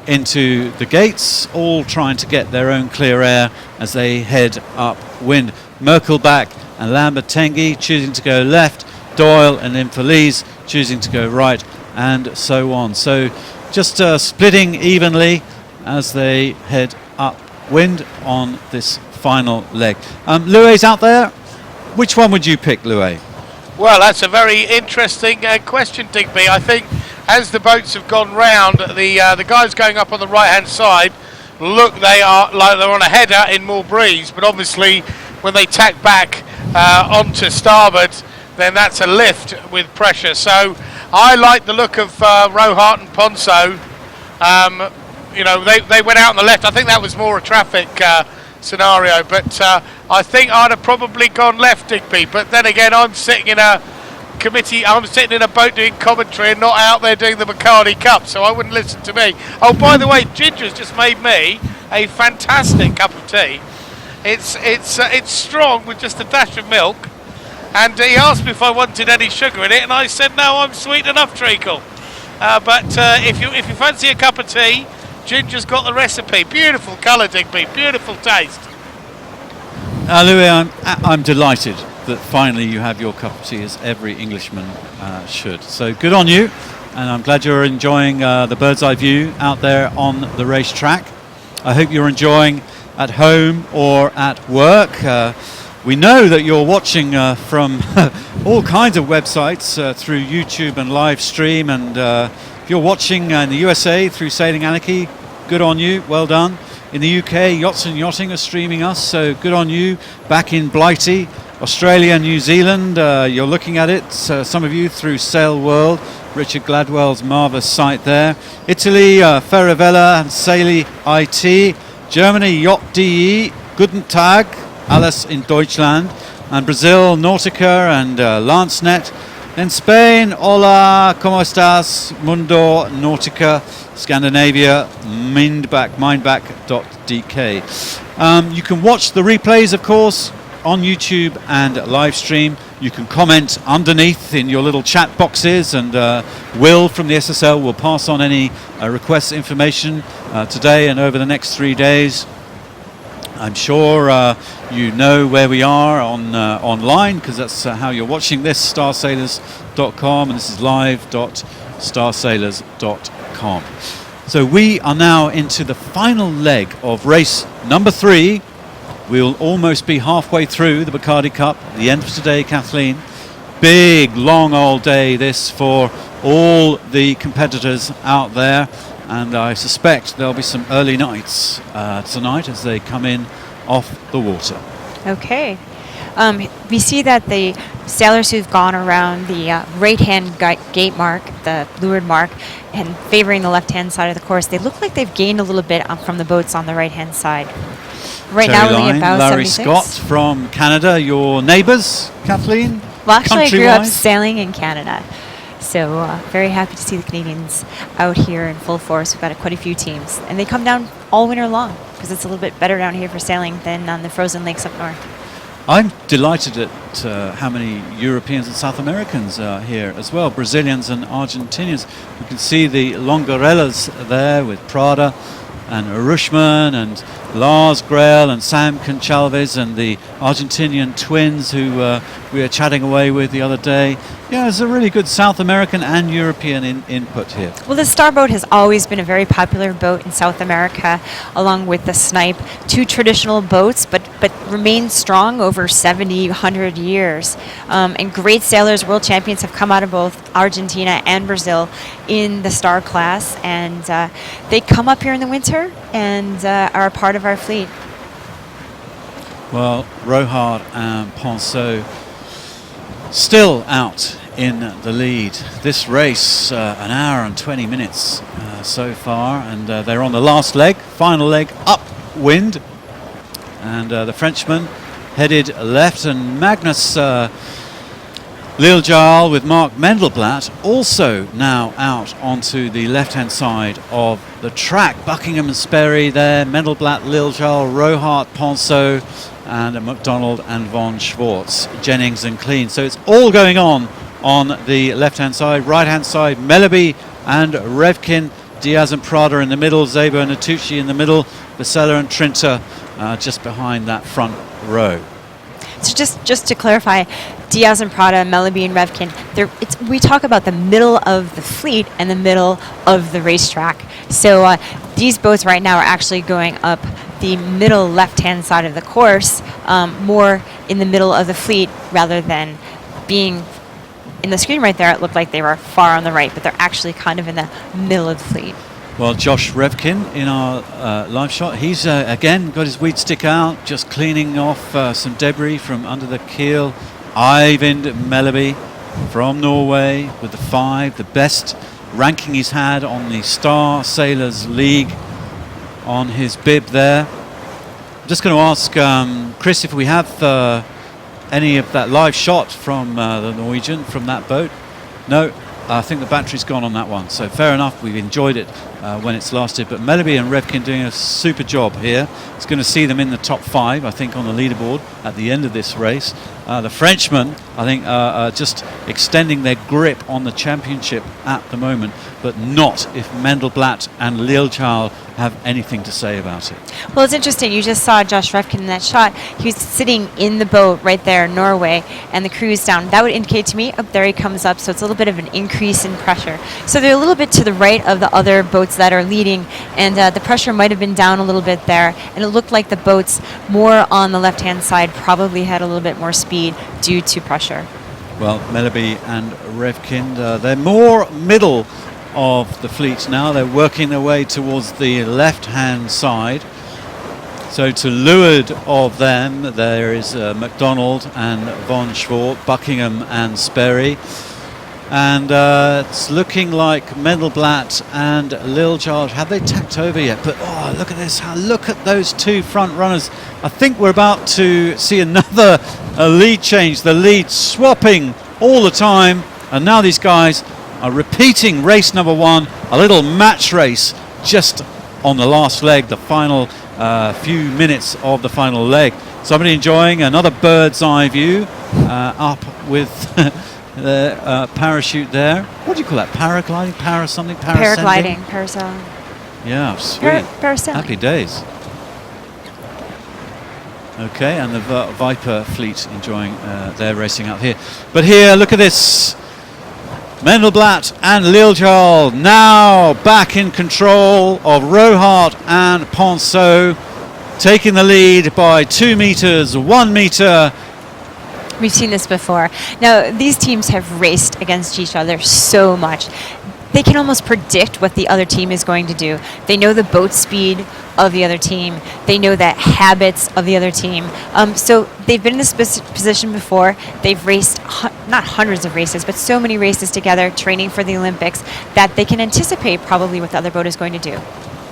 Speaker 1: into the gates, all trying to get their own clear air as they head upwind. Merkelbach and Lambertengi choosing to go left, Doyle and Infeliz choosing to go right, and so on. So just splitting evenly as they head upwind on this final leg. Louis out there. Which one would you pick, Louis?
Speaker 11: Well, that's a very interesting question, Digby. I think as the boats have gone round, the guys going up on the right-hand side look they are like they're on a header in more breeze, but obviously when they tack back onto starboard, then that's a lift with pressure. So I like the look of Rohart and Ponso. You know, they went out on the left. I think that was more a traffic scenario, but I think I'd have probably gone left, Digby. But then again, I'm sitting in a committee, I'm sitting in a boat doing commentary and not out there doing the Bacardi Cup, so I wouldn't listen to me. Oh, by the way, Ginger's just made me a fantastic cup of tea. It's strong with just a dash of milk, and he asked me if I wanted any sugar in it, and I said no, I'm sweet enough, treacle. But if you fancy a cup of tea, Ginger's got the recipe. Beautiful colour, Digby. Beautiful taste.
Speaker 1: Louis, I'm delighted that finally you have your cup of tea, as every Englishman should. So good on you, and I'm glad you're enjoying the bird's eye view out there on the racetrack. I hope you're enjoying at home or at work. We know that you're watching from all kinds of websites through YouTube and live stream, and if you're watching in the USA through Sailing Anarchy, good on you, well done. In the UK, Yachts and Yachting are streaming us, so good on you. Back in Blighty, Australia, New Zealand, you're looking at it, some of you through Sail World, Richard Gladwell's marvellous site there. Italy, Ferravella and Saili IT. Germany, Yacht DE, Guten Tag, Alles in Deutschland. And Brazil, Nautica and Lancenet. In Spain, Hola, ¿cómo estás? Mundo, Nautica, Scandinavia, mindback.dk. You can watch the replays, of course, on YouTube and live stream. You can comment underneath in your little chat boxes, and Will from the SSL will pass on any requests, information today and over the next 3 days. I'm sure you know where we are on online, because that's how you're watching this, starsailors.com, and this is live.starsailors.com. So we are now into the final leg of race number 3. We'll almost be halfway through the Bacardi Cup. The end of today, Kathleen. Big, long old day this for all the competitors out there. And I suspect there'll be some early nights tonight as they come in off the water.
Speaker 12: Okay. We see that the sailors who've gone around the right-hand gate mark, the leeward mark, and favoring the left-hand side of the course, they look like they've gained a little bit from the boats on the right-hand side. Right
Speaker 1: Terry
Speaker 12: now, only
Speaker 1: Line,
Speaker 12: about
Speaker 1: Larry
Speaker 12: 76.
Speaker 1: Scott from Canada, your neighbours, Kathleen?
Speaker 12: Well, actually, I grew up
Speaker 1: Countrywide?
Speaker 12: sailing in Canada. So very happy to see the Canadians out here in full force. We've got quite a few teams. And they come down all winter long, because it's a little bit better down here for sailing than on the frozen lakes up north.
Speaker 1: I'm delighted at how many Europeans and South Americans are here as well, Brazilians and Argentinians. You can see the Longarellas there with Prada and Rushman and Lars Grael and Sam Conchalves and the Argentinian twins who we were chatting away with the other day. Yeah, there's a really good South American and European input here.
Speaker 12: Well, the Starboat has always been a very popular boat in South America, along with the Snipe. 2 traditional boats, but remain strong over 70, 100 years. And great sailors, world champions, have come out of both Argentina and Brazil in the Star class. And they come up here in the winter and are a part of our fleet.
Speaker 1: Well, Rohard and Ponceau still out in the lead. This race, an hour and 20 minutes so far, and they're on the last leg, final leg, upwind. And the Frenchman headed left, and Magnus Liljedahl with Mark Mendelblatt also now out onto the left-hand side of the track. Buckingham and Sperry there, Mendelblatt, Liljedahl, Rohart, Ponceau, and McDonald and von Schwartz, Jennings and Clean. So it's all going on the left-hand side. Right-hand side, Melleby and Revkin, Diaz and Prada in the middle, Szabo and Natucci in the middle, Vasella and Trinta just behind that front row.
Speaker 12: So just to clarify, Diaz and Prada, Melleby and Revkin, we talk about the middle of the fleet and the middle of the racetrack. So these boats right now are actually going up the middle left-hand side of the course, more in the middle of the fleet rather than being in the screen right there. It looked like they were far on the right, but they're actually kind of in the middle of the fleet.
Speaker 1: Well, Josh Revkin in our live shot, he's again got his weed stick out, just cleaning off some debris from under the keel. Eivind Melleby from Norway with the 5, the best ranking he's had on the Star Sailors League on his bib there. I'm just going to ask Chris if we have any of that live shot from the Norwegian from that boat. No, I think the battery's gone on that one, so fair enough. We've enjoyed it when it's lasted, but Melleby and Revkin doing a super job here. It's going to see them in the top 5, I think, on the leaderboard at the end of this race. The Frenchmen, I think, are just extending their grip on the championship at the moment, but not if Mendelblatt and Liljedahl have anything to say about it.
Speaker 12: Well, it's interesting. You just saw Josh Revkin in that shot. He was sitting in the boat right there, Norway, and the crew's down. That would indicate to me, up there he comes up, so it's a little bit of an increase in pressure. So they're a little bit to the right of the other boats that are leading, and the pressure might have been down a little bit there, and it looked like the boats more on the left-hand side probably had a little bit more speed due to pressure.
Speaker 1: Well, Melleby and Revkin, they're more middle of the fleet now. They're working their way towards the left-hand side. So to leeward of them, there is McDonald and von Schwartz, Buckingham and Sperry. And it's looking like Mendelblatt and Liljedahl, have they tacked over yet? But oh, look at this, look at those 2 front runners. I think we're about to see another lead change, the lead swapping all the time. And now these guys are repeating race number 1, a little match race just on the last leg, the final few minutes of the final leg. Somebody enjoying another bird's eye view up with the parachute there. What do you call that? Paragliding? Parasailing?
Speaker 12: Parasailing.
Speaker 1: Yeah, sweet.
Speaker 12: Parasailing.
Speaker 1: Happy days. Okay, and the Viper fleet enjoying their racing out here. But here, look at this. Mendelblatt and Liljedahl now back in control of Rohart and Ponceau, taking the lead by 2 meters, 1 meter.
Speaker 12: We've seen this before. Now, these teams have raced against each other so much. They can almost predict what the other team is going to do. They know the boat speed of the other team. They know the habits of the other team. So they've been in this position before. They've raced not hundreds of races, but so many races together, training for the Olympics, that they can anticipate probably what the other boat is going to do.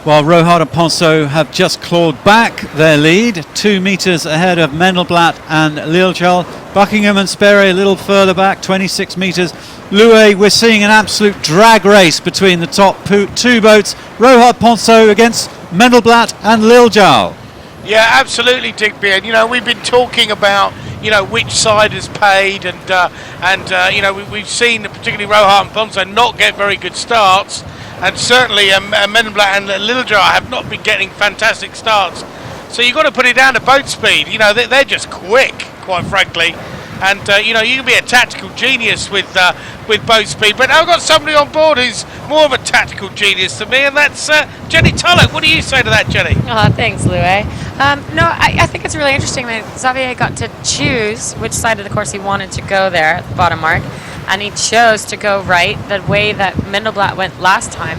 Speaker 1: Well, Rohart and Ponceau have just clawed back their lead, 2 meters ahead of Mendelblatt and Liljedahl. Buckingham and Sperry a little further back, 26 meters. Loué, we're seeing an absolute drag race between the top 2 boats. Rohart, Ponceau against Mendelblatt and Liljedahl.
Speaker 11: Yeah, absolutely, Digby. And we've been talking about which side has paid, and we've seen particularly Rohart and Ponceau not get very good starts. And certainly Mendelblatt and Liljedahl have not been getting fantastic starts. So you've got to put it down to boat speed. They're just quick, quite frankly. And you can be a tactical genius with boat speed. But I've got somebody on board who's more of a tactical genius than me, and that's Jenny Tulloch. What do you say to that, Jenny?
Speaker 8: Oh, thanks, Loué. No, I think it's really interesting that Xavier got to choose which side of the course he wanted to go there at the bottom mark. And he chose to go right the way that Mendelblatt went last time,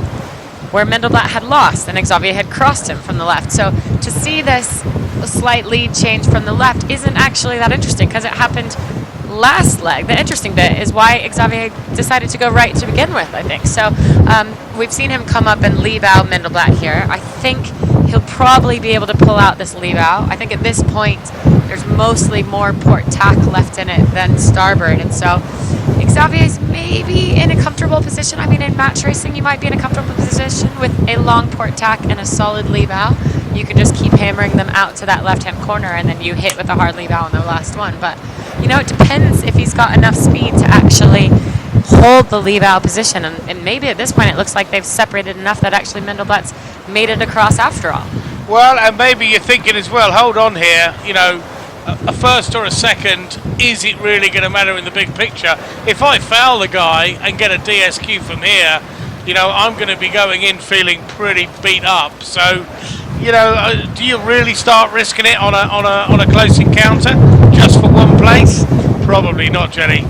Speaker 8: where Mendelblatt had lost and Xavier had crossed him from the left. So to see this slight lead change from the left isn't actually that interesting because it happened last leg. The interesting bit is why Xavier decided to go right to begin with, I think. So we've seen him come up and leave out Mendelblatt here. I think he'll probably be able to pull out this leave out. I think at this point there's mostly more port tack left in it than starboard, and so Xavier's maybe in a comfortable position. I mean, in match racing you might be in a comfortable position with a long port tack and a solid leave out. You can just keep hammering them out to that left-hand corner, and then you hit with a hard leave out on the last one. But you know, it depends if he's got enough speed to actually hold the leave out position, and maybe at this point it looks like they've separated enough that actually Mendelblatt's made it across after all.
Speaker 11: Well, and maybe you're thinking as well, hold on here, you know, a first or a second, is it really going to matter in the big picture? If I foul the guy and get a DSQ from here, you know, I'm going to be going in feeling pretty beat up. So, you know, do you really start risking it on a close encounter just for one place? Probably not, Jenny.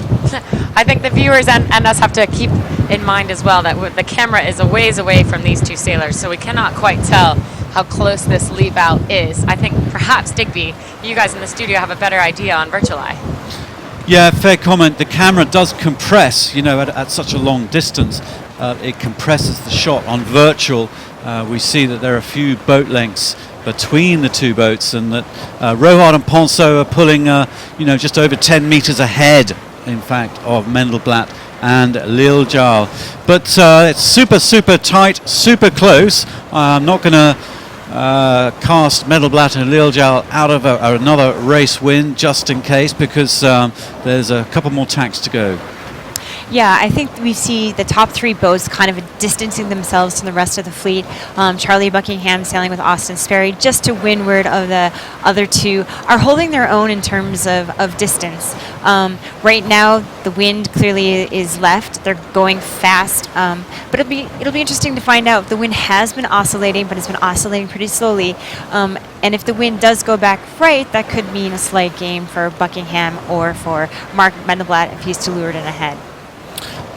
Speaker 8: I think the viewers and us have to keep in mind as well that the camera is a ways away from these two sailors, so we cannot quite tell how close this leave out is. I think perhaps Digby, you guys in the studio have a better idea on virtual eye.
Speaker 1: Yeah, fair comment. The camera does compress, you know, at such a long distance. It compresses the shot. On virtual, we see that there are a few boat lengths between the two boats, and that Rohard and Ponceau are pulling, you know, just over 10 meters ahead, in fact, of Mendelblatt and Liljal. But it's super tight, super close. I'm not going to cast Mendelblatt and Liljal out of another race win just in case, because there's a couple more tacks to go.
Speaker 12: Yeah, I think we see the top three boats kind of distancing themselves from the rest of the fleet. Charlie Buckingham sailing with Austin Sperry just to windward of the other two are holding their own in terms of distance. Right now, the wind clearly is left. They're going fast, but it'll be interesting to find out. The wind has been oscillating, but it's been oscillating pretty slowly. And if the wind does go back right, that could mean a slight game for Buckingham or for Mark Mendelblatt if he's to lure it in ahead.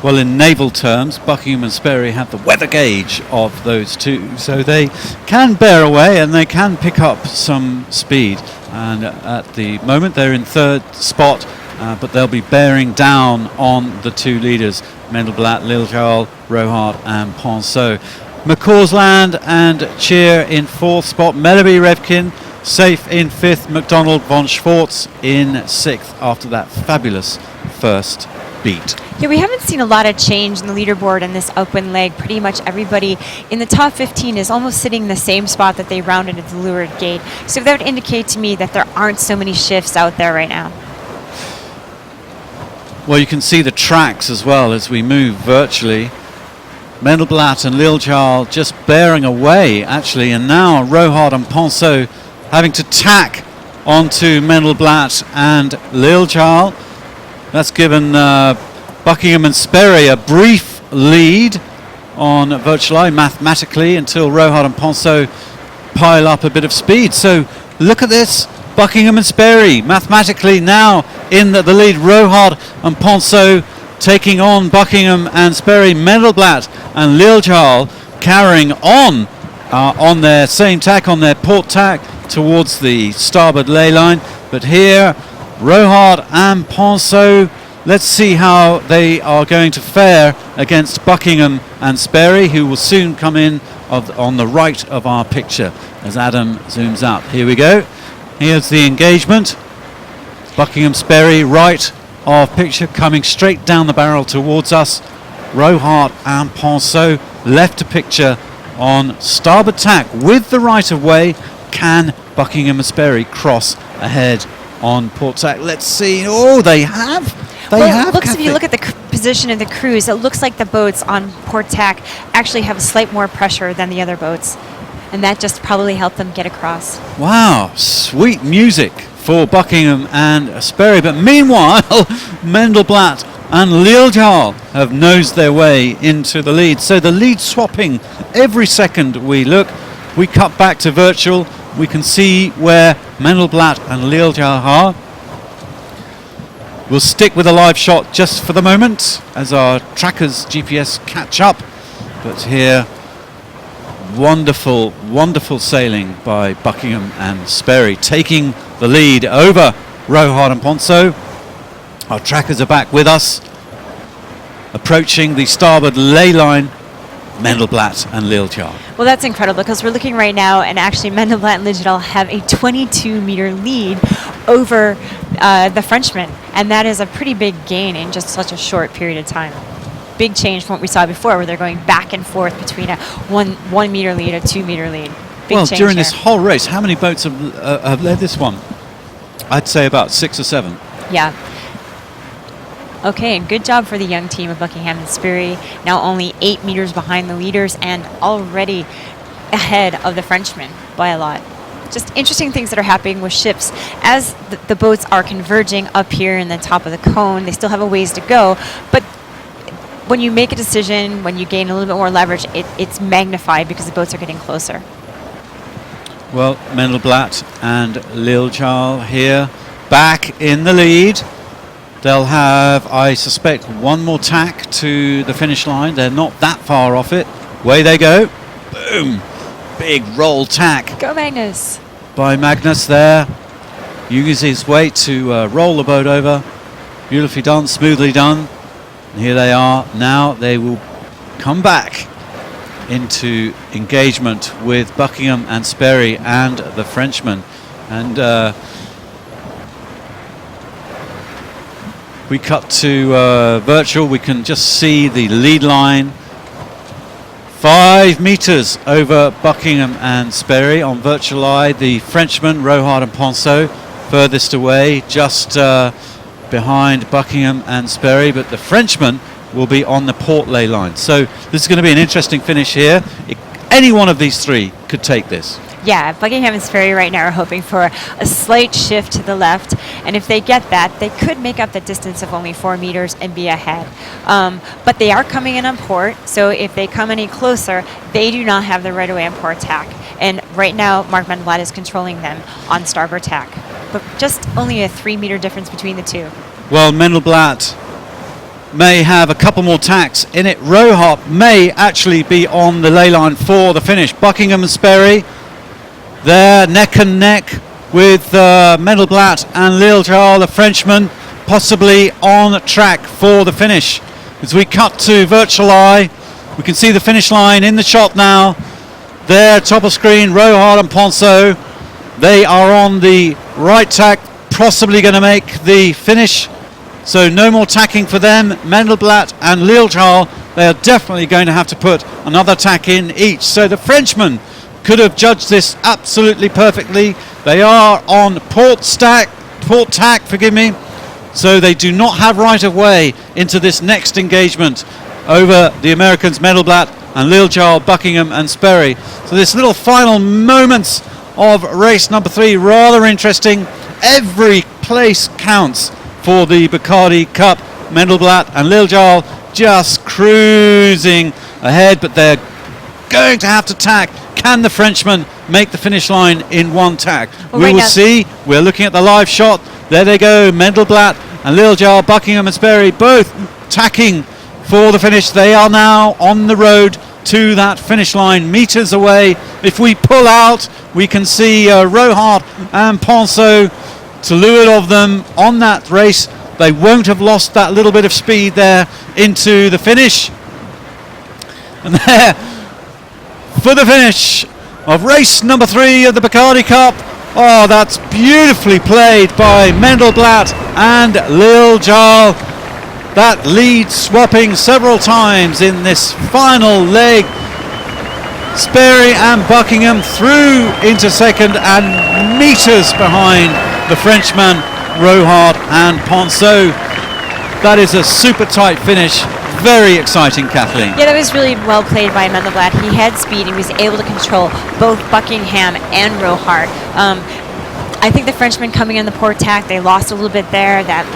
Speaker 1: Well, in naval terms, Buckingham and Sperry have the weather gauge of those two, so they can bear away and they can pick up some speed. And at the moment, they're in third spot, but they'll be bearing down on the two leaders, Mendelblatt, Liljal, Rohard and Ponceau. McCausland and Cheer in fourth spot, Melleby, Revkin safe in fifth, McDonald, von Schwartz in sixth after that fabulous first beat.
Speaker 12: Yeah, we haven't seen a lot of change in the leaderboard in this open leg. Pretty much everybody in the top 15 is almost sitting in the same spot that they rounded at the leeward gate. So that would indicate to me that there aren't so many shifts out there right now.
Speaker 1: Well, you can see the tracks as well as we move virtually. Mendelblatt and Liljal just bearing away, actually, and now Rohard and Ponceau having to tack onto Mendelblatt and Liljal. That's given Buckingham and Sperry a brief lead on virtual eye mathematically until Rohard and Ponceau pile up a bit of speed. So look at this, Buckingham and Sperry mathematically now in the lead. Rohard and Ponceau taking on Buckingham and Sperry. Mendelblatt and Liljal carrying on their same tack, on their port tack towards the starboard ley line. But here Rohard and Ponceau, let's see how they are going to fare against Buckingham and Sperry, who will soon come in on the right of our picture as Adam zooms up. Here we go. Here's the engagement. Buckingham Sperry right of picture coming straight down the barrel towards us. Rohard and Ponceau left of picture on starboard tack with the right of way. Can Buckingham and Sperry cross ahead on port tack? Let's see. Oh, they have.
Speaker 12: It looks, if you look at the position of the crews, it looks like the boats on port tack actually have a slight more pressure than the other boats, and that just probably helped them get across.
Speaker 1: Wow, sweet music for Buckingham and Sperry. But meanwhile, Mendelblatt and Liljal have nosed their way into the lead. So the lead swapping every second we look. We cut back to virtual. We can see where Mendelblatt and Liljal are. We'll stick with a live shot just for the moment as our trackers GPS catch up. But here Wonderful, wonderful sailing by Buckingham and Sperry, taking the lead over Rohart and Ponso. Our trackers are back with us. Approaching the starboard ley line, Mendelblatt and Liljar.
Speaker 12: Well, that's incredible because we're looking right now, and actually Mendelblatt and Liljar have a 22-meter lead over the Frenchman, and that is a pretty big gain in just such a short period of time. Big change from what we saw before, where they're going back and forth between a 1 meter lead, a 2 meter lead. Big
Speaker 1: Well,
Speaker 12: change
Speaker 1: during
Speaker 12: here.
Speaker 1: this whole race, how many boats have led this one? I'd say about 6 or 7.
Speaker 12: Yeah. Okay, and good job for the young team of Buckingham and Sperry. Now only 8 meters behind the leaders and already ahead of the Frenchman by a lot. Just interesting things that are happening with ships. As the boats are converging up here in the top of the cone, they still have a ways to go, but when you make a decision, when you gain a little bit more leverage, it's magnified because the boats are getting closer.
Speaker 1: Well, Mendelblatt and Liljar here, back in the lead. They'll have, I suspect, one more tack to the finish line. They're not that far off it. Away they go. Boom. Big roll tack
Speaker 12: Go Magnus.
Speaker 1: by Magnus there. Uses his weight to roll the boat over. Beautifully done, smoothly done. And here they are. Now they will come back into engagement with Buckingham and Sperry and the Frenchman. And we cut to virtual. We can just see the lead line 5 meters over Buckingham and Sperry. On virtual eye, the Frenchman, Rohart and Ponso, furthest away, just behind Buckingham and Sperry, but the Frenchman will be on the port ley line. So this is going to be an interesting finish here. Any one of these three could take this.
Speaker 12: Yeah, Buckingham and Sperry right now are hoping for a slight shift to the left, and if they get that, they could make up the distance of only 4 meters and be ahead. But they are coming in on port, so if they come any closer, they do not have the right of way on port tack. And right now, Mark Mendelblatt is controlling them on starboard tack. But just only a 3 meter difference between the two.
Speaker 1: Well, Mendelblatt may have a couple more tacks in it. Rohart may actually be on the ley line for the finish. Buckingham and Sperry, they're neck and neck with Mendelblatt and Liljar, the Frenchman, possibly on track for the finish. As we cut to virtual eye, we can see the finish line in the shot now. There, top of screen, Rohart and Ponso. They are on the right tack, possibly going to make the finish. So no more tacking for them. Mendelblatt and Liljar, they are definitely going to have to put another tack in each. So the Frenchman could have judged this absolutely perfectly. They are on port tack, so they do not have right of way into this next engagement over the Americans Mendelblatt and Liljar, Buckingham and Sperry. So this little final moments of race number 3, rather interesting. Every place counts for the Bacardi Cup. Mendelblatt and Liljar just cruising ahead, but they're going to have to tack. Can the Frenchman make the finish line in one tack?
Speaker 12: Well,
Speaker 1: we
Speaker 12: right
Speaker 1: will
Speaker 12: now
Speaker 1: see. We're looking at the live shot. There they go. Mendelblatt and Liljar, Buckingham and Sperry, both tacking for the finish. They are now on the road to that finish line, meters away. If we pull out, we can see Rohart and Ponso to leeward of them on that race. They won't have lost that little bit of speed there into the finish. And there, for the finish of race number 3 of the Bacardi Cup. Oh, that's beautifully played by Mendelblatt and Liljar. That lead swapping several times in this final leg. Sperry and Buckingham through into second and meters behind the Frenchman, Rohart and Ponso. That is a super tight finish. Very exciting, Kathleen.
Speaker 12: Yeah, that was really well played by Mendelblatt. He had speed. He was able to control both Buckingham and Rohart. I think the Frenchman coming in the port tack, they lost a little bit there. That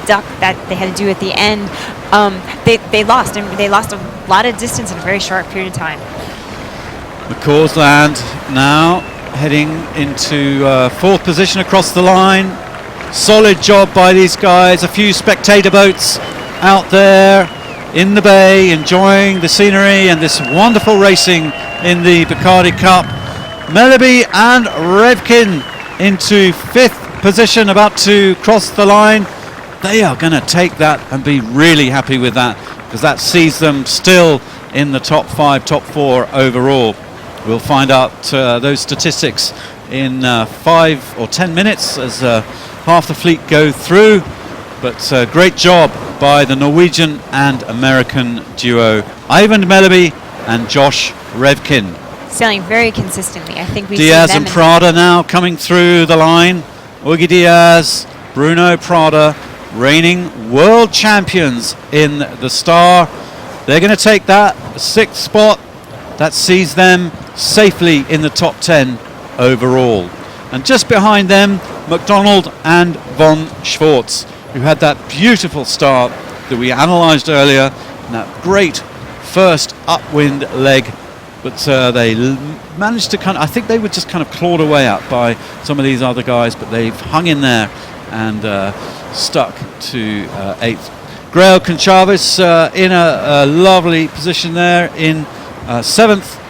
Speaker 12: duck that they had to do at the end, they lost, and they lost a lot of distance in a very short period of time.
Speaker 1: McCaw's land now heading into 4th position across the line. Solid job by these guys. A few spectator boats out there in the bay, enjoying the scenery and this wonderful racing in the Bacardi Cup. Melleby and Revkin into 5th position, about to cross the line. They are going to take that and be really happy with that, because that sees them still in the top 5, top 4 overall. We'll find out those statistics in 5 or 10 minutes as half the fleet go through. But great job by the Norwegian and American duo, Ivan Melleby and Josh Revkin.
Speaker 12: Sailing very consistently. I think we
Speaker 1: Diaz
Speaker 12: see them
Speaker 1: and Prada now coming through the line. Ugi Diaz, Bruno Prada, reigning world champions in the Star. They're going to take that 6th spot. That sees them safely in the top 10 overall. And just behind them, McDonald and von Schwartz, who had that beautiful start that we analysed earlier, and that great first upwind leg. But they managed to I think they were just kind of clawed away at by some of these other guys, but they've hung in there and stuck to 8th. Grail Conchavis in a lovely position there in 7th.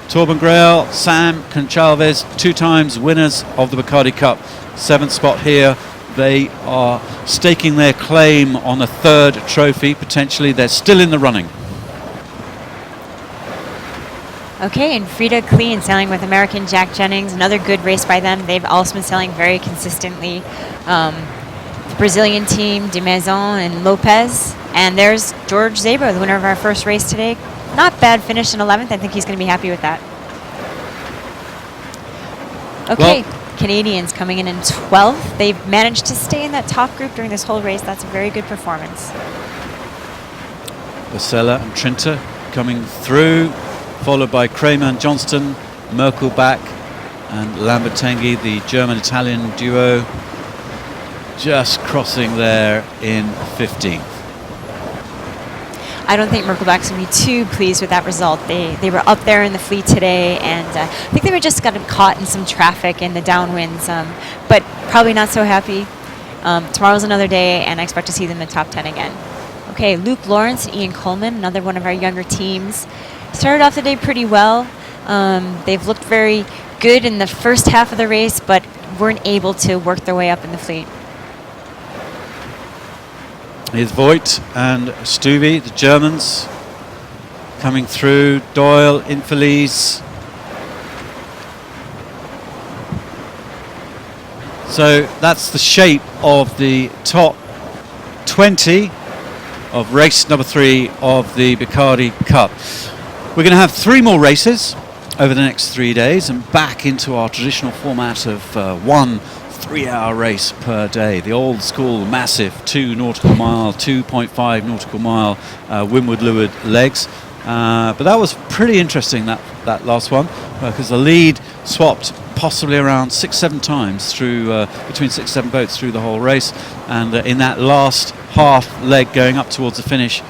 Speaker 1: Torben Grail, Sam Conchaves, 2 times winners of the Bacardi Cup. 7th spot here. They are staking their claim on a 3rd trophy, potentially. They're still in the running.
Speaker 12: Okay, and Frida Klein sailing with American Jack Jennings. Another good race by them. They've also been sailing very consistently. The Brazilian team, De Maison and Lopez. And there's George Zabro, the winner of our first race today. Not bad finish in 11th. I think he's going to be happy with that. Okay, well, Canadians coming in 12th. They've managed to stay in that top group during this whole race. That's a very good performance.
Speaker 1: Basella and Trinta coming through, followed by Kramer and Johnston, Merkelbach and Lambertenghi, the German-Italian duo, just crossing there in 15th.
Speaker 12: I don't think Merkelbach's going to be too pleased with that result. They were up there in the fleet today, and I think they were just got caught in some traffic in the downwinds, but probably not so happy. Tomorrow's another day, and I expect to see them in the top 10 again. Okay, Luke Lawrence, Ian Coleman, another one of our younger teams. Started off the day pretty well. They've looked very good in the first half of the race, but weren't able to work their way up in the fleet.
Speaker 1: Here's Voigt and Stuvie, the Germans, coming through. Doyle, Infeliz. So that's the shape of the top 20 of race number 3 of the Bacardi Cup. We're going to have 3 more races over the next 3 days and back into our traditional format of 1 3-hour race per day. The old school massive 2 nautical mile, 2.5 nautical mile windward-leeward legs. But that was pretty interesting, that last one, because the lead swapped possibly around 6-7 times through between 6-7 boats through the whole race, and in that last half leg going up towards the finish,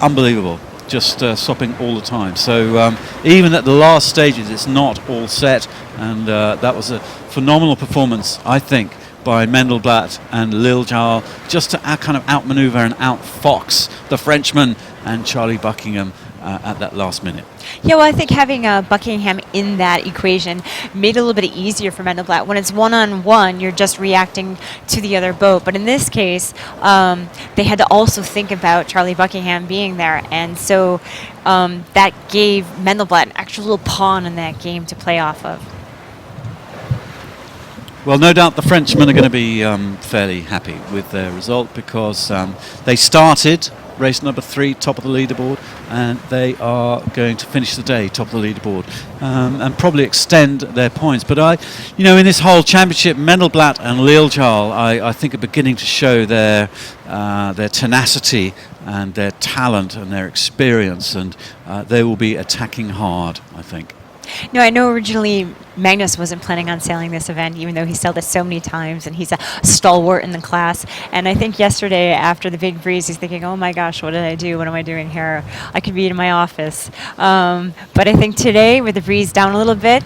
Speaker 1: unbelievable, just swapping all the time. So even at the last stages, it's not all set, and that was a phenomenal performance, I think, by Mendelblatt and Liljal, just to kind of outmaneuver and outfox the Frenchman and Charlie Buckingham at that last minute.
Speaker 12: Yeah, well, I think having Buckingham in that equation made it a little bit easier for Mendelblatt. When it's one-on-one, you're just reacting to the other boat. But in this case, they had to also think about Charlie Buckingham being there. And so that gave Mendelblatt an extra little pawn in that game to play off of.
Speaker 1: Well, no doubt the Frenchmen are going to be fairly happy with their result, because they started race number 3 top of the leaderboard, and they are going to finish the day top of the leaderboard and probably extend their points. But in this whole championship, Mendelblatt and Liljal, I think, are beginning to show their tenacity and their talent and their experience, and they will be attacking hard, I think.
Speaker 12: No, I know originally Magnus wasn't planning on sailing this event, even though he sailed it so many times, and he's a stalwart in the class. And I think yesterday, after the big breeze, he's thinking, oh my gosh, what did I do? What am I doing here? I could be in my office. But I think today, with the breeze down a little bit,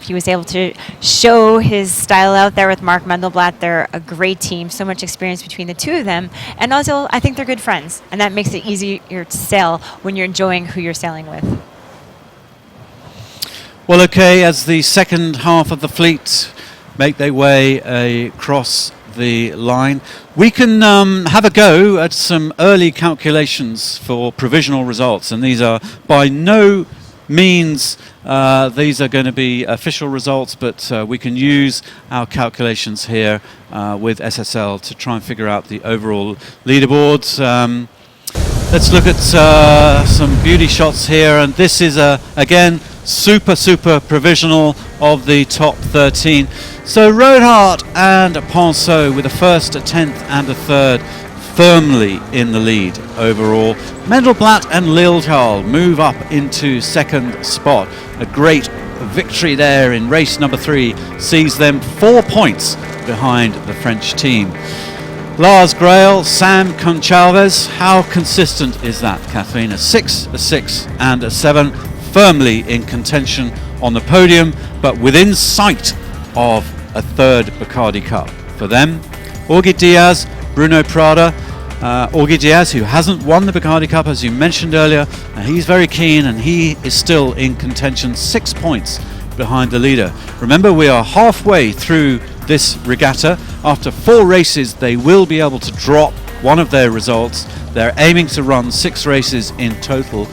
Speaker 12: He was able to show his style out there with Mark Mendelblatt. They're a great team, so much experience between the two of them. And also, I think they're good friends, and that makes it easier to sail when you're enjoying who you're sailing with.
Speaker 1: Well, okay, as the second half of the fleet make their way across the line, we can have a go at some early calculations for provisional results, and these are by no means these are going to be official results, but we can use our calculations here with SSL to try and figure out the overall leaderboards. Let's look at some beauty shots here, and this is again super provisional of the top 13. So Roadhart and Ponceau with a first, a 10th and a third firmly in the lead overall. Mendelblatt and Liljedahl move up into second spot. A great victory there in race number 3 sees them 4 points behind the French team. Lars Grail, Sam Conchalves, how consistent is that, Kathleen? A 6, a 6 and a 7, firmly in contention on the podium, but within sight of a third Bacardi Cup for them. Augie Diaz, Bruno Prada. Augie Diaz, who hasn't won the Bacardi Cup, as you mentioned earlier, he's very keen and he is still in contention, 6 points behind the leader. Remember, we are halfway through this regatta. After 4 races, they will be able to drop one of their results. They're aiming to run 6 races in total,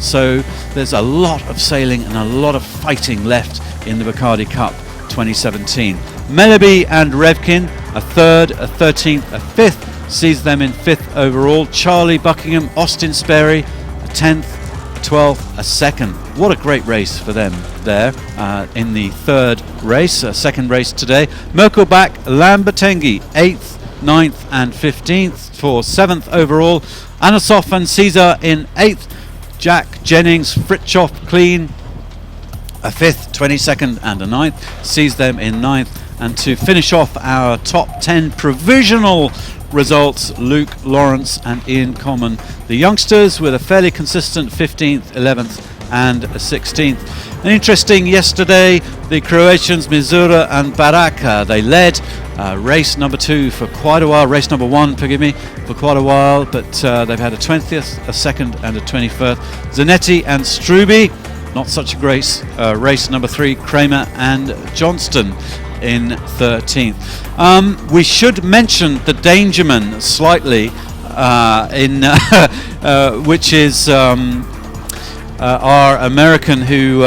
Speaker 1: so there's a lot of sailing and a lot of fighting left in the Bacardi Cup 2017. Melleby and Revkin, a 3rd, a 13th, a 5th, sees them in 5th overall. Charlie Buckingham, Austin Sperry, a 10th, 12th, a 2nd. What a great race for them there in the 3rd race, second race today. Merkelbach, Lambertengi, 8th, 9th and 15th for 7th overall. Anasov and Caesar in 8th. Jack Jennings, Fritjof Clean, a 5th, 22nd and a 9th, sees them in 9th. And to finish off our top 10 provisional results, Luke Lawrence and Ian Common, the youngsters, with a fairly consistent 15th, 11th and 16th. And interesting, yesterday the Croatians Mizura and Baraka, they led race number 2 for quite a while, race number 1, forgive me, for quite a while, but they've had a 20th, a 2nd and a 21st. Zanetti and Struby, not such a great race number 3, Kramer and Johnston in 13th. We should mention the Dangerman slightly, which is our American who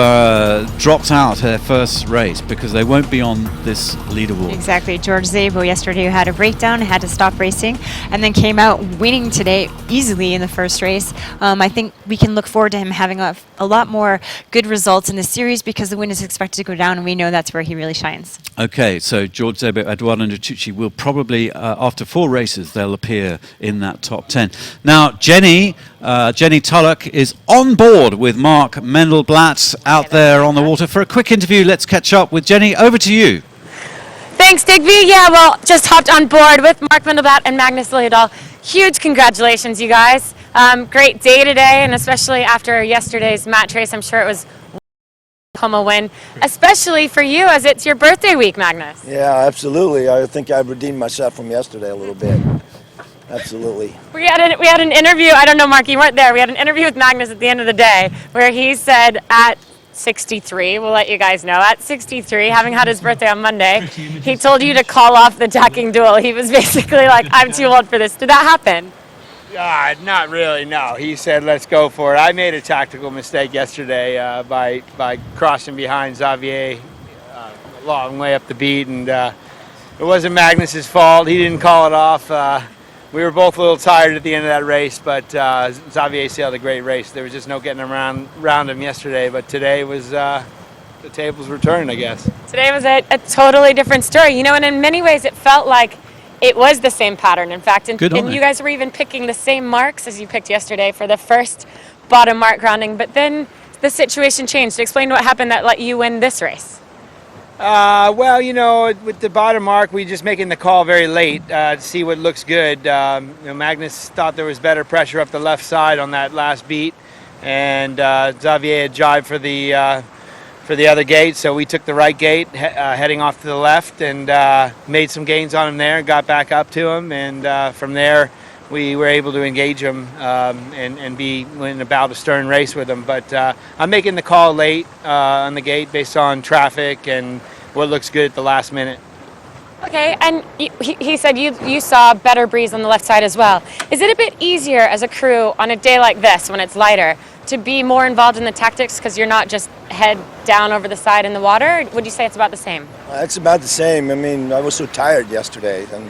Speaker 1: dropped out her first race because they won't be on this leaderboard.
Speaker 12: Exactly. George Szabo yesterday had a breakdown, had to stop racing, and then came out winning today easily in the first race. I think we can look forward to him having a lot more good results in the series because the wind is expected to go down, and we know that's where he really shines.
Speaker 1: Okay, so George Szabo, Eduardo Nutucci will probably, after 4 races, they'll appear in that top 10. Now, Jenny Tulloch is on board with Mark Mendelblatt out there on the water for a quick interview. Let's catch up with Jenny. Over to you.
Speaker 8: Thanks, Digby. Yeah, well, just hopped on board with Mark Mendelblatt and Magnus Liljedahl. Huge congratulations, you guys. Great day today, and especially after yesterday's match race, I'm sure it was a win, especially for you as it's your birthday week, Magnus.
Speaker 3: Yeah, absolutely. I think I redeemed myself from yesterday a little bit. Absolutely.
Speaker 8: We had an interview. I don't know, Mark, you weren't there. We had an interview with Magnus at the end of the day where he said at 63, we'll let you guys know, at 63, having had his birthday on Monday, he told you to call off the tacking duel. He was basically like, I'm too old for this. Did that happen?
Speaker 4: Not really, no. He said, let's go for it. I made a tactical mistake yesterday by crossing behind Xavier a long way up the beat, and it wasn't Magnus's fault. He didn't call it off. We were both a little tired at the end of that race, but Xavier sailed a great race. There was just no getting around him yesterday, but today was the tables were turned, I guess.
Speaker 8: Today was a totally different story, you know, and in many ways it felt like it was the same pattern, in fact, and you guys were even picking the same marks as you picked yesterday for the first bottom mark grounding, but then the situation changed. Explain what happened that let you win this race.
Speaker 4: Well, you know, with the bottom mark, we just making the call very late to see what looks good. You know, Magnus thought there was better pressure up the left side on that last beat, and Xavier had jived for the for the other gate, so we took the right gate, heading off to the left, and made some gains on him there, got back up to him, and from there we were able to engage him and be in about a stern race with him. But I'm making the call late on the gate based on traffic and what looks good at the last minute.
Speaker 8: Okay, and he said you saw a better breeze on the left side as well. Is it a bit easier as a crew on a day like this when it's lighter to be more involved in the tactics because you're not just head down over the side in the water? Or would you say it's about the same?
Speaker 3: It's about the same. I mean, I was so tired yesterday, and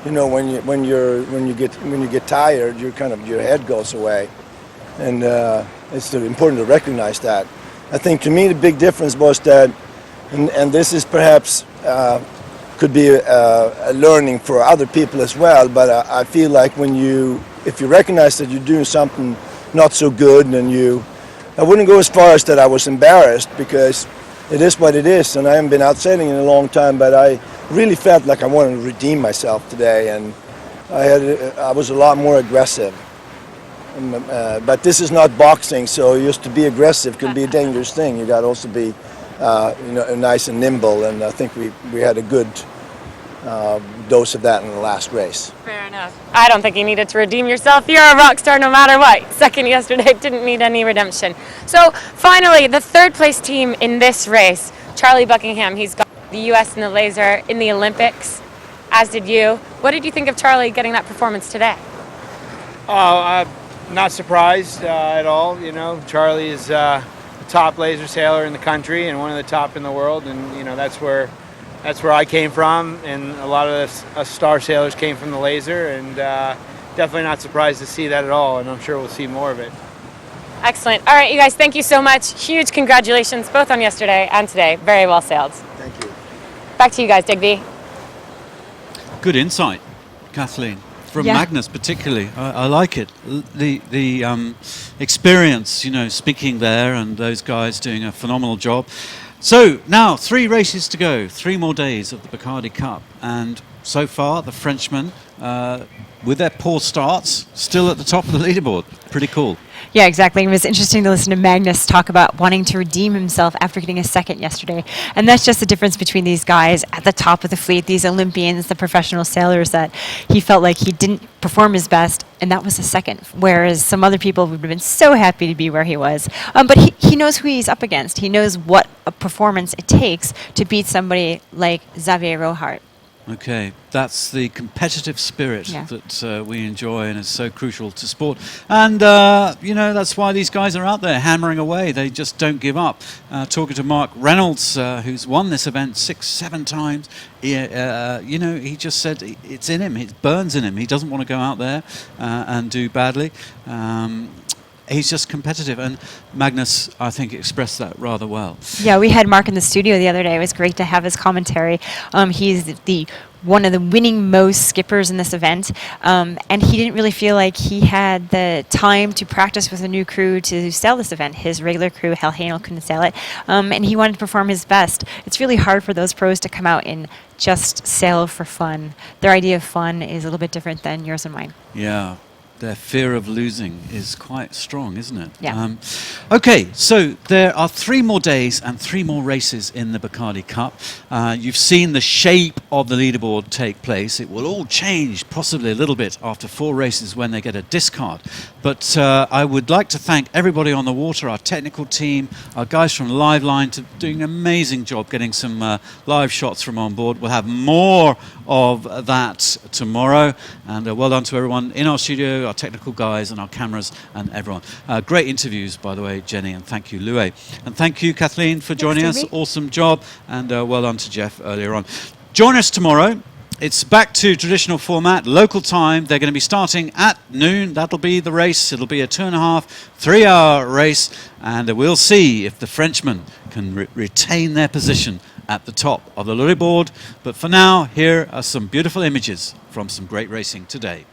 Speaker 3: you know, when you get tired, your head goes away, and it's important to recognize that. I think to me the big difference was that, and this is perhaps could be a learning for other people as well. But I feel like if you recognize that you're doing something not so good, and I wouldn't go as far as that I was embarrassed, because it is what it is, and I haven't been out sailing in a long time, but I really felt like I wanted to redeem myself today, and I was a lot more aggressive. But this is not boxing, so just to be aggressive can be a dangerous thing. You got to also be nice and nimble, and I think we had a good dose of that in the last race.
Speaker 8: Fair enough. I don't think you needed to redeem yourself. You're a rock star no matter what. Second yesterday didn't need any redemption. So finally, the third place team in this race, Charlie Buckingham, he's got the U.S. in the laser in the Olympics, as did you. What did you think of Charlie getting that performance today?
Speaker 4: Oh, not surprised at all. You know, Charlie is the top laser sailor in the country and one of the top in the world, and you know that's where I came from, and a lot of us star sailors came from the laser, and definitely not surprised to see that at all, and I'm sure we'll see more of it.
Speaker 8: Excellent. All right, you guys, thank you so much. Huge congratulations both on yesterday and today. Very well sailed.
Speaker 3: Thank you.
Speaker 8: Back to you guys, Digby.
Speaker 1: Good insight, Kathleen. From
Speaker 12: Yeah.
Speaker 1: Magnus particularly. I like it. The experience, you know, speaking there, and those guys doing a phenomenal job. So now 3 races to go, 3 more days of the Bacardi Cup, and so far the Frenchmen, with their poor starts, still at the top of the leaderboard. Pretty cool.
Speaker 12: Yeah, exactly. It was interesting to listen to Magnus talk about wanting to redeem himself after getting a second yesterday. And that's just the difference between these guys at the top of the fleet, these Olympians, the professional sailors, that he felt like he didn't perform his best, and that was a second. Whereas some other people would have been so happy to be where he was. But he knows who he's up against. He knows what a performance it takes to beat somebody like Xavier Rohart.
Speaker 1: Okay, that's the competitive spirit that we enjoy and is so crucial to sport. And, you know, that's why these guys are out there hammering away. They just don't give up. Talking to Mark Reynolds, who's won this event 6-7 times, you know, he just said it's in him. It burns in him. He doesn't want to go out there and do badly. He's just competitive, and Magnus, I think, expressed that rather well.
Speaker 12: Yeah, we had Mark in the studio the other day. It was great to have his commentary. He's one of the winning most skippers in this event, and he didn't really feel like he had the time to practice with a new crew to sail this event. His regular crew, Hal Hanel, couldn't sail it, and he wanted to perform his best. It's really hard for those pros to come out and just sail for fun. Their idea of fun is a little bit different than yours and mine.
Speaker 1: Yeah. Their fear of losing is quite strong, isn't it?
Speaker 12: Yeah.
Speaker 1: Okay, so there are 3 more days and 3 more races in the Bacardi Cup. You've seen the shape of the leaderboard take place. It will all change possibly a little bit after 4 races when they get a discard. But I would like to thank everybody on the water, our technical team, our guys from Liveline, doing an amazing job getting some live shots from on board. We'll have more of that tomorrow. And well done to everyone in our studio, our technical guys and our cameras and everyone. Great interviews, by the way, Jenny, and thank you, Lue. And thank you, Kathleen, for joining us. Awesome job, and well done to Jeff earlier on. Join us tomorrow. It's back to traditional format, local time. They're going to be starting at noon. That'll be the race. It'll be a 2.5, 3-hour race, and we'll see if the Frenchmen can retain their position at the top of the leaderboard. But for now, here are some beautiful images from some great racing today.